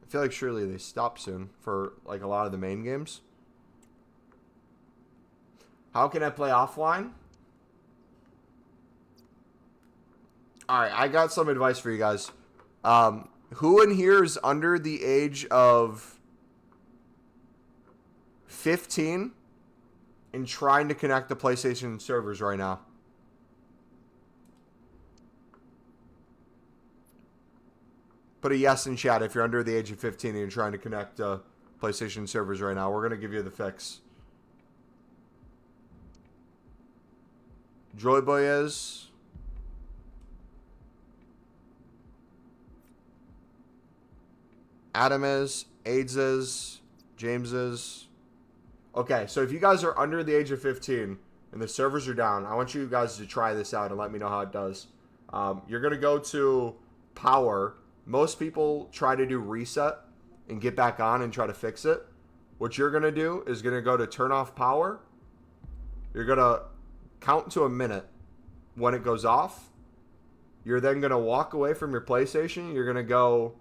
I feel like surely they stop soon for like a lot of the main games. How can I play offline? Alright, I got some advice for you guys. Who in here is under the age of 15 and trying to connect to PlayStation servers right now? Put a yes in chat if you're under the age of 15 and you're trying to connect to PlayStation servers right now. We're going to give you the fix. Joy Boy is. Adam is. AIDS is. James is. Okay, so if you guys are under the age of 15 and the servers are down, I want you guys to try this out and let me know how it does. You're going to go to power. Most people try to do reset and get back on and try to fix it. What you're going to do is going to go to turn off power. You're going to count to a minute when it goes off. You're then going to walk away from your PlayStation. You're going to go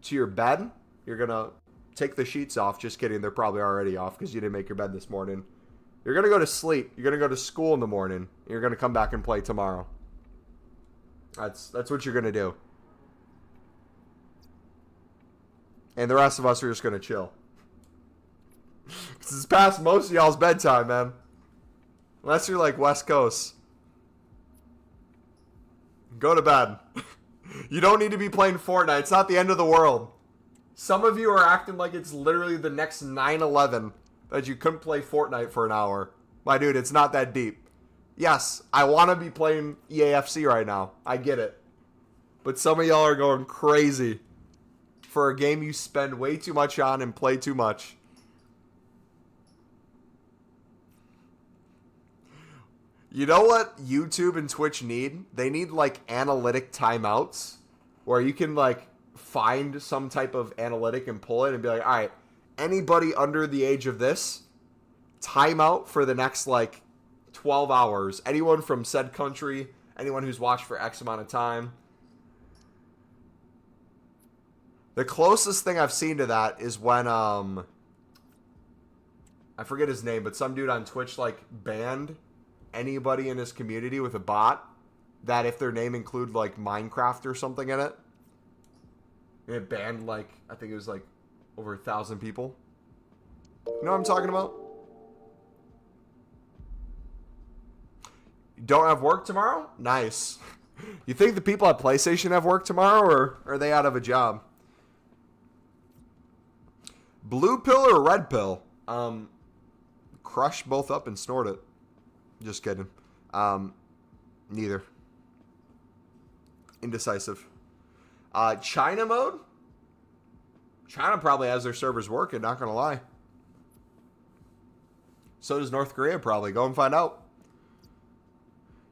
to your bed. You're going to take the sheets off. Just kidding. They're probably already off because you didn't make your bed this morning. You're going to go to sleep. You're going to go to school in the morning. You're going to come back and play tomorrow. That's what you're going to do. And the rest of us are just going to chill. Because it's past most of y'all's bedtime, man. Unless you're like West Coast. Go to bed. You don't need to be playing Fortnite. It's not the end of the world. Some of you are acting like it's literally the next 9/11 that you couldn't play Fortnite for an hour. My dude, it's not that deep. Yes, I want to be playing EAFC right now. I get it. But some of y'all are going crazy for a game you spend way too much on and play too much. You know what YouTube and Twitch need? They need like analytic timeouts where you can like find some type of analytic and pull it and be like, all right, anybody under the age of this, timeout for the next like 12 hours. Anyone from said country, anyone who's watched for X amount of time. The closest thing I've seen to that is when, I forget his name, but some dude on Twitch, like, banned anybody in his community with a bot that if their name include, like, Minecraft or something in it. And it banned, like, I think it was, like, over 1,000 people. You know what I'm talking about? You don't have work tomorrow? Nice. You think the people at PlayStation have work tomorrow, or are they out of a job? Blue pill or red pill? Crush both up and snort it. Just kidding. Neither. Indecisive. China mode? China probably has their servers working, not gonna lie. So does North Korea probably. Go and find out.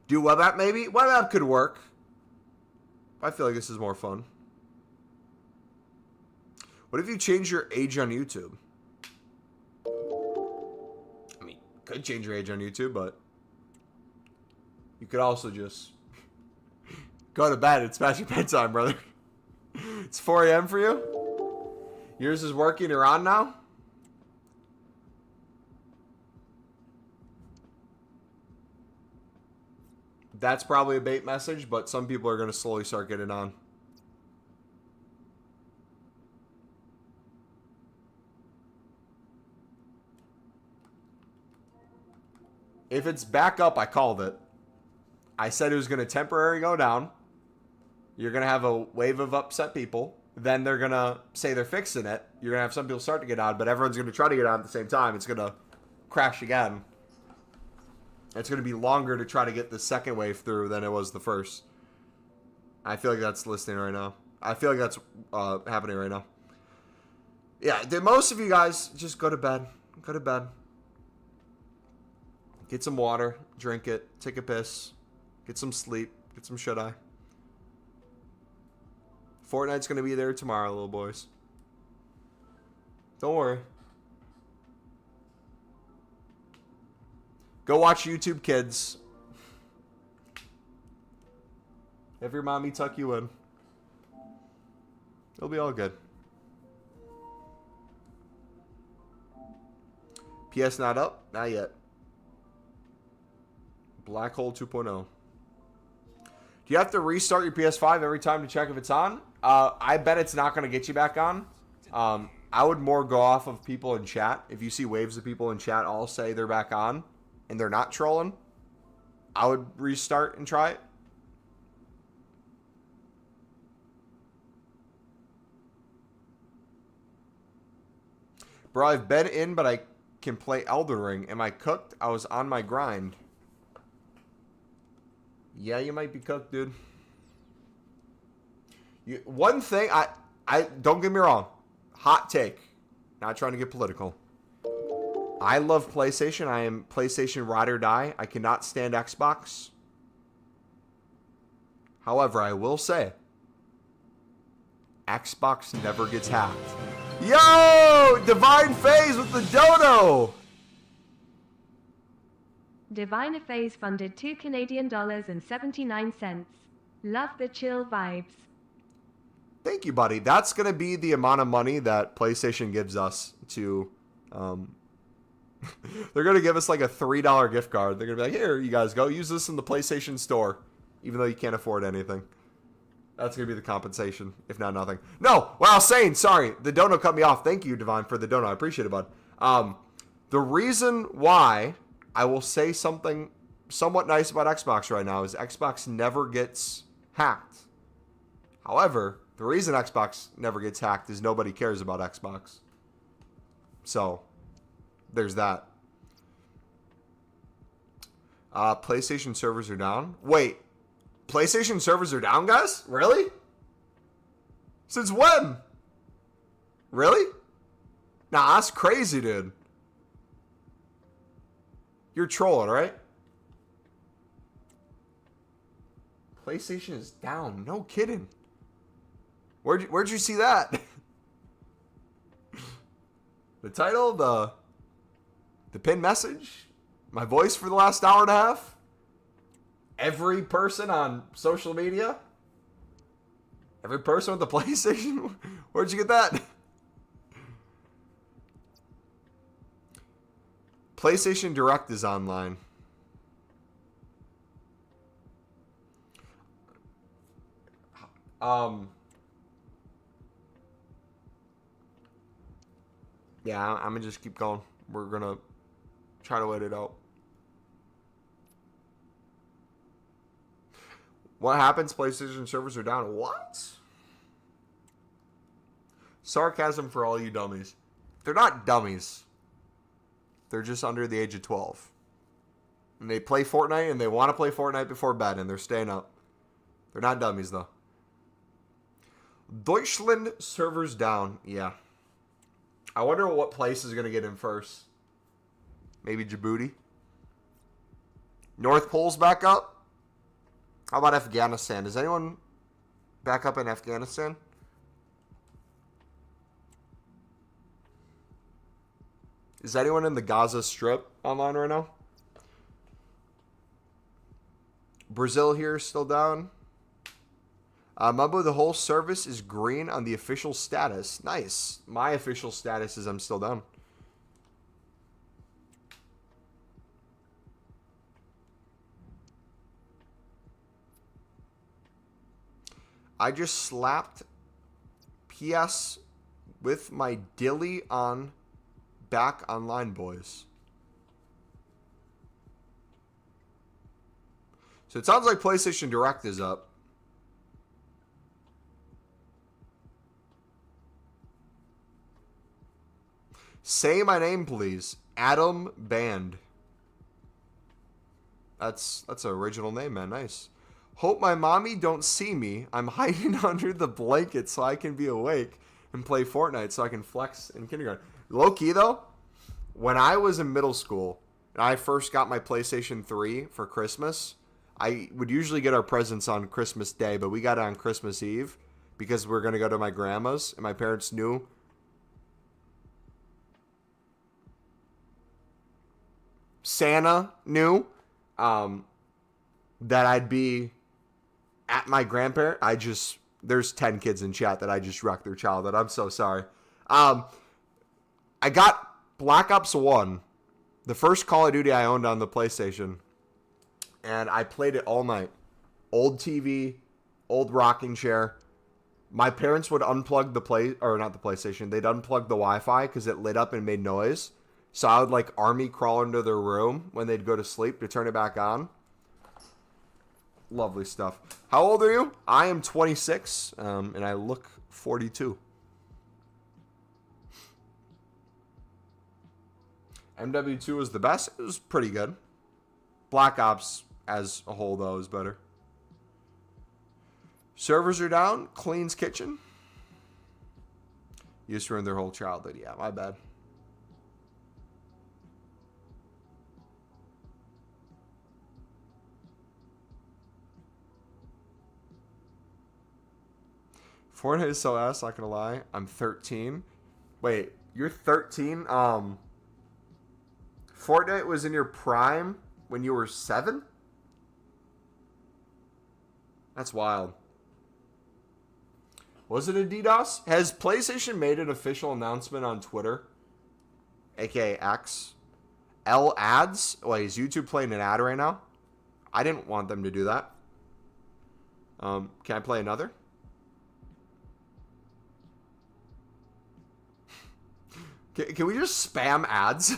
Do web app maybe? Web app could work. I feel like this is more fun. What if you change your age on YouTube? I mean, could change your age on YouTube, but you could also just go to bed. It's past your bedtime, brother. It's 4 a.m. for you? Yours is working. You're on now? That's probably a bait message, but some people are going to slowly start getting on. If it's back up, I called it. I said it was going to temporarily go down. You're going to have a wave of upset people. Then they're going to say they're fixing it. You're going to have some people start to get on, but everyone's going to try to get on at the same time. It's going to crash again. It's going to be longer to try to get the second wave through than it was the first. I feel like that's listening right now. I feel like that's happening right now. Yeah, most of you guys just go to bed. Go to bed. Get some water, drink it, take a piss, get some sleep, get some shut-eye. Fortnite's going to be there tomorrow, little boys. Don't worry. Go watch YouTube, kids. Have your mommy tuck you in. It'll be all good. PS not up? Not yet. Black Hole 2.0. Do you have to restart your PS5 every time to check if it's on? I bet it's not going to get you back on. I would more go off of people in chat. If you see waves of people in chat all say they're back on and they're not trolling, I would restart and try it. Bro, I've been in, but I can play Elden Ring. Am I cooked? I was on my grind. Yeah, you might be cooked, dude. One thing, I don't get me wrong. Hot take. Not trying to get political. I love PlayStation. I am PlayStation ride or die. I cannot stand Xbox. However, I will say, Xbox never gets hacked. Yo! Divine Phase with the dono! Divine Phase funded $2.79. Love the chill vibes. Thank you, buddy. That's going to be the amount of money that PlayStation gives us to... they're going to give us like a $3 gift card. They're going to be like, here, you guys go. Use this in the PlayStation Store, even though you can't afford anything. That's going to be the compensation, if not nothing. No, what I was saying, sorry. The dono cut me off. Thank you, Divine, for the dono. I appreciate it, bud. The reason why I will say something somewhat nice about Xbox right now is Xbox never gets hacked. However, the reason Xbox never gets hacked is nobody cares about Xbox. So, there's that. PlayStation servers are down. Wait. PlayStation servers are down, guys? Really? Since when? Really? Nah, that's crazy, dude. You're trolling, right? PlayStation is down. No kidding. Where'd you see that? The title, the pinned message, my voice for the last hour and a half. Every person on social media? Every person with the PlayStation? Where'd you get that? PlayStation Direct is online. Yeah, I'm gonna just keep going. We're gonna try to wait it out. What happens? PlayStation servers are down. What? Sarcasm for all you dummies. They're not dummies. They're just under the age of 12. And they play Fortnite and they want to play Fortnite before bed and they're staying up. They're not dummies though. Deutschland servers down. Yeah. I wonder what place is going to get in first. Maybe Djibouti. North Pole's back up. How about Afghanistan? Is anyone back up in Afghanistan? Is anyone in the Gaza Strip online right now? Brazil here still down. Mumbo, the whole service is green on the official status. Nice. My official status is I'm still down. I just slapped PS with my dilly on back online, boys. So it sounds like PlayStation Direct is up. Say my name, please. Adam Band. That's an original name, man. Nice. Hope my mommy don't see me. I'm hiding under the blanket so I can be awake and play Fortnite so I can flex in kindergarten. Low key though, when I was in middle school and I first got my PlayStation 3 for Christmas, I would usually get our presents on Christmas Day, but we got it on Christmas Eve because we're going to go to my grandma's and my parents knew Santa knew that I'd be at my grandparent. There's 10 kids in chat that I just wrecked their childhood. I'm so sorry. I got Black Ops 1, the first Call of Duty I owned on the PlayStation, and I played it all night. Old TV, old rocking chair. my parents would unplug not the PlayStation. They'd unplug the Wi-Fi because it lit up and made noise. So I would like army crawl into their room when they'd go to sleep to turn it back on. Lovely stuff. How old are you? I am 26, and I look 42. MW2 was the best. It was pretty good. Black Ops as a whole, though, is better. Servers are down. Cleans kitchen. You just ruined their whole childhood. Yeah, my bad. Fortnite is so ass, not gonna lie. I'm 13. Wait, you're 13? Fortnite was in your prime when you were 7? That's wild. Was it a DDoS? Has PlayStation made an official announcement on Twitter? AKA X. L ads? Wait, is YouTube playing an ad right now? I didn't want them to do that. Can I play another? Can we just spam ads?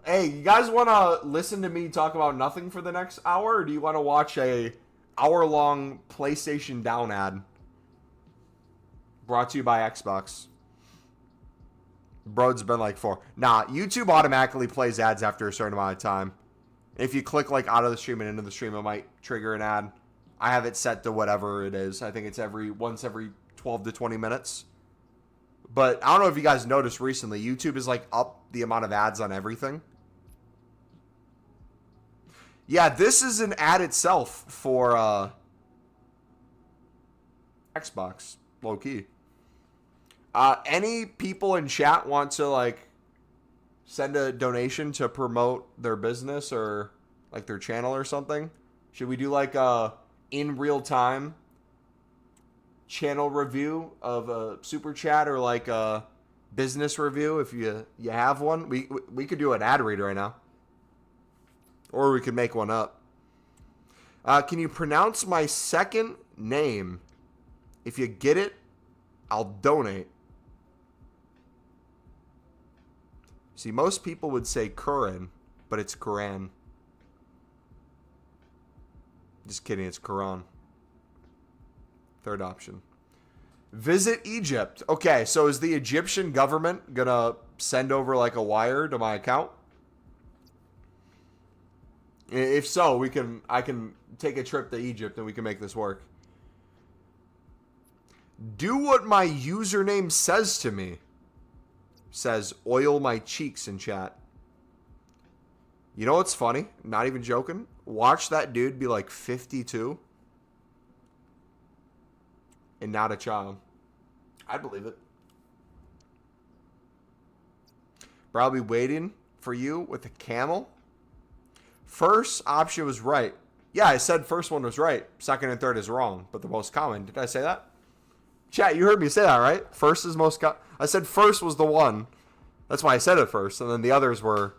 Hey, you guys want to listen to me talk about nothing for the next hour? Or do you want to watch a hour-long PlayStation Down ad? Brought to you by Xbox. Bro's been like 4. Nah, YouTube automatically plays ads after a certain amount of time. If you click like out of the stream and into the stream, it might trigger an ad. I have it set to whatever it is. I think it's once every 12 to 20 minutes. But I don't know if you guys noticed recently, YouTube is like up the amount of ads on everything. Yeah, this is an ad itself for Xbox, low key. Any people in chat want to like send a donation to promote their business or like their channel or something? Should we do like a in real time channel review of a super chat or like a business review if you have one? We could do an ad read right now, or we could make one up. Can you pronounce my second name? If you get it, I'll donate. See, most people would say Curran, but it's Quran. Just kidding, it's Quran. Third option. Visit Egypt. Okay, so is the Egyptian government gonna send over like a wire to my account? If so, I can take a trip to Egypt and we can make this work. Do what my username says to me. Says oil my cheeks in chat. You know what's funny? Not even joking. Watch that dude be like 52 and not a child. I believe it. Probably waiting for you with a camel. First option was right. Yeah, I said first one was right. Second and third is wrong, but the most common. Did I say that? Chat, you heard me say that, right? First is most I said first was the one. That's why I said it first, and then the others were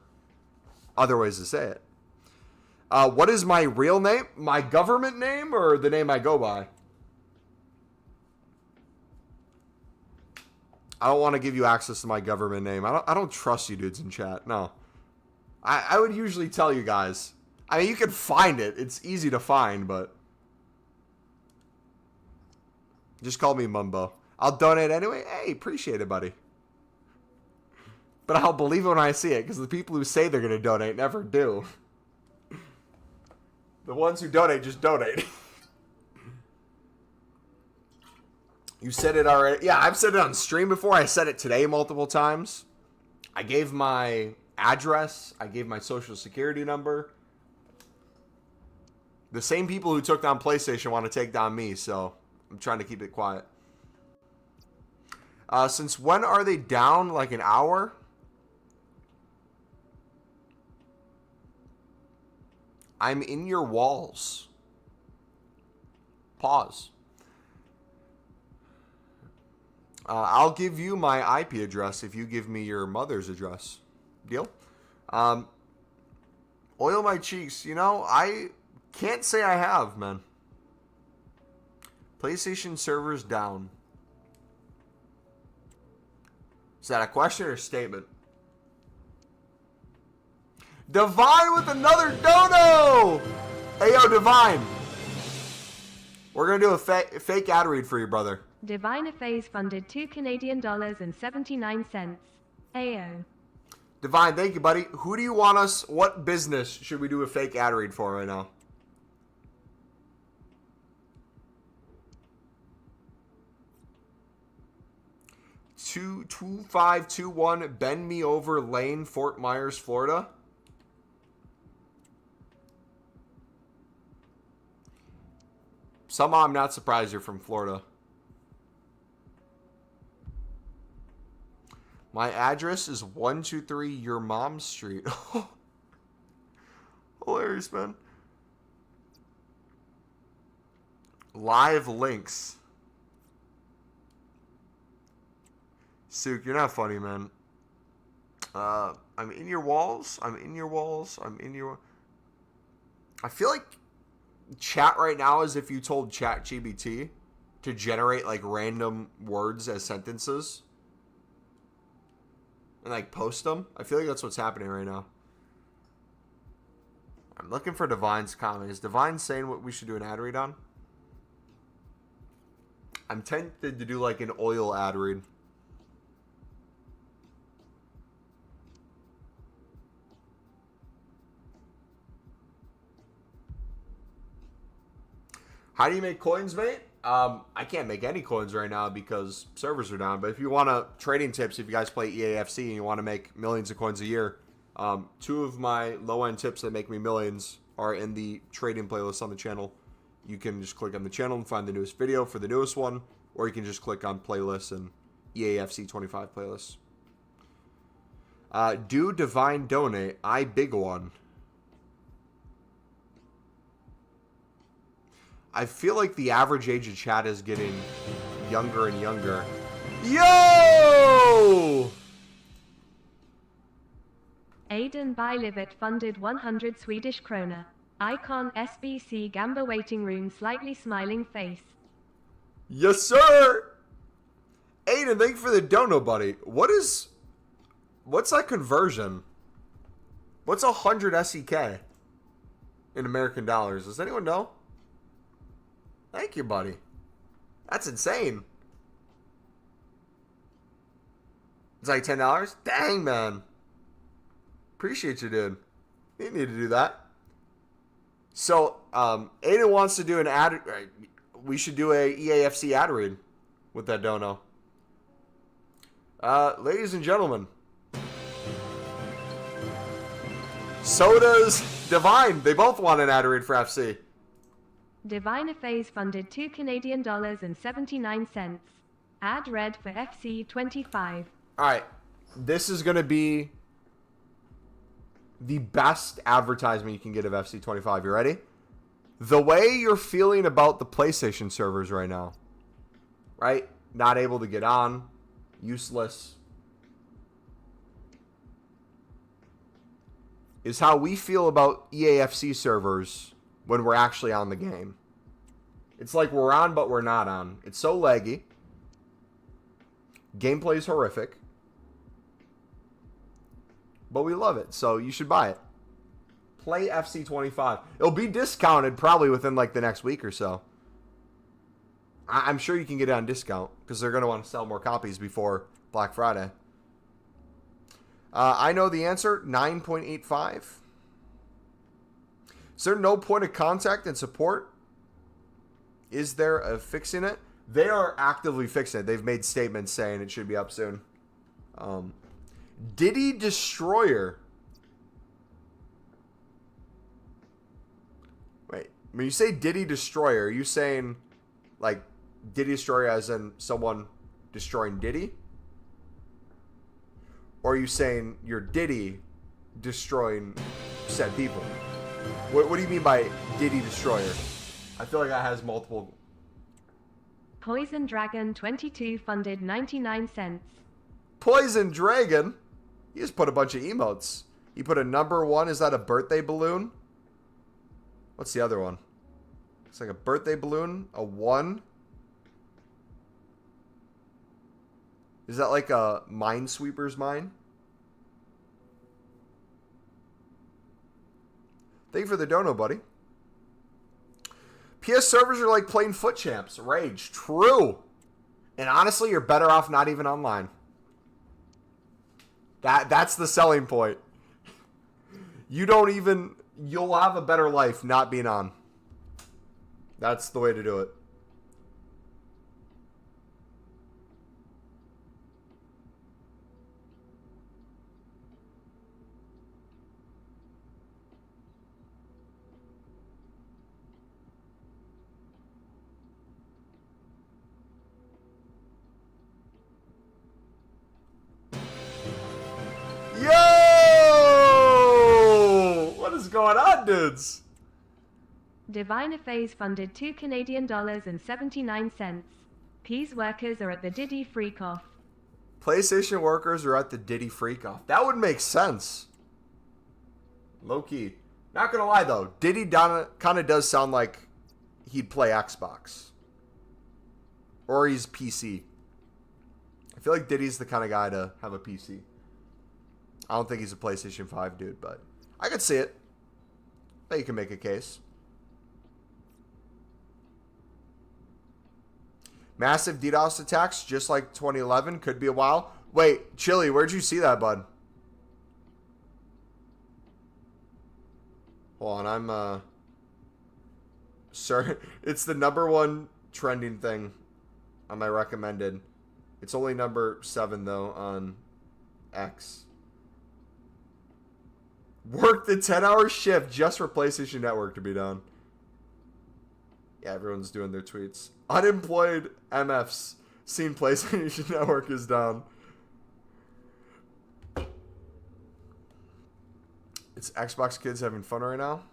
other ways to say it. What is my real name? My government name or the name I go by? I don't want to give you access to my government name. I don't trust you dudes in chat. No. I would usually tell you guys. I mean, you can find it. It's easy to find, but just call me Mumbo. I'll donate anyway. Hey, appreciate it, buddy. But I'll believe it when I see it, because the people who say they're going to donate never do. The ones who donate just donate. You said it already. Yeah, I've said it on stream before. I said it today multiple times. I gave my address. I gave my social security number. The same people who took down PlayStation want to take down me, so I'm trying to keep it quiet. Since when are they down? Like an hour? I'm in your walls. Pause. I'll give you my IP address if you give me your mother's address. Deal? Oil my cheeks. You know, I can't say I have, man. PlayStation servers down. Is that a question or a statement? Divine with another dono! Hey, yo, Divine. We're going to do a fake ad read for you, brother. Divine Phase funded $2.79. Ayo. Divine, thank you, buddy. Who do you want us? What business should we do a fake ad read for right now? Two 2521 Bend Me Over Lane, Fort Myers, Florida. Somehow I'm not surprised you're from Florida. My address is 123 Your Mom Street. Hilarious, man. Live links. Suk, you're not funny, man. I'm in your walls. I'm in your walls. I'm in your... I feel like chat right now is if you told ChatGPT to generate like random words as sentences and like post them. I feel like that's what's happening right now. I'm looking for Divine's comment. Is Divine saying what we should do an ad read on? I'm tempted to do like an oil ad read. How do you make coins, mate? I can't make any coins right now because servers are down. But if you want trading tips, if you guys play EAFC and you want to make millions of coins a year, two of my low-end tips that make me millions are in the trading playlist on the channel. You can just click on the channel and find the newest video for the newest one, or you can just click on playlists and EAFC25 playlists. Do Divine donate? I big one. I feel like the average age of chat is getting younger and younger. Yo! Aiden Bylivet funded 100 Swedish krona. Icon SBC Gamba waiting room slightly smiling face. Yes, sir! Aiden, thank you for the dono, buddy. What's that conversion? What's 100 SEK in American dollars? Does anyone know? Thank you, buddy. That's insane. It's like $10? Dang, man. Appreciate you, dude. You need to do that. So, Aiden wants to do an ad. We should do a EAFC ad read with that dono. Ladies and gentlemen. So does Divine. They both want an ad read for FC. Divine Phase funded $2.79. Ad read for FC25. Alright. This is going to be the best advertisement you can get of FC25. You ready? The way you're feeling about the PlayStation servers right now. Right? Not able to get on. Useless. Is how we feel about EAFC servers when we're actually on the game. It's like we're on, but we're not on. It's so laggy. Gameplay's horrific. But we love it, so you should buy it. Play FC25. It'll be discounted probably within like the next week or so. I'm sure you can get it on discount because they're going to want to sell more copies before Black Friday. I know the answer, 9.85. Is there no point of contact and support? Is there a fixing it? They are actively fixing it. They've made statements saying it should be up soon. Diddy Destroyer. Wait, when you say Diddy Destroyer, are you saying like Diddy Destroyer as in someone destroying Diddy? Or are you saying you're Diddy destroying said people? What do you mean by Diddy Destroyer? I feel like that has multiple. Poison Dragon 22 funded 99 cents. Poison Dragon? He just put a bunch of emotes. He put a number 1. Is that a birthday balloon? What's the other one? It's like a birthday balloon, a 1, Is that like a Minesweeper's mine? Thank you for the dono, buddy. PS servers are like playing foot champs. Rage. True. And honestly, you're better off not even online. That's the selling point. You'll have a better life not being on. That's the way to do it. Yo! What is going on, dudes? Divine Phase funded $2.79. Peas workers are at the Diddy freak-off. PlayStation workers are at the Diddy freak-off. That would make sense. Low-key. Not gonna lie, though. Diddy kind of does sound like he'd play Xbox. Or he's PC. I feel like Diddy's the kind of guy to have a PC. I don't think he's a PlayStation 5 dude, but I could see it. I bet you can make a case. Massive DDoS attacks, just like 2011, could be a while. Wait, Chili, where'd you see that, bud? Hold on, I'm, Sir, it's the #1 trending thing on my recommended. It's only number 7, though, on X. Work the 10-hour shift just for PlayStation Network to be done. Yeah, everyone's doing their tweets. Unemployed MFs seen PlayStation Network is down. It's Xbox kids having fun right now.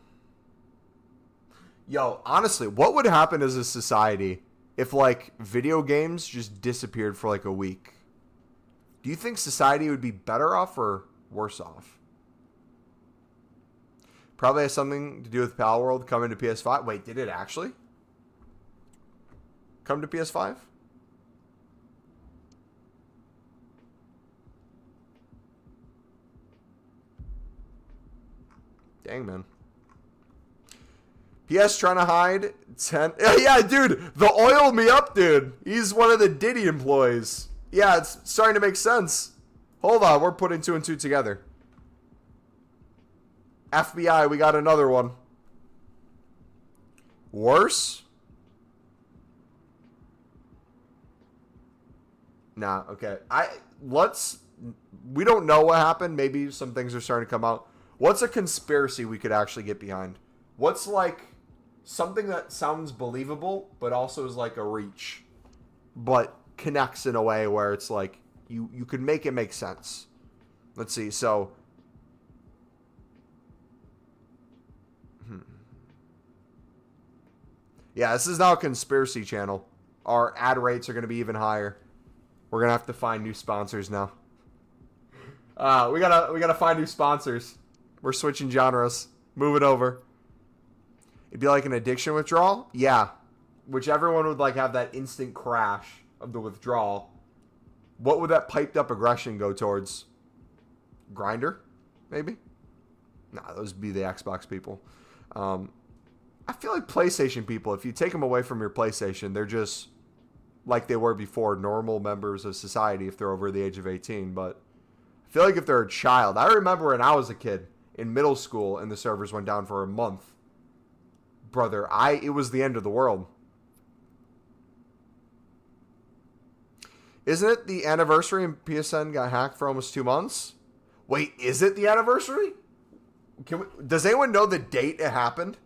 Yo, honestly, what would happen as a society if, like, video games just disappeared for, like, a week? Do you think society would be better off or worse off? Probably has something to do with Palworld coming to PS5. Wait, did it actually come to PS5? Dang, man. PS trying to hide 10. Yeah, dude, the oil me up, dude. He's one of the Diddy employees. Yeah, it's starting to make sense. Hold on, we're putting 2 and 2 together. FBI, we got another one. Worse? Nah, okay. We don't know what happened. Maybe some things are starting to come out. What's a conspiracy we could actually get behind? What's like something that sounds believable, but also is like a reach, but connects in a way where it's like you could make it make sense. Let's see. So, yeah, this is now a conspiracy channel. Our ad rates are going to be even higher. We're gonna have to find new sponsors now. We gotta find new sponsors. We're switching genres. Move it over. It'd be like an addiction withdrawal? Yeah. Which everyone would like have that instant crash of the withdrawal. What would that piped up aggression go towards? Grinder? Maybe? Nah, those would be the Xbox people. I feel like PlayStation people, if you take them away from your PlayStation, they're just like they were before, normal members of society if they're over the age of 18. But I feel like if they're a child, I remember when I was a kid in middle school and the servers went down for a month. Brother, it was the end of the world. Isn't it the anniversary and PSN got hacked for almost 2 months? Wait, is it the anniversary? Does anyone know the date it happened?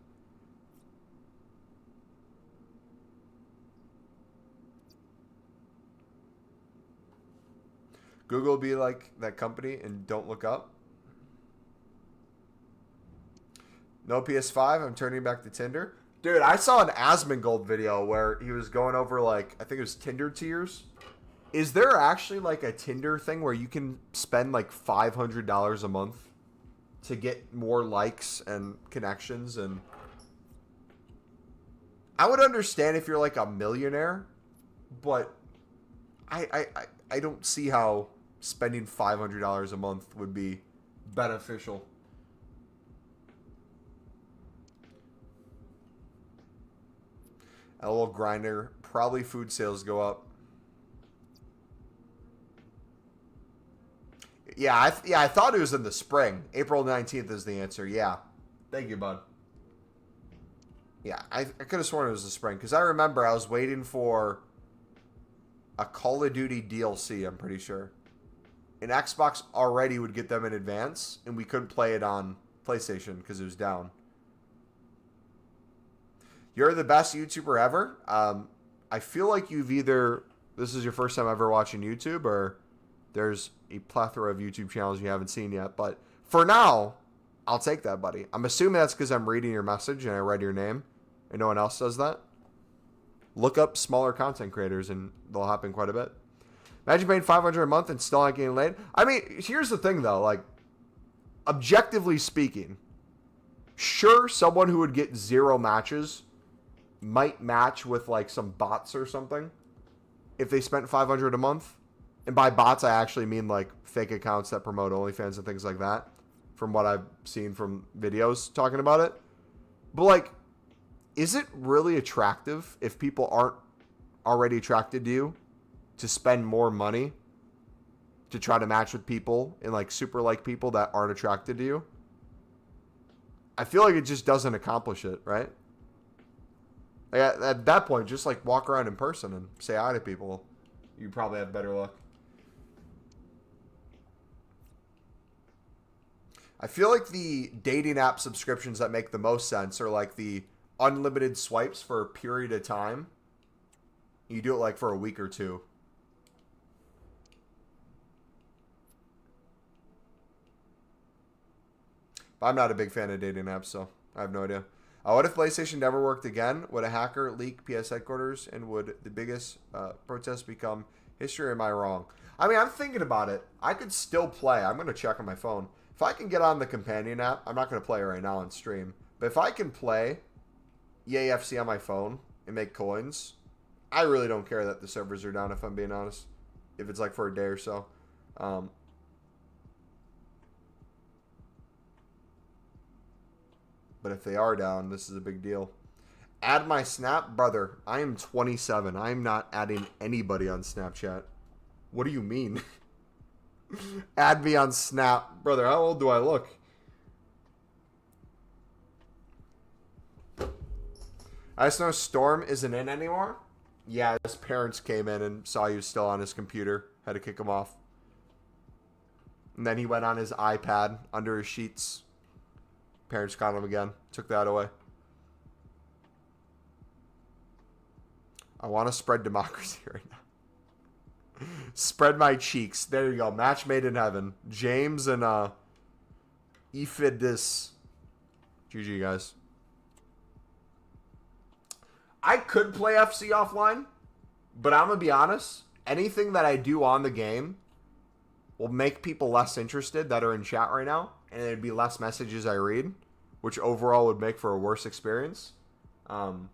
Google will be like that company and don't look up. No PS5, I'm turning back to Tinder. Dude, I saw an Asmongold video where he was going over, like, I think it was Tinder tiers. Is there actually, like, a Tinder thing where you can spend, like, $500 a month to get more likes and connections? And I would understand if you're, like, a millionaire, but I I don't see how spending $500 a month would be beneficial. A little grinder. Probably food sales go up. Yeah, I thought it was in the spring. April 19th is the answer. Yeah. Thank you, bud. Yeah, I could have sworn it was the spring. Because I remember I was waiting for a Call of Duty DLC, I'm pretty sure. And Xbox already would get them in advance. And we couldn't play it on PlayStation because it was down. You're the best YouTuber ever. I feel like you've either... This is your first time ever watching YouTube, or there's a plethora of YouTube channels you haven't seen yet. But for now, I'll take that, buddy. I'm assuming that's because I'm reading your message and I read your name. And no one else does that. Look up smaller content creators and they'll happen quite a bit. Imagine paying $500 a month and still not getting laid. I mean, here's the thing, though. Like, objectively speaking, sure, someone who would get 0 matches might match with, like, some bots or something if they spent $500 a month. And by bots, I actually mean, like, fake accounts that promote OnlyFans and things like that, from what I've seen from videos talking about it. But, like, is it really attractive if people aren't already attracted to you to spend more money to try to match with people and, like, super like people that aren't attracted to you? I feel like it just doesn't accomplish it, right? Like, at that point, just, like, walk around in person and say hi to people. You probably have better luck. I feel like the dating app subscriptions that make the most sense are, like, the unlimited swipes for a period of time. You do it, like, for a week or two. But I'm not a big fan of dating apps, so I have no idea. What if PlayStation never worked again? Would a hacker leak PS headquarters? And would the biggest protest become history? Or am I wrong? I mean, I'm thinking about it. I could still play. I'm going to check on my phone. If I can get on the companion app, I'm not going to play right now on stream. But if I can play EAFC on my phone and make coins, I really don't care that the servers are down, if I'm being honest. If it's like for a day or so. But if they are down, this is a big deal. Add my Snap? Brother, I am 27. I am not adding anybody on Snapchat. What do you mean? Add me on Snap. Brother, how old do I look? I just know Storm isn't in anymore. Yeah, his parents came in and saw he was still on his computer. Had to kick him off. And then he went on his iPad under his sheets. Parents caught him again. Took that away. I want to spread democracy right now. Spread my cheeks. There you go. Match made in heaven. James and Ephidus. GG, guys. I could play FC offline, but I'm going to be honest. Anything that I do on the game will make people less interested that are in chat right now, and it'd be less messages I read, which overall would make for a worse experience. So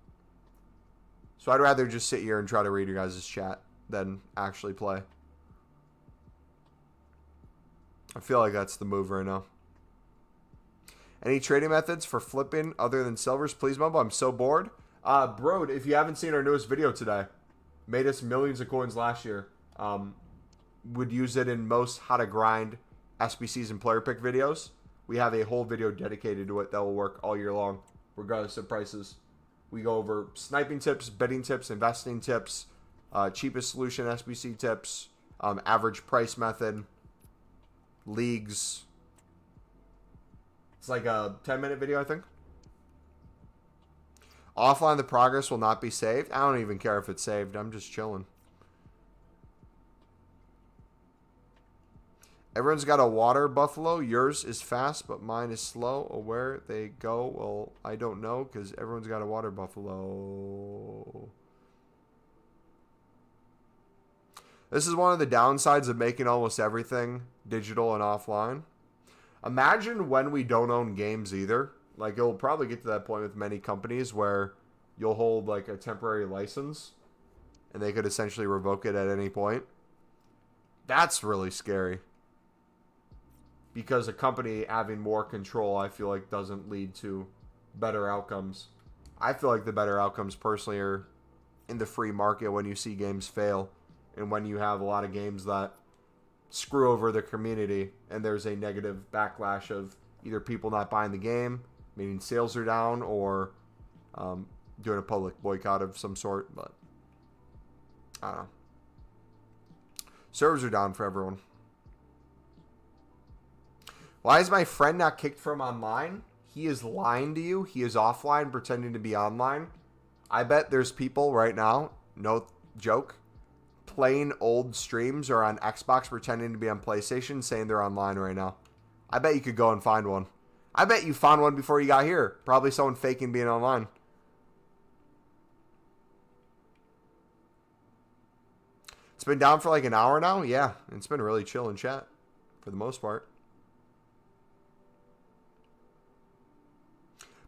I'd rather just sit here and try to read your guys' chat than actually play. I feel like that's the move right now. Any trading methods for flipping other than silvers? Please, Mumbo. I'm so bored. Bro, if you haven't seen our newest video today, made us millions of coins last year. Would use it in most how to grind SBCs and player pick videos. We have a whole video dedicated to it that will work all year long, regardless of prices. We go over sniping tips, betting tips, investing tips, cheapest solution SBC tips, average price method, leagues. It's like a 10-minute video, I think. Offline, the progress will not be saved. I don't even care if it's saved. I'm just chilling. Everyone's got a water buffalo. Yours is fast, but mine is slow. Where they go, well, I don't know, because everyone's got a water buffalo. This is one of the downsides of making almost everything digital and offline. Imagine when we don't own games either. Like, it'll probably get to that point with many companies where you'll hold, like, a temporary license, and they could essentially revoke it at any point. That's really scary. Because a company having more control, I feel like, doesn't lead to better outcomes. I feel like the better outcomes, personally, are in the free market when you see games fail. And when you have a lot of games that screw over the community and there's a negative backlash of either people not buying the game, meaning sales are down, or doing a public boycott of some sort. But I don't know. Servers are down for everyone. Why is my friend not kicked from online? He is lying to you. He is offline pretending to be online. I bet there's people right now, no joke, playing old streams or on Xbox pretending to be on PlayStation saying they're online right now. I bet you could go and find one. I bet you found one before you got here. Probably someone faking being online. It's been down for like an hour now? Yeah, it's been really chill in chat for the most part.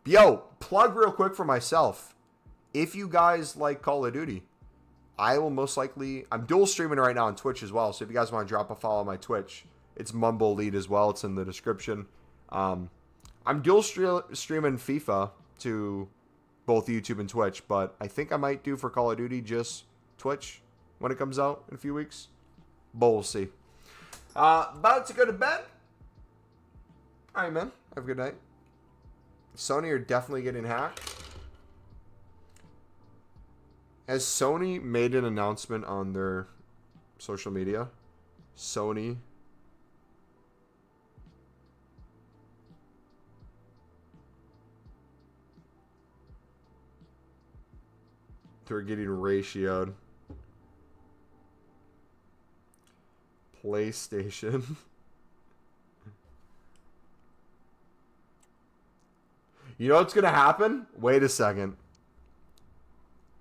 But yo, plug real quick for myself. If you guys like Call of Duty, I will most likely... I'm dual streaming right now on Twitch as well, so if you guys want to drop a follow on my Twitch, it's MumboElite as well. It's in the description. I'm dual streaming FIFA to both YouTube and Twitch, but I think I might do for Call of Duty just Twitch when it comes out in a few weeks. But we'll see. About to go to bed. All right, man. Have a good night. Sony are definitely getting hacked. Has Sony made an announcement on their social media? Sony. They're getting ratioed. PlayStation. You know what's going to happen? Wait a second.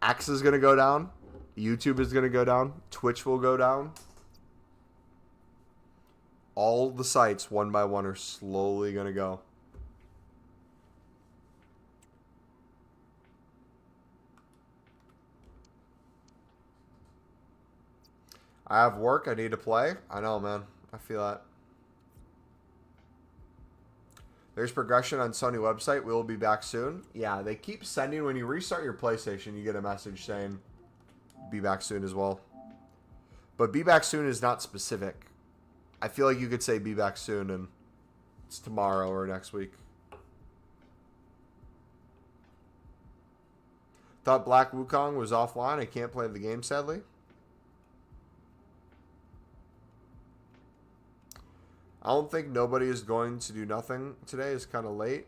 X is going to go down. YouTube is going to go down. Twitch will go down. All the sites, one by one, are slowly going to go. I have work. I need to play. I know, man. I feel that. There's progression on Sony website. We'll be back soon. Yeah, they keep sending, when you restart your PlayStation, you get a message saying be back soon as well. But be back soon is not specific. I feel like you could say be back soon and it's tomorrow or next week. Thought Black Wukong was offline. I can't play the game, sadly. I don't think nobody is going to do nothing today. It's kind of late.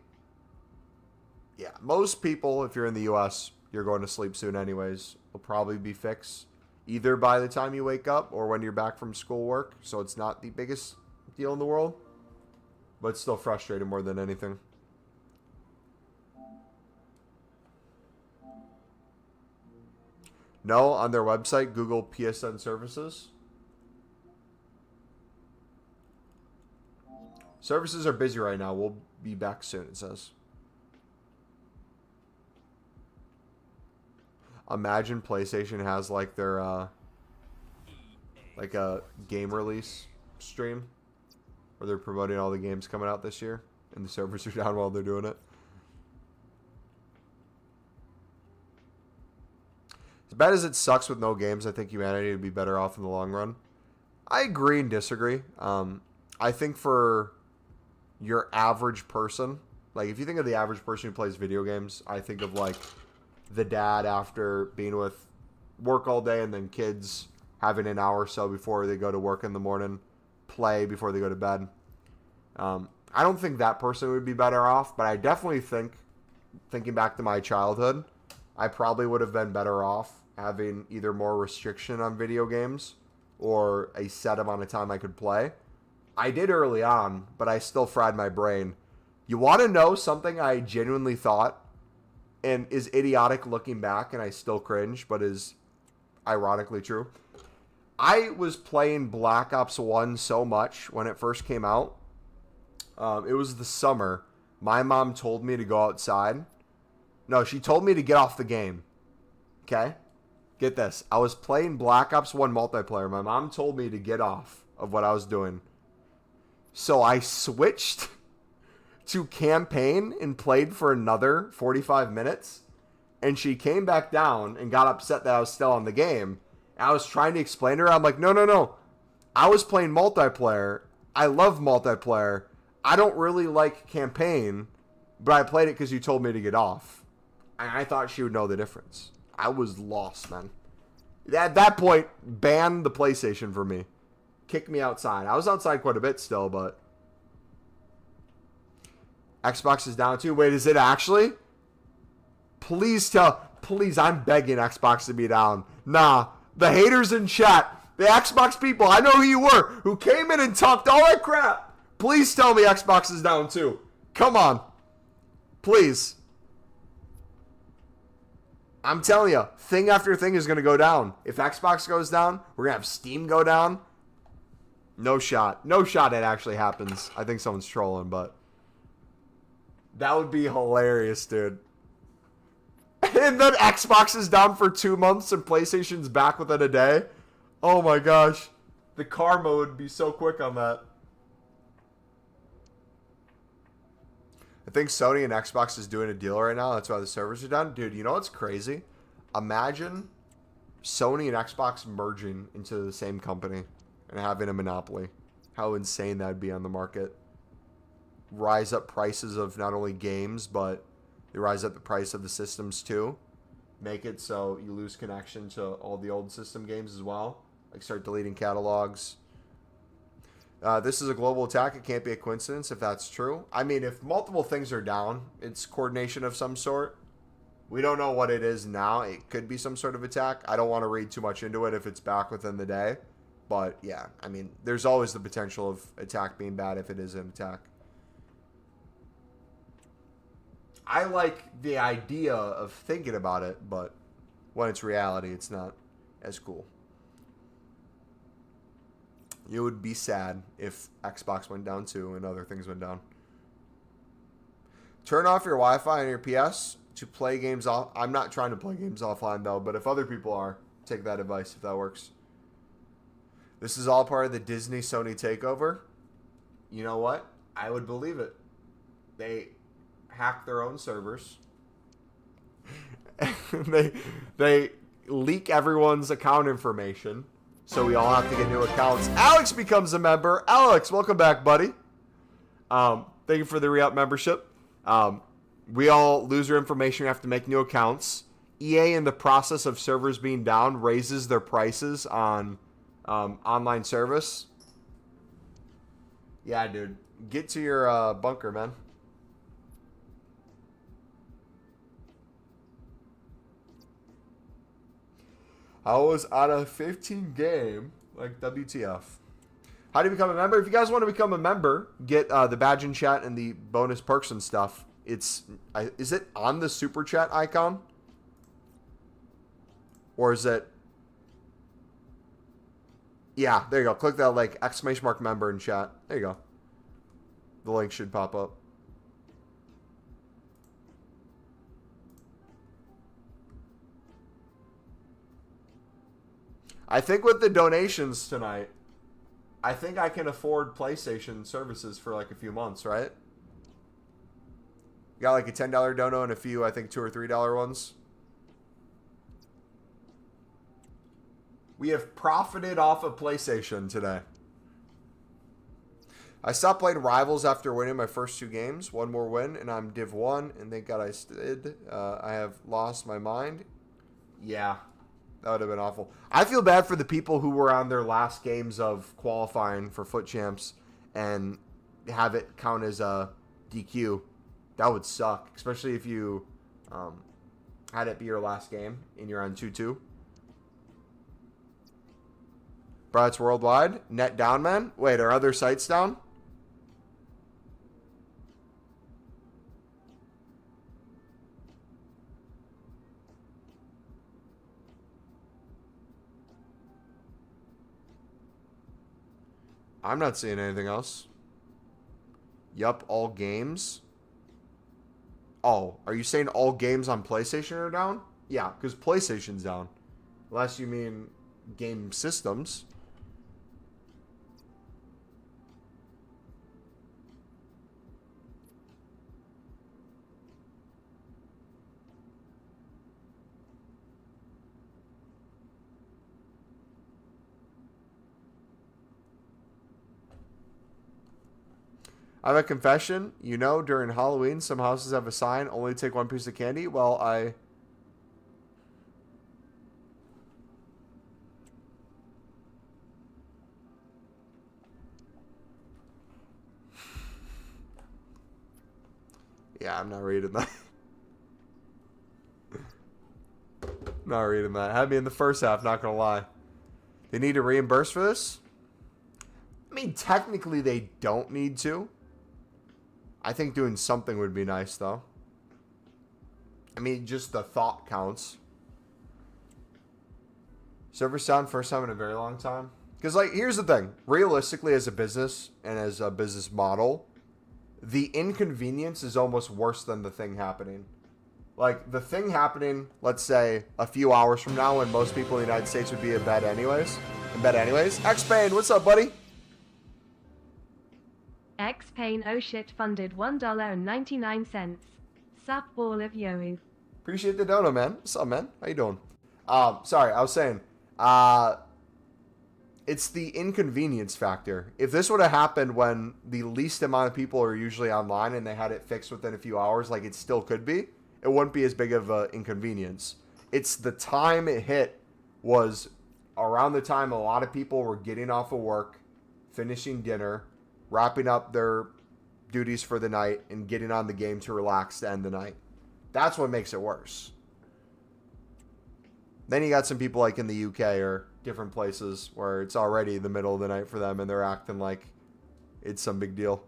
Yeah, most people, if you're in the U.S., you're going to sleep soon anyways. Will probably be fixed either by the time you wake up or when you're back from school work. So it's not the biggest deal in the world. But it's still frustrating more than anything. No, on their website, Google PSN services. Services are busy right now. We'll be back soon, it says. Imagine PlayStation has like their like a game release stream where they're promoting all the games coming out this year and the servers are down while they're doing it. As bad as it sucks with no games, I think humanity would be better off in the long run. I agree and disagree. I think for your average person, like if you think of the average person who plays video games, I think of like the dad after being with work all day and then kids having an hour or so before they go to work in the morning, play before they go to bed. I don't think that person would be better off, but I definitely think, thinking back to my childhood, I probably would have been better off having either more restriction on video games or a set amount of time I could play. I did early on, but I still fried my brain. You want to know something I genuinely thought and is idiotic looking back, and I still cringe, but is ironically true? I was playing Black Ops 1 so much when it first came out. It was the summer. My mom told me to go outside. No, she told me to get off the game. Okay? Get this. I was playing Black Ops 1 multiplayer. My mom told me to get off. of what I was doing. So I switched to campaign and played for another 45 minutes. And she came back down and got upset that I was still on the game. And I was trying to explain to her. I'm like, no. I was playing multiplayer. I love multiplayer. I don't really like campaign, but I played it because you told me to get off. And I thought she would know the difference. I was lost, man. At that point, ban the PlayStation for me. Kick me outside. I was outside quite a bit still, but... Xbox is down too. Wait, is it actually? Please, I'm begging Xbox to be down. Nah, the haters in chat, the Xbox people, I know who you were, who came in and talked all that crap. Please tell me Xbox is down too. Come on. Please. I'm telling you, thing after thing is going to go down. If Xbox goes down, we're going to have Steam go down. No shot. No shot it actually happens. I think someone's trolling, but that would be hilarious, dude. And then Xbox is down for 2 months and PlayStation's back within a day. Oh my gosh. The karma would be so quick on that. I think Sony and Xbox is doing a deal right now. That's why the servers are down. Dude, you know what's crazy? Imagine Sony and Xbox merging into the same company and having a monopoly. How insane that would be on the market. Rise up prices of not only games, but they rise up the price of the systems too. Make it so you lose connection to all the old system games as well. Like start deleting catalogs. This is a global attack. It can't be a coincidence if that's true. I mean, if multiple things are down, it's coordination of some sort. We don't know what it is now. It could be some sort of attack. I don't want to read too much into it if it's back within the day. But yeah, I mean, there's always the potential of attack being bad if it is an attack. I like the idea of thinking about it, but when it's reality, it's not as cool. It would be sad if Xbox went down too and other things went down. Turn off your Wi-Fi on your PS to play games off. I'm not trying to play games offline though, but if other people are, take that advice if that works. This is all part of the Disney Sony takeover. You know what? I would believe it. They hack their own servers. they leak everyone's account information. So we all have to get new accounts. Alex becomes a member. Alex, welcome back, buddy. Thank you for the re-up membership. We all lose our information. We have to make new accounts. EA, in the process of servers being down, raises their prices on online service. Yeah, dude. Get to your bunker, man. I was on a 15 game, like WTF. How do you become a member? If you guys want to become a member, get the badge and chat and the bonus perks and stuff. Is it on the super chat icon? Or is it? Yeah, there you go. Click that like exclamation mark member in chat. There you go. The link should pop up. I think with the donations tonight, I think I can afford PlayStation services for like a few months, right? Got like a $10 dono and a few, I think, $2 or $3 ones. We have profited off of PlayStation today. I stopped playing Rivals after winning my first 2 games. One more win, and I'm Div 1, and thank God I did. I have lost my mind. Yeah. That would have been awful. I feel bad for the people who were on their last games of qualifying for Foot Champs and have it count as a DQ. That would suck, especially if you had it be your last game and you're on 2-2. Bro, it's worldwide. Net down, man. Wait, are other sites down? I'm not seeing anything else. Yup, all games. Oh, are you saying all games on PlayStation are down? Yeah, because PlayStation's down. Unless you mean game systems. I have a confession. You know, during Halloween, some houses have a sign, only take one piece of candy. Well, yeah, I'm not reading that. Not reading that. Had me in the first half, not gonna lie. They need to reimburse for this? I mean, technically they don't need to. I think doing something would be nice, though. I mean, just the thought counts. Server sound first time in a very long time. Because, like, here's the thing. Realistically, as a business and as a business model, the inconvenience is almost worse than the thing happening. Like, the thing happening, let's say, a few hours from now when most people in the United States would be in bed anyways. X-Pain, what's up, buddy? X-Pain oh shit funded $1.99. Sup ball of yo. Appreciate the dono, man. What's up, man? How you doing? Sorry, I was saying, it's the inconvenience factor. If this would have happened when the least amount of people are usually online and they had it fixed within a few hours, like it still could be, it wouldn't be as big of an inconvenience. It's the time it hit was around the time a lot of people were getting off of work, finishing dinner, wrapping up their duties for the night, and getting on the game to relax to end the night. That's what makes it worse. Then you got some people like in the UK or different places where it's already the middle of the night for them and they're acting like it's some big deal.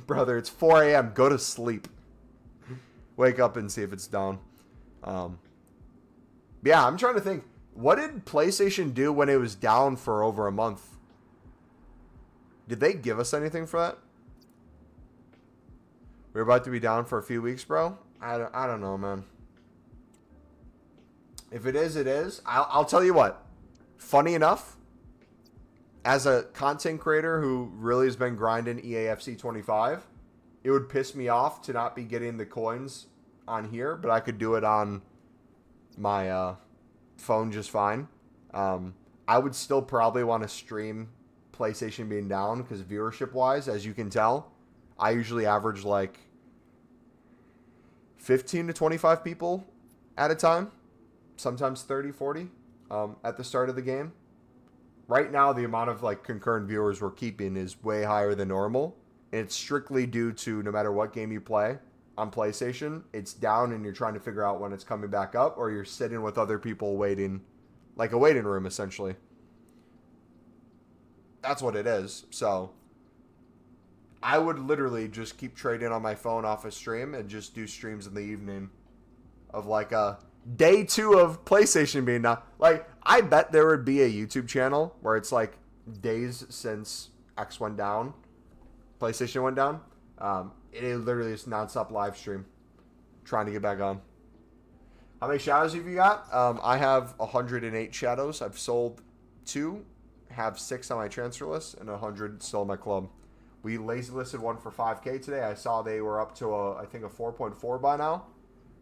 Brother, it's 4 a.m. Go to sleep. Wake up and see if it's down. Yeah, I'm trying to think. What did PlayStation do when it was down for over a month? Did they give us anything for that? We're about to be down for a few weeks, bro. I don't know, man. If it is, it is. I'll tell you what. Funny enough, as a content creator who really has been grinding EAFC25, it would piss me off to not be getting the coins on here, but I could do it on my phone just fine. I would still probably want to stream PlayStation being down because viewership-wise, as you can tell, I usually average like 15 to 25 people at a time. Sometimes 30, 40 at the start of the game. Right now, the amount of like concurrent viewers we're keeping is way higher than normal. And it's strictly due to no matter what game you play on PlayStation, it's down and you're trying to figure out when it's coming back up, or you're sitting with other people waiting, like a waiting room essentially. That's what it is. So I would literally just keep trading on my phone off a stream and just do streams in the evening of like a day 2 of PlayStation being down. Like, I bet there would be a YouTube channel where it's like days since X went down, PlayStation went down. It literally is nonstop live stream trying to get back on. How many shadows have you got? I have 108 shadows. I've sold 2, have 6 on my transfer list, and 100 still in my club. We lazy listed one for 5K today. I saw they were up to I think a 4.4 by now.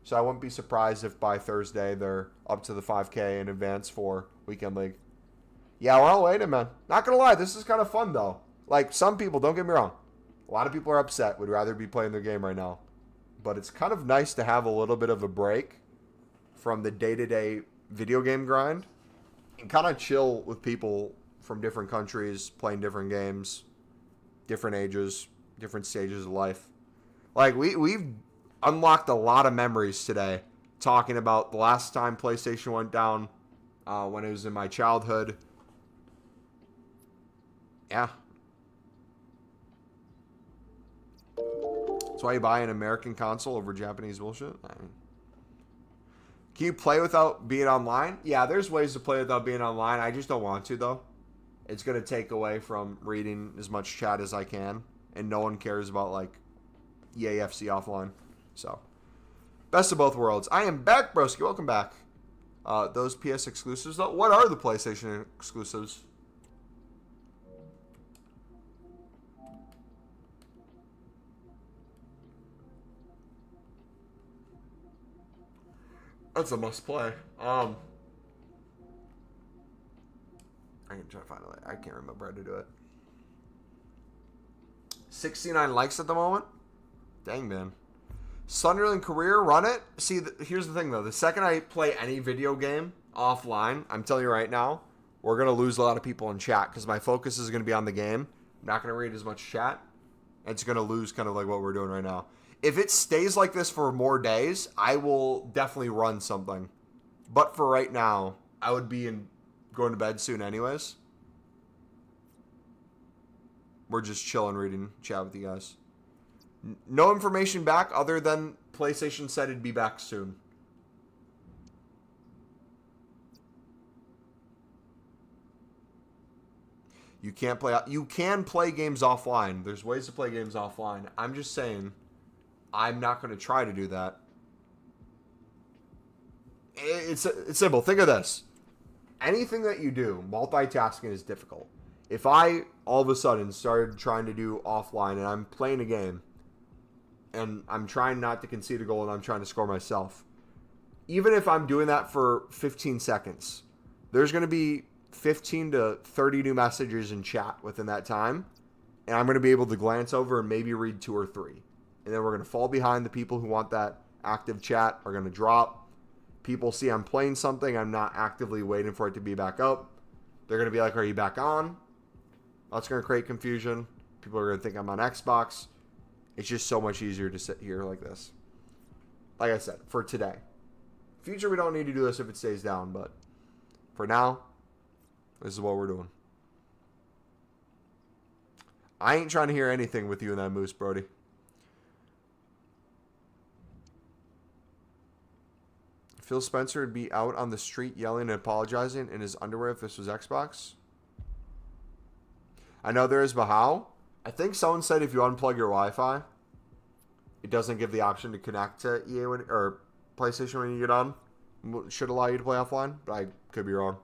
So I wouldn't be surprised if by Thursday they're up to the 5K in advance for Weekend League. Yeah, we're all waiting, man. Not going to lie, this is kind of fun, though. Like, some people, don't get me wrong. A lot of people are upset, would rather be playing their game right now. But it's kind of nice to have a little bit of a break from the day-to-day video game grind and kind of chill with people from different countries, playing different games, different ages, different stages of life. Like, we've unlocked a lot of memories today talking about the last time PlayStation went down, when it was in my childhood. Yeah. That's why you buy an American console over Japanese bullshit. Can you play without being online? Yeah, there's ways to play without being online. I just don't want to, though. It's going to take away from reading as much chat as I can. And no one cares about, like, EAFC offline. So, best of both worlds. I am back, broski. Welcome back. Those PS exclusives, though. What are the PlayStation exclusives? That's a must play. I can try to find it. I can't remember how to do it. 69 likes at the moment. Dang, man. Sunderland career, run it. See, here's the thing, though. The second I play any video game offline, I'm telling you right now, we're going to lose a lot of people in chat because my focus is going to be on the game. I'm not going to read as much chat. It's going to lose kind of like what we're doing right now. If it stays like this for more days, I will definitely run something. But for right now, I would be going to bed soon anyways. We're just chilling, reading chat with you guys. No information back other than PlayStation said it'd be back soon. You can play games offline. There's ways to play games offline. I'm just saying, I'm not going to try to do that. It's simple. Think of this. Anything that you do, multitasking is difficult. If I all of a sudden started trying to do offline and I'm playing a game and I'm trying not to concede a goal and I'm trying to score myself, even if I'm doing that for 15 seconds, there's going to be 15 to 30 new messages in chat within that time, and I'm going to be able to glance over and maybe read 2 or 3. And then we're going to fall behind. The people who want that active chat are going to drop. People see I'm playing something, I'm not actively waiting for it to be back up. They're going to be like, are you back on? That's going to create confusion. People are going to think I'm on Xbox. It's just so much easier to sit here like this. Like I said, for today. Future, we don't need to do this if it stays down, but for now, this is what we're doing. I ain't trying to hear anything with you and that moose, Brody. Phil Spencer would be out on the street yelling and apologizing in his underwear if this was Xbox. I know there is, but how? I think someone said if you unplug your Wi-Fi, it doesn't give the option to connect to EA or PlayStation when you get on. Should allow you to play offline, but I could be wrong.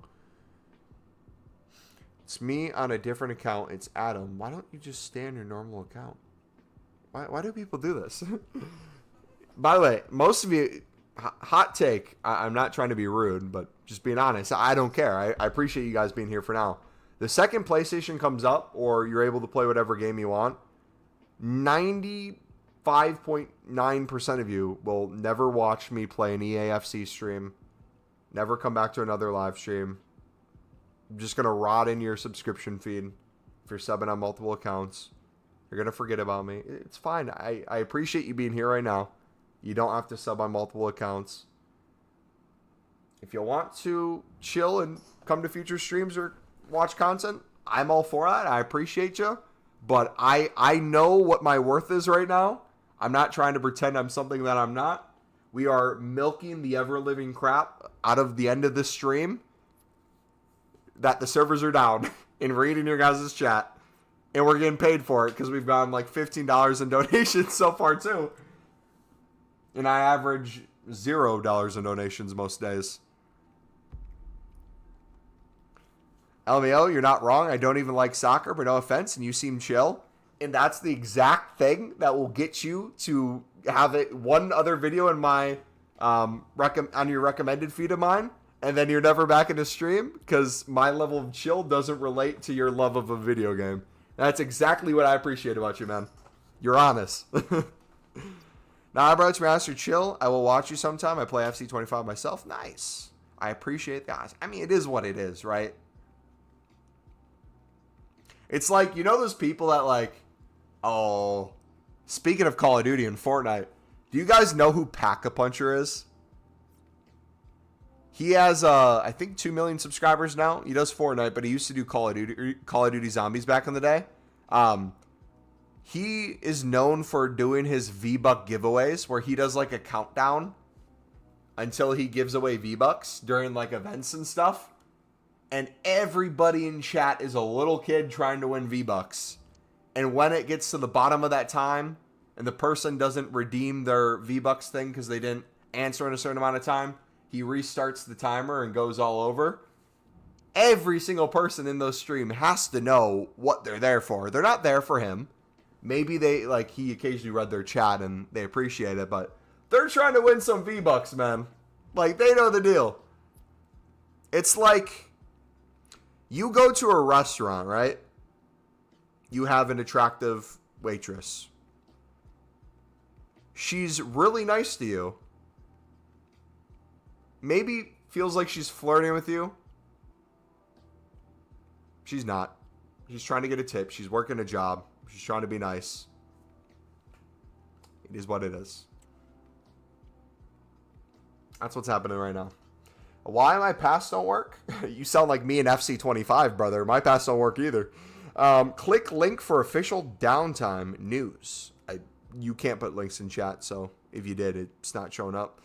It's me on a different account. It's Adam. Why don't you just stay on your normal account? Why do people do this? By the way, most of you, hot take, I'm not trying to be rude, but just being honest, I don't care. I appreciate you guys being here for now. The second PlayStation comes up or you're able to play whatever game you want, 95.9% of you will never watch me play an EAFC stream, never come back to another live stream. I'm just going to rot in your subscription feed if you're subbing on multiple accounts. You're going to forget about me. It's fine. I appreciate you being here right now. You don't have to sub on multiple accounts. If you want to chill and come to future streams or watch content, I'm all for that. I appreciate you. But I know what my worth is right now. I'm not trying to pretend I'm something that I'm not. We are milking the ever-living crap out of the end of this stream that the servers are down and reading your guys' chat. And we're getting paid for it because we've gotten like $15 in donations so far too. And I average $0 in donations most days. LMAO, you're not wrong. I don't even like soccer, but no offense, and you seem chill. And that's the exact thing that will get you to have it one other video in my on your recommended feed of mine, and then you're never back in the stream because my level of chill doesn't relate to your love of a video game. That's exactly what I appreciate about you, man. You're honest. Nah, bro, it's Master Chill. I will watch you sometime. I play FC25 myself. Nice. I appreciate that. I mean, it is what it is, right? It's like, you know those people that like, oh, speaking of Call of Duty and Fortnite, do you guys know who Pack-a-Puncher is? He has, I think, 2 million subscribers now. He does Fortnite, but he used to do Call of Duty Zombies back in the day. He is known for doing his V-Buck giveaways where he does like a countdown until he gives away V-Bucks during like events and stuff. And everybody in chat is a little kid trying to win V-Bucks. And when it gets to the bottom of that time and the person doesn't redeem their V-Bucks thing because they didn't answer in a certain amount of time, he restarts the timer and goes all over. Every single person in those streams has to know what they're there for. They're not there for him. Maybe they, like, he occasionally read their chat and they appreciate it, but they're trying to win some V-Bucks, man. Like, they know the deal. It's like, you go to a restaurant, right? You have an attractive waitress. She's really nice to you. Maybe feels like she's flirting with you. She's not. She's trying to get a tip. She's working a job. She's trying to be nice. It is what it is. That's what's happening right now. Why my pass don't work? You sound like me in FC25, brother. My pass don't work either. Click link for official downtime news. You can't put links in chat, so if you did, it's not showing up.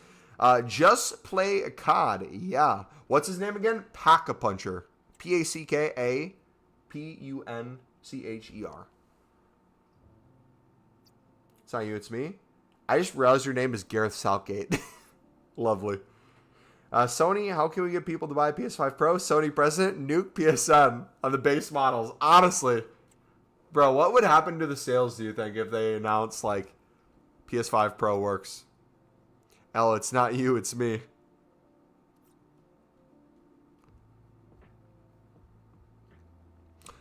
Just play a COD. Yeah. What's his name again? Pack-a-Puncher. P-A-C-K-A-P-U-N-C-H-E-R. It's not you, it's me. I just realized your name is Gareth Southgate. Lovely. Sony, how can we get people to buy a PS5 Pro? Sony president, nuke PSN on the base models. Honestly, bro, what would happen to the sales, do you think, if they announced, like, PS5 Pro works? L, it's not you, it's me.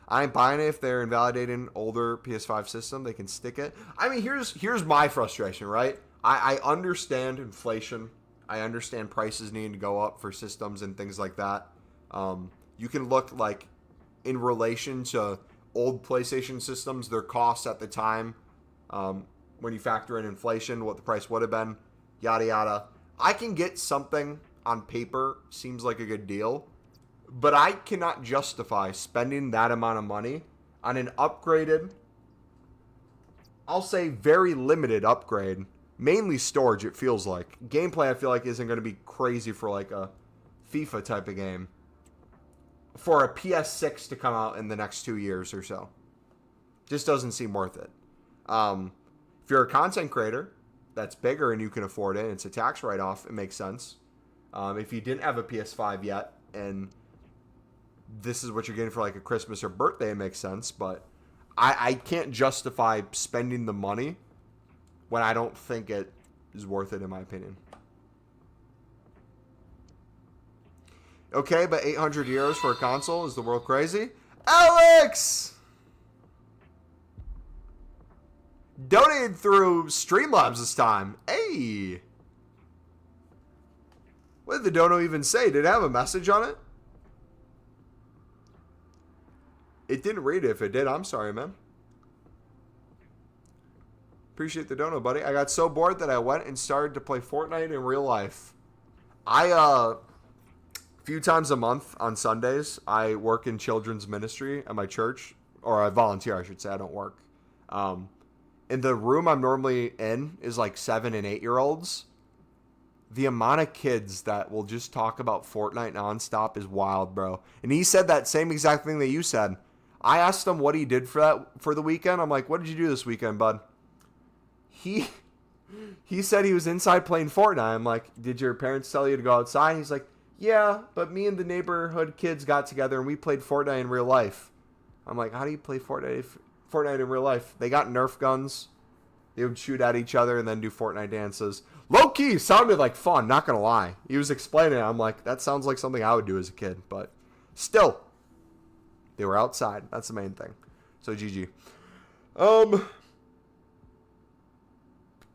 I ain't buying it if they're invalidating older PS5 system. They can stick it. I mean, here's my frustration, right? I understand inflation. I understand prices needing to go up for systems and things like that. You can look like in relation to old PlayStation systems, their costs at the time, when you factor in inflation, what the price would have been, yada yada. I can get something on paper, seems like a good deal, but I cannot justify spending that amount of money on an upgraded, I'll say very limited upgrade. Mainly storage, it feels like. Gameplay, I feel like, isn't going to be crazy for like a FIFA type of game. For a PS6 to come out in the next 2 years or so. Just doesn't seem worth it. If you're a content creator that's bigger and you can afford it, and it's a tax write-off, it makes sense. If you didn't have a PS5 yet, and this is what you're getting for like a Christmas or birthday, it makes sense. But I can't justify spending the money when I don't think it is worth it, in my opinion. Okay, but 800 euros for a console, is the world crazy? Alex! Donated through Streamlabs this time. Hey! What did the dono even say? Did it have a message on it? It didn't read it. If it did, I'm sorry, man. Appreciate the dono, buddy. I got so bored that I went and started to play Fortnite in real life. A few times a month on Sundays, I work in children's ministry at my church, or I volunteer, I should say. I don't work. And the room I'm normally in is like 7 and 8 year olds. The amount of kids that will just talk about Fortnite nonstop is wild, bro. And he said that same exact thing that you said. I asked him what he did for the weekend. I'm like, what did you do this weekend, bud? He said he was inside playing Fortnite. I'm like, did your parents tell you to go outside? He's like, yeah, but me and the neighborhood kids got together and we played Fortnite in real life. I'm like, how do you play Fortnite in real life? They got Nerf guns. They would shoot at each other and then do Fortnite dances. Low-key, sounded like fun, not going to lie. He was explaining it. I'm like, that sounds like something I would do as a kid. But still, they were outside. That's the main thing. So, GG.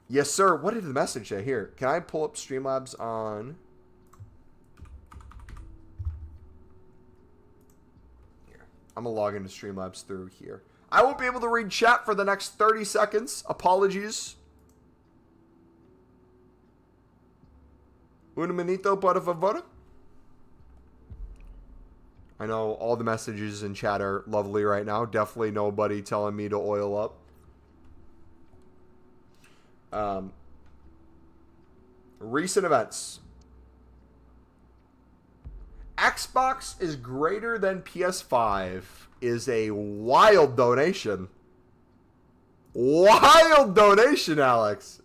Yes, sir. What did the message say here? Can I pull up Streamlabs on... Here. I'm going to log into Streamlabs through here. I won't be able to read chat for the next 30 seconds. Apologies. Un minuto, por favor. I know all the messages in chat are lovely right now. Definitely nobody telling me to oil up. Recent events. Xbox is greater than PS5 is a wild donation. Wild donation, Alex.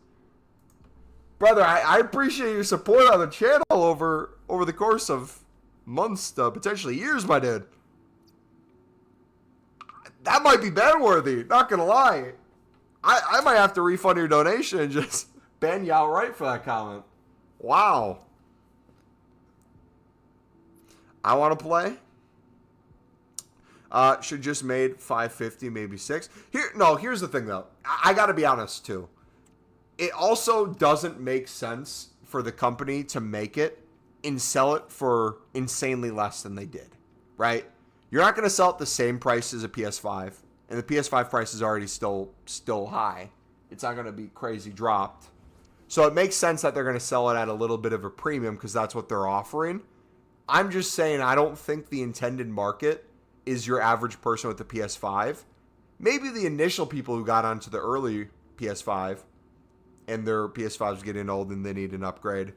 Brother, I appreciate your support on the channel over the course of months to potentially years, my dude. That might be ban worthy, not gonna lie. I might have to refund your donation and just ban you outright for that comment. Wow. I want to play. Should just made 550, maybe 6. Here's the thing though. I gotta be honest too. It also doesn't make sense for the company to make it and sell it for insanely less than they did, right? You're not gonna sell it the same price as a PS5, and the PS5 price is already still high. It's not gonna be crazy dropped. So it makes sense that they're gonna sell it at a little bit of a premium because that's what they're offering. I'm just saying I don't think the intended market is your average person with the PS5. Maybe the initial people who got onto the early PS5 and their PS5's getting old and they need an upgrade.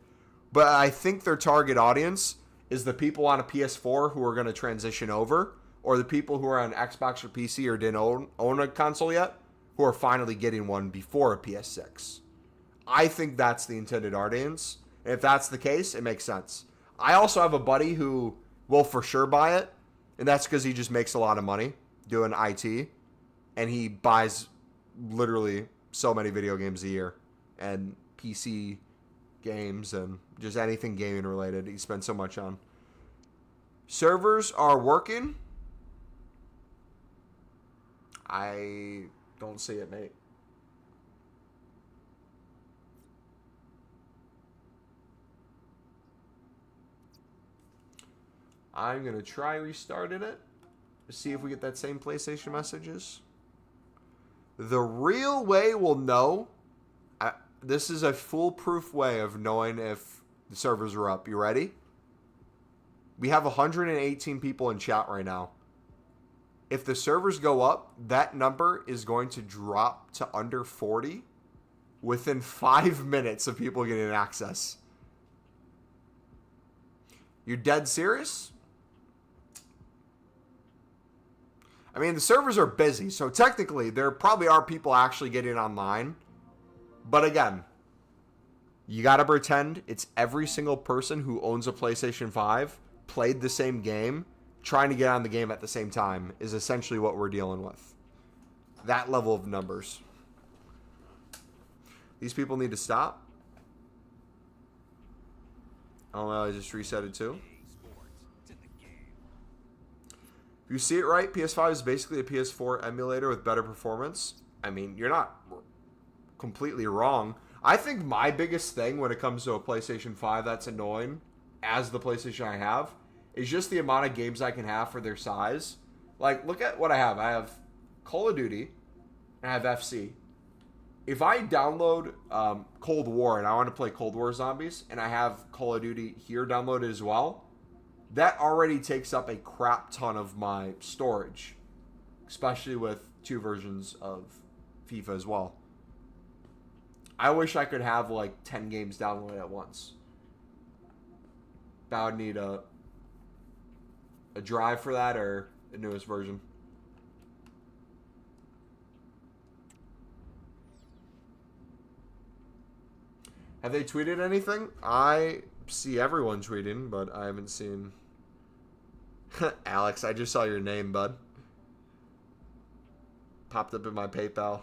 But I think their target audience is the people on a PS4 who are going to transition over, or the people who are on Xbox or PC or didn't own a console yet, who are finally getting one before a PS6. I think that's the intended audience. And if that's the case, it makes sense. I also have a buddy who will for sure buy it, and that's because he just makes a lot of money doing IT, and he buys literally so many video games a year, and PC games, and just anything gaming related he spends so much on. Servers are working. I don't see it, mate. I'm going to try restarting it to see if we get that same PlayStation messages. The real way we'll know, this is a foolproof way of knowing if the servers are up. You ready? We have 118 people in chat right now. If the servers go up, that number is going to drop to under 40 within 5 minutes of people getting access. You dead serious? I mean, the servers are busy, so technically there probably are people actually getting online. But again, you got to pretend it's every single person who owns a PlayStation 5, played the same game, trying to get on the game at the same time is essentially what we're dealing with. That level of numbers. These people need to stop. Oh, well, I just reset it too. If you see it right, PS5 is basically a PS4 emulator with better performance. I mean, you're not completely wrong. I think my biggest thing when it comes to a PlayStation 5 that's annoying, as the PlayStation I have, is just the amount of games I can have for their size. Like, look at what I have. I have Call of Duty, and I have FC. If I download Cold War and I want to play Cold War Zombies, and I have Call of Duty here downloaded as well, that already takes up a crap ton of my storage, especially with 2 versions of FIFA as well. I wish I could have like 10 games downloaded at once. That would need a drive for that or the newest version. Have they tweeted anything? I see everyone tweeting, but I haven't seen... Alex, I just saw your name, bud. Popped up in my PayPal.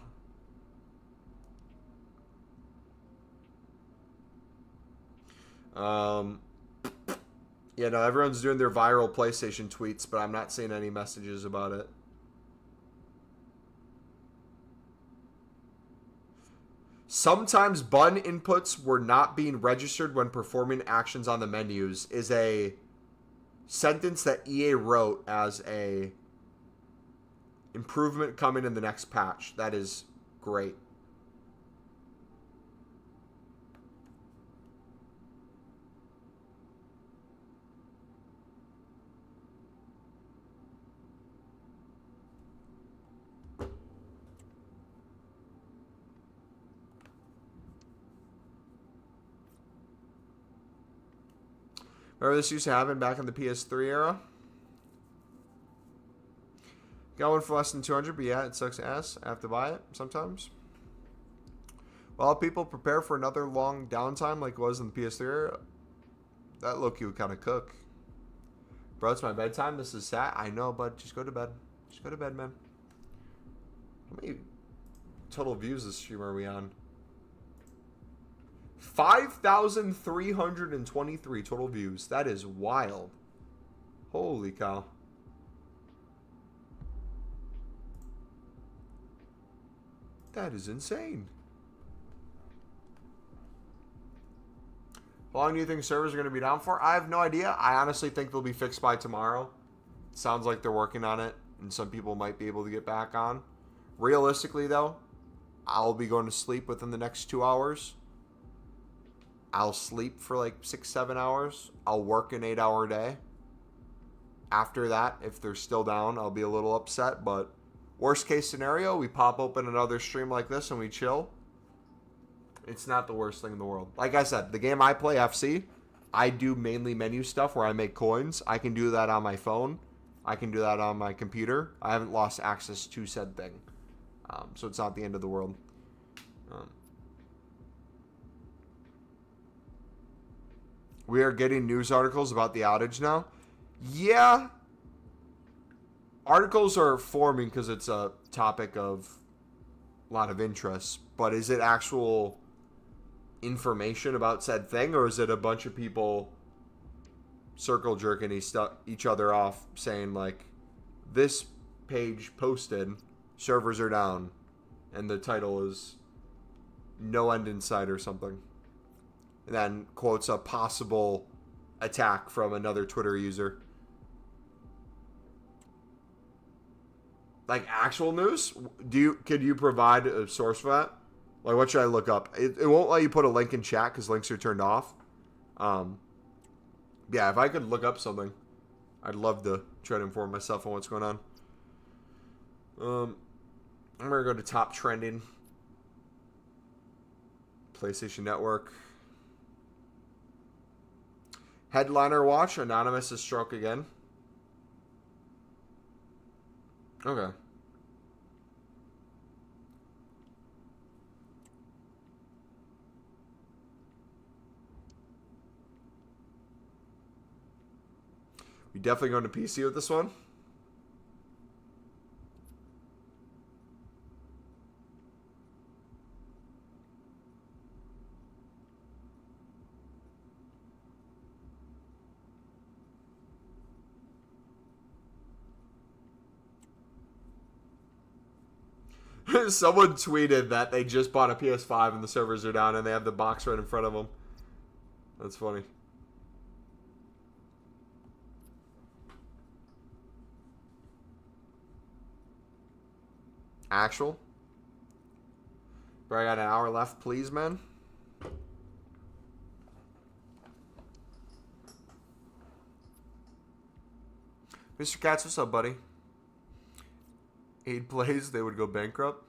Yeah, no, everyone's doing their viral PlayStation tweets, but I'm not seeing any messages about it. Sometimes button inputs were not being registered when performing actions on the menus is a sentence that EA wrote as a improvement coming in the next patch. That is great. Remember this used to happen back in the PS3 era? Got one for less than 200, but yeah, it sucks ass. I have to buy it sometimes. While people prepare for another long downtime like it was in the PS3 era, that look you would kind of cook. Bro, it's my bedtime. This is sad. I know, bud. Just go to bed. Just go to bed, man. How many total views this stream are we on? 5,323 total views. That is wild. Holy cow. That is insane. How long do you think servers are going to be down for? I have no idea. I honestly think they'll be fixed by tomorrow. Sounds like they're working on it, and some people might be able to get back on. Realistically, though, I'll be going to sleep within the next 2 hours. I'll sleep for like 6-7 hours. I'll work an 8-hour day. After that, if they're still down, I'll be a little upset, but worst case scenario, we pop open another stream like this and we chill. It's not the worst thing in the world. Like I said, the game I play, FC, I do mainly menu stuff where I make coins. I can do that on my phone. I can do that on my computer. I haven't lost access to said thing. So it's not the end of the world. We are getting news articles about the outage now. Yeah. Articles are forming because it's a topic of a lot of interest. But is it actual information about said thing, or is it a bunch of people circle jerking each other off saying like, this page posted, servers are down, and the title is no end in sight or something, and then quotes a possible attack from another Twitter user? Like actual news? Could you provide a source for that? Like, what should I look up? It won't let you put a link in chat because links are turned off. Yeah, if I could look up something, I'd love to try to inform myself on what's going on. I'm going to go to top trending. PlayStation Network. Headliner watch. Anonymous is struck again. Okay. We definitely going to PC with this one. Someone tweeted that they just bought a PS5 and the servers are down and they have the box right in front of them. That's funny. Actual? Bro, I got an hour left, please, man. Mr. Katz, what's up, buddy? 8 plays, they would go bankrupt.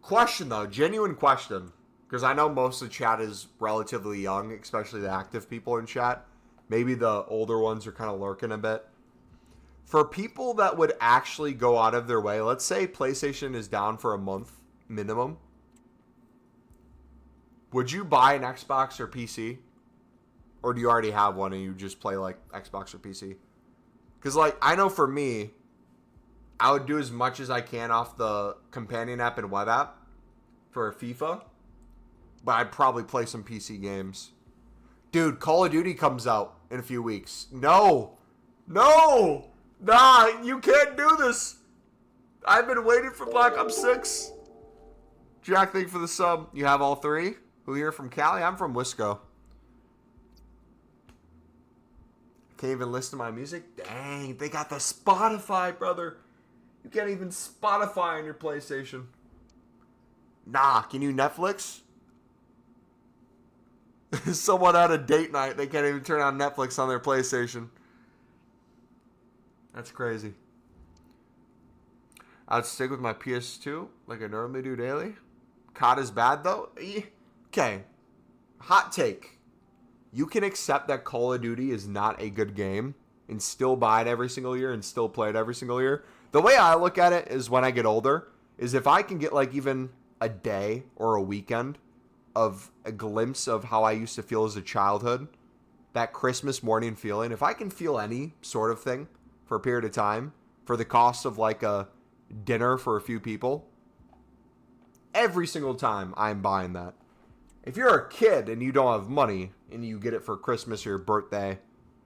Question, though. Genuine question. Because I know most of the chat is relatively young, especially the active people in chat. Maybe the older ones are kind of lurking a bit. For people that would actually go out of their way, let's say PlayStation is down for a month minimum. Would you buy an Xbox or PC? Or do you already have one and you just play like Xbox or PC? Because like, I know for me, I would do as much as I can off the companion app and web app for FIFA. But I'd probably play some PC games. Dude, Call of Duty comes out in a few weeks. No! No! Nah, you can't do this. I've been waiting for Black Ops 6. Jack, thank you for the sub. You have all 3? Who here from Cali? I'm from Wisco. Can't even listen to my music? Dang, they got the Spotify, brother. You can't even Spotify on your PlayStation. Nah, can you Netflix? Someone had a date night. They can't even turn on Netflix on their PlayStation. That's crazy. I'd stick with my PS2 like I normally do daily. COD is bad, though? Okay. Hot take. You can accept that Call of Duty is not a good game and still buy it every single year and still play it every single year. The way I look at it is when I get older, is if I can get like even a day or a weekend of a glimpse of how I used to feel as a childhood, that Christmas morning feeling, if I can feel any sort of thing for a period of time for the cost of like a dinner for a few people, every single time I'm buying that. If you're a kid and you don't have money and you get it for Christmas or your birthday,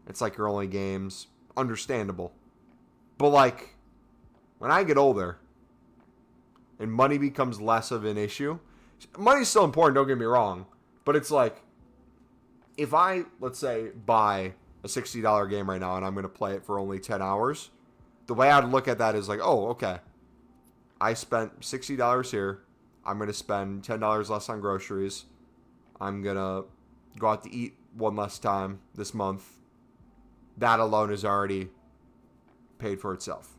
it's like your only games, understandable. But like, when I get older and money becomes less of an issue, money's still important, don't get me wrong, but it's like, if I, let's say, buy a $60 game right now and I'm going to play it for only 10 hours, the way I'd look at that is like, oh, okay, I spent $60 here. I'm going to spend $10 less on groceries. I'm going to go out to eat one less time this month. That alone is already paid for itself.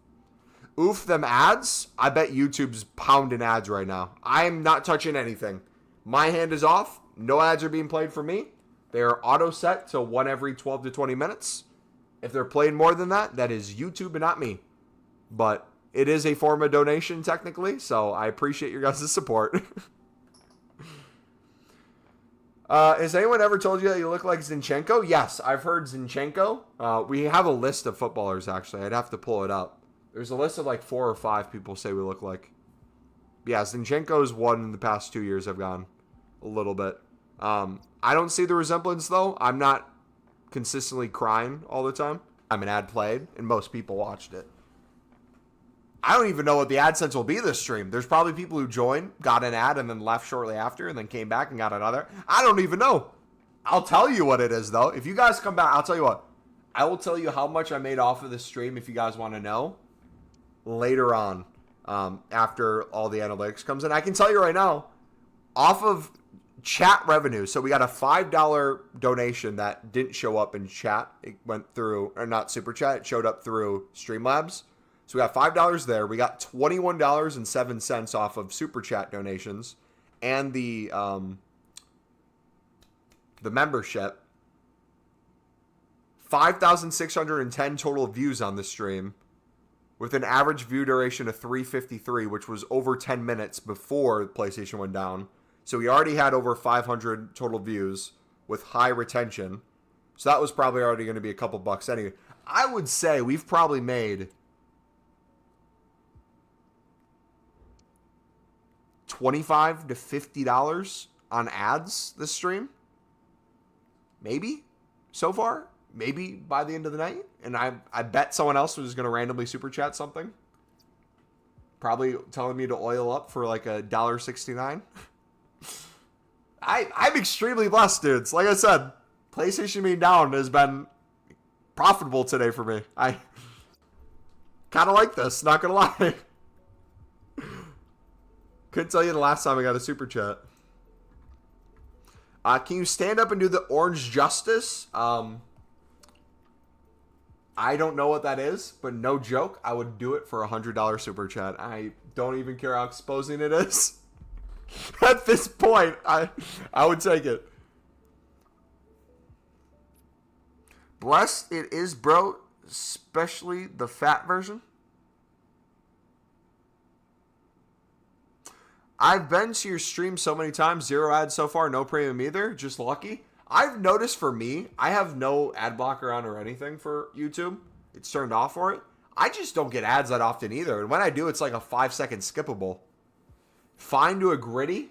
Oof, them ads. I bet YouTube's pounding ads right now. I'm not touching anything. My hand is off. No ads are being played for me. They are auto set to one every 12 to 20 minutes. If they're playing more than that, that is YouTube and not me. But it is a form of donation technically, so I appreciate your guys' support. Has anyone ever told you that you look like Zinchenko? Yes, I've heard Zinchenko. We have a list of footballers, actually. I'd have to pull it up. There's a list of like 4 or 5 people say we look like. Yeah, Zinchenko's one in the past 2 years I've gone a little bit. I don't see the resemblance, though. I'm not consistently crying all the time. I'm an ad played, and most people watched it. I don't even know what the AdSense will be this stream. There's probably people who joined, got an ad, and then left shortly after, and then came back and got another. I don't even know. I'll tell you what it is, though. If you guys come back, I'll tell you what. I will tell you how much I made off of this stream if you guys want to know later on, after all the analytics comes in. I can tell you right now, off of chat revenue. So we got a $5 donation that didn't show up in chat. It went through, or not Super Chat. It showed up through Streamlabs. So we got $5 there. We got $21.07 off of Super Chat donations and the membership. 5,610 total views on the stream with an average view duration of 353, which was over 10 minutes before PlayStation went down. So we already had over 500 total views with high retention. So that was probably already going to be a couple bucks anyway. I would say we've probably made $25 to $50 on ads this stream. Maybe so far. Maybe by the end of the night. And I bet someone else was going to randomly super chat something. Probably telling me to oil up for like $1.69. I'm extremely blessed, dudes. Like I said, PlayStation being down has been profitable today for me. I kind of like this, not going to lie. Couldn't tell you the last time I got a super chat. Can you stand up and do the Orange Justice? I don't know what that is, but no joke, I would do it for a $100 super chat. I don't even care how exposing it is. At this point, I would take it. Blessed it is, bro, especially the fat version. I've been to your stream so many times, 0 ads so far, no premium either, just lucky. I've noticed for me, I have no ad blocker on or anything for YouTube. It's turned off for it. I just don't get ads that often either. And when I do, it's like a 5-second skippable. Fine to a gritty.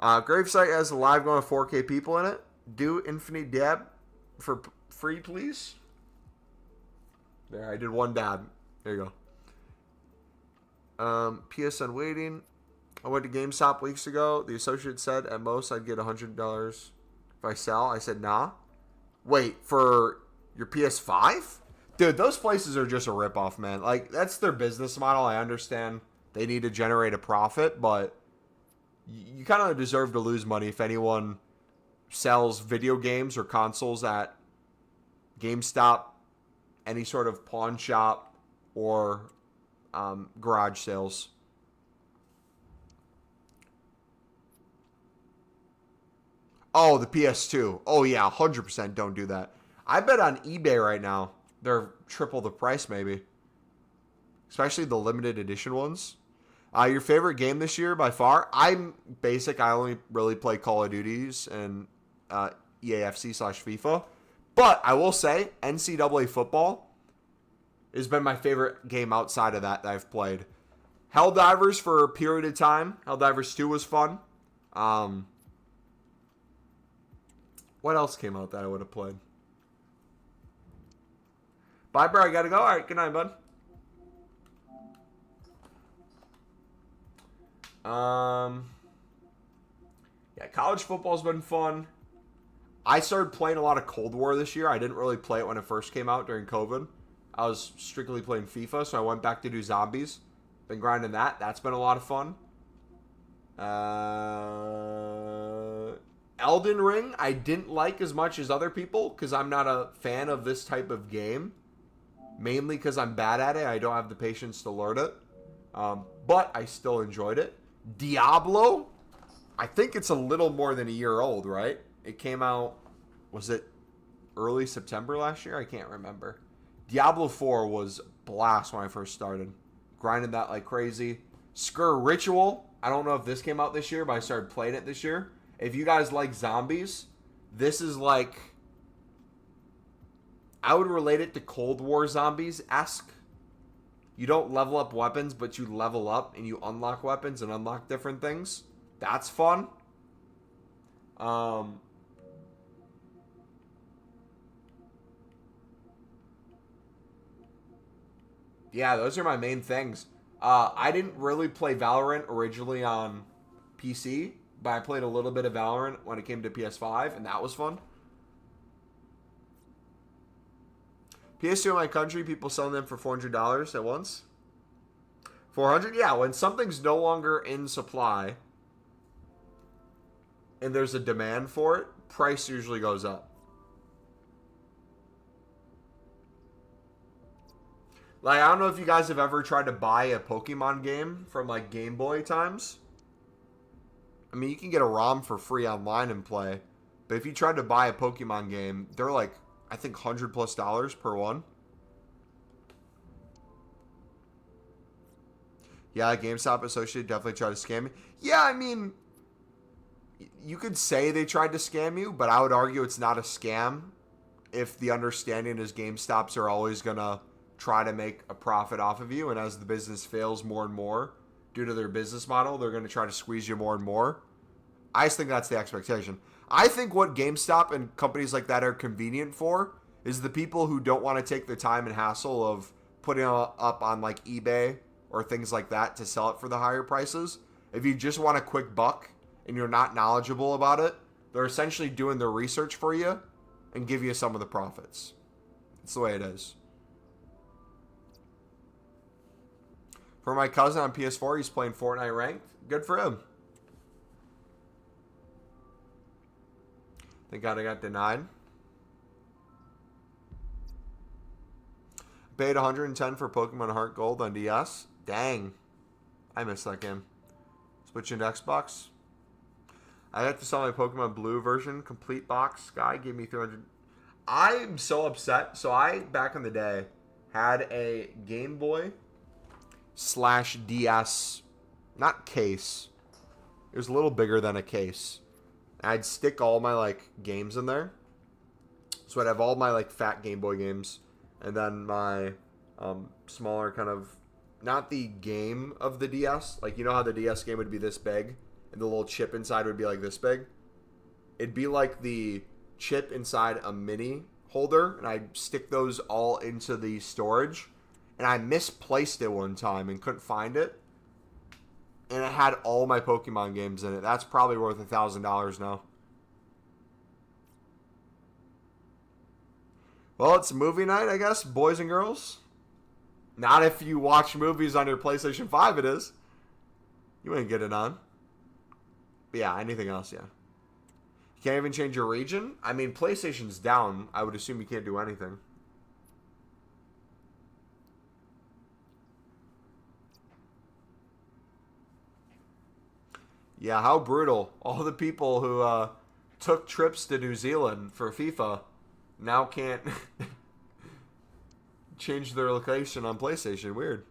Gravesite has a live going to 4K people in it. Do Infinite Dab for free, please. There, I did one dab. There you go. PSN waiting. I went to GameStop weeks ago. The associate said at most I'd get $100 if I sell. I said, nah. Wait, for your PS5? Dude, those places are just a ripoff, man. Like, that's their business model. I understand they need to generate a profit, but you kind of deserve to lose money if anyone sells video games or consoles at GameStop, any sort of pawn shop, or garage sales. Oh, the PS2. Oh, yeah, 100% don't do that. I bet on eBay right now, they're triple the price maybe. Especially the limited edition ones. Your favorite game this year by far? I'm basic. I only really play Call of Duties and EAFC/FIFA. But I will say, NCAA football has been my favorite game outside of that I've played. Helldivers for a period of time. Helldivers 2 was fun. What else came out that I would have played? Bye, bro. I gotta go. All right, good night, bud. Yeah, college football's been fun. I started playing a lot of Cold War this year. I didn't really play it when it first came out during COVID. I was strictly playing FIFA, so I went back to do zombies. Been grinding that. That's been a lot of fun. Elden Ring, I didn't like as much as other people because I'm not a fan of this type of game. Mainly because I'm bad at it. I don't have the patience to learn it. But I still enjoyed it. Diablo, I think it's a little more than a year old, right? It came out, was it early September last year? I can't remember. Diablo 4 was blast when I first started. Grinding that like crazy. Skur Ritual, I don't know if this came out this year, but I started playing it this year. If you guys like zombies, this is like, I would relate it to Cold War zombies-esque. You don't level up weapons, but you level up and you unlock weapons and unlock different things. That's fun. Yeah, those are my main things. I didn't really play Valorant originally on PC, but I played a little bit of Valorant when it came to PS5, and that was fun. PS2 in my country, people selling them for $400 at once. 400? Yeah, when something's no longer in supply and there's a demand for it, price usually goes up. Like, I don't know if you guys have ever tried to buy a Pokemon game from, like, Game Boy times. I mean, you can get a ROM for free online and play. But if you tried to buy a Pokemon game, they're like, I think $100+ per one. Yeah, GameStop associate definitely tried to scam me. Yeah, I mean, you could say they tried to scam you, but I would argue it's not a scam if the understanding is GameStops are always going to try to make a profit off of you, and as the business fails more and more due to their business model, they're going to try to squeeze you more and more. I just think that's the expectation. I think what GameStop and companies like that are convenient for is the people who don't want to take the time and hassle of putting it up on like eBay or things like that to sell it for the higher prices. If you just want a quick buck and you're not knowledgeable about it, they're essentially doing their research for you and give you some of the profits. It's the way it is. For my cousin on PS4, he's playing Fortnite ranked. Good for him. Thank God I got denied. Paid $110 for Pokemon Heart Gold on DS. Dang. I missed that game. Switching to Xbox. I had to sell my Pokemon Blue version. Complete box. Sky gave me $300. I'm so upset. So I, back in the day, had a Game Boy / DS, not case. It was a little bigger than a case. I'd stick all my like games in there. So I'd have all my like fat Game Boy games, and then my smaller kind of, not the game of the DS. Like, you know how the DS game would be this big, and the little chip inside would be like this big? It'd be like the chip inside a mini holder, and I'd stick those all into the storage. And I misplaced it one time and couldn't find it. And it had all my Pokemon games in it. That's probably worth $1,000 now. Well, it's movie night, I guess, boys and girls. Not if you watch movies on your PlayStation 5, it is. You ain't get it on. But yeah, anything else, yeah. You can't even change your region? I mean, PlayStation's down. I would assume you can't do anything. Yeah, how brutal. All the people who took trips to New Zealand for FIFA now can't change their location on PlayStation. Weird.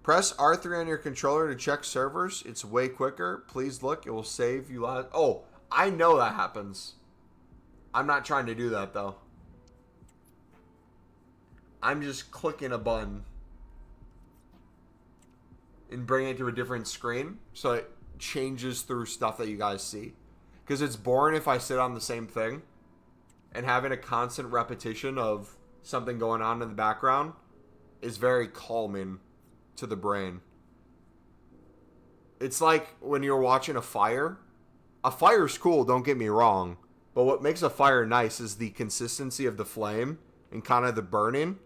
Press R3 on your controller to check servers. It's way quicker. Please look. It will save you lot. Oh, I know that happens. I'm not trying to do that, though. I'm just clicking a button and bring it to a different screen so it changes through stuff that you guys see. Because it's boring if I sit on the same thing. And having a constant repetition of something going on in the background is very calming to the brain. It's like when you're watching a fire. A fire's cool, don't get me wrong. But what makes a fire nice is the consistency of the flame and kind of the burning.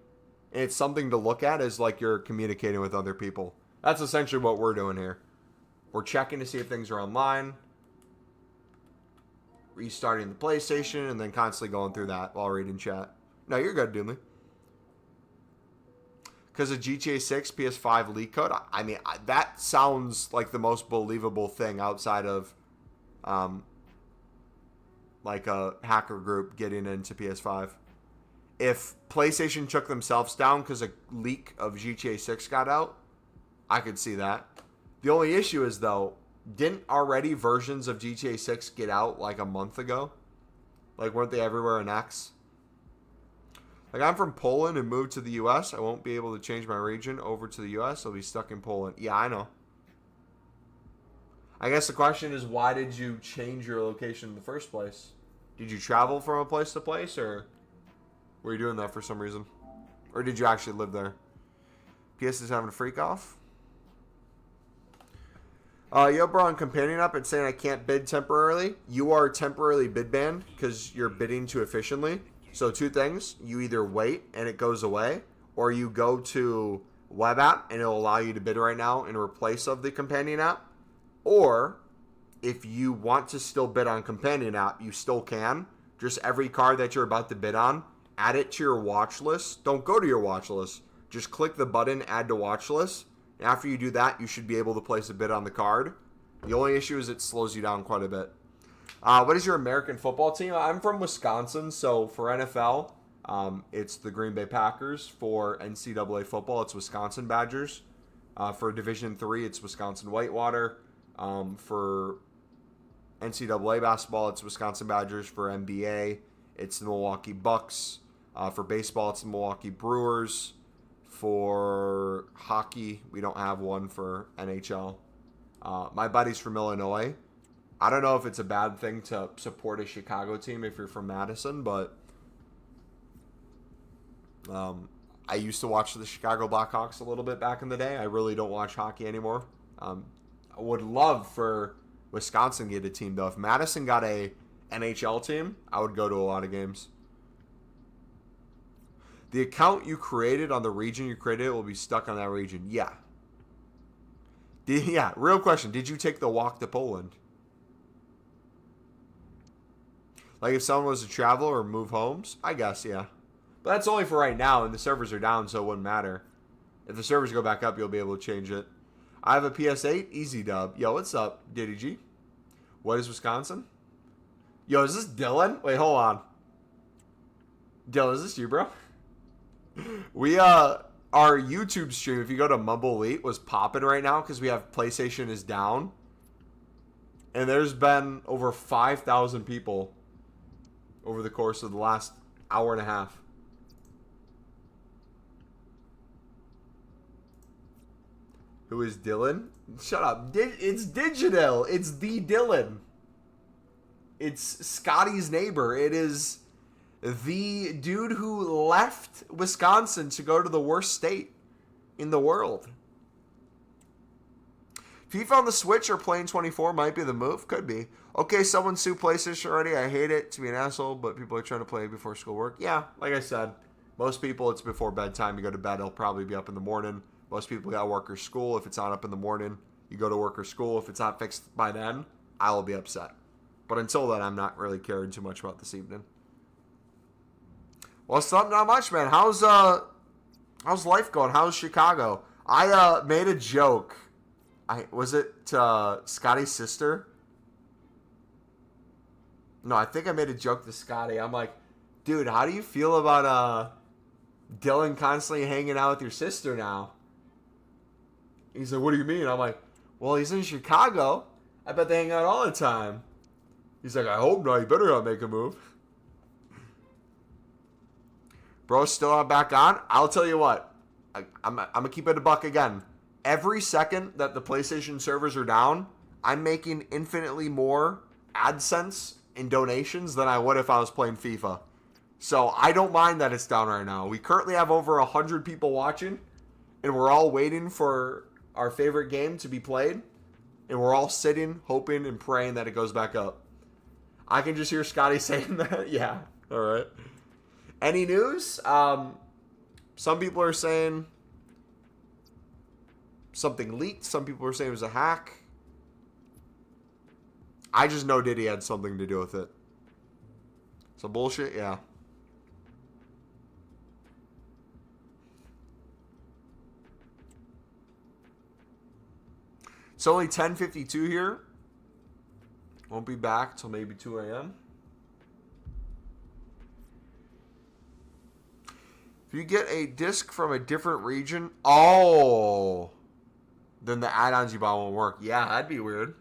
And it's something to look at as like you're communicating with other people. That's essentially what we're doing here. We're checking to see if things are online. Restarting the PlayStation and then constantly going through that while reading chat. No, you're good, Doomley. Because of GTA 6 PS5 leak code, I mean, that sounds like the most believable thing outside of like a hacker group getting into PS5. If PlayStation took themselves down because a leak of GTA 6 got out, I could see that. The only issue is, though, didn't already versions of GTA 6 get out like a month ago? Like, weren't they everywhere in X? Like, I'm from Poland and moved to the U.S. I won't be able to change my region over to the U.S. I'll be stuck in Poland. Yeah, I know. I guess the question is, why did you change your location in the first place? Did you travel from a place to place, or were you doing that for some reason? Or did you actually live there? PS is having a freak off. Yo, bro, on Companion Up, it's saying I can't bid temporarily. You are temporarily bid banned because you're bidding too efficiently. So two things. You either wait and it goes away, or you go to web app and it'll allow you to bid right now in replace of the Companion App. Or if you want to still bid on Companion App, you still can. Just every card that you're about to bid on, add it to your watch list. Don't go to your watch list. Just click the button, add to watch list. After you do that, you should be able to place a bid on the card. The only issue is it slows you down quite a bit. What is your American football team? I'm from Wisconsin, so for NFL, it's the Green Bay Packers. For NCAA football, it's Wisconsin Badgers. For Division III, it's Wisconsin Whitewater. For NCAA basketball, it's Wisconsin Badgers. For NBA, it's the Milwaukee Bucks. For baseball, it's the Milwaukee Brewers. For hockey, we don't have one for NHL. My buddy's from Illinois. I don't know if it's a bad thing to support a Chicago team if you're from Madison, but I used to watch the Chicago Blackhawks a little bit back in the day. I really don't watch hockey anymore. I would love for Wisconsin to get a team, though. If Madison got a NHL team, I would go to a lot of games. The account you created on the region you created will be stuck on that region. Yeah. Yeah, real question. Did you take the walk to Poland? Like if someone was to travel or move homes? I guess, yeah. But that's only for right now, and the servers are down, so it wouldn't matter. If the servers go back up, you'll be able to change it. I have a PS8. Easy dub. Yo, what's up, Diddy G? What is Wisconsin? Yo, is this Dylan? Wait, hold on. Dylan, is this you, bro? We, our YouTube stream, if you go to MumboElite, was popping right now because we have PlayStation is down. And there's been over 5,000 people over the course of the last hour and a half. Who is Dylan? Shut up. It's Digital. It's the Dylan. It's Scotty's neighbor. It is the dude who left Wisconsin to go to the worst state in the world. FIFA on the Switch or playing 24 might be the move. Could be. Okay, someone sued PlayStation already. I hate it to be an asshole, but people are trying to play before schoolwork. Yeah, like I said, most people it's before bedtime. You go to bed, it'll probably be up in the morning. Most people got work or school. If it's not up in the morning, you go to work or school. If it's not fixed by then, I will be upset. But until then, I'm not really caring too much about this evening. Well, it's not much, man. How's life going? How's Chicago? I made a joke. Was it Scotty's sister? No, I think I made a joke to Scotty. I'm like, dude, how do you feel about Dylan constantly hanging out with your sister now? He's like, what do you mean? I'm like, well, he's in Chicago. I bet they hang out all the time. He's like, I hope not. You better not make a move. Bro's still not back on. I'll tell you what. I'm going to keep it a buck again. Every second that the PlayStation servers are down, I'm making infinitely more AdSense and donations than I would if I was playing FIFA. So I don't mind that it's down right now. We currently have over 100 people watching, and we're all waiting for our favorite game to be played, and we're all sitting, hoping, and praying that it goes back up. I can just hear Scotty saying that. Yeah, all right. Any news? Some people are saying something leaked. Some people are saying it was a hack. I just know Diddy had something to do with it. Some bullshit? Yeah. It's only 10:52 here. Won't be back till maybe 2 a.m. If you get a disc from a different region, then the add-ons you buy won't work. Yeah, that'd be weird.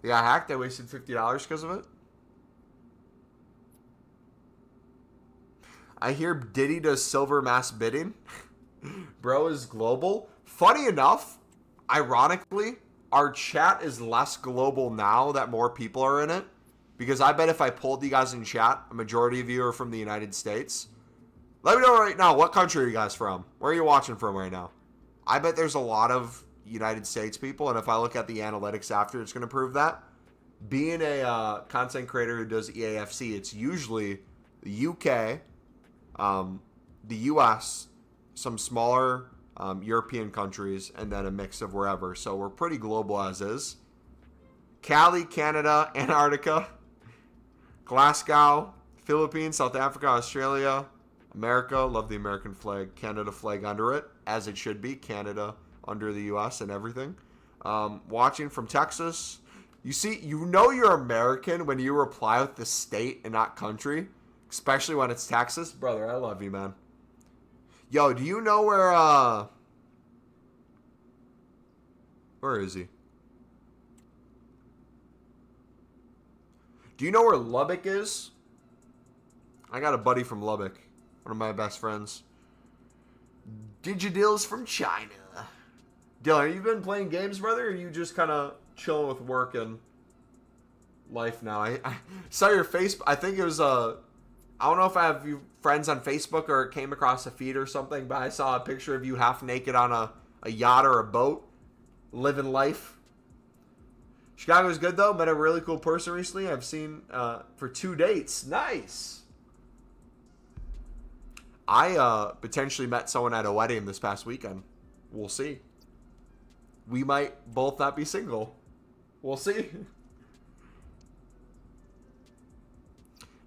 They got hacked. They wasted $50 because of it. I hear Diddy does silver mass bidding. Bro is global. Funny enough, ironically, our chat is less global now that more people are in it. Because I bet if I polled you guys in chat, a majority of you are from the United States. Let me know right now, what country are you guys from? Where are you watching from right now? I bet there's a lot of United States people, and if I look at the analytics after, it's going to prove that. Being a content creator who does EAFC, it's usually the UK, the US, some smaller European countries, and then a mix of wherever. So we're pretty global as is. Cali, Canada, Antarctica, Glasgow, Philippines, South Africa, Australia, America. Love the American flag. Canada flag under it, as it should be. Canada under the US and everything. Watching from Texas. You see, you know you're American when you reply with the state and not country, especially when it's Texas. Brother, I love you, man. Yo, do you know where is he? Do you know where Lubbock is? I got a buddy from Lubbock. One of my best friends. Digidil's from China. Dylan, have you been playing games, brother? Or are you just kind of chilling with work and life now? I saw your Facebook. I think it was I don't know if I have you friends on Facebook or it came across a feed or something, but I saw a picture of you half naked on a yacht or a boat, living life. Chicago's good, though. Met a really cool person recently. I've seen for 2 dates. Nice. I potentially met someone at a wedding this past weekend. We'll see. We might both not be single. We'll see.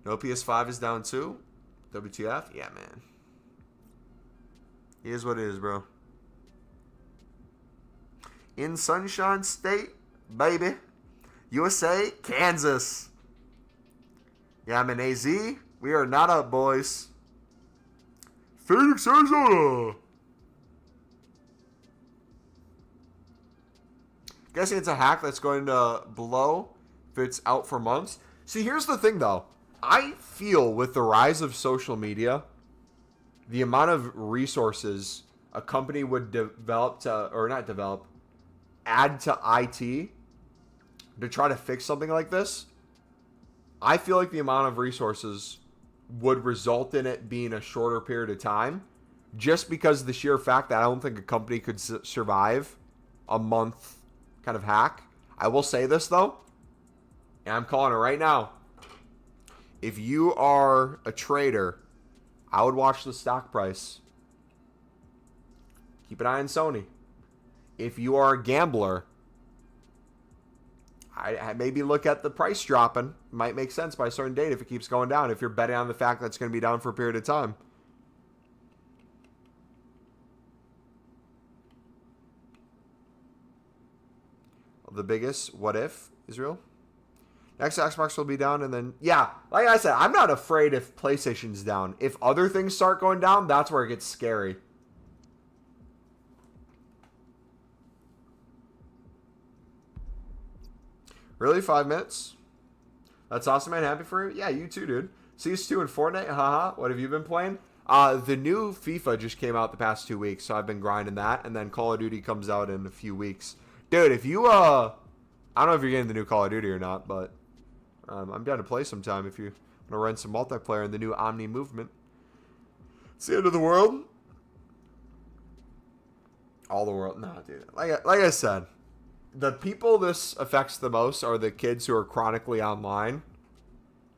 No, PS5 is down too. WTF? Yeah, man. It is what it is, bro. In Sunshine State, baby. USA, Kansas. Yeah, I'm in AZ. We are not up, boys. Phoenix, Arizona. Guessing it's a hack that's going to blow if it's out for months. See, here's the thing, though. I feel with the rise of social media, the amount of resources a company would add to IT to try to fix something like this, I feel like the amount of resources would result in it being a shorter period of time, just because of the sheer fact that I don't think a company could survive a month kind of hack. I will say this, though, and I'm calling it right now. If you are a trader, I would watch the stock price. Keep an eye on Sony. If you are a gambler, I maybe look at the price dropping. Might make sense by a certain date if it keeps going down. If you're betting on the fact that it's going to be down for a period of time. The biggest what if is real. Next Xbox will be down, and then, yeah, like I said, I'm not afraid if PlayStation's down. If other things start going down, that's where it gets scary. Really? 5 minutes? That's awesome, man. Happy for you? Yeah, you too, dude. CS2 and Fortnite? Haha. What have you been playing? The new FIFA just came out the past 2 weeks, so I've been grinding that, and then Call of Duty comes out in a few weeks. Dude, if you I don't know if you're getting the new Call of Duty or not, but I'm down to play sometime if you want to run some multiplayer in the new Omni movement. It's the end of the world. All the world. Nah, dude. Like I said, the people this affects the most are the kids who are chronically online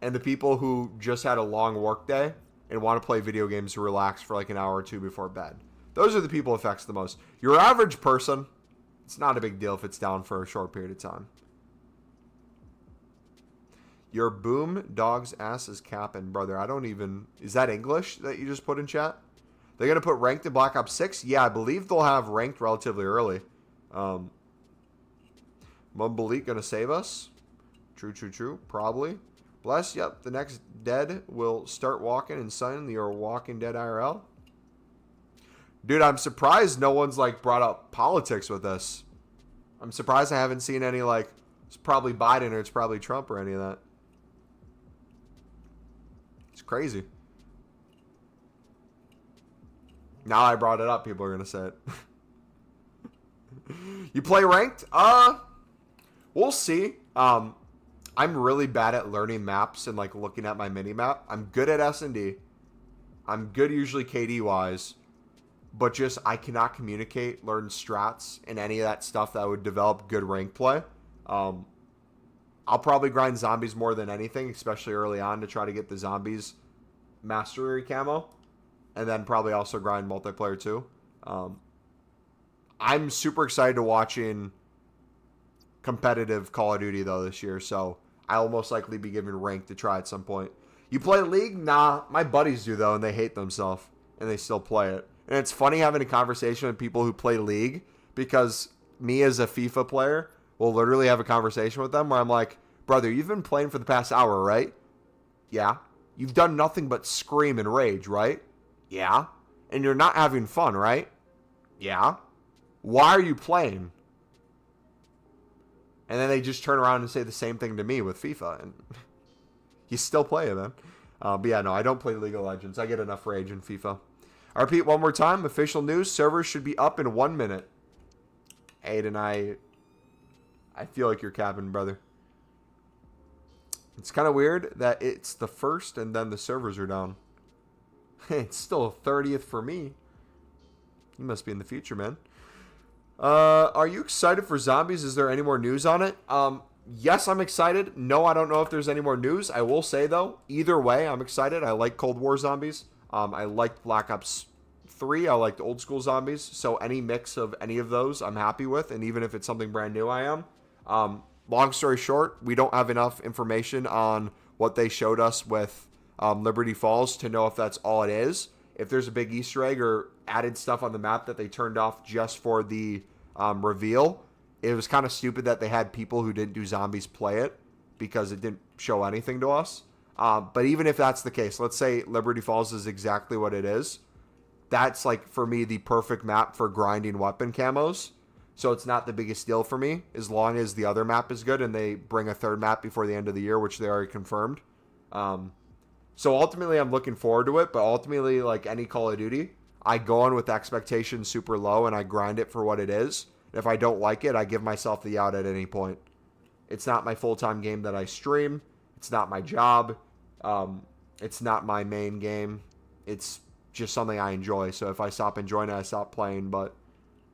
and the people who just had a long work day and want to play video games to relax for like an hour or two before bed. Those are the people it affects the most. Your average person, it's not a big deal if it's down for a short period of time. Your boom dog's ass is capping, brother. I don't even... Is that English that you just put in chat? They're going to put ranked in Black Ops 6? Yeah, I believe they'll have ranked relatively early. MumboElite going to save us? True. Probably. Bless, yep. The next dead will start walking and sign your Walking Dead IRL. Dude, I'm surprised no one's, like, brought up politics with this. I'm surprised I haven't seen any, like, it's probably Biden or it's probably Trump or any of that. It's crazy. Now I brought it up, people are going to say it. You play ranked? We'll see. I'm really bad at learning maps and, like, looking at my mini-map. I'm good at S&D. I'm good usually KD-wise. But just, I cannot communicate, learn strats, and any of that stuff that would develop good rank play. I'll probably grind zombies more than anything, especially early on, to try to get the zombies mastery camo. And then probably also grind multiplayer too. I'm super excited to watching competitive Call of Duty, though, this year. So I'll most likely be giving rank to try at some point. You play League? Nah. My buddies do, though, and they hate themselves. And they still play it. And it's funny having a conversation with people who play League, because me as a FIFA player will literally have a conversation with them where I'm like, brother, you've been playing for the past hour, right? Yeah. You've done nothing but scream and rage, right? Yeah. And you're not having fun, right? Yeah. Why are you playing? And then they just turn around and say the same thing to me with FIFA. And you still play it, man. But yeah, no, I don't play League of Legends. I get enough rage in FIFA. I repeat one more time. Official news. Servers should be up in 1 minute. Aiden, I feel like you're capping, brother. It's kind of weird that it's the first and then the servers are down. It's still a 30th for me. You must be in the future, man. Are you excited for zombies? Is there any more news on it? Yes, I'm excited. No, I don't know if there's any more news. I will say, though, either way, I'm excited. I like Cold War zombies. I liked Black Ops 3. I liked old school zombies. So any mix of any of those, I'm happy with. And even if it's something brand new, I am. Long story short, we don't have enough information on what they showed us with Liberty Falls to know if that's all it is. If there's a big Easter egg or added stuff on the map that they turned off just for the reveal, it was kind of stupid that they had people who didn't do zombies play it because it didn't show anything to us. But even if that's the case, let's say Liberty Falls is exactly what it is. That's, like, for me, the perfect map for grinding weapon camos. So it's not the biggest deal for me, as long as the other map is good and they bring a third map before the end of the year, which they already confirmed. So ultimately, I'm looking forward to it. But ultimately, like any Call of Duty, I go on with expectations super low and I grind it for what it is. If I don't like it, I give myself the out at any point. It's not my full-time game that I stream. It's not my job. It's not my main game. It's just something I enjoy. So if I stop enjoying it, I stop playing. But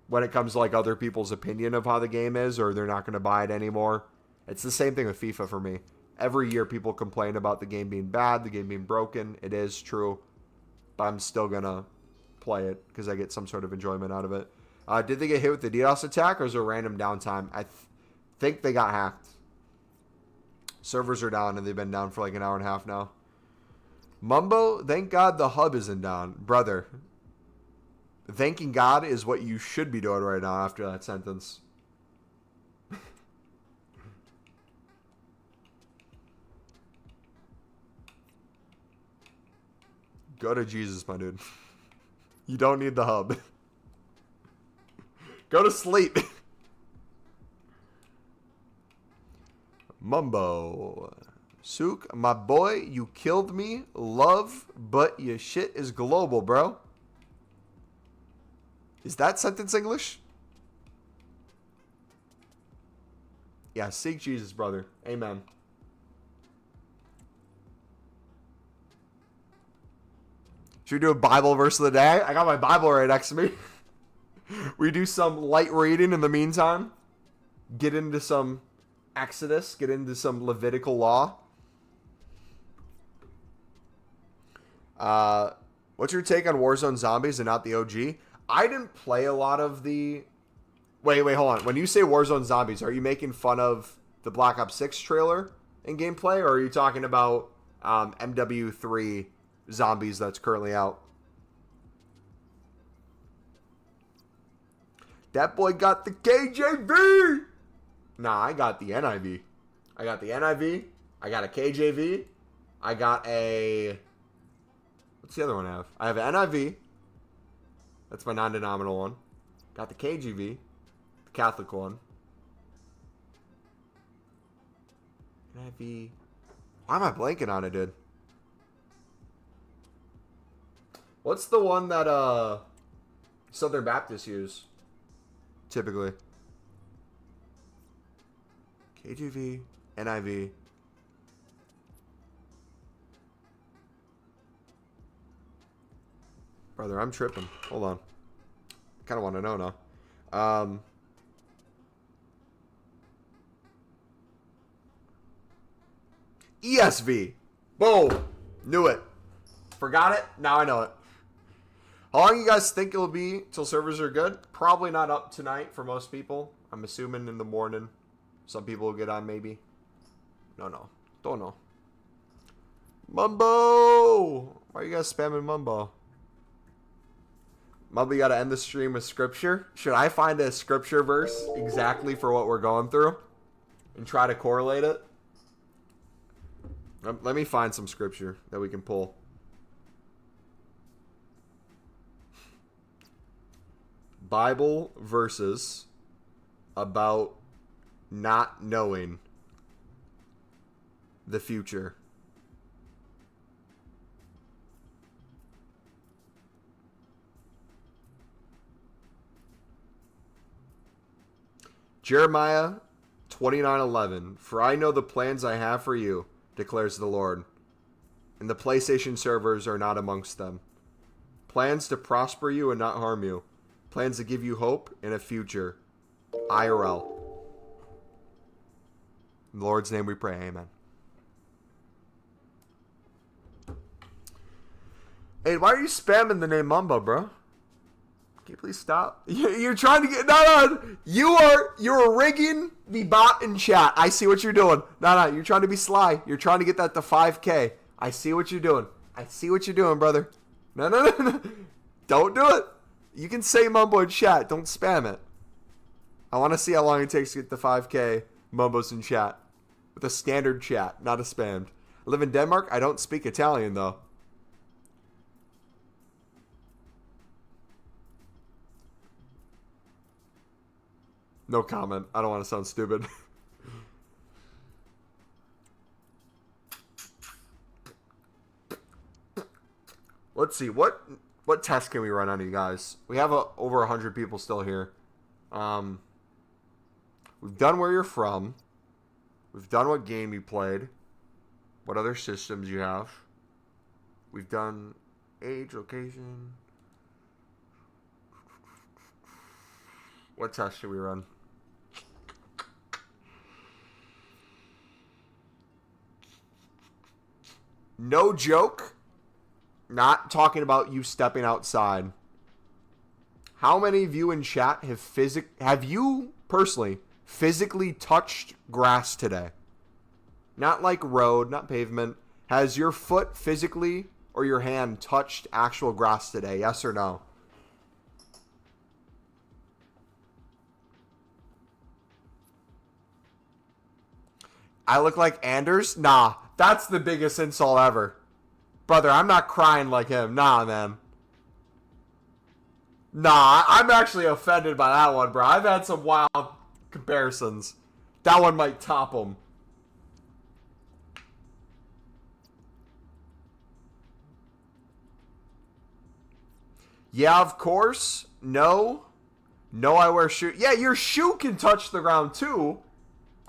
when it comes to like other people's opinion of how the game is, or they're not going to buy it anymore, it's the same thing with FIFA for me. Every year people complain about the game being bad, the game being broken. It is true. But I'm still going to play it because I get some sort of enjoyment out of it. Did they get hit with the DDoS attack, or is there random downtime? I think they got hacked. Servers are down, and they've been down for like an hour and a half now. Mumbo, thank God the hub isn't down. Brother, thanking God is what you should be doing right now after that sentence. Go to Jesus, my dude. You don't need the hub. Go to sleep. Mumbo. Sook, my boy, you killed me. Love, but your shit is global, bro. Is that sentence English? Yeah, seek Jesus, brother. Amen. Should we do a Bible verse of the day? I got my Bible right next to me. We do some light reading in the meantime. Get into some Exodus. Get into some Levitical law. What's your take on Warzone Zombies and not the OG? I didn't play a lot of the... Wait, hold on. When you say Warzone Zombies, are you making fun of the Black Ops 6 trailer in gameplay? Or are you talking about MW3 Zombies that's currently out? That boy got the KJV! Nah, I got the NIV. I got the NIV. I got a KJV. I got a... What's the other one I have? I have an NIV. That's my non-denominational one. Got the KGV. The Catholic one. NIV. Why am I blanking on it, dude? What's the one that Southern Baptists use? Typically. KGV, NIV. Brother, I'm tripping. Hold on. Kind of want to know now. ESV. Boom. Knew it. Forgot it. Now I know it. How long you guys think it'll be till servers are good? Probably not up tonight for most people. I'm assuming in the morning. Some people will get on maybe. No. Don't know. Mumbo! Why are you guys spamming Mumbo? Mumbo, you gotta end the stream with scripture. Should I find a scripture verse exactly for what we're going through? And try to correlate it? Let me find some scripture that we can pull. Bible verses about not knowing the future. Jeremiah 29:11. For I know the plans I have for you, declares the Lord, and the PlayStation servers are not amongst them. Plans to prosper you and not harm you. Plans to give you hope and a future. IRL. In the Lord's name we pray, amen. Hey, why are you spamming the name Mumbo, bro? Can you please stop? You're trying to get... No. You're rigging the bot in chat. I see what you're doing. No. You're trying to be sly. You're trying to get that to 5K. I see what you're doing. I see what you're doing, brother. No. Don't do it. You can say Mumbo in chat. Don't spam it. I want to see how long it takes to get the 5K Mumbos in chat. With a standard chat, not a spammed. I live in Denmark. I don't speak Italian, though. No comment. I don't want to sound stupid. Let's see. What test can we run on you guys? We have over 100 people still here. We've done where you're from. We've done what game you played. What other systems you have. We've done age, location. What test should we run? No joke. Not talking about you stepping outside. How many of you in chat have you personally physically touched grass today? Not like road, not pavement. Has your foot physically or your hand touched actual grass today? Yes or no? I look like Anders? Nah, that's the biggest insult ever. Brother, I'm not crying like him. Nah, man. Nah, I'm actually offended by that one, bro. I've had some wild comparisons. That one might top him. Yeah, of course. No, I wear shoe. Yeah, your shoe can touch the ground too.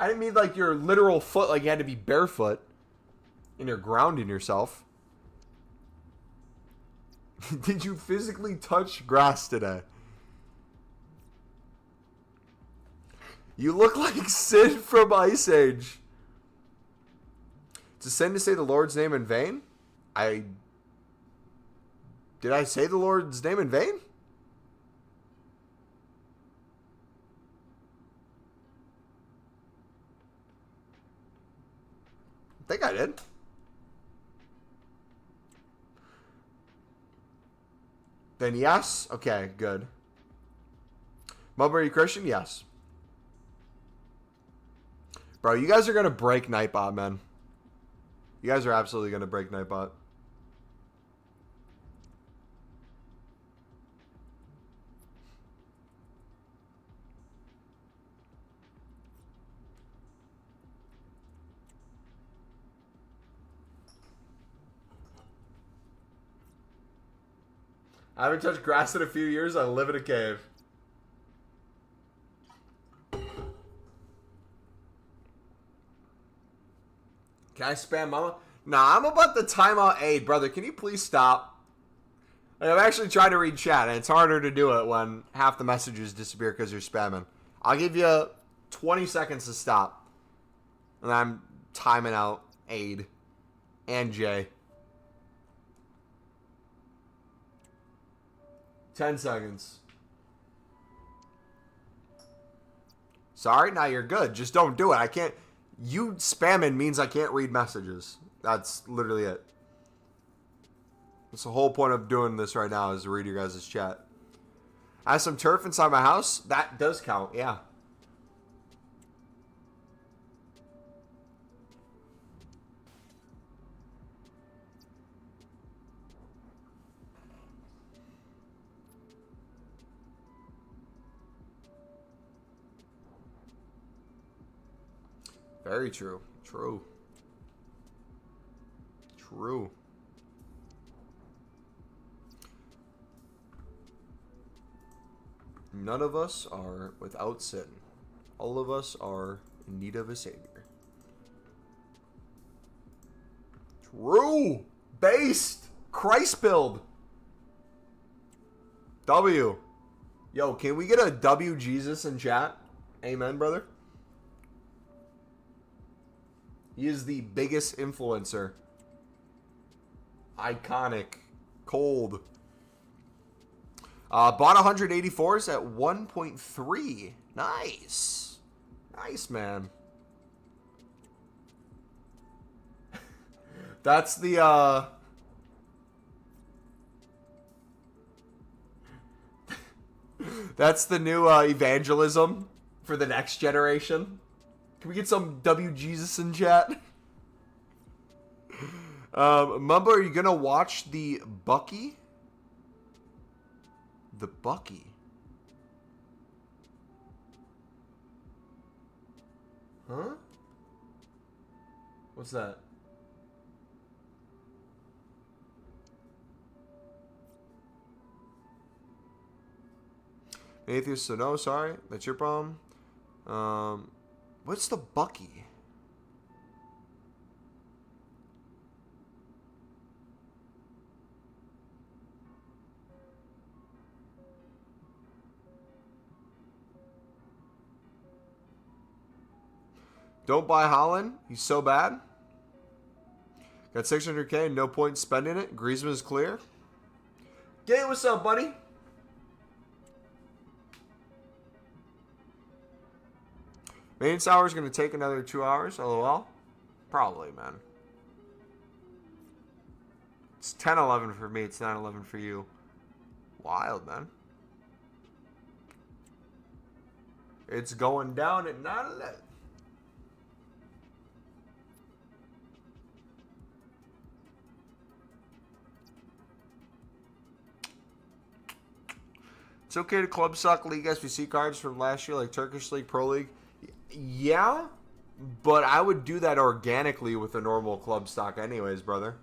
I didn't mean like your literal foot, like you had to be barefoot and you're grounding yourself. Did you physically touch grass today? You look like Sid from Ice Age. It's a sin to say the Lord's name in vain? Did I say the Lord's name in vain? I think I did. Then yes? Okay, good. Mumbo, are you Christian? Yes. Bro, you guys are going to break Nightbot, man. You guys are absolutely going to break Nightbot. I haven't touched grass in a few years. I live in a cave. Can I spam mama? Nah, I'm about the timeout aid, brother. Can you please stop? Like, I'm actually trying to read chat, and it's harder to do it when half the messages disappear because you're spamming. I'll give you 20 seconds to stop. And I'm timing out aid and Jay. 10 seconds. Sorry? Now you're good. Just don't do it. I can't. You spamming means I can't read messages. That's literally it. That's the whole point of doing this right now is to read your guys' chat. I have some turf inside my house. That does count, yeah. Very true. True. True. None of us are without sin. All of us are in need of a savior. True. Based. Christ build. W. Yo, can we get a W Jesus in chat? Amen, brother. He is the biggest influencer. Iconic. Cold. Bought 184s at 1.3. Nice. Nice, man. That's the, that's the new evangelism for the next generation. Can we get some W Jesus in chat? Mumbo, are you gonna watch the Bucky? The Bucky? Huh? What's that? Atheist, so no, sorry. That's your problem. What's the Bucky? Don't buy Holland. He's so bad. Got 600K, no point spending it. Griezmann is clear. Gay, what's up, buddy? Maintenance hour is going to take another 2 hours, lol. Probably, man. It's 10:11 for me. It's 9:11 for you. Wild, man. It's going down at 9:11. It's okay to club suck League SBC cards from last year, like Turkish League, Pro League. Yeah, but I would do that organically with a normal club stock anyways, brother.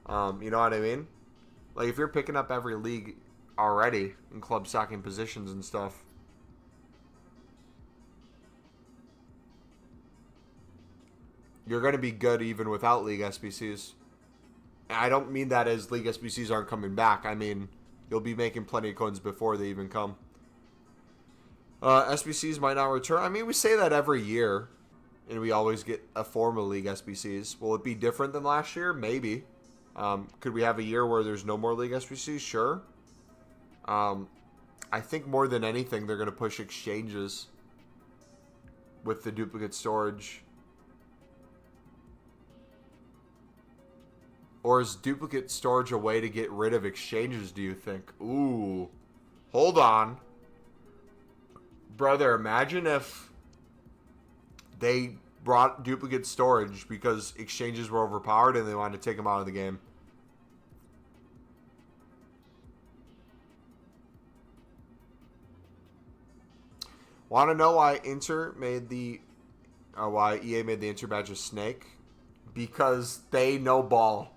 You know what I mean? Like, if you're picking up every league already in club stocking positions and stuff. You're going to be good even without League SBCs. I don't mean that as League SBCs aren't coming back. I mean, you'll be making plenty of coins before they even come. SBCs might not return. I mean, we say that every year. And we always get a form of League SBCs. Will it be different than last year? Maybe. Could we have a year where there's no more League SBCs? Sure. I think more than anything, they're going to push exchanges with the duplicate storage. Or is duplicate storage a way to get rid of exchanges, do you think? Ooh. Hold on. Brother, imagine if they brought duplicate storage because exchanges were overpowered and they wanted to take them out of the game. Want to know why why EA made the Inter badge a snake? Because they know ball.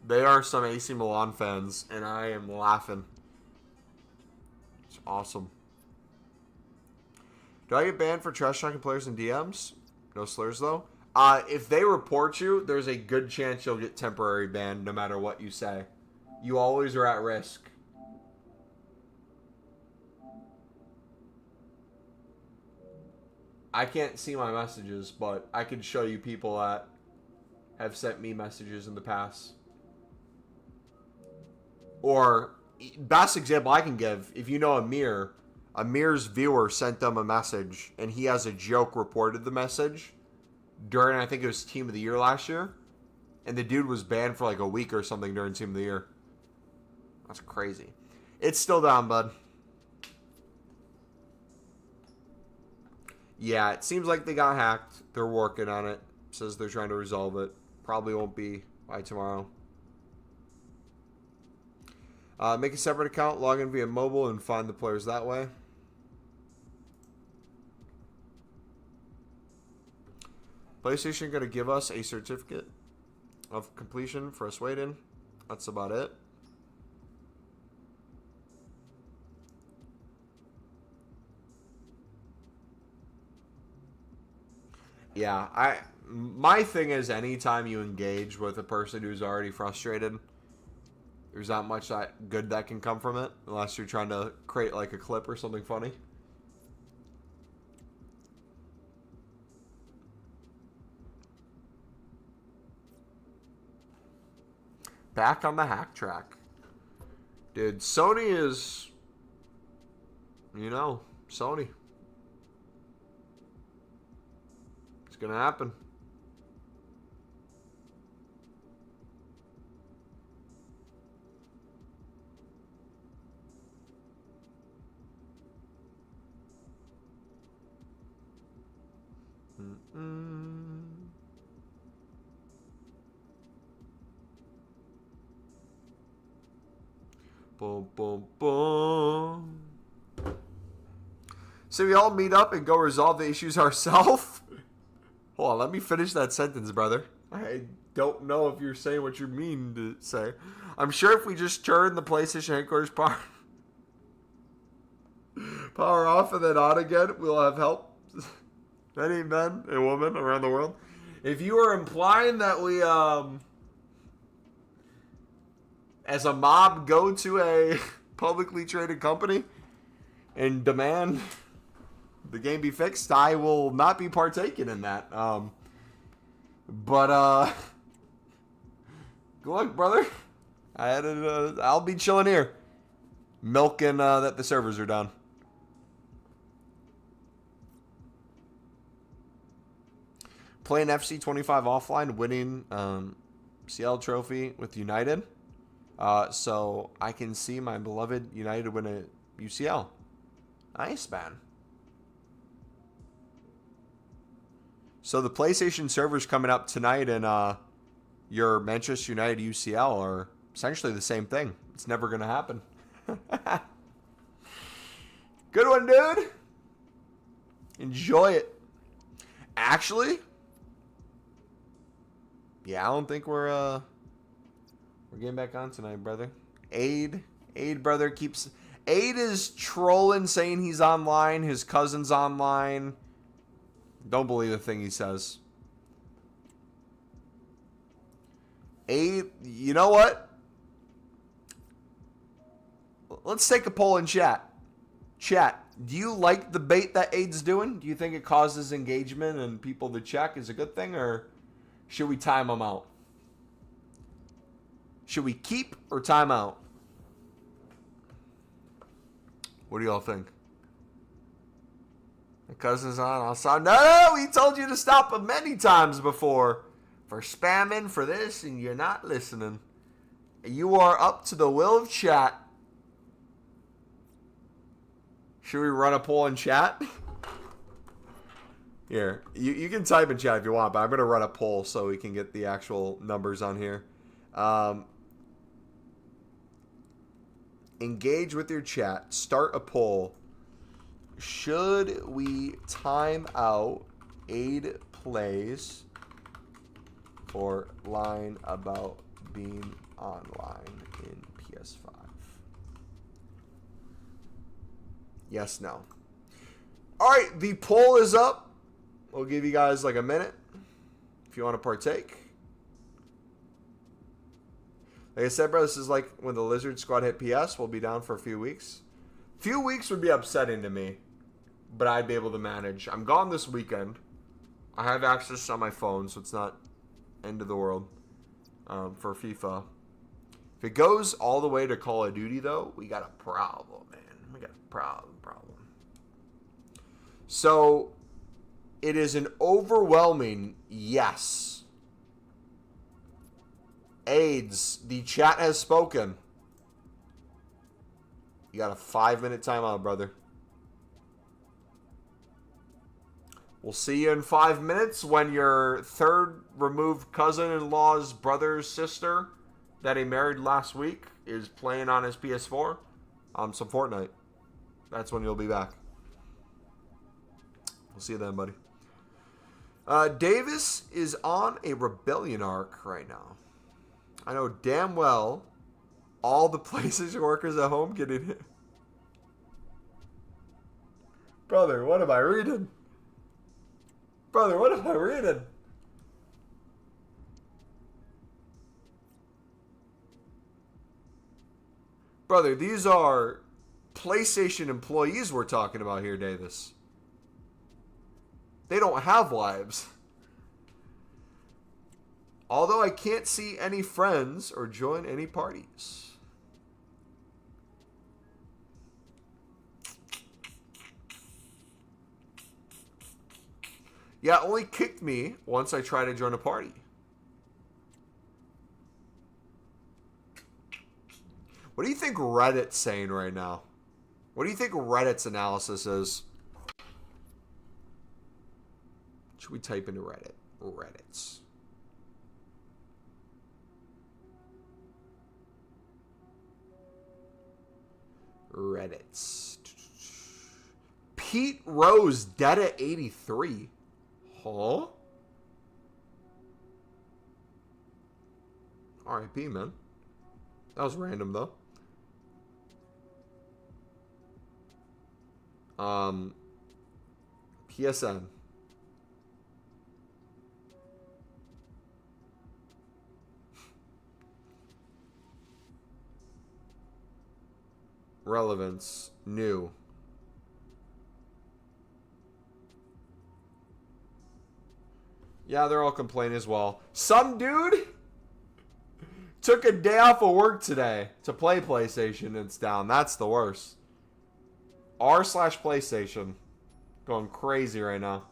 They are some AC Milan fans, and I am laughing. It's awesome. Do I get banned for trash talking players in DMs? No slurs, though. If they report you, there's a good chance you'll get temporary banned no matter what you say. You always are at risk. I can't see my messages, but I can show you people that have sent me messages in the past. Or, best example I can give, if you know Amir, Amir's viewer sent them a message, and he has a joke reported the message during, I think it was Team of the Year last year, and the dude was banned for like a week or something during Team of the Year. That's crazy. It's still down, bud. Yeah, it seems like they got hacked. They're working on it. Says they're trying to resolve it. Probably won't be by tomorrow. Make a separate account, log in via mobile, and find the players that way. PlayStation going to give us a certificate of completion for us waiting. That's about it. Yeah, my thing is anytime you engage with a person who's already frustrated, there's not much that good that can come from it unless you're trying to create like a clip or something funny. Back on the hack track. Dude, Sony is, you know, Sony. It's gonna happen. Boom, boom, boom. So we all meet up and go resolve the issues ourselves? Hold on, let me finish that sentence, brother. I don't know if you're saying what you mean to say. I'm sure if we just turn the PlayStation headquarters power off and then on again, we'll have help. Many men and women around the world. If you are implying that we, as a mob, go to a publicly traded company and demand the game be fixed, I will not be partaking in that. Good luck, brother. I'll be chilling here, milking that the servers are down. Playing FC25 offline, winning CL trophy with United. So I can see my beloved United win a UCL. Nice, man. So the PlayStation servers coming up tonight and your Manchester United UCL are essentially the same thing. It's never going to happen. Good one, dude. Enjoy it. Actually, yeah, I don't think we're getting back on tonight, brother. Aid, brother, Aid is trolling, saying he's online. His cousin's online. Don't believe the thing he says. You know what? Let's take a poll in chat. Chat, do you like the bait that Aid's doing? Do you think it causes engagement and people to check is a good thing, or should we time them out? Should we keep or time out? What do y'all think? My cousin's on. I'll stop. No, we told you to stop him many times before for spamming for this, and you're not listening. You are up to the will of chat. Should we run a poll in chat? Here, you can type in chat if you want, but I'm going to run a poll so we can get the actual numbers on here. Engage with your chat. Start a poll. Should we time out Aid plays or line about being online in PS5? Yes, no. All right, the poll is up. We'll give you guys like a minute if you want to partake. Like I said, bro, this is like when the Lizard Squad hit PS. We'll be down for a few weeks. Few weeks would be upsetting to me, but I'd be able to manage. I'm gone this weekend. I have access on my phone, so it's not end of the world for FIFA. If it goes all the way to Call of Duty, though, we got a problem, man. We got a problem. So, it is an overwhelming yes. AIDS, the chat has spoken. You got a 5-minute timeout, brother. We'll see you in 5 minutes when your third removed cousin-in-law's brother's sister that he married last week is playing on his PS4 some Fortnite. That's when you'll be back. We'll see you then, buddy. Davis is on a rebellion arc right now. I know damn well all the PlayStation workers at home getting hit. Brother, what am I reading? Brother, what am I reading? Brother, these are PlayStation employees we're talking about here, Davis. They don't have lives. Although I can't see any friends or join any parties. Yeah, it only kicked me once I tried to join a party. What do you think Reddit's saying right now? What do you think Reddit's analysis is? Should we type into Reddit? Reddit's. Reddit's. Pete Rose dead at 83. Huh? R.I.P., man. That was random, though. PSN. Relevance. New. Yeah, they're all complaining as well. Some dude took a day off of work today to play PlayStation and it's down. That's the worst. r/PlayStation. Going crazy right now.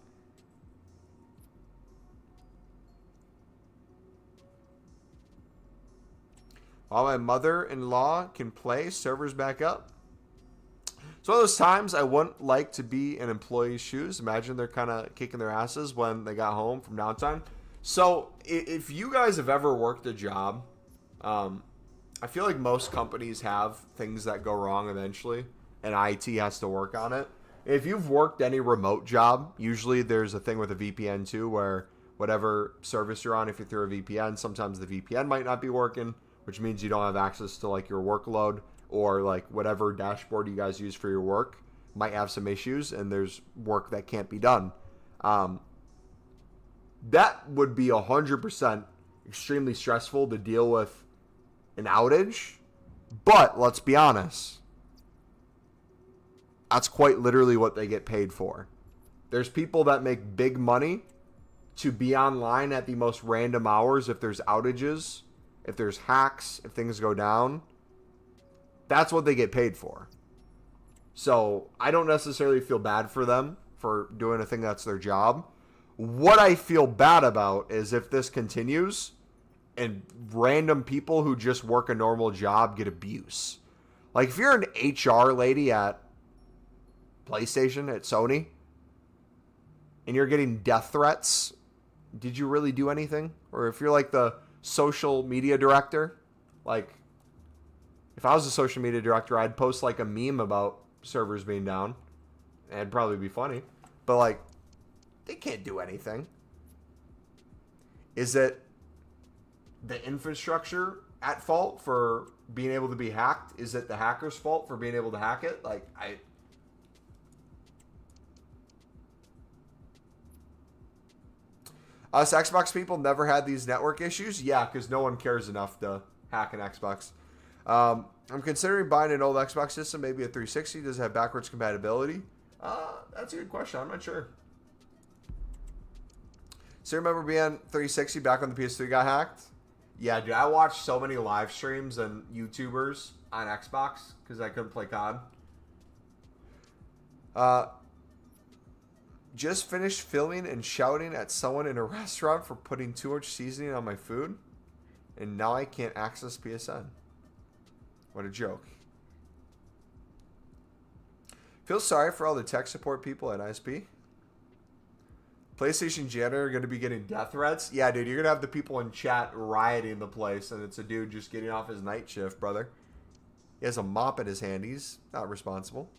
While my mother-in-law can play, servers back up. It's one of those times I wouldn't like to be in employees' shoes. Imagine they're kind of kicking their asses when they got home from downtime. So if you guys have ever worked a job, I feel like most companies have things that go wrong eventually, and IT has to work on it. If you've worked any remote job, usually there's a thing with a VPN too, where whatever service you're on, if you're through a VPN, sometimes the VPN might not be working, which means you don't have access to like your workload or like whatever dashboard you guys use for your work might have some issues and there's work that can't be done. That would be 100% extremely stressful to deal with an outage. But let's be honest. That's quite literally what they get paid for. There's people that make big money to be online at the most random hours if there's outages, if there's hacks, if things go down. That's what they get paid for. So I don't necessarily feel bad for them for doing a thing that's their job. What I feel bad about is if this continues and random people who just work a normal job get abuse. Like if you're an HR lady at PlayStation, at Sony, and you're getting death threats, did you really do anything? Or if you're like the social media director, like if I was a social media director, I'd post like a meme about servers being down. It'd probably be funny. But like, they can't do anything. Is it the infrastructure at fault for being able to be hacked? Is it the hacker's fault for being able to hack it? Like, Us Xbox people never had these network issues? Yeah, because no one cares enough to hack an Xbox. I'm considering buying an old Xbox system, maybe a 360. Does it have backwards compatibility? That's a good question. I'm not sure. So you remember being 360 back when the PS3 got hacked? Yeah, dude. I watched so many live streams and YouTubers on Xbox because I couldn't play COD. Just finished filming and shouting at someone in a restaurant for putting too much seasoning on my food. And now I can't access PSN. What a joke. Feel sorry for all the tech support people at ISP. PlayStation janitor are going to be getting death threats. Yeah, dude, you're going to have the people in chat rioting the place, and it's a dude just getting off his night shift, brother. He has a mop in his hand. He's not responsible.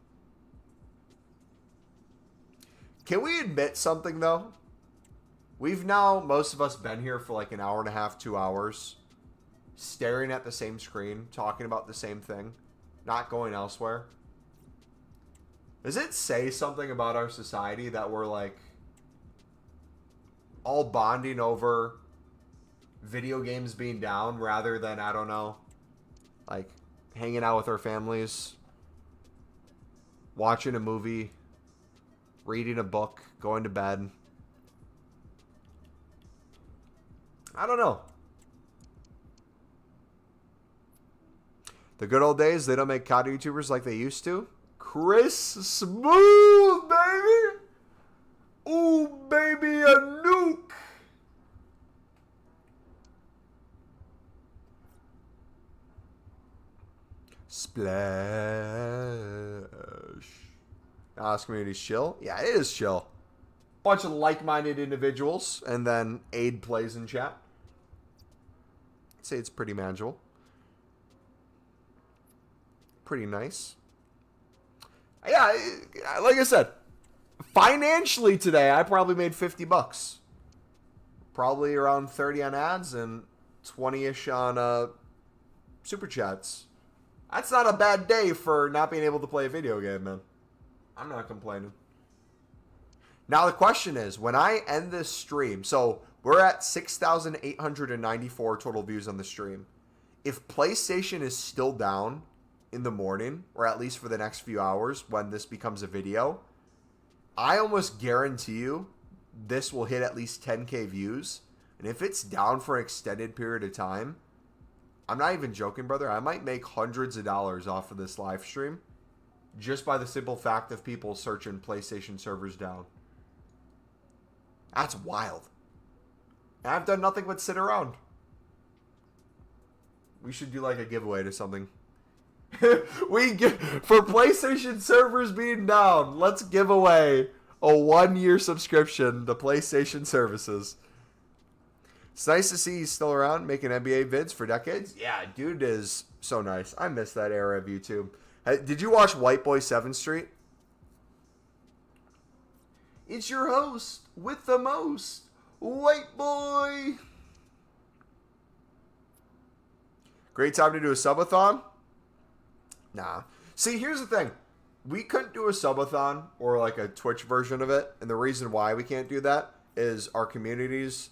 Can we admit something, though? We've now, most of us, been here for like an hour and a half, 2 hours, staring at the same screen, talking about the same thing, not going elsewhere. Does it say something about our society that we're like all bonding over video games being down rather than, I don't know, like hanging out with our families, watching a movie, reading a book, going to bed? I don't know. The good old days, they don't make COD YouTubers like they used to. Chris Smooth, baby! Ooh, baby, a nuke! Splash. This community's chill. Yeah, it is chill. Bunch of like-minded individuals, and then Aid plays in chat. I'd say it's pretty manageable. Pretty nice. Yeah, like I said, financially today, I probably made $50. Probably around 30 on ads and 20-ish on super chats. That's not a bad day for not being able to play a video game, man. I'm not complaining. Now the question is, when I end this stream, so we're at 6,894 total views on the stream. If PlayStation is still down in the morning, or at least for the next few hours when this becomes a video, I almost guarantee you this will hit at least 10K views. And if it's down for an extended period of time, I'm not even joking, brother, I might make hundreds of dollars off of this live stream just by the simple fact of people searching PlayStation servers down. That's wild. And I've done nothing but sit around. We should do like a giveaway to something. We give, for PlayStation servers being down, let's give away a 1-year subscription to PlayStation services. It's nice to see he's still around making NBA vids for decades. Yeah, dude is so nice. I miss that era of YouTube. Did you watch White Boy 7th Street? It's your host with the most, White Boy. Great time to do a subathon? Nah. See, here's the thing. We couldn't do a subathon or like a Twitch version of it. And the reason why we can't do that is our communities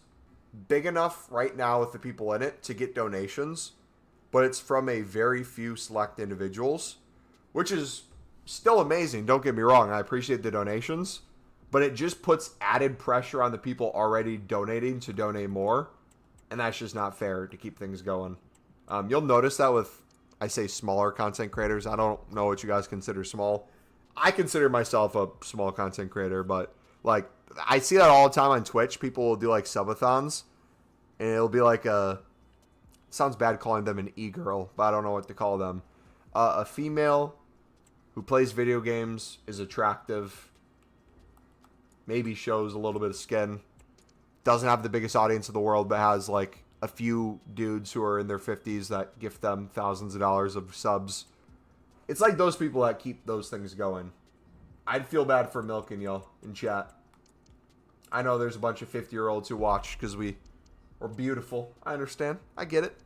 big enough right now with the people in it to get donations, but it's from a very few select individuals, which is still amazing. Don't get me wrong. I appreciate the donations, but it just puts added pressure on the people already donating to donate more, and that's just not fair to keep things going. You'll notice that with, I say, smaller content creators. I don't know what you guys consider small. I consider myself a small content creator, but like I see that all the time on Twitch. People will do like subathons, and it'll be like sounds bad calling them an e-girl, but I don't know what to call them. A female who plays video games, is attractive, maybe shows a little bit of skin, doesn't have the biggest audience in the world, but has like a few dudes who are in their 50s that gift them thousands of dollars of subs. It's like those people that keep those things going. I'd feel bad for milking y'all in chat. I know there's a bunch of 50-year-olds who watch because we're beautiful. I understand. I get it.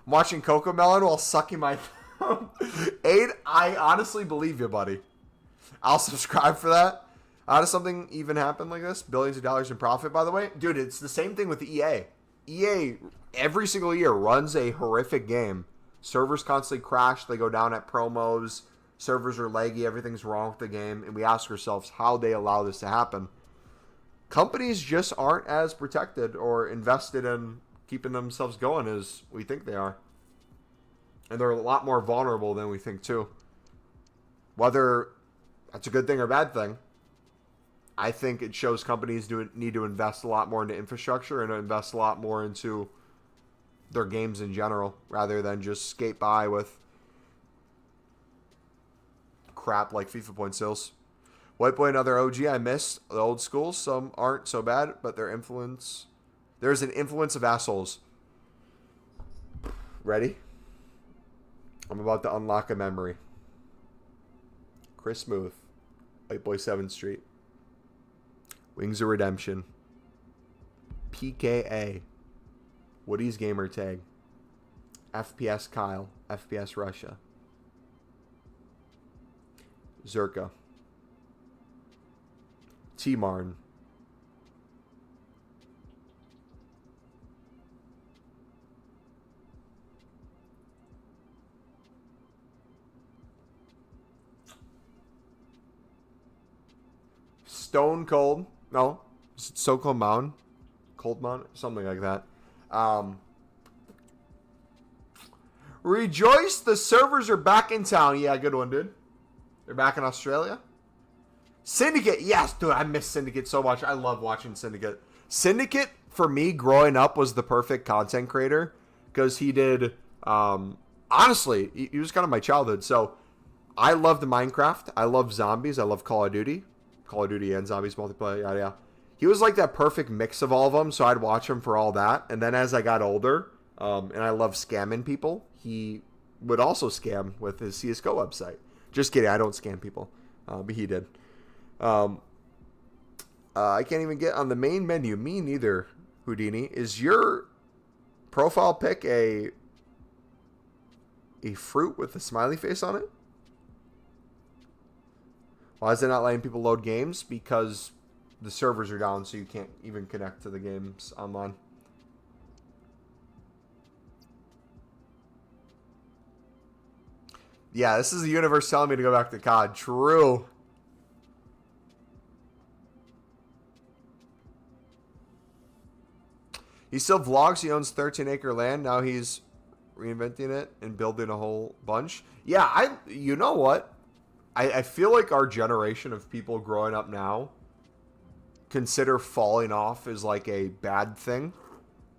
I'm watching Cocomelon while sucking my thumb. Aid, I honestly believe you, buddy. I'll subscribe for that. How does something even happen like this? Billions of dollars in profit, by the way? Dude, it's the same thing with EA. EA, every single year, runs a horrific game. Servers constantly crash. They go down at promos. Servers are laggy. Everything's wrong with the game. And we ask ourselves how they allow this to happen. Companies just aren't as protected or invested in keeping themselves going as we think they are. And they're a lot more vulnerable than we think, too. Whether that's a good thing or bad thing, I think it shows companies need to invest a lot more into infrastructure and invest a lot more into their games in general, rather than just skate by with crap like FIFA point sales. White Boy, another OG. I miss the old school. Some aren't so bad, but there's an influence of assholes. Ready? I'm about to unlock a memory. Chris Smooth, White Boy 7th Street, Wings of Redemption, PKA, Woody's Gamer Tag, FPS Kyle, FPS Russia, Zerka, T-Marn, Stone Cold, no, So Cold Mountain, Cold Mountain, something like that. Rejoice, the servers are back in town. Yeah, good one, dude. They're back in Australia. Syndicate, yes, dude, I miss Syndicate so much. I love watching Syndicate. Syndicate, for me, growing up, was the perfect content creator because he did, honestly, he was kind of my childhood. So I loved Minecraft. I love zombies. I love Call of Duty and zombies multiplayer, yada yada. He was like that perfect mix of all of them, so I'd watch him for all that. And then as I got older, and I love scamming people, he would also scam with his CSGO website. Just kidding, I don't scam people, but he did. I can't even get on the main menu. Me neither, Houdini. Is your profile pic a fruit with a smiley face on it? Why is it not letting people load games? Because the servers are down, so you can't even connect to the games online. Yeah, this is the universe telling me to go back to COD. True. He still vlogs. He owns 13-acre land. Now he's reinventing it and building a whole bunch. Yeah, you know what? I feel like our generation of people growing up now consider falling off as like a bad thing.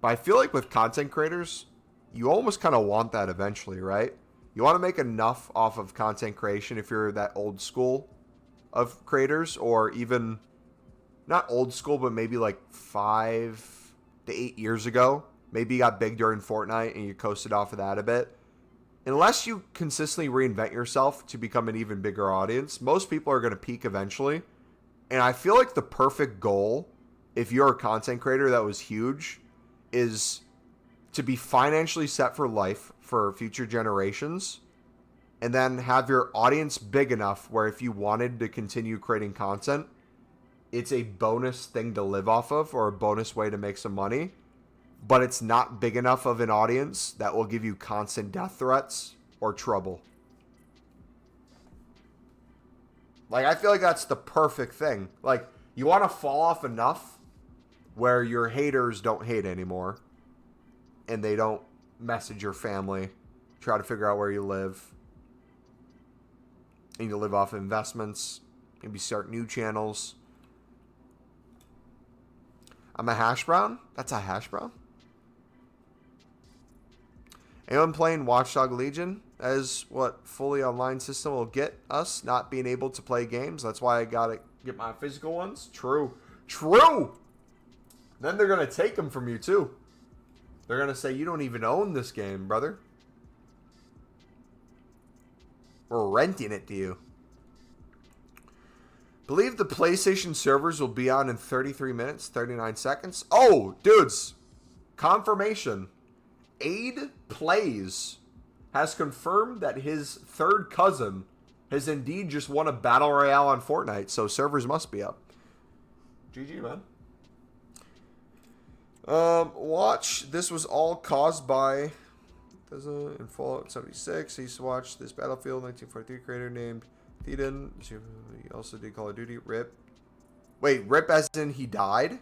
But I feel like with content creators, you almost kind of want that eventually, right? You want to make enough off of content creation if you're that old school of creators, or even not old school, but maybe like 5 to 8 years ago. Maybe you got big during Fortnite and you coasted off of that a bit. Unless you consistently reinvent yourself to become an even bigger audience, most people are going to peak eventually. And I feel like the perfect goal, if you're a content creator that was huge, is to be financially set for life for future generations, and then have your audience big enough where if you wanted to continue creating content, it's a bonus thing to live off of or a bonus way to make some money, but it's not big enough of an audience that will give you constant death threats or trouble. Like, I feel like that's the perfect thing. Like, you want to fall off enough where your haters don't hate anymore and they don't message your family, try to figure out where you live. And you live off of investments. Maybe start new channels. I'm a hash brown? That's a hash brown? Anyone playing Watchdog Legion? That is what fully online system will get us, not being able to play games. That's why I gotta get my physical ones. True. True! Then they're gonna take them from you too. They're gonna say, you don't even own this game, brother. We're renting it to you. Believe the PlayStation servers will be on in 33 minutes, 39 seconds. Oh, dudes. Confirmation. Aid Plays has confirmed that his third cousin has indeed just won a battle royale on Fortnite, so servers must be up. GG, man. Watch. This was all caused by in Fallout 76. He used to watch this Battlefield 1943 creator named Theoden. He also did Call of Duty. RIP. Wait, RIP as in he died?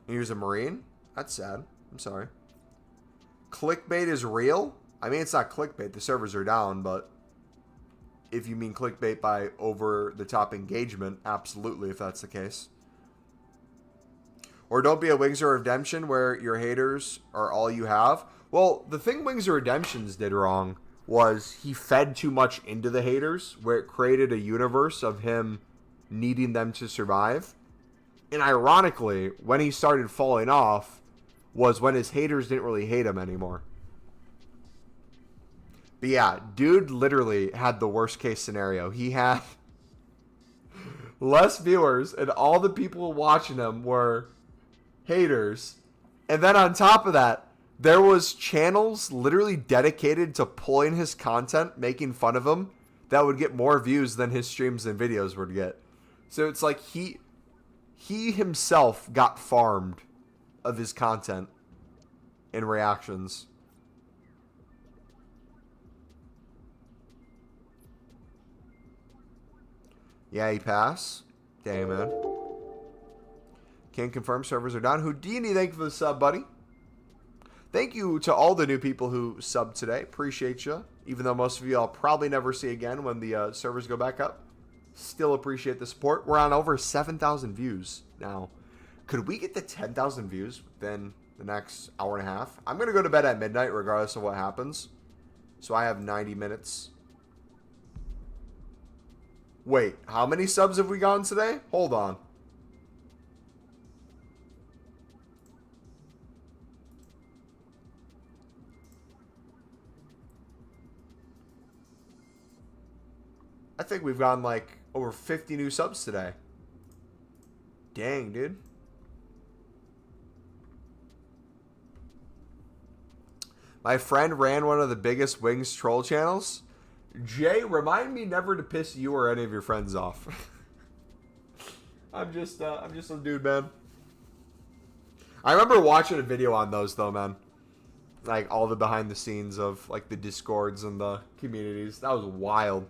He was a Marine? That's sad. I'm sorry. Clickbait is real? I mean, it's not clickbait. The servers are down, but if you mean clickbait by over-the-top engagement, absolutely, if that's the case. Or don't be a Wings of Redemption where your haters are all you have. Well, the thing Wings of Redemptions did wrong was he fed too much into the haters, where it created a universe of him needing them to survive. And ironically, when he started falling off was when his haters didn't really hate him anymore. But yeah, dude literally had the worst case scenario. He had less viewers and all the people watching him were haters. And then on top of that, there was channels literally dedicated to pulling his content, making fun of him, that would get more views than his streams and videos would get. So it's like he himself got farmed of his content and reactions. Yeah, he passed. Damn, man. Can't confirm servers are down. Houdini, thank you for the sub, buddy. Thank you to all the new people who subbed today. Appreciate you. Even though most of you I'll probably never see again when the servers go back up. Still appreciate the support. We're on over 7,000 views now. Could we get to 10,000 views within the next hour and a half? I'm going to go to bed at midnight regardless of what happens. So I have 90 minutes. Wait, how many subs have we gotten today? Hold on. I think we've gotten like over 50 new subs today. Dang, dude. My friend ran one of the biggest Wings troll channels. Jay, remind me never to piss you or any of your friends off. I'm just a dude, man. I remember watching a video on those though, man. Like all the behind the scenes of like the Discords and the communities. That was wild.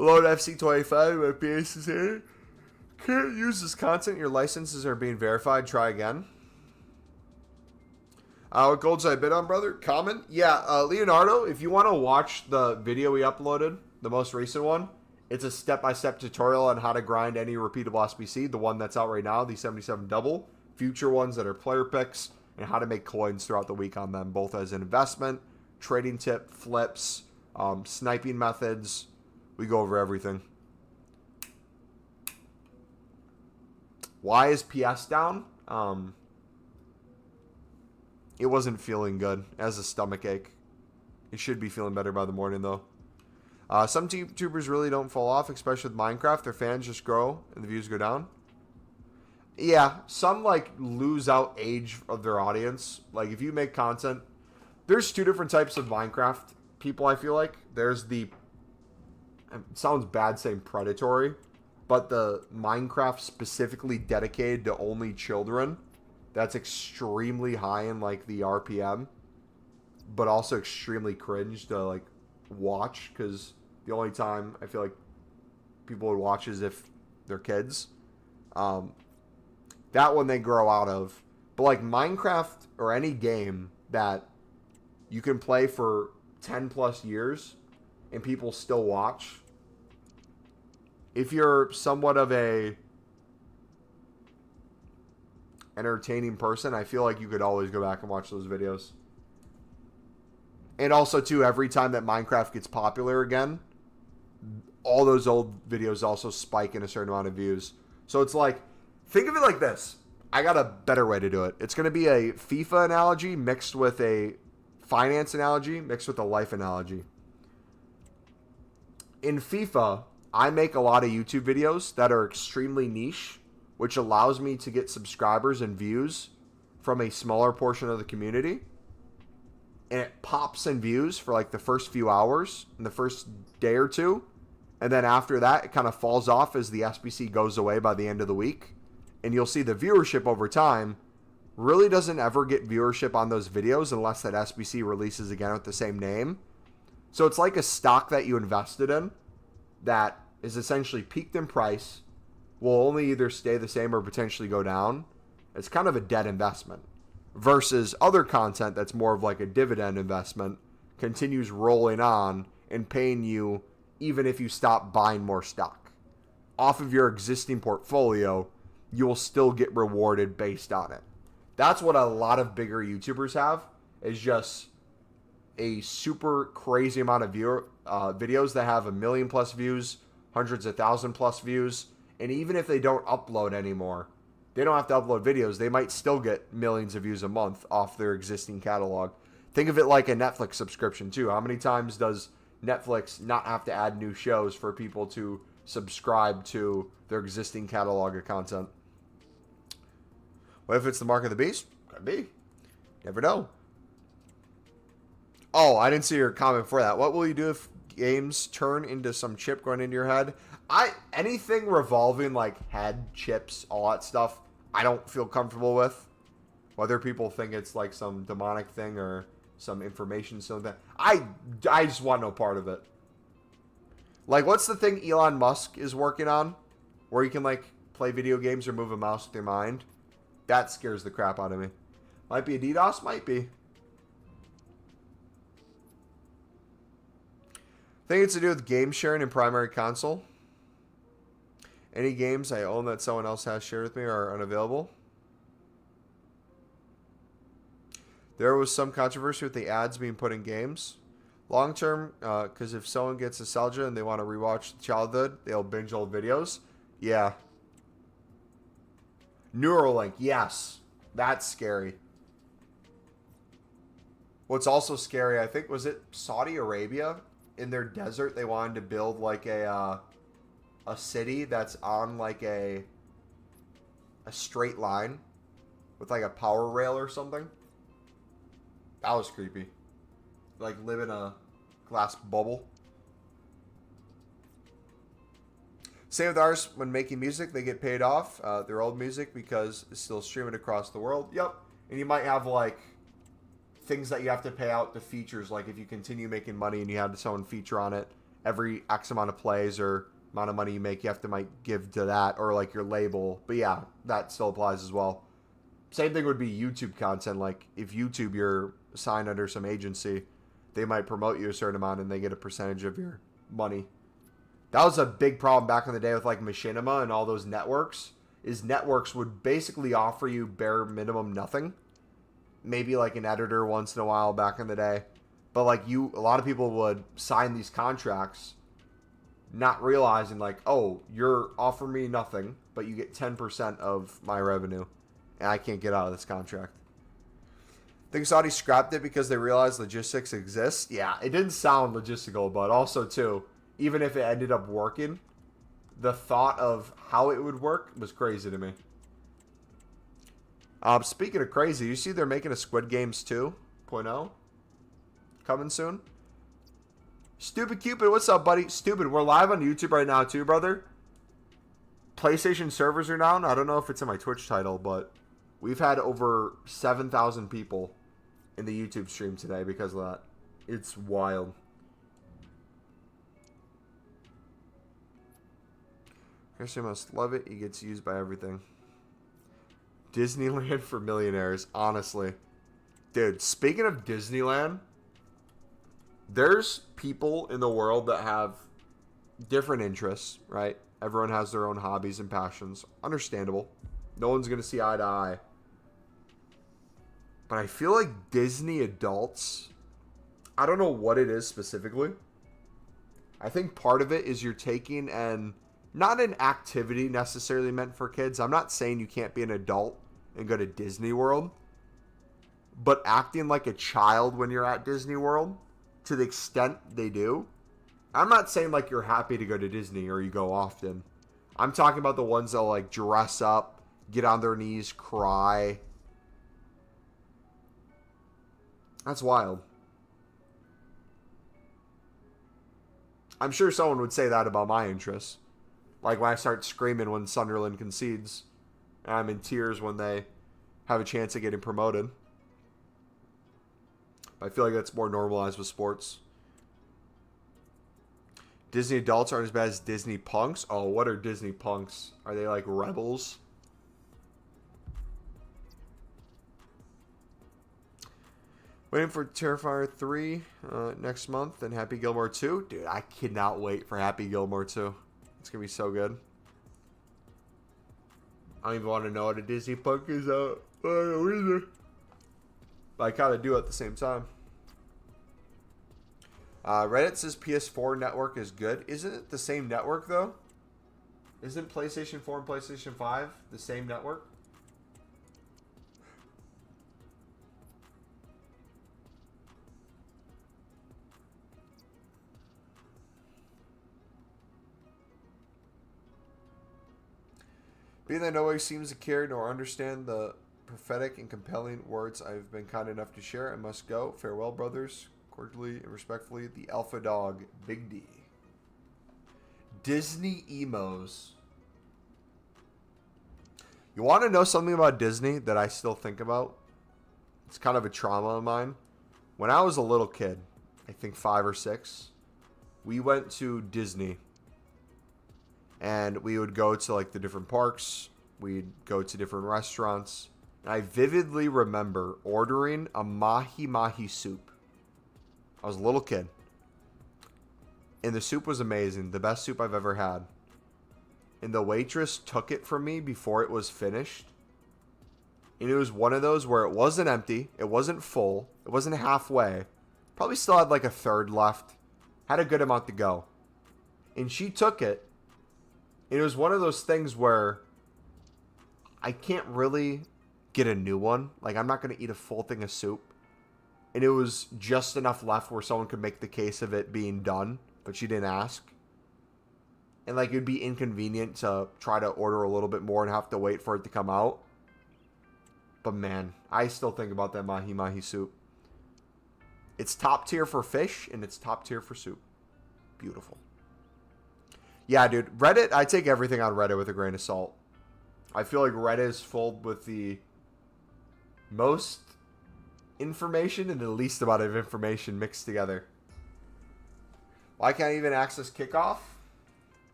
Load FC25, my PS is here. Can't use this content. Your licenses are being verified. Try again. What gold should I bid on, brother? Common? Yeah, Leonardo, if you want to watch the video we uploaded, the most recent one, it's a step-by-step tutorial on how to grind any repeatable SBC, the one that's out right now, the 77 double, future ones that are player picks, and how to make coins throughout the week on them, both as an investment, trading tip, flips, sniping methods. We go over everything. Why is PS down? It wasn't feeling good. It has a stomach ache. It should be feeling better by the morning, though. Some YouTubers really don't fall off, especially with Minecraft. Their fans just grow and the views go down. Yeah, some, like, lose out age of their audience. Like, if you make content... There's two different types of Minecraft people, I feel like. There's the it sounds bad saying predatory, but the Minecraft specifically dedicated to only children, that's extremely high in like the RPM, but also extremely cringe to like watch, because the only time I feel like people would watch is if they're kids. That one they grow out of. But like Minecraft or any game that you can play for 10 plus years and people still watch, if you're somewhat of a entertaining person, I feel like you could always go back and watch those videos. And also too, every time that Minecraft gets popular again, all those old videos also spike in a certain amount of views. So it's like, think of it like this. I got a better way to do it. It's going to be a FIFA analogy mixed with a finance analogy mixed with a life analogy. In FIFA, I make a lot of YouTube videos that are extremely niche, which allows me to get subscribers and views from a smaller portion of the community. And it pops in views for like the first few hours in the first day or two. And then after that, it kind of falls off as the SBC goes away by the end of the week. And you'll see the viewership over time really doesn't ever get viewership on those videos unless that SBC releases again with the same name. So it's like a stock that you invested in that is essentially peaked in price, will only either stay the same or potentially go down. It's kind of a dead investment. Versus other content that's more of like a dividend investment, continues rolling on and paying you even if you stop buying more stock. Off of your existing portfolio, you will still get rewarded based on it. That's what a lot of bigger YouTubers have, is just a super crazy amount of videos that have 1 million plus views, hundreds of thousand plus views, and even if they don't upload anymore, they don't have to upload videos, they might still get millions of views a month off their existing catalog. Think of it like a Netflix subscription too. How many times does Netflix not have to add new shows for people to subscribe to their existing catalog of content? What if it's the mark of the beast? Could be. Never know. Oh, I didn't see your comment for that. What will you do if games turn into some chip going into your head? Anything revolving like head, chips, all that stuff, I don't feel comfortable with. Whether people think it's like some demonic thing or some information, something. I just want no part of it. Like, what's the thing Elon Musk is working on? Where you can like play video games or move a mouse with your mind? That scares the crap out of me. Might be a DDoS, might be. Think it's to do with game sharing and primary console. Any games I own that someone else has shared with me are unavailable. There was some controversy with the ads being put in games. Long term, because if someone gets nostalgia and they want to rewatch childhood, they'll binge old videos. Yeah. Neuralink, yes. That's scary. What's also scary, I think, was it Saudi Arabia? In their desert, they wanted to build like a city that's on like a straight line with like a power rail or something. That was creepy. Like live in a glass bubble. Same with ours. When making music, they get paid off their old music because it's still streaming across the world. Yep. And you might have like things that you have to pay out to features. Like if you continue making money and you have someone feature on it, every X amount of plays or amount of money you make, you have to might give to that, or like your label. But yeah, that still applies as well. Same thing would be YouTube content. Like if YouTube, you're signed under some agency, they might promote you a certain amount and they get a percentage of your money. That was a big problem back in the day with like Machinima and all those networks, is networks would basically offer you bare minimum nothing. Maybe like an editor once in a while back in the day. But like a lot of people would sign these contracts not realizing like, oh, you're offering me nothing, but you get 10% of my revenue. And I can't get out of this contract. Think Saudi scrapped it because they realized logistics exist? Yeah, it didn't sound logistical, but also too, even if it ended up working, the thought of how it would work was crazy to me. Speaking of crazy, you see they're making a Squid Games 2.0 coming soon? Stupid Cupid, what's up, buddy? Stupid, we're live on YouTube right now too, brother. PlayStation servers are down. I don't know if it's in my Twitch title, but we've had over 7,000 people in the YouTube stream today because of that. It's wild. Christian must love it. He gets used by everything. Disneyland for millionaires, honestly. Dude, speaking of Disneyland, there's people in the world that have different interests, right? Everyone has their own hobbies and passions. Understandable. No one's going to see eye to eye. But I feel like Disney adults, I don't know what it is specifically. I think part of it is you're taking not an activity necessarily meant for kids. I'm not saying you can't be an adult and go to Disney World. But acting like a child when you're at Disney World, to the extent they do. I'm not saying like you're happy to go to Disney or you go often. I'm talking about the ones that like dress up, get on their knees, cry. That's wild. I'm sure someone would say that about my interests. Like when I start screaming when Sunderland concedes. And I'm in tears when they have a chance of getting promoted. I feel like that's more normalized with sports. Disney adults aren't as bad as Disney punks. Oh, what are Disney punks? Are they like rebels? Waiting for Terrifier 3 next month and Happy Gilmore 2. Dude, I cannot wait for Happy Gilmore 2. It's going to be so good. I don't even want to know what a Disney punk is out. I don't know either. But I kind of do at the same time. Reddit says PS4 network is good. Isn't it the same network, though? Isn't PlayStation 4 and PlayStation 5 the same network? Being that nobody seems to care nor understand the prophetic and compelling words I've been kind enough to share, I must go. Farewell, brothers. Cordially and respectfully, the Alpha Dog, Big D. Disney emos. You want to know something about Disney that I still think about? It's kind of a trauma of mine. When I was a little kid, I think 5 or 6, we went to Disney. And we would go to like the different parks. We'd go to different restaurants. And I vividly remember ordering a mahi-mahi soup. I was a little kid. And the soup was amazing. The best soup I've ever had. And the waitress took it from me before it was finished. And it was one of those where it wasn't empty. It wasn't full. It wasn't halfway. Probably still had like a third left. Had a good amount to go. And she took it. It was one of those things where I can't really get a new one. Like, I'm not going to eat a full thing of soup. And it was just enough left where someone could make the case of it being done. But she didn't ask. And, like, it would be inconvenient to try to order a little bit more and have to wait for it to come out. But, man, I still think about that mahi-mahi soup. It's top tier for fish, and it's top tier for soup. Beautiful. Yeah, dude. Reddit, I take everything on Reddit with a grain of salt. I feel like Reddit is filled with the most information and the least amount of information mixed together. Why can't I even access kickoff?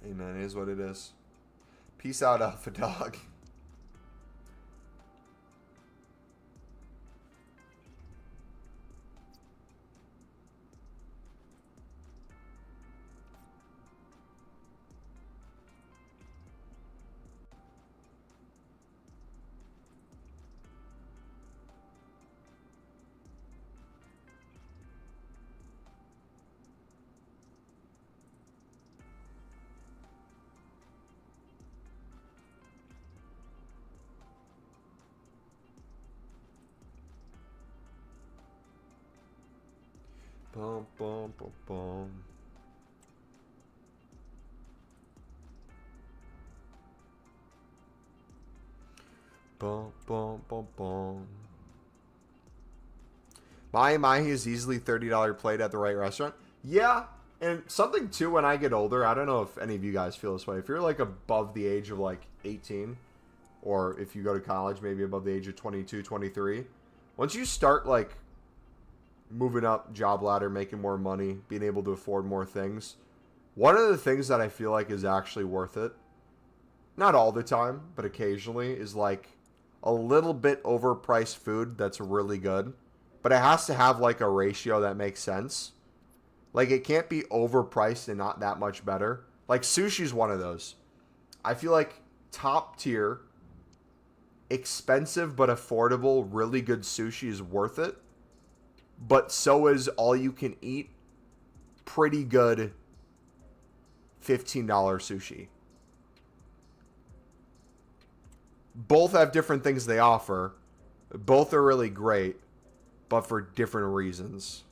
Hey, man, it is what it is. Peace out, Alpha Dog. Bum, bum, bum, bum. Bum, bum, bum, bum. Mahi-mahi is easily $30 plate at the right restaurant. Yeah, and something too when I get older, I don't know if any of you guys feel this way. If you're like above the age of like 18, or if you go to college, maybe above the age of 22, 23, once you start like moving up job ladder, making more money, being able to afford more things, one of the things that I feel like is actually worth it, not all the time, but occasionally, is like a little bit overpriced food that's really good, but it has to have like a ratio that makes sense. Like, it can't be overpriced and not that much better. Like, sushi's one of those. I feel like top tier, expensive but affordable, really good sushi is worth it. But so is all you can eat, pretty good $15 sushi. Both have different things they offer. Both are really great, but for different reasons.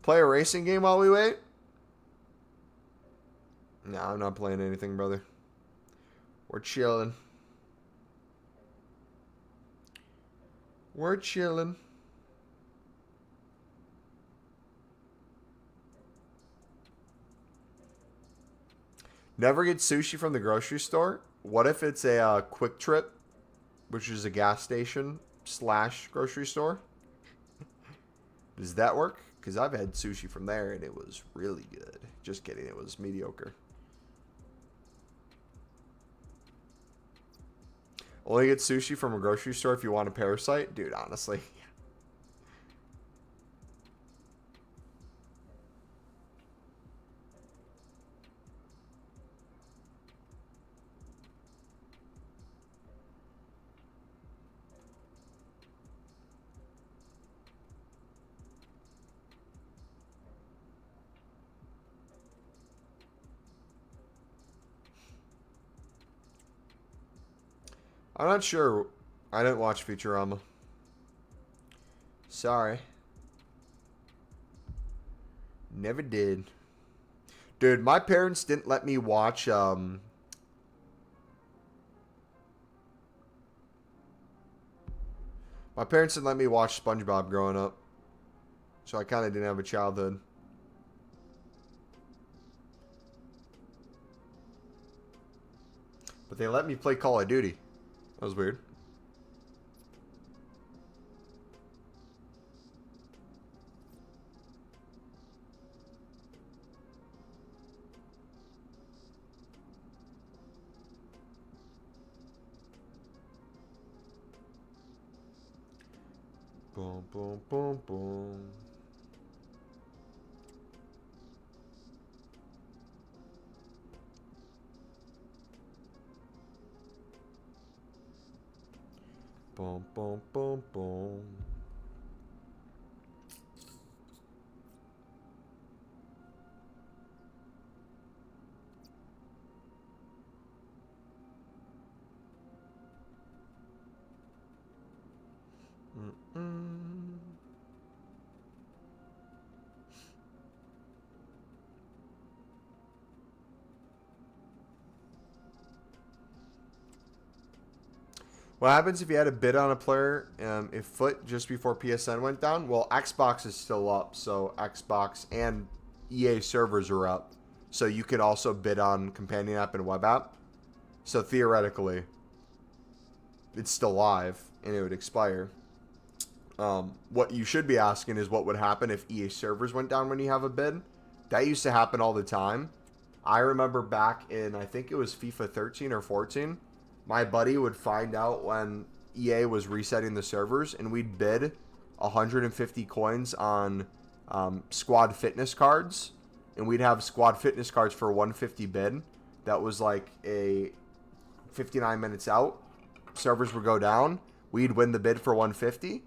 Play a racing game while we wait? No, I'm not playing anything, brother. We're chilling. We're chilling. Never get sushi from the grocery store? What if it's a Quick Trip, which is a gas station / grocery store? Does that work? Because I've had sushi from there and it was really good. Just kidding, it was mediocre. Only get sushi from a grocery store if you want a parasite? Dude, honestly. I'm not sure. I didn't watch Futurama. Sorry. Never did. Dude, my parents didn't let me watch, my parents didn't let me watch SpongeBob growing up. So I kind of didn't have a childhood. But they let me play Call of Duty. That was weird. Boom, boom, boom, boom. Boom, boom, boom, boom. Mm-mm. What happens if you had a bid on a player if Foot just before PSN went down? Well, Xbox is still up, so Xbox and EA servers are up. So you could also bid on companion app and web app. So theoretically, it's still live and it would expire. What you should be asking is what would happen if EA servers went down when you have a bid. That used to happen all the time. I remember back in, I think it was FIFA 13 or 14, my buddy would find out when EA was resetting the servers, and we'd bid 150 coins on squad fitness cards, and we'd have squad fitness cards for 150 bid. That was like a 59 minutes out. Servers would go down. We'd win the bid for 150,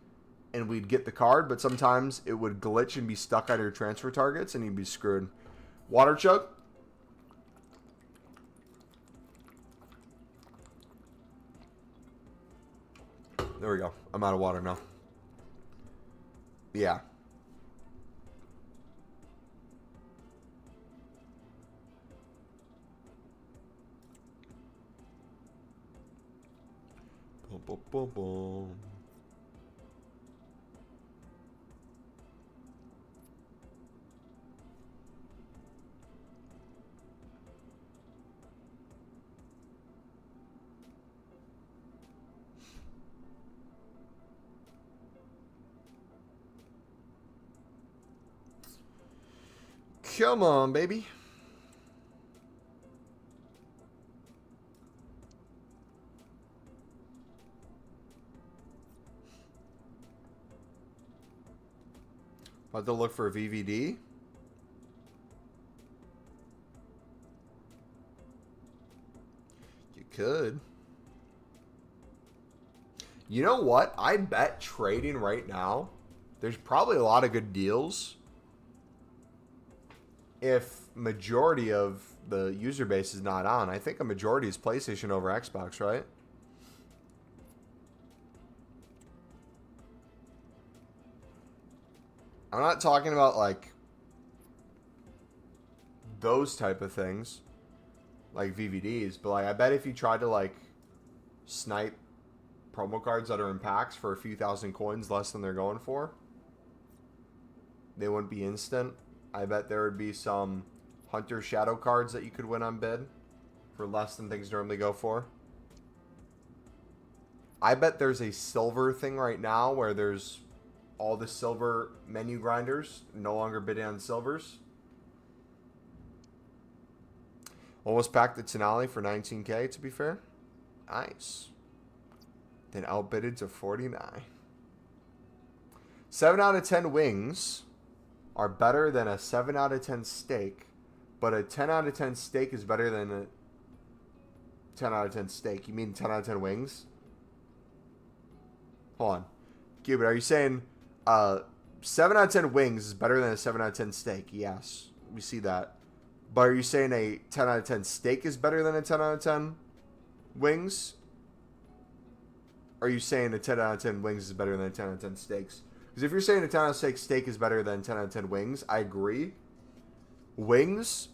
and we'd get the card, but sometimes it would glitch and be stuck on your transfer targets, and you'd be screwed. Water chug? There we go. I'm out of water now. Yeah. boom, boom, boom. Come on, baby. About to look for a VVD. You could. You know what? I bet trading right now, there's probably a lot of good deals if majority of the user base is not on. I think a majority is PlayStation over Xbox, right? I'm not talking about like those type of things, like VVDs, but like I bet if you tried to like snipe promo cards that are in packs for a few thousand coins less than they're going for, they wouldn't be instant. I bet there would be some Hunter Shadow cards that you could win on bid for less than things normally go for. I bet there's a silver thing right now where there's all the silver menu grinders no longer bidding on silvers. Almost packed the Tenali for 19K, to be fair. Nice. Then outbidded to 49. 7 out of 10 wings are better than a 7 out of 10 steak, but a 10 out of 10 steak is better than a 10 out of 10 steak. You mean 10 out of 10 wings? Hold on. Gilbert, are you saying 7 out of 10 wings is better than a 7 out of 10 steak? Yes, we see that. But are you saying a 10 out of 10 steak is better than a 10 out of 10 wings? Or are you saying a 10 out of 10 wings is better than a 10 out of 10 steaks? Because if you're saying a 10 out of 10 steak is better than 10 out of 10 wings, I agree. Wings,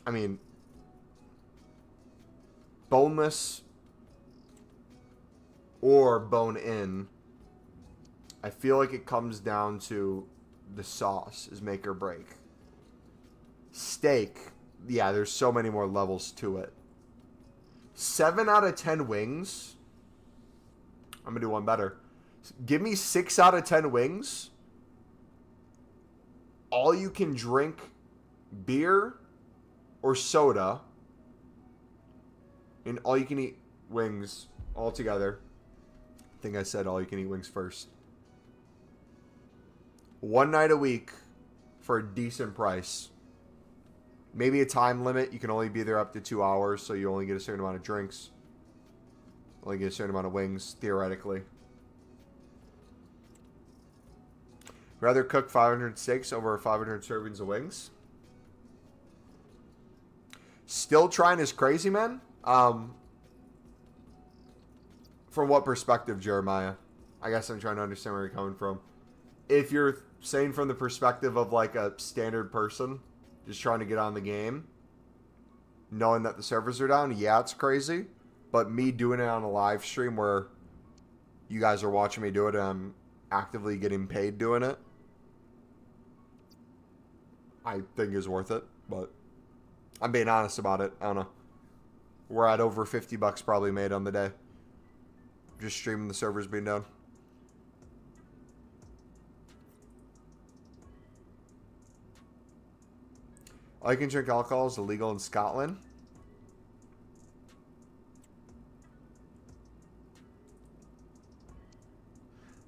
I mean, boneless or bone-in, I feel like it comes down to the sauce is make or break. Steak, yeah, there's so many more levels to it. 7 out of 10 wings, I'm going to do one better. Give me 6 out of 10 wings. All you can drink beer or soda. And all you can eat wings all together. I think I said all you can eat wings first. One night a week for a decent price. Maybe a time limit. You can only be there up to 2 hours, so you only get a certain amount of drinks. Only get a certain amount of wings, theoretically. Rather cook 500 steaks over 500 servings of wings? Still trying is crazy, man? From what perspective, Jeremiah? I guess I'm trying to understand where you're coming from. If you're saying from the perspective of like a standard person just trying to get on the game, knowing that the servers are down, yeah, it's crazy. But me doing it on a live stream where you guys are watching me do it and I'm actively getting paid doing it, I think is worth it. But I'm being honest about it. I don't know. We're at over $50 probably made on the day. Just streaming the servers being down. All you can drink alcohol is illegal in Scotland.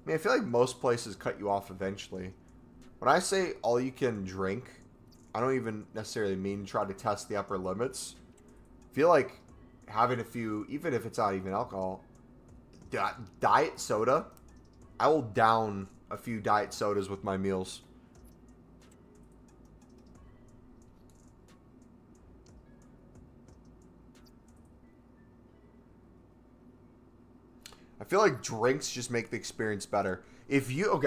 I mean, I feel like most places cut you off eventually. When I say all you can drink, I don't even necessarily mean try to test the upper limits. I feel like having a few, even if it's not even alcohol, diet soda, I will down a few diet sodas with my meals. I feel like drinks just make the experience better. If you're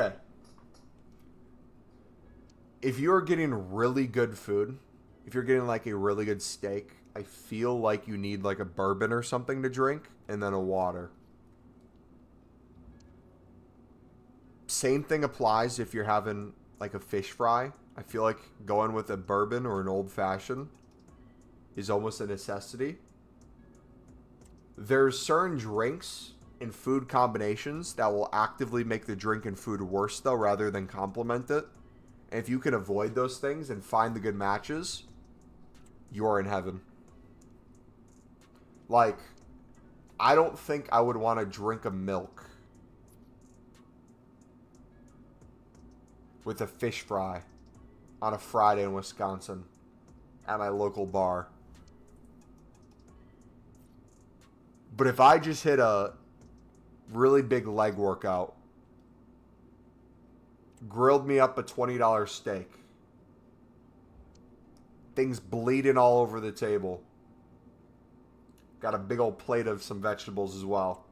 getting really good food if you're getting like a really good steak, I feel like you need like a bourbon or something to drink and then a water. Same thing applies if you're having like a fish fry. I feel like going with a bourbon or an old fashioned is almost a necessity. There's certain drinks and food combinations that will actively make the drink and food worse though, rather than complement it. And if you can avoid those things and find the good matches, you're in heaven. Like, I don't think I would want to drink a milk with a fish fry on a Friday in Wisconsin at my local bar. But if I just hit a really big leg workout, grilled me up a $20 steak, things bleeding all over the table, got a big old plate of some vegetables as well,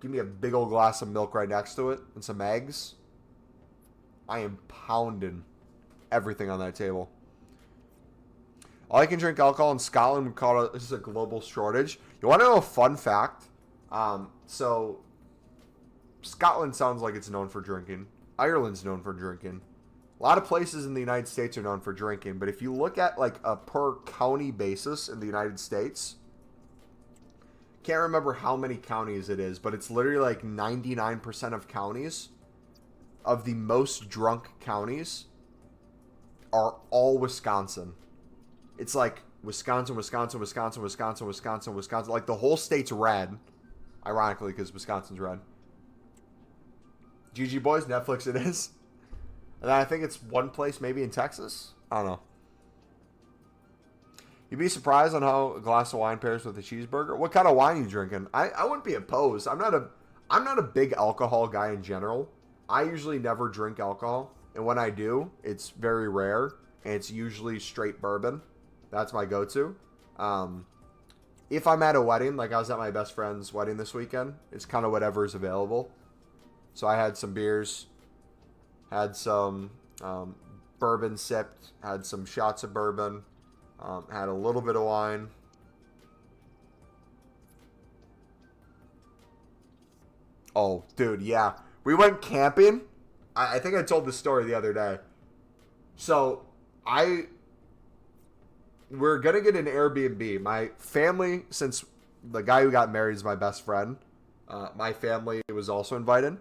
give me a big old glass of milk right next to it and some eggs, I am pounding everything on that table. All I can drink alcohol in Scotland, we call it, this is a global shortage. You want to know a fun fact? So Scotland sounds like it's known for drinking. Ireland's known for drinking. A lot of places in the United States are known for drinking, but if you look at like a per county basis in the United States, can't remember how many counties it is, but it's literally like 99% of counties, of the most drunk counties, are all Wisconsin. It's like Wisconsin. Like the whole state's red. Ironically, because Wisconsin's red. GG Boys, Netflix it is. And then I think it's one place maybe in Texas. I don't know. You'd be surprised on how a glass of wine pairs with a cheeseburger. What kind of wine are you drinking? I wouldn't be opposed. I'm not a big alcohol guy in general. I usually never drink alcohol. And when I do, it's very rare. And it's usually straight bourbon. That's my go-to. If I'm at a wedding, like I was at my best friend's wedding this weekend, it's kind of whatever's available. So I had some beers, had some bourbon sipped, had some shots of bourbon, had a little bit of wine. Oh, dude, yeah. We went camping. I think I told this story the other day. So, we're going to get an Airbnb. My family, since the guy who got married is my best friend, my family was also invited.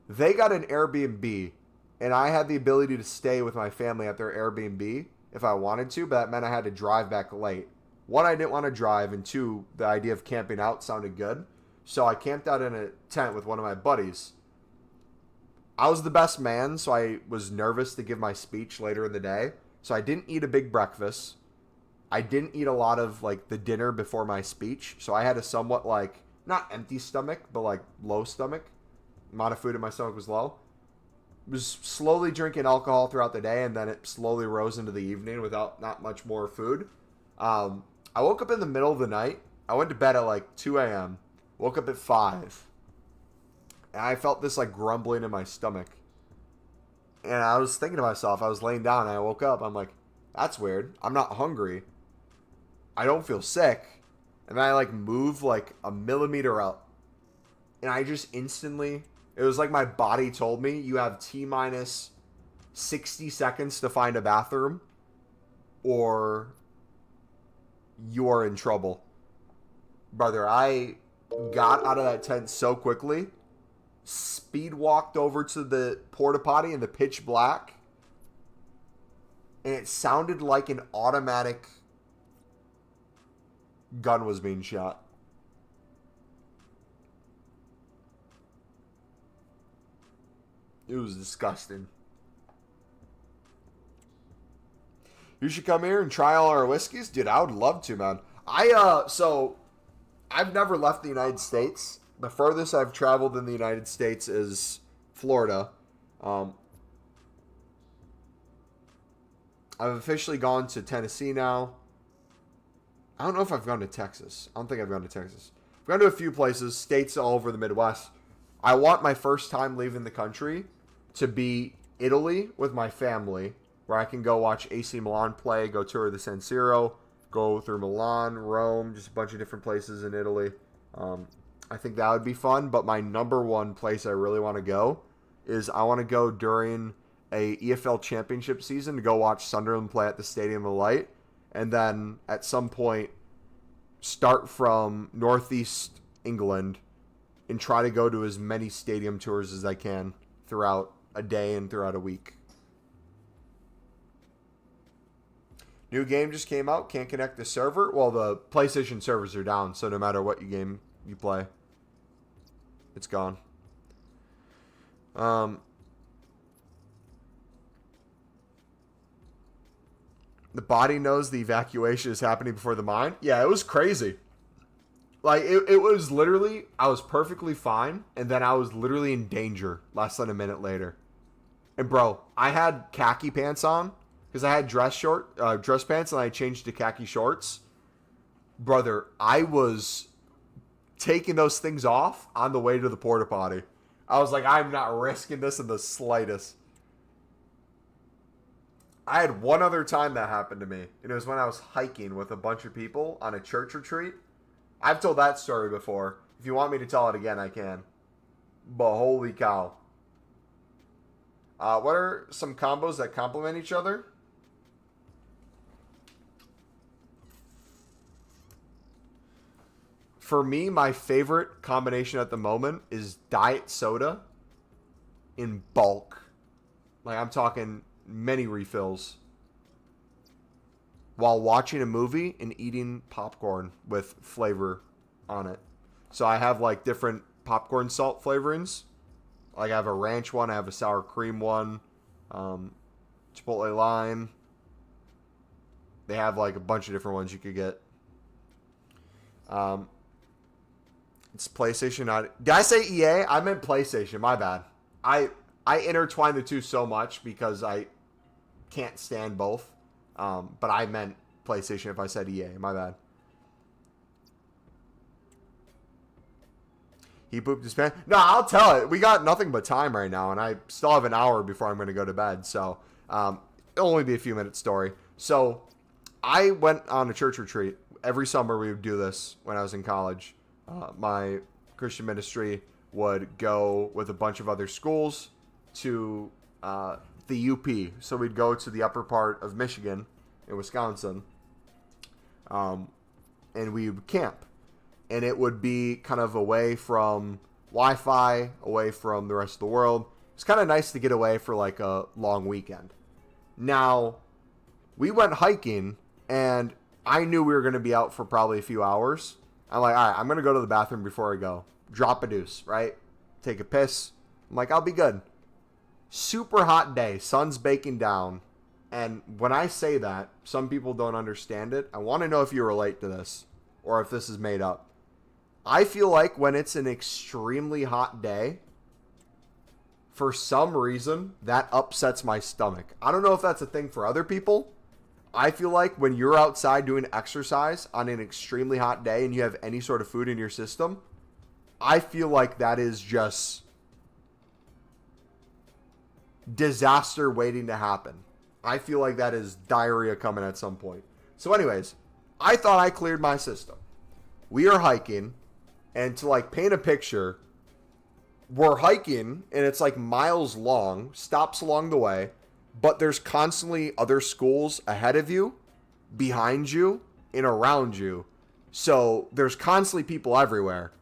They got an Airbnb, and I had the ability to stay with my family at their Airbnb if I wanted to, but that meant I had to drive back late. One, I didn't want to drive, and two, the idea of camping out sounded good. So I camped out in a tent with one of my buddies. I was the best man, so I was nervous to give my speech later in the day. So I didn't eat a big breakfast. I didn't eat a lot of like the dinner before my speech. So I had a somewhat like, not empty stomach, but like low stomach. Amount of food in my stomach was low. Was slowly drinking alcohol throughout the day, and then it slowly rose into the evening without not much more food. I woke up in the middle of the night. I went to bed at like 2 a.m. Woke up at 5. And I felt this like grumbling in my stomach. And I was thinking to myself, I was laying down and I woke up. I'm like, that's weird. I'm not hungry. I don't feel sick. And then I like move like a millimeter up. And I just instantly, it was like my body told me, you have T-minus 60 seconds to find a bathroom or you are in trouble. Brother, I got out of that tent so quickly, speed walked over to the porta potty in the pitch black, and it sounded like an automatic gun was being shot. It was disgusting. You should come here and try all our whiskeys. Dude, I would love to, man. So I've never left the United States. The furthest I've traveled in the United States is Florida. I've officially gone to Tennessee now. I don't know if I've gone to Texas. I don't think I've gone to Texas. I've gone to a few places, states all over the Midwest. I want my first time leaving the country to be Italy with my family where I can go watch AC Milan play, go tour the San Siro, go through Milan, Rome, just a bunch of different places in Italy. I think that would be fun, but my number one place I really want to go is I want to go during a EFL championship season to go watch Sunderland play at the Stadium of Light, and then at some point start from Northeast England and try to go to as many stadium tours as I can throughout a day and throughout a week. New game just came out. Can't connect the server. Well, the PlayStation servers are down, so no matter what game you play, it's gone. The body knows the evacuation is happening before the mind. Yeah, it was crazy. Like, it was literally, I was perfectly fine, and then I was literally in danger less than a minute later. And, bro, I had khaki pants on, because I had dress pants, and I changed to khaki shorts. Brother, I was taking those things off on the way to the porta potty. I was like, I'm not risking this in the slightest. I had one other time that happened to me, and it was when I was hiking with a bunch of people on a church retreat. I've told that story before. If you want me to tell it again, I can. But holy cow. What are some combos that complement each other? For me, my favorite combination at the moment is diet soda in bulk. Like, I'm talking many refills while watching a movie and eating popcorn with flavor on it. So I have like different popcorn salt flavorings. Like I have a ranch one, I have a sour cream one, chipotle lime. They have like a bunch of different ones you could get. It's PlayStation. Did I say EA? I meant PlayStation. My bad. I intertwine the two so much because I can't stand both. But I meant PlayStation if I said EA. My bad. He pooped his pants. No, I'll tell it. We got nothing but time right now, and I still have an hour before I'm going to go to bed. So it'll only be a few minutes story. So I went on a church retreat. Every summer we would do this when I was in college. My Christian ministry would go with a bunch of other schools to the UP. So we'd go to the upper part of Michigan in Wisconsin, and we would camp. And it would be kind of away from Wi-Fi, away from the rest of the world. It's kind of nice to get away for like a long weekend. Now, we went hiking, and I knew we were going to be out for probably a few hours. I'm like, all right, I'm going to go to the bathroom before I go. Drop a deuce, right? Take a piss. I'm like, I'll be good. Super hot day. Sun's baking down. And when I say that, some people don't understand it. I want to know if you relate to this or if this is made up. I feel like when it's an extremely hot day, for some reason, that upsets my stomach. I don't know if that's a thing for other people. I feel like when you're outside doing exercise on an extremely hot day and you have any sort of food in your system, I feel like that is just disaster waiting to happen. I feel like that is diarrhea coming at some point. So anyways, I thought I cleared my system. We are hiking, and to like paint a picture, we're hiking and it's like miles long, stops along the way, but there's constantly other schools ahead of you, behind you, and around you. So there's constantly people everywhere.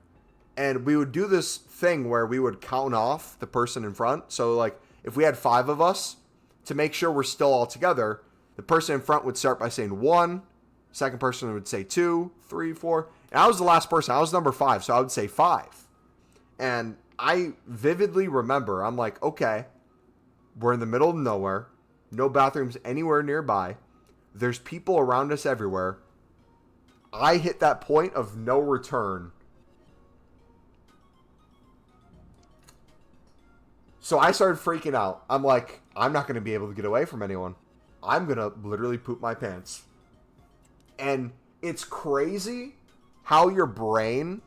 And we would do this thing where we would count off the person in front. So like if we had 5 of us, to make sure we're still all together, the person in front would start by saying 1, second person would say 2, 3, 4. And I was the last person. I was number 5, so I would say 5. And I vividly remember, I'm like, okay, we're in the middle of nowhere, no bathrooms anywhere nearby. There's people around us everywhere. I hit that point of no return. So I started freaking out. I'm like, I'm not going to be able to get away from anyone. I'm going to literally poop my pants. And it's crazy how your brain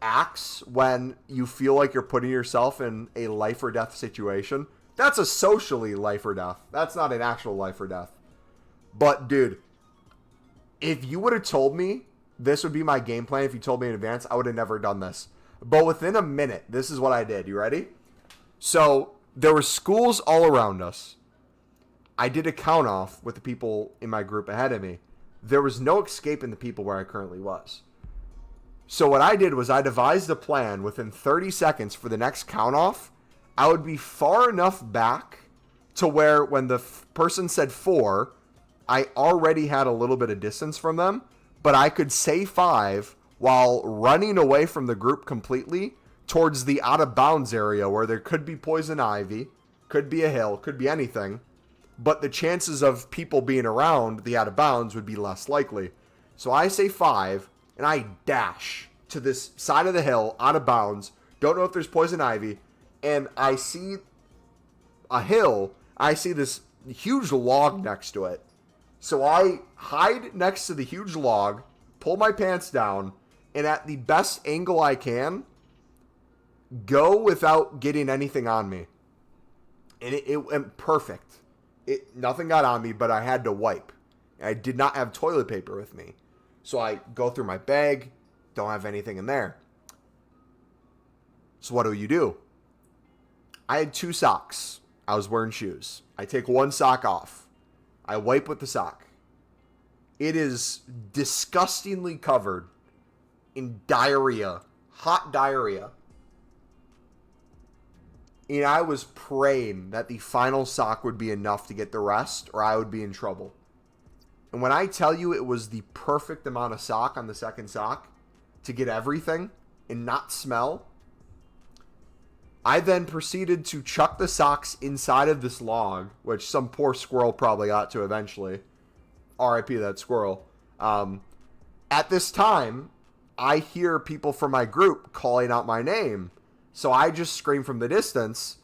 acts when you feel like you're putting yourself in a life or death situation. That's a socially life or death. That's not an actual life or death. But, dude, if you would have told me this would be my game plan, if you told me in advance, I would have never done this. But within a minute, this is what I did. You ready? So, there were schools all around us. I did a count off with the people in my group ahead of me. There was no escaping the people where I currently was. So what I did was I devised a plan within 30 seconds for the next count off. I would be far enough back to where when the person said 4, I already had a little bit of distance from them, but I could say 5 while running away from the group completely towards the out of bounds area where there could be poison ivy, could be a hill, could be anything. But the chances of people being around the out of bounds would be less likely. So I say 5, and I dash to this side of the hill, out of bounds. Don't know if there's poison ivy. And I see a hill. I see this huge log next to it. So I hide next to the huge log, pull my pants down, and at the best angle I can, go without getting anything on me. And it went perfect. Nothing got on me, but I had to wipe. I did not have toilet paper with me. So I go through my bag, don't have anything in there. So what do? I had 2 socks. I was wearing shoes. I take one sock off. I wipe with the sock. It is disgustingly covered in diarrhea, hot diarrhea. And I was praying that the final sock would be enough to get the rest, or I would be in trouble. And when I tell you it was the perfect amount of sock on the second sock to get everything and not smell, I then proceeded to chuck the socks inside of this log, which some poor squirrel probably got to eventually. RIP that squirrel. At this time, I hear people from my group calling out my name. So I just scream from the distance,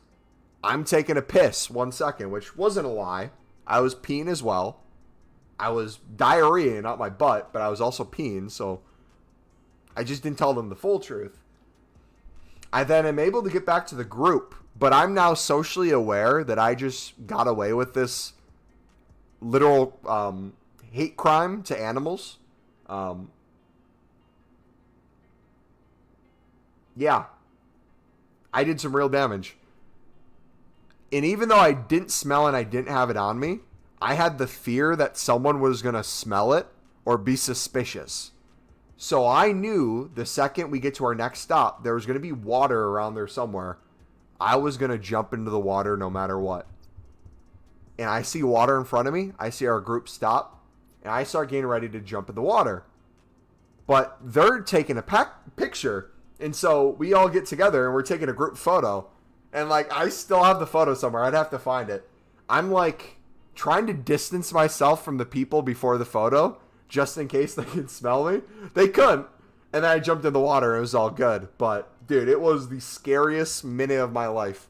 I'm taking a piss, 1 second, which wasn't a lie. I was peeing as well. I was diarrheaing out my butt, but I was also peeing, so I just didn't tell them the full truth. I then am able to get back to the group, but I'm now socially aware that I just got away with this literal hate crime to animals. Yeah. I did some real damage. And even though I didn't smell and I didn't have it on me, I had the fear that someone was going to smell it or be suspicious. So I knew the second we get to our next stop, there was going to be water around there somewhere. I was going to jump into the water no matter what. And I see water in front of me. I see our group stop. And I start getting ready to jump in the water. But they're taking a picture. And so we all get together and we're taking a group photo. And like, I still have the photo somewhere. I'd have to find it. I'm like trying to distance myself from the people before the photo just in case they could smell me. They couldn't. And then I jumped in the water and it was all good. But dude, it was the scariest minute of my life.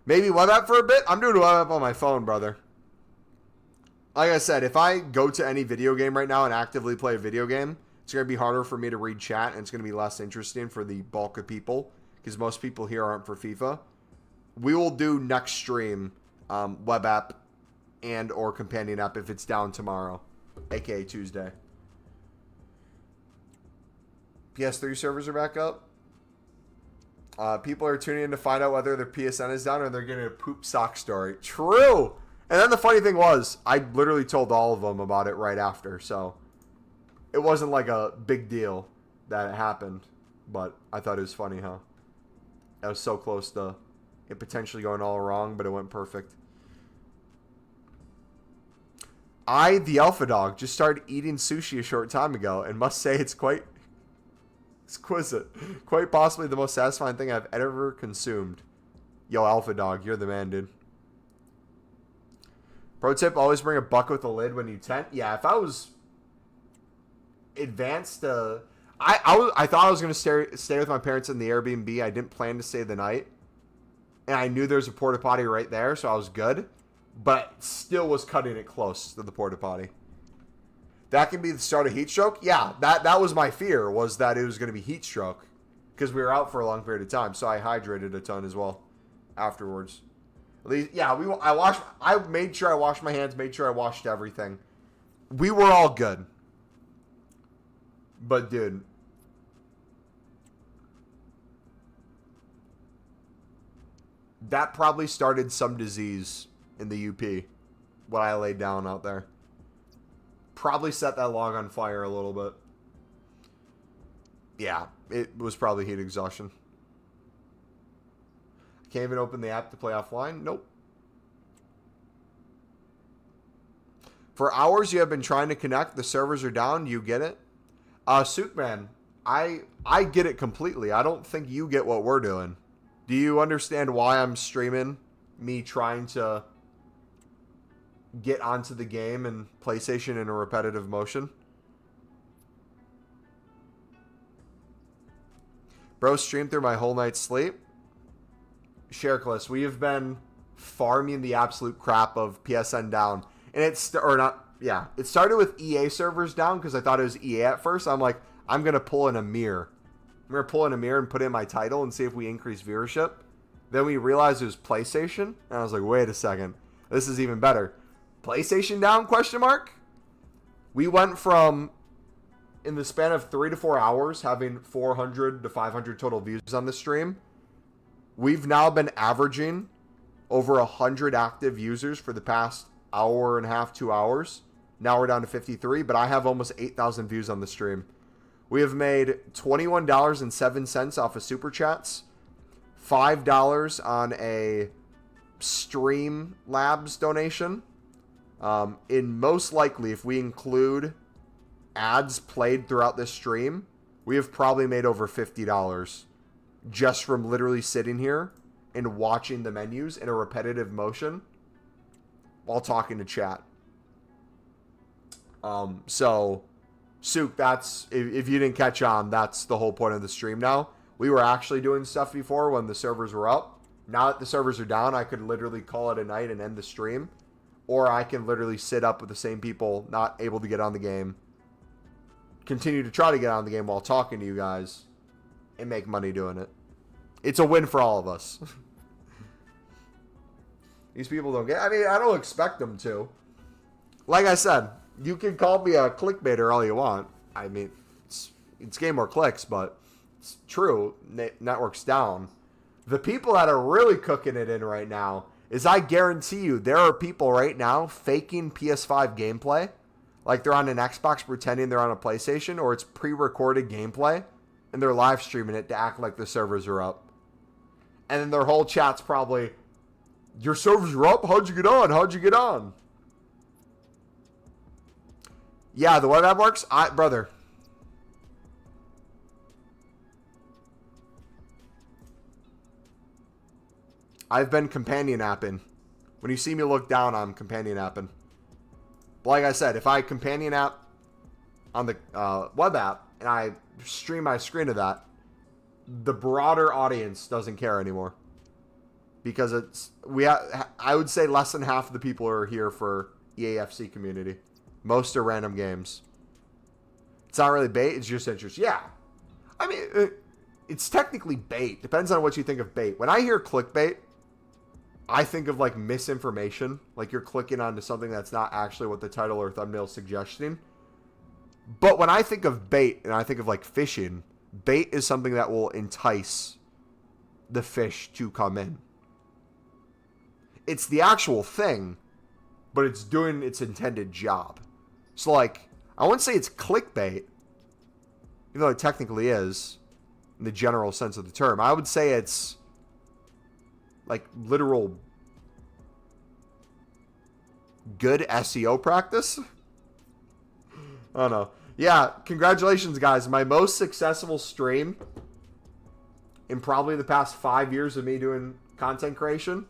Maybe web app for a bit? I'm doing a web app on my phone, brother. Like I said, if I go to any video game right now and actively play a video game, it's going to be harder for me to read chat, and it's going to be less interesting for the bulk of people, because most people here aren't for FIFA. We will do next stream web app and or companion app if it's down tomorrow, aka Tuesday. PS3 servers are back up. People are tuning in to find out whether their PSN is down or they're getting a poop sock story. True! And then the funny thing was, I literally told all of them about it right after, so it wasn't like a big deal that it happened, but I thought it was funny how I was so close to it potentially going all wrong, but it went perfect. I, the alpha dog, just started eating sushi a short time ago and must say it's quite exquisite. Quite possibly the most satisfying thing I've ever consumed. Yo, alpha dog, you're the man, dude. Pro tip, always bring a bucket with a lid when you tent. Yeah, if I was advanced, I thought I was going to stay with my parents in the Airbnb. I didn't plan to stay the night. And I knew there was a porta potty right there, so I was good. But still was cutting it close to the porta potty. That can be the start of heat stroke? Yeah, that was my fear, was that it was going to be heat stroke. Because we were out for a long period of time, so I hydrated a ton as well afterwards. At least, yeah, I made sure I washed my hands, made sure I washed everything. We were all good. But, dude. That probably started some disease in the UP. What I laid down out there. Probably set that log on fire a little bit. Yeah, it was probably heat exhaustion. Can't even open the app to play offline? Nope. For hours you have been trying to connect. The servers are down. You get it? Soupman, I get it completely. I don't think you get what we're doing. Do you understand why I'm streaming me trying to get onto the game and PlayStation in a repetitive motion? Bro, streamed through my whole night's sleep. Sharecless, we have been farming the absolute crap of PSN down. And it started with EA servers down because I thought it was EA at first. I'm like, I'm going to pull in a mirror. I'm going to pull in a mirror and put in my title and see if we increase viewership. Then we realized it was PlayStation. And I was like, wait a second. This is even better. PlayStation down, question mark? We went from, in the span of 3 to 4 hours, having 400 to 500 total views on the stream. We've now been averaging over 100 active users for the past hour and a half, 2 hours. Now we're down to 53, but I have almost 8,000 views on the stream. We have made $21.07 off of Super Chats, $5 on a Stream Labs donation. In most likely, if we include ads played throughout this stream, we have probably made over $50 just from literally sitting here and watching the menus in a repetitive motion while talking to chat. So, Souk, that's, if you didn't catch on, that's the whole point of the stream now. We were actually doing stuff before when the servers were up. Now that the servers are down, I could literally call it a night and end the stream. Or I can literally sit up with the same people not able to get on the game, continue to try to get on the game while talking to you guys, and make money doing it. It's a win for all of us. These people don't get... I mean, I don't expect them to. Like I said, you can call me a clickbaiter all you want. I mean, it's game more clicks, but it's true. Network's down. The people that are really cooking it in right now is, I guarantee you, there are people right now faking PS5 gameplay. Like they're on an Xbox pretending they're on a PlayStation, or it's pre-recorded gameplay, and they're live streaming it to act like the servers are up. And then their whole chat's probably, your servers are up? How'd you get on? How'd you get on? Yeah, the web app works? Brother. I've been companion apping. When you see me look down, I'm companion apping. But like I said, if I companion app on the web app and I stream my screen to that, the broader audience doesn't care anymore. Because I would say less than half of the people are here for EAFC community. Most are random games. It's not really bait, it's just interest. Yeah. I mean, it's technically bait. Depends on what you think of bait. When I hear clickbait, I think of like misinformation. Like you're clicking onto something that's not actually what the title or thumbnail is suggesting. But when I think of bait and I think of like fishing, bait is something that will entice the fish to come in. It's the actual thing, but it's doing its intended job. So like, I wouldn't say it's clickbait, even though it technically is, in the general sense of the term. I would say it's like literal good SEO practice. I don't know. Yeah, congratulations, guys. My most successful stream in probably the past 5 years of me doing content creation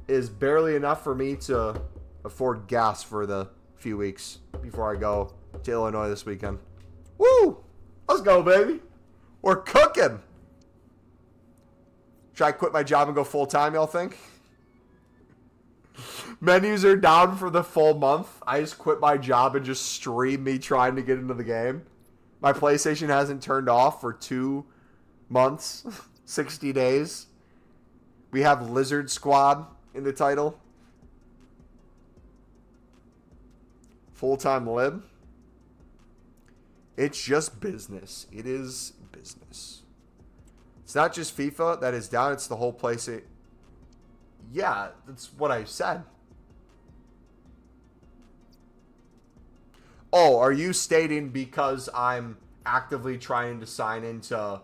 is barely enough for me to afford gas for the few weeks before I go to Illinois this weekend. Woo! Let's go, baby. We're cooking. Should I quit my job and go full time, y'all think? Menus are down for the full month. I just quit my job and just stream me trying to get into the game. My PlayStation hasn't turned off for 2 months, 60 days. We have Lizard Squad in the title. Full-time lib. It's just business. It is business. It's not just FIFA that is down. It's the whole place. Yeah, that's what I said. Oh, are you stating because I'm actively trying to sign into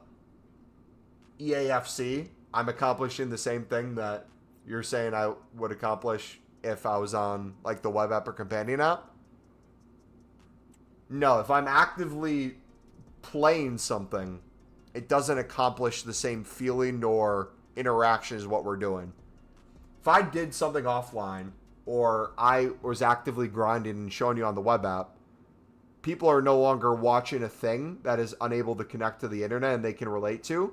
EAFC, I'm accomplishing the same thing that you're saying I would accomplish if I was on like the web app or companion app? No, if I'm actively playing something, it doesn't accomplish the same feeling nor interaction as what we're doing. If I did something offline or I was actively grinding and showing you on the web app, people are no longer watching a thing that is unable to connect to the internet and they can relate to.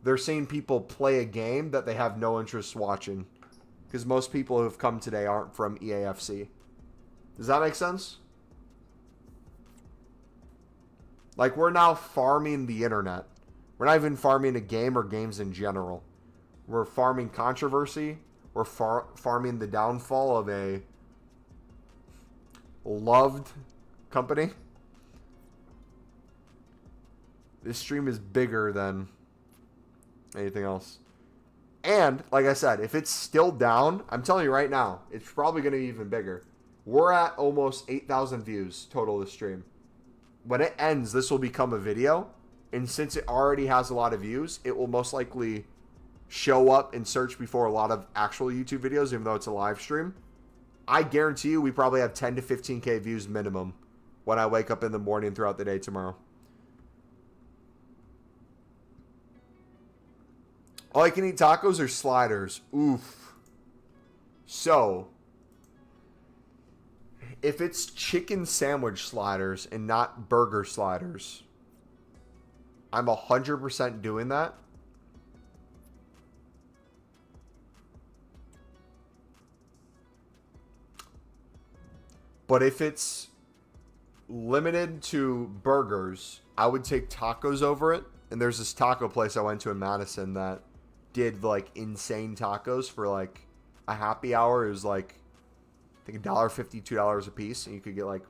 They're seeing people play a game that they have no interest watching. Because most people who have come today aren't from EAFC. Does that make sense? Like, we're now farming the internet. We're not even farming a game or games in general. We're farming controversy. We're farming the downfall of a loved company. This stream is bigger than anything else. And, like I said, if it's still down, I'm telling you right now, it's probably going to be even bigger. We're at almost 8,000 views total this stream. When it ends, this will become a video. And since it already has a lot of views, it will most likely show up in search before a lot of actual YouTube videos, even though it's a live stream. I guarantee you we probably have 10 to 15K views minimum when I wake up in the morning throughout the day tomorrow. All I can eat tacos or sliders? Oof. So, if it's chicken sandwich sliders and not burger sliders, I'm 100% doing that. But if it's limited to burgers, I would take tacos over it. And there's this taco place I went to in Madison that did like insane tacos for like a happy hour. It was like, I think $1.50, $2 a piece. And you could get like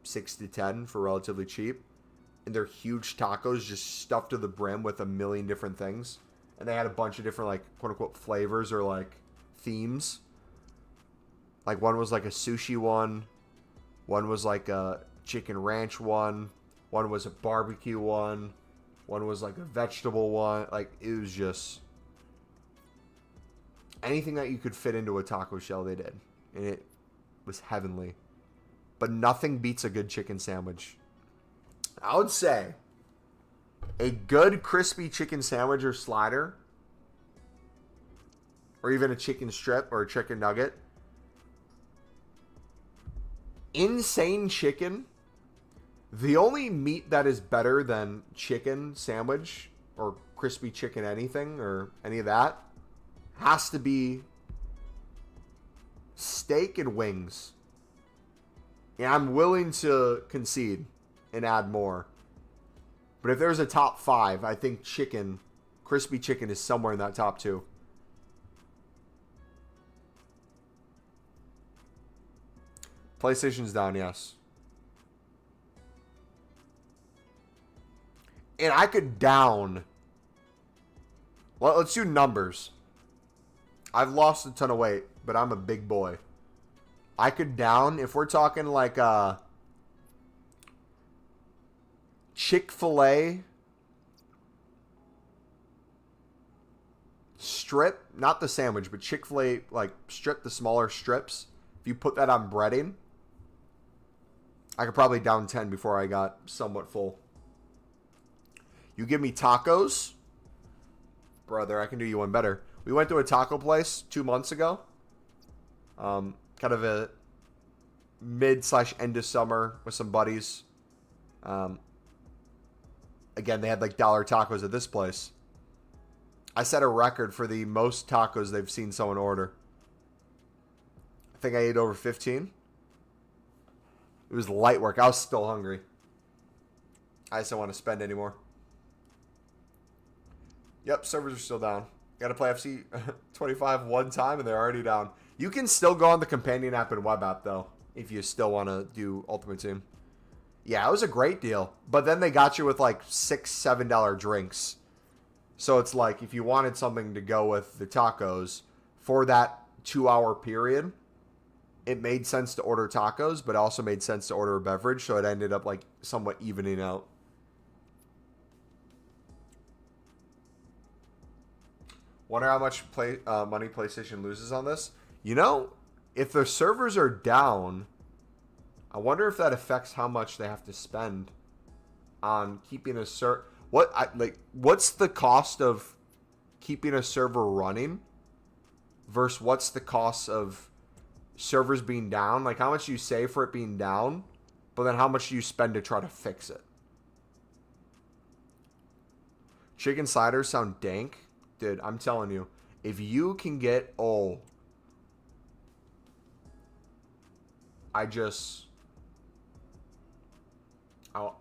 6 to 10 for relatively cheap. And they're huge tacos just stuffed to the brim with a million different things. And they had a bunch of different like quote unquote flavors or like themes. Like one was like a sushi one. One was like a chicken ranch one. One was a barbecue one. One was like a vegetable one. Like, it was just anything that you could fit into a taco shell, they did. And it was heavenly. But nothing beats a good chicken sandwich. I would say a good crispy chicken sandwich or slider, or even a chicken strip or a chicken nugget. Insane chicken. The only meat that is better than chicken sandwich or crispy chicken anything or any of that has to be steak and wings. Yeah, I'm willing to concede and add more. But if there's a top 5, I think chicken, crispy chicken is somewhere in that top 2. PlayStation's down, yes. And I could down. Well, let's do numbers. I've lost a ton of weight, but I'm a big boy. I could down, if we're talking like Chick-fil-A strip, not the sandwich, but Chick-fil-A like strip, the smaller strips. If you put that on breading, I could probably down 10 before I got somewhat full. You give me tacos, brother, I can do you one better. We went to a taco place 2 months ago. Kind of a mid/end of summer with some buddies. Again, they had like dollar tacos at this place. I set a record for the most tacos they've seen someone order. I think I ate over 15. It was light work. I was still hungry. I just don't want to spend anymore. Yep, servers are still down. Got to play FC25 one time, and they're already down. You can still go on the companion app and web app, though, if you still want to do Ultimate Team. Yeah, it was a great deal. But then they got you with like $6, $7 drinks. So it's like if you wanted something to go with the tacos for that 2-hour period, it made sense to order tacos, but also made sense to order a beverage. So it ended up like somewhat evening out. Wonder how much money PlayStation loses on this. You know, if their servers are down, I wonder if that affects how much they have to spend on keeping a what's the cost of keeping a server running versus what's the cost of servers being down? Like how much do you save for it being down, but then how much do you spend to try to fix it? Chicken sliders sound dank. Dude, I'm telling you, if you can get, I'm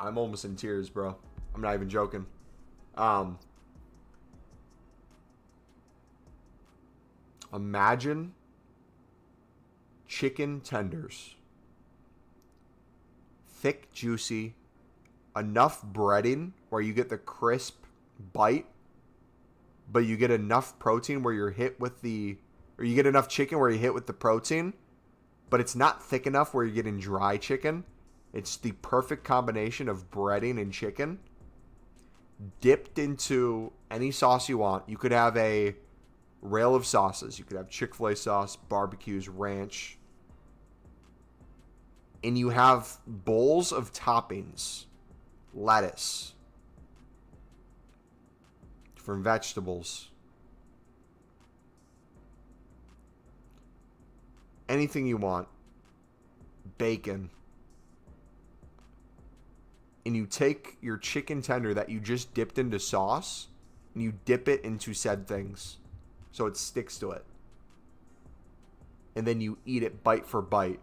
almost in tears, bro. I'm not even joking. Imagine chicken tenders. Thick, juicy, enough breading where you get the crisp bite, but you get enough protein where you're hit with you get enough chicken where you hit with the protein, but it's not thick enough where you're getting dry chicken. It's the perfect combination of breading and chicken dipped into any sauce you want. You could have a rail of sauces. You could have Chick-fil-A sauce, barbecues, ranch. And you have bowls of toppings, lettuce, different vegetables, anything you want, bacon, and you take your chicken tender that you just dipped into sauce and you dip it into said things so it sticks to it, and then you eat it bite for bite.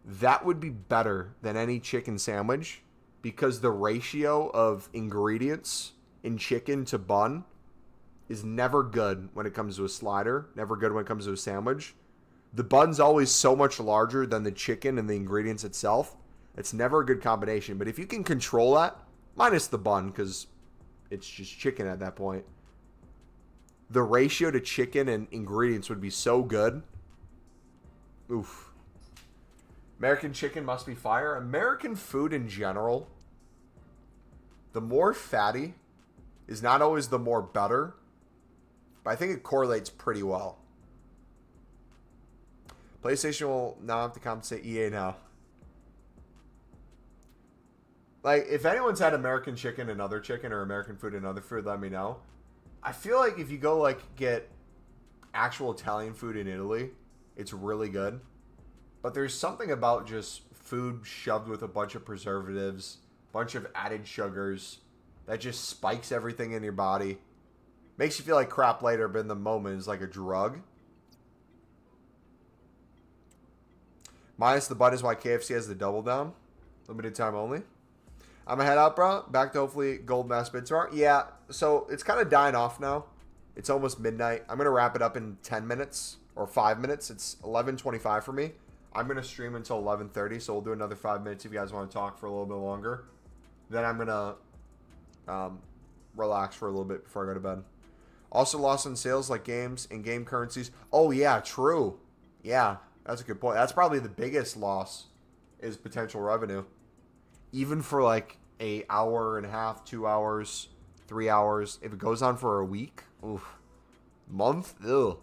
That would be better than any chicken sandwich, because the ratio of ingredients in chicken to bun is never good when it comes to a slider, never good when it comes to a sandwich. The bun's always so much larger than the chicken and the ingredients itself. It's never a good combination. But if you can control that, minus the bun, because it's just chicken at that point, the ratio to chicken and ingredients would be so good. Oof. American chicken must be fire. American food in general, the more fatty is not always the more better, but I think it correlates pretty well. PlayStation will now have to compensate EA now. Like, if anyone's had American chicken and other chicken, or American food and other food, let me know. I feel like if you go, like, get actual Italian food in Italy, it's really good. But there's something about just food shoved with a bunch of preservatives, bunch of added sugars, that just spikes everything in your body. Makes you feel like crap later, but in the moment is like a drug. Minus the bun is why KFC has the double down. Limited time only. I'm gonna head out, bro. Back to hopefully gold mass bid tomorrow. Yeah, so it's kind of dying off now. It's almost midnight. I'm gonna wrap it up in 10 minutes or 5 minutes. It's 11:25 for me. I'm gonna stream until 11:30, so we'll do another 5 minutes if you guys want to talk for a little bit longer. Then I'm gonna relax for a little bit before I go to bed. Also lost in sales like games and game currencies. Oh yeah, true. Yeah, that's a good point. That's probably the biggest loss, is potential revenue. Even for like an hour and a half, 2 hours, 3 hours. If it goes on for a week, oof. Month, ugh.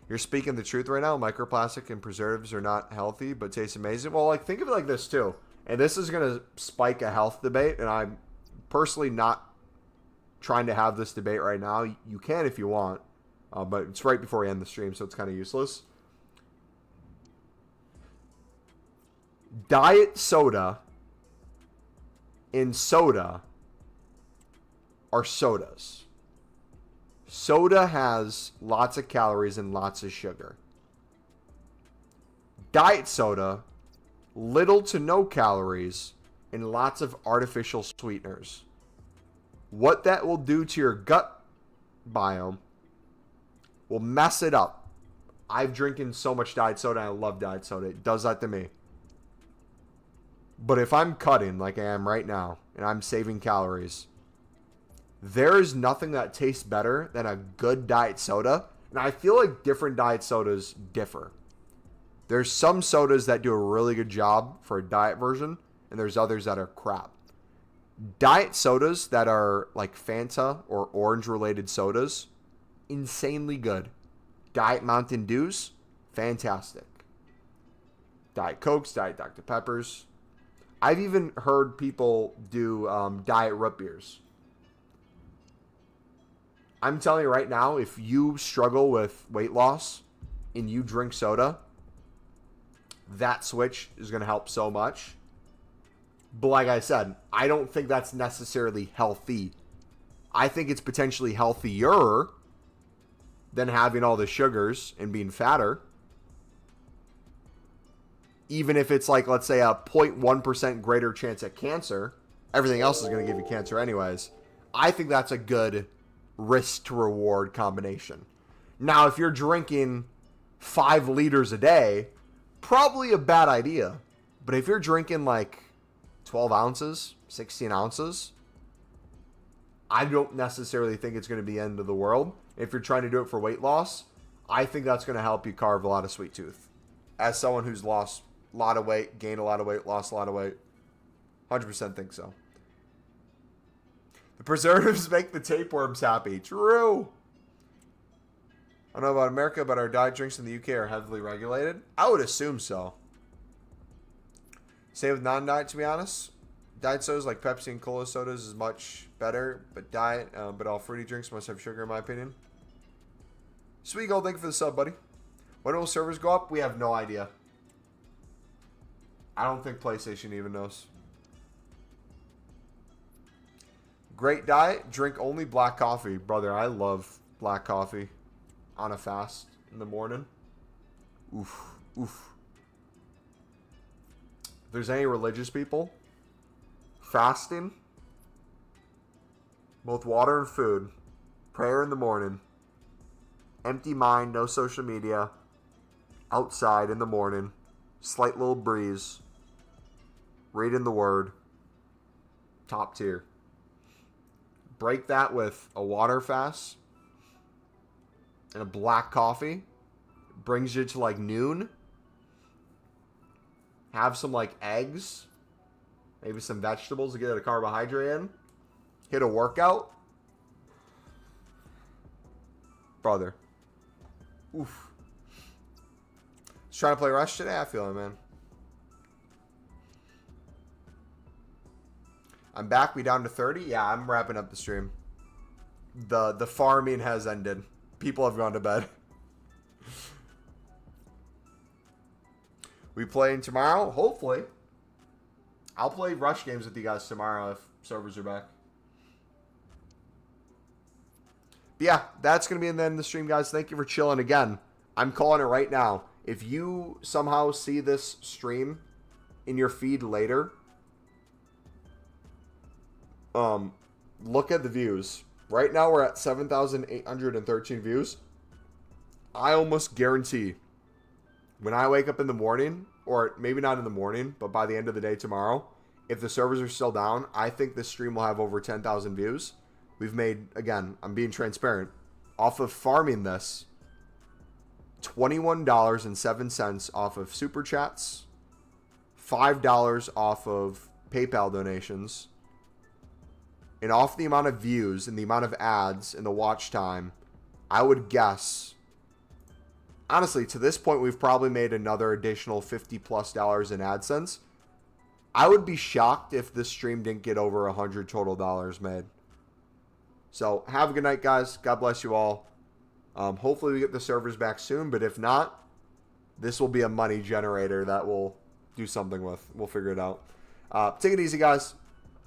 You're speaking the truth right now. Microplastic and preservatives are not healthy, but taste amazing. Well, like, think of it like this too. And this is going to spike a health debate, and I'm personally not trying to have this debate right now. You can if you want, but it's right before we end the stream, so it's kind of useless. Diet soda and soda are sodas. Soda has lots of calories and lots of sugar. Diet soda, little to no calories and lots of artificial sweeteners. what that will do to your gut biome will mess it up. I've drinking so much diet soda, and I love diet soda. It does that to me. But if I'm cutting like I am right now, and I'm saving calories, there is nothing that tastes better than a good diet soda. And I feel like different diet sodas differ. There's some sodas that do a really good job for a diet version, and there's others that are crap. Diet sodas that are like Fanta or orange-related sodas, insanely good. Diet Mountain Dews, fantastic. Diet Cokes, Diet Dr. Peppers. I've even heard people do Diet Root Beers. I'm telling you right now, if you struggle with weight loss and you drink soda, that switch is going to help so much. But like I said, I don't think that's necessarily healthy. I think it's potentially healthier than having all the sugars and being fatter. Even if it's like, let's say, a 0.1% greater chance at cancer, everything else is going to give you cancer anyways. I think that's a good risk to reward combination. Now, if you're drinking 5 liters a day, probably a bad idea. But if you're drinking like 12 ounces, 16 ounces, I don't necessarily think it's going to be the end of the world. If you're trying to do it for weight loss, I think that's going to help you carve a lot of sweet tooth. As someone who's lost a lot of weight, gained a lot of weight, lost a lot of weight, 100% think so. The preservatives make the tapeworms happy. True. I don't know about America, but our diet drinks in the UK are heavily regulated. I would assume so. Same with non-diet, to be honest. Diet sodas like Pepsi and cola sodas is much better, but all fruity drinks must have sugar, in my opinion. Sweet Gold, thank you for the sub, buddy. When will servers go up? We have no idea. I don't think PlayStation even knows. Great diet. Drink only black coffee. Brother, I love black coffee on a fast in the morning. Oof. Oof. If there's any religious people, fasting, both water and food, prayer in the morning, empty mind, no social media, outside in the morning, slight little breeze, reading the word, top tier. Break that with a water fast and a black coffee. Brings you to like noon. Have some like eggs. Maybe some vegetables to get a carbohydrate in. Hit a workout. Brother. Oof. Just trying to play Rush today. I feel it, man. I'm back. We down to 30. Yeah, I'm wrapping up the stream. The farming has ended. People have gone to bed. We playing tomorrow? Hopefully. I'll play Rush games with you guys tomorrow if servers are back. But yeah, that's going to be the end of the stream, guys. Thank you for chilling again. I'm calling it right now. If you somehow see this stream in your feed later, look at the views. Right now we're at 7,813 views. I almost guarantee when I wake up in the morning, or maybe not in the morning, but by the end of the day tomorrow, if the servers are still down, I think this stream will have over 10,000 views. We've made, again, I'm being transparent, off of farming this, $21.07 off of Super Chats, $5 off of PayPal donations, and off the amount of views and the amount of ads and the watch time, I would guess, honestly, to this point, we've probably made another additional $50+ in AdSense. I would be shocked if this stream didn't get over $100 total dollars made. So, have a good night, guys. God bless you all. Hopefully, we get the servers back soon, but if not, this will be a money generator that we'll do something with. We'll figure it out. Take it easy, guys.